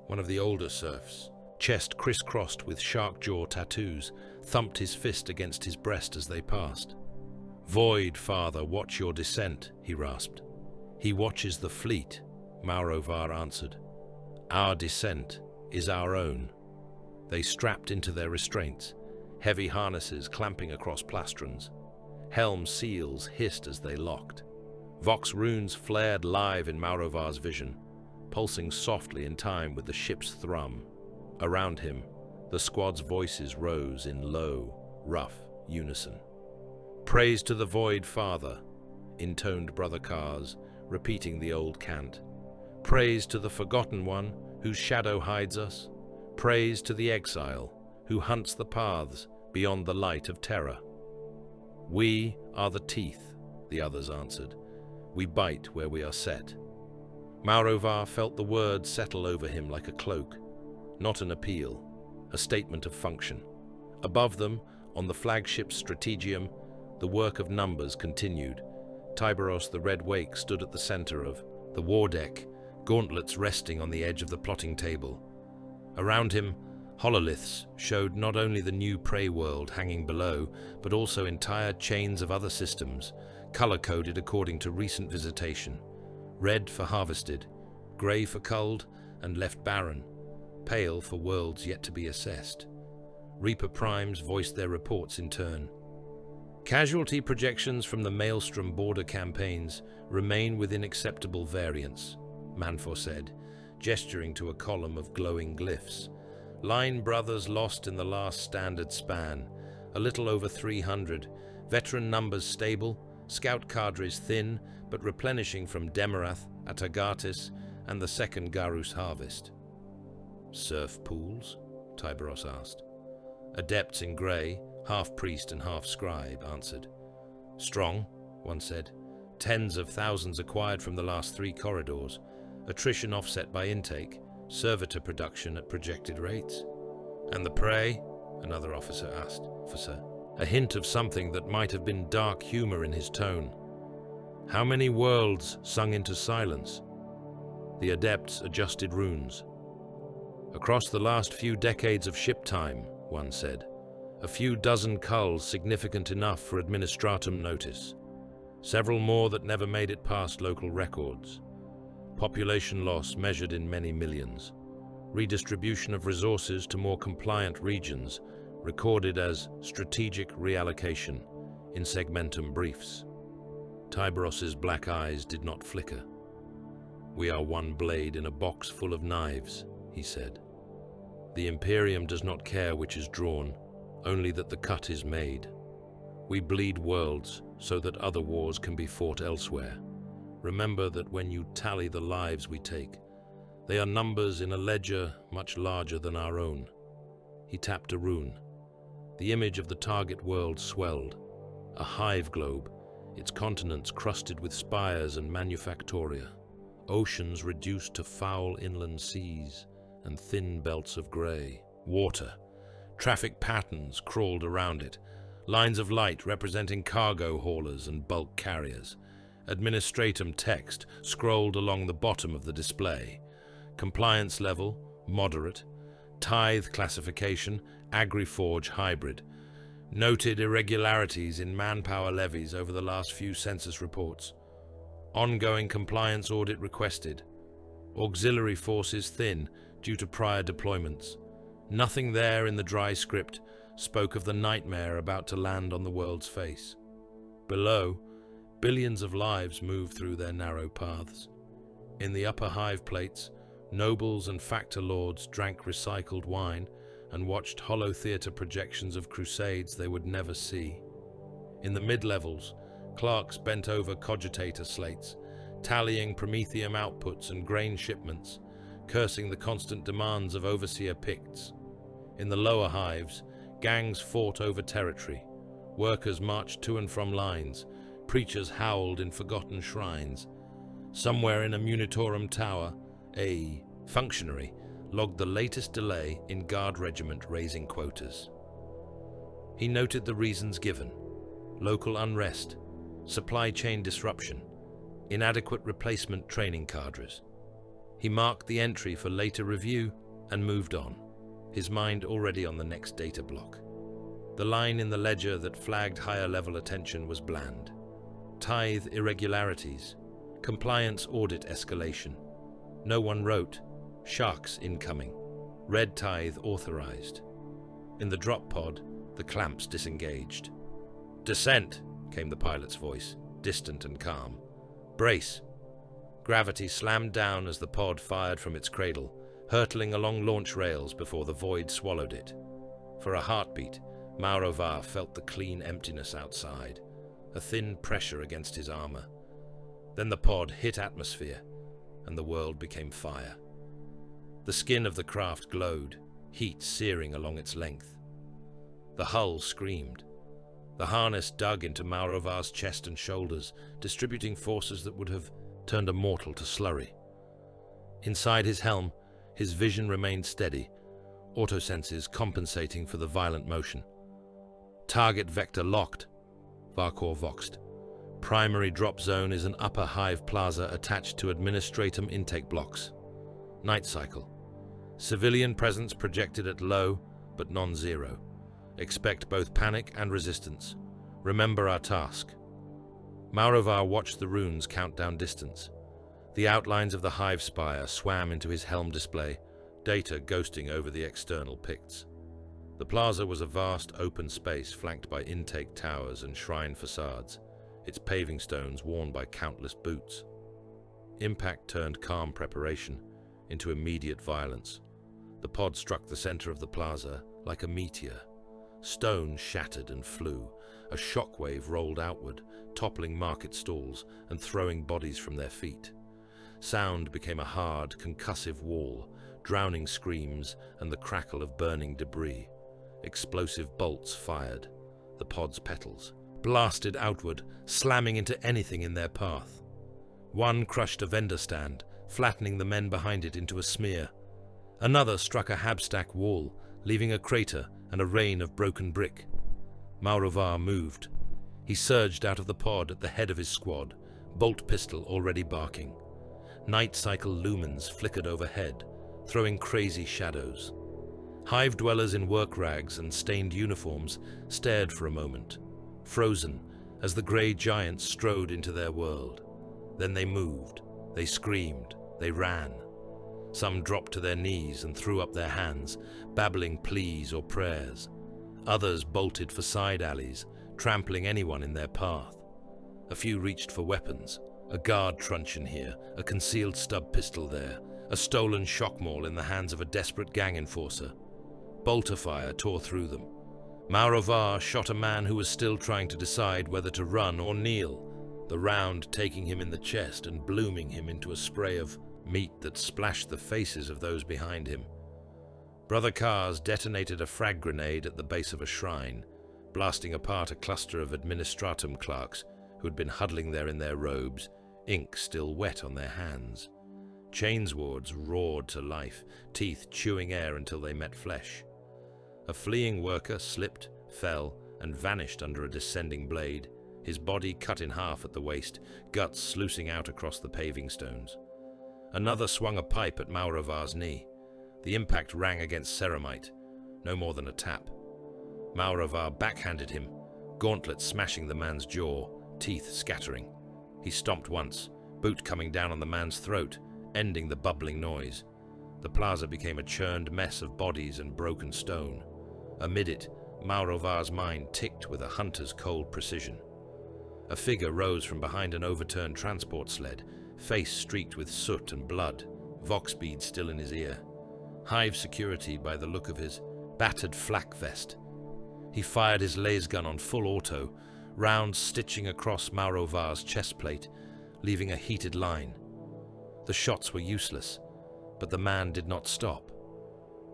One of the older serfs, chest crisscrossed with shark jaw tattoos, thumped his fist against his breast as they passed. "Void, father, watch your descent," he rasped. "He watches the fleet," Maurovar answered. "Our descent is our own." They strapped into their restraints, heavy harnesses clamping across plastrons. Helm seals hissed as they locked. Vox runes flared live in Maurovar's vision, pulsing softly in time with the ship's thrum. Around him, the squad's voices rose in low, rough unison. "Praise to the Void Father," intoned Brother Kars, repeating the old cant. "Praise to the Forgotten One, whose shadow hides us. Praise to the Exile, who hunts the paths beyond the light of terror." "We are the teeth," the others answered. "We bite where we are set." Maurovar felt the words settle over him like a cloak, not an appeal, a statement of function. Above them, on the flagship's strategium, The work of numbers continued. Tiberos the Red Wake stood at the center of the war deck, gauntlets resting on the edge of the plotting table. Around him, hololiths showed not only the new prey world hanging below, but also entire chains of other systems, color-coded according to recent visitation. Red for harvested, grey for culled and left barren, pale for worlds yet to be assessed. Reaper Primes voiced their reports in turn. Casualty projections from the Maelstrom border campaigns remain within acceptable variance, Manfor said, gesturing to a column of glowing glyphs. Line brothers lost in the last standard span, a little over 300, veteran numbers stable, scout cadres thin but replenishing from Demarath, Atagatis, and the second Garus harvest. Surf pools? Tiberos asked. Adepts in grey, half priest and half scribe, answered. Strong, one said. Tens of thousands acquired from the last 3 corridors, attrition offset by intake, servitor production at projected rates. And the prey? Another officer asked. A hint of something that might have been dark humor in his tone. How many worlds sung into silence? The adepts adjusted runes. Across the last few decades of ship time, one said, a few dozen culls significant enough for administratum notice. Several more that never made it past local records. Population loss measured in many millions. Redistribution of resources to more compliant regions, recorded as strategic reallocation in segmentum briefs. Tiberos's black eyes did not flicker. We are one blade in a box full of knives, he said. The Imperium does not care which is drawn, only that the cut is made. We bleed worlds so that other wars can be fought elsewhere. Remember that when you tally the lives we take, they are numbers in a ledger much larger than our own. He tapped a rune. The image of the target world swelled. A hive globe, its continents crusted with spires and manufactoria. Oceans reduced to foul inland seas and thin belts of grey. Water. Traffic patterns crawled around it. Lines of light representing cargo haulers and bulk carriers. Administratum text scrolled along the bottom of the display. Compliance level, moderate. Tithe classification, AgriForge hybrid. Noted irregularities in manpower levies over the last few census reports. Ongoing compliance audit requested. Auxiliary forces thin due to prior deployments. Nothing there in the dry script spoke of the nightmare about to land on the world's face. Below, billions of lives moved through their narrow paths. In the upper hive plates, nobles and factor lords drank recycled wine and watched hollow theatre projections of crusades they would never see. In the mid-levels, clerks bent over cogitator slates, tallying promethium outputs and grain shipments, cursing the constant demands of overseer Picts. In the lower hives, gangs fought over territory, workers marched to and from lines, preachers howled in forgotten shrines. Somewhere in a Munitorum tower, a functionary logged the latest delay in guard regiment raising quotas. He noted the reasons given: local unrest, supply chain disruption, inadequate replacement training cadres. He marked the entry for later review and moved on, his mind already on the next data block. The line in the ledger that flagged higher level attention was bland. Tithe irregularities, compliance audit escalation. No one wrote, sharks incoming, red tithe authorized. In the drop pod, the clamps disengaged. Descent, came the pilot's voice, distant and calm. Brace. Gravity slammed down as the pod fired from its cradle, hurtling along launch rails before the void swallowed it. For a heartbeat, Maurovar felt the clean emptiness outside, a thin pressure against his armor. Then the pod hit atmosphere, and the world became fire. The skin of the craft glowed, heat searing along its length. The hull screamed. The harness dug into Maurovar's chest and shoulders, distributing forces that would have turned a mortal to slurry. Inside his helm, his vision remained steady, autosenses compensating for the violent motion. Target vector locked. Varkor voxed. Primary drop zone is an upper hive plaza attached to administratum intake blocks. Night cycle. Civilian presence projected at low, but non-zero. Expect both panic and resistance. Remember our task. Maurovar watched the runes count down distance. The outlines of the hive spire swam into his helm display, data ghosting over the external picts. The plaza was a vast open space flanked by intake towers and shrine facades, its paving stones worn by countless boots. Impact turned calm preparation into immediate violence. The pod struck the center of the plaza like a meteor. Stone shattered and flew. A shockwave rolled outward, toppling market stalls and throwing bodies from their feet. Sound became a hard, concussive wall, drowning screams and the crackle of burning debris. Explosive bolts fired. The pod's petals blasted outward, slamming into anything in their path. One crushed a vendor stand, flattening the men behind it into a smear. Another struck a habstack wall, leaving a crater and a rain of broken brick. Maurovar moved. He surged out of the pod at the head of his squad, bolt pistol already barking. Night cycle lumens flickered overhead, throwing crazy shadows. Hive dwellers in work rags and stained uniforms stared for a moment, frozen as the grey giants strode into their world. Then they moved, they screamed, they ran. Some dropped to their knees and threw up their hands, babbling pleas or prayers. Others bolted for side alleys, trampling anyone in their path. A few reached for weapons, a guard truncheon here, a concealed stub pistol there, a stolen shock maul in the hands of a desperate gang enforcer. Bolter fire tore through them. Maurovar shot a man who was still trying to decide whether to run or kneel, the round taking him in the chest and blooming him into a spray of meat that splashed the faces of those behind him. Brother Kars detonated a frag grenade at the base of a shrine, blasting apart a cluster of administratum clerks who had been huddling there in their robes, ink still wet on their hands. Chainswards roared to life, teeth chewing air until they met flesh. A fleeing worker slipped, fell, and vanished under a descending blade, his body cut in half at the waist, guts sluicing out across the paving stones. Another swung a pipe at Maurovar's knee. The impact rang against ceramite, no more than a tap. Maurovar backhanded him, gauntlet smashing the man's jaw, teeth scattering. He stomped once, boot coming down on the man's throat, ending the bubbling noise. The plaza became a churned mess of bodies and broken stone. Amid it, Maurovar's mind ticked with a hunter's cold precision. A figure rose from behind an overturned transport sled, face streaked with soot and blood, vox bead still in his ear. Hive security by the look of his battered flak vest. He fired his lasgun on full auto, rounds stitching across Maurovar's chest plate, leaving a heated line. The shots were useless, but the man did not stop.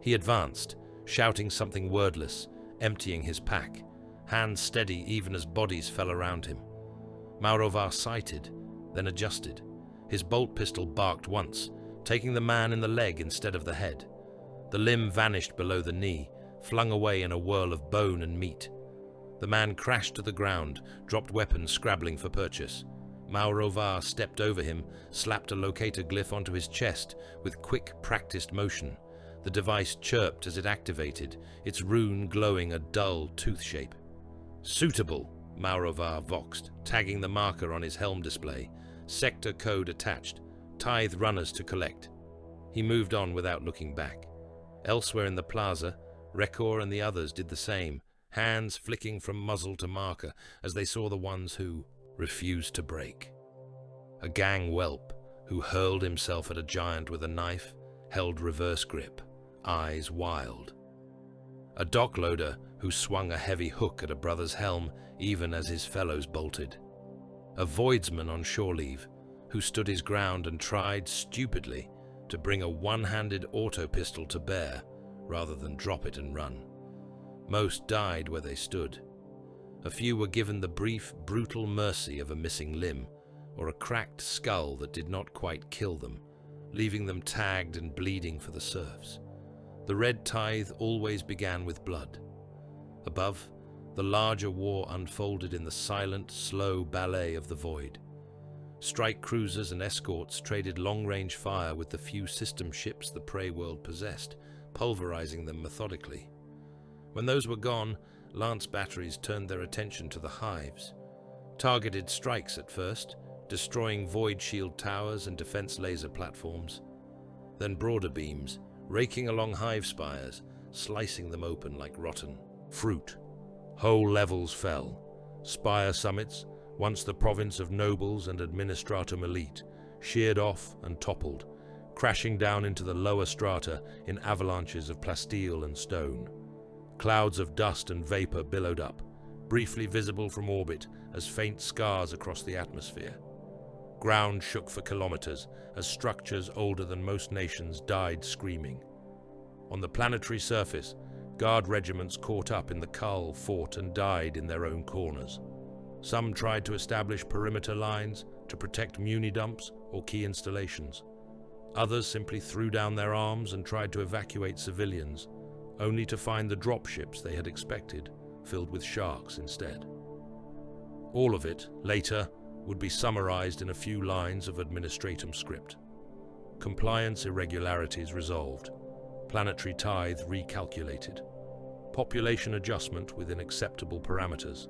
He advanced, shouting something wordless, emptying his pack, hands steady even as bodies fell around him. Maurovar sighted, then adjusted. His bolt pistol barked once, taking the man in the leg instead of the head. The limb vanished below the knee, flung away in a whirl of bone and meat. The man crashed to the ground, dropped weapon scrabbling for purchase. Maurovar stepped over him, slapped a locator glyph onto his chest with quick, practiced motion. The device chirped as it activated, its rune glowing a dull tooth shape. Suitable, Maurovar voxed, tagging the marker on his helm display. Sector code attached. Tithe runners to collect. He moved on without looking back. Elsewhere in the plaza, Rekor and the others did the same, hands flicking from muzzle to marker as they saw the ones who refused to break. A gang whelp who hurled himself at a giant with a knife held reverse grip, eyes wild. A dockloader who swung a heavy hook at a brother's helm even as his fellows bolted. A voidsman on shore leave who stood his ground and tried, stupidly, to bring a one-handed auto pistol to bear rather than drop it and run. Most died where they stood. A few were given the brief, brutal mercy of a missing limb or a cracked skull that did not quite kill them, leaving them tagged and bleeding for the serfs. The red tithe always began with blood. Above, The larger war unfolded in the silent, slow ballet of the void. Strike cruisers and escorts traded long-range fire with the few system ships the prey world possessed, pulverizing them methodically. When those were gone, lance batteries turned their attention to the hives. Targeted strikes at first, destroying void shield towers and defense laser platforms. Then broader beams, raking along hive spires, slicing them open like rotten fruit. Whole levels fell. Spire summits, once the province of nobles and administratum elite, sheared off and toppled, crashing down into the lower strata in avalanches of plasteel and stone. Clouds of dust and vapor billowed up, briefly visible from orbit as faint scars across the atmosphere. Ground shook for kilometers as structures older than most nations died screaming. On the planetary surface, guard regiments caught up in the cull fought and died in their own corners. Some tried to establish perimeter lines to protect muni dumps or key installations. Others simply threw down their arms and tried to evacuate civilians, only to find the dropships they had expected filled with sharks instead. All of it, later, would be summarized in a few lines of administratum script. Compliance irregularities resolved. Planetary tithe recalculated. Population adjustment within acceptable parameters.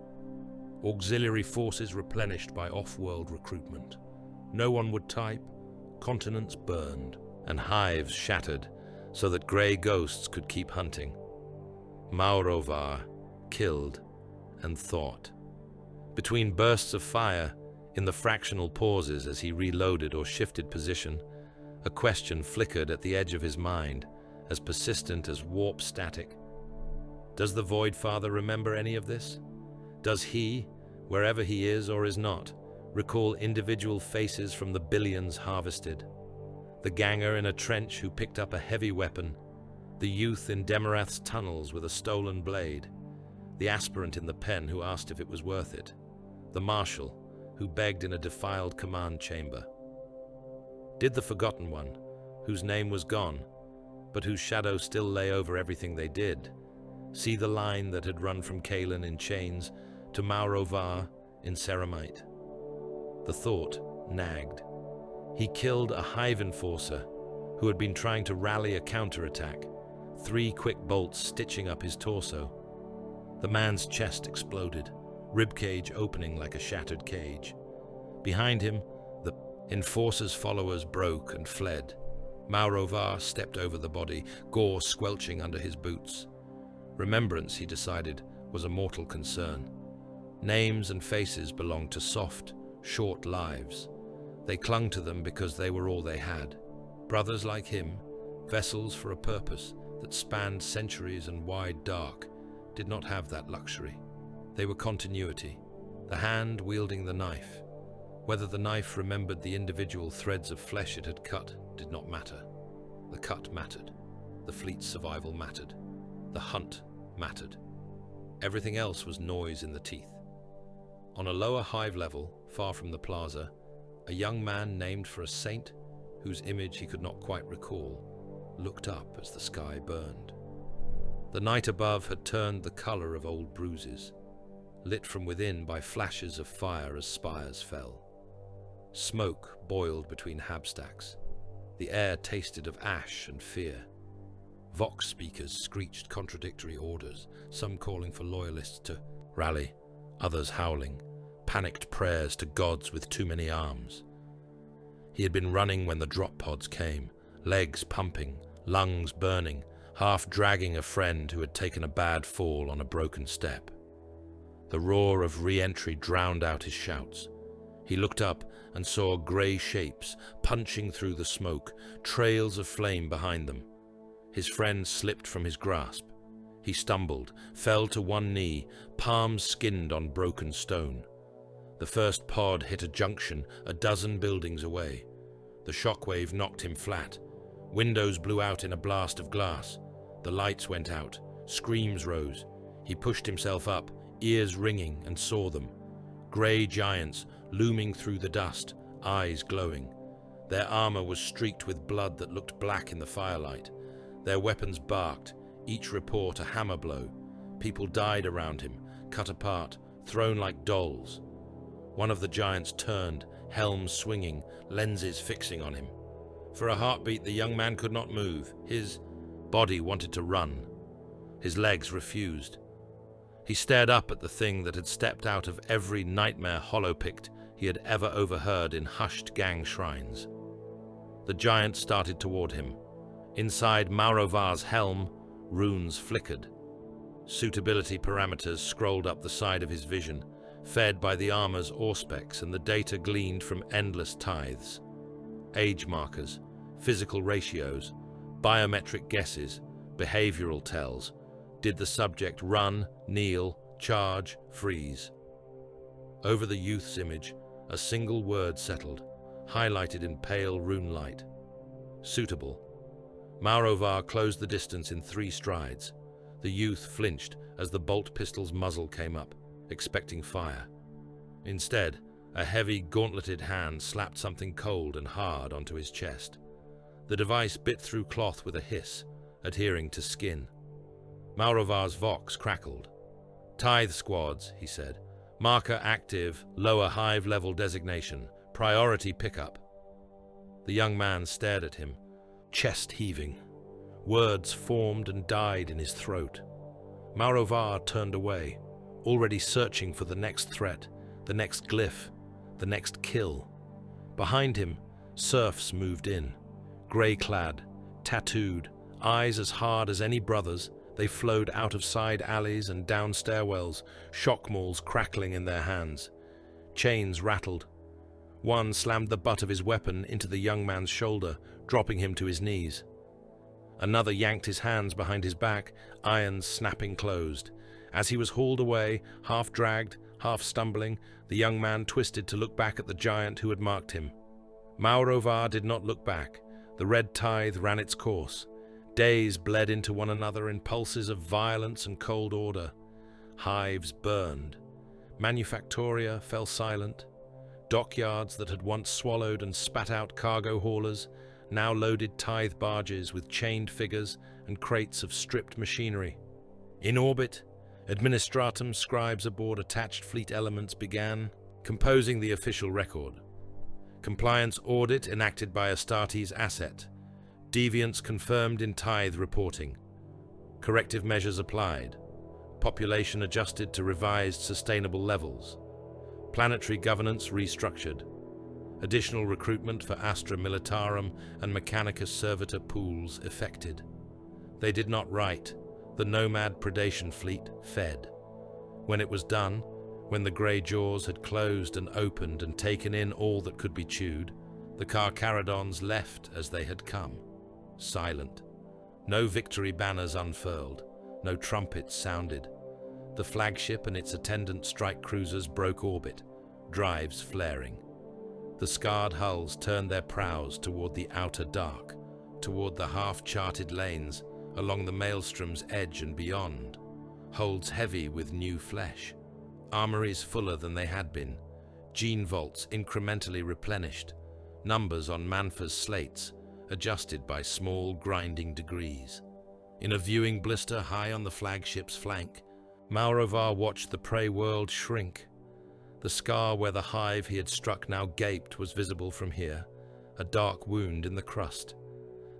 Auxiliary forces replenished by off-world recruitment. No one would type, continents burned, and hives shattered so that grey ghosts could keep hunting. Maurovar killed and thought. Between bursts of fire, in the fractional pauses as he reloaded or shifted position, a question flickered at the edge of his mind, as persistent as warp static. Does the Void Father remember any of this? Does he, wherever he is or is not, recall individual faces from the billions harvested? The ganger in a trench who picked up a heavy weapon, the youth in Demarath's tunnels with a stolen blade, the aspirant in the pen who asked if it was worth it, the marshal who begged in a defiled command chamber. Did the forgotten one, whose name was gone, but whose shadow still lay over everything they did, see the line that had run from Kalen in chains to Maurovar in ceramite? The thought nagged. He killed a hive enforcer who had been trying to rally a counterattack, 3 quick bolts stitching up his torso. The man's chest exploded, ribcage opening like a shattered cage. Behind him, the enforcer's followers broke and fled. Maurovar stepped over the body, gore squelching under his boots. Remembrance, he decided, was a mortal concern. Names and faces belonged to soft, short lives. They clung to them because they were all they had. Brothers like him, vessels for a purpose that spanned centuries and wide dark, did not have that luxury. They were continuity, the hand wielding the knife. Whether the knife remembered the individual threads of flesh it had cut did not matter. The cut mattered. The fleet's survival mattered. The hunt mattered. Everything else was noise in the teeth. On a lower hive level, far from the plaza, a young man named for a saint, whose image he could not quite recall, looked up as the sky burned. The night above had turned the color of old bruises, lit from within by flashes of fire as spires fell. Smoke boiled between habstacks. The air tasted of ash and fear. Vox speakers screeched contradictory orders, some calling for loyalists to rally, others howling, panicked prayers to gods with too many arms. He had been running when the drop pods came, legs pumping, lungs burning, half dragging a friend who had taken a bad fall on a broken step. The roar of re-entry drowned out his shouts. He looked up and saw grey shapes punching through the smoke, trails of flame behind them. His friend slipped from his grasp. He stumbled, fell to one knee, palms skinned on broken stone. The first pod hit a junction a dozen buildings away. The shockwave knocked him flat. Windows blew out in a blast of glass. The lights went out. Screams rose. He pushed himself up, ears ringing, and saw them. Grey giants looming through the dust, eyes glowing. Their armor was streaked with blood that looked black in the firelight. Their weapons barked, each report a hammer blow. People died around him, cut apart, thrown like dolls. One of the giants turned, helm swinging, lenses fixing on him. For a heartbeat, the young man could not move. His body wanted to run. His legs refused. He stared up at the thing that had stepped out of every nightmare hollow-picked he had ever overheard in hushed gang shrines. The giant started toward him. Inside Maurovar's helm, runes flickered. Suitability parameters scrolled up the side of his vision, fed by the armor's auspex and the data gleaned from endless tithes. Age markers, physical ratios, biometric guesses, behavioral tells. Did the subject run, kneel, charge, freeze? Over the youth's image, a single word settled, highlighted in pale rune light. Suitable. Maurovar closed the distance in 3 strides. The youth flinched as the bolt pistol's muzzle came up, expecting fire. Instead, a heavy, gauntleted hand slapped something cold and hard onto his chest. The device bit through cloth with a hiss, adhering to skin. Maurovar's vox crackled. "Tithe squads," he said. "Marker active, lower hive-level designation, priority pickup." The young man stared at him, chest heaving. Words formed and died in his throat. Maurovar turned away, already searching for the next threat, the next glyph, the next kill. Behind him, serfs moved in. Grey-clad, tattooed, eyes as hard as any brother's, they flowed out of side alleys and down stairwells, shock mauls crackling in their hands. Chains rattled. One slammed the butt of his weapon into the young man's shoulder, dropping him to his knees. Another yanked his hands behind his back, irons snapping closed. As he was hauled away, half dragged, half stumbling, the young man twisted to look back at the giant who had marked him. Maurovar did not look back. The red tithe ran its course. Days bled into one another in pulses of violence and cold order. Hives burned. Manufactoria fell silent. Dockyards that had once swallowed and spat out cargo haulers now loaded tithe barges with chained figures and crates of stripped machinery. In orbit, administratum scribes aboard attached fleet elements began composing the official record. Compliance audit enacted by Astartes asset. Deviance confirmed in tithe reporting. Corrective measures applied. Population adjusted to revised sustainable levels. Planetary governance restructured. Additional recruitment for Astra Militarum and Mechanicus Servitor pools effected. They did not write. The nomad predation fleet fed. When it was done, when the grey jaws had closed and opened and taken in all that could be chewed, the Carcharodons left as they had come. Silent. No victory banners unfurled. No trumpets sounded. The flagship and its attendant strike cruisers broke orbit, drives flaring. The scarred hulls turned their prows toward the outer dark, toward the half-charted lanes, along the maelstrom's edge and beyond. Holds heavy with new flesh. Armories fuller than they had been. Gene vaults incrementally replenished. Numbers on Manfa's slates, adjusted by small grinding degrees. In a viewing blister high on the flagship's flank, Maurovar watched the prey world shrink. The scar where the hive he had struck now gaped was visible from here, a dark wound in the crust.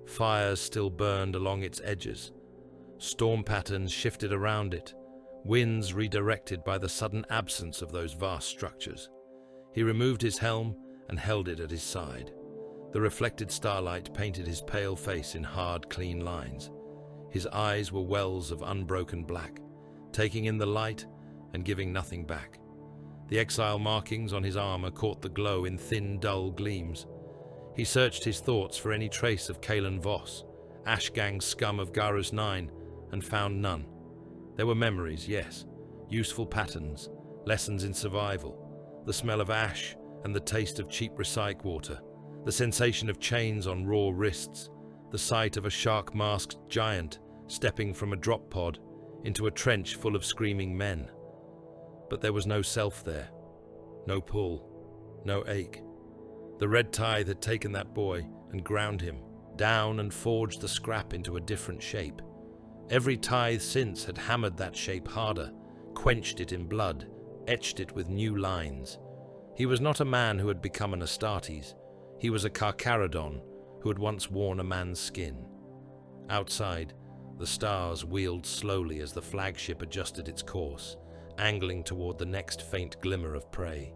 Fires still burned along its edges. Storm patterns shifted around it, winds redirected by the sudden absence of those vast structures. He removed his helm and held it at his side. The reflected starlight painted his pale face in hard, clean lines. His eyes were wells of unbroken black, taking in the light and giving nothing back. The exile markings on his armor caught the glow in thin, dull gleams. He searched his thoughts for any trace of Kalen Voss, Ashgang scum of Garus 9, and found none. There were memories, yes, useful patterns, lessons in survival, the smell of ash and the taste of cheap recycle water, the sensation of chains on raw wrists, the sight of a shark-masked giant stepping from a drop pod into a trench full of screaming men. But there was no self there, no pull, no ache. The red tithe had taken that boy and ground him down and forged the scrap into a different shape. Every tithe since had hammered that shape harder, quenched it in blood, etched it with new lines. He was not a man who had become an Astartes. He was a Carcharodon who had once worn a man's skin. Outside, the stars wheeled slowly as the flagship adjusted its course, angling toward the next faint glimmer of prey.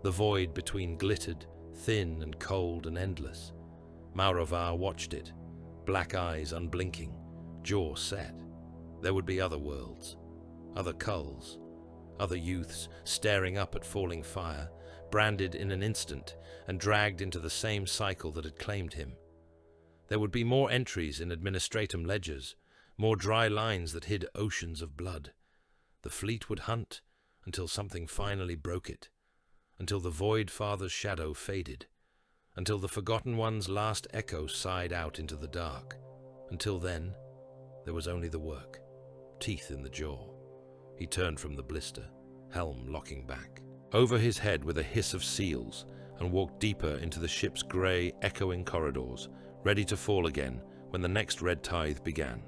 The void between glittered, thin and cold and endless. Mauravar watched it, black eyes unblinking, jaw set. There would be other worlds, other culls, other youths staring up at falling fire, branded in an instant and dragged into the same cycle that had claimed him. There would be more entries in administratum ledgers, more dry lines that hid oceans of blood. The fleet would hunt until something finally broke it, until the Void Father's shadow faded, until the Forgotten One's last echo sighed out into the dark. Until then, there was only the work, teeth in the jaw. He turned from the blister, helm locking back. Over his head were the hiss of seals, and walked deeper into the ship's grey, echoing corridors, ready to fall again when the next red tithe began.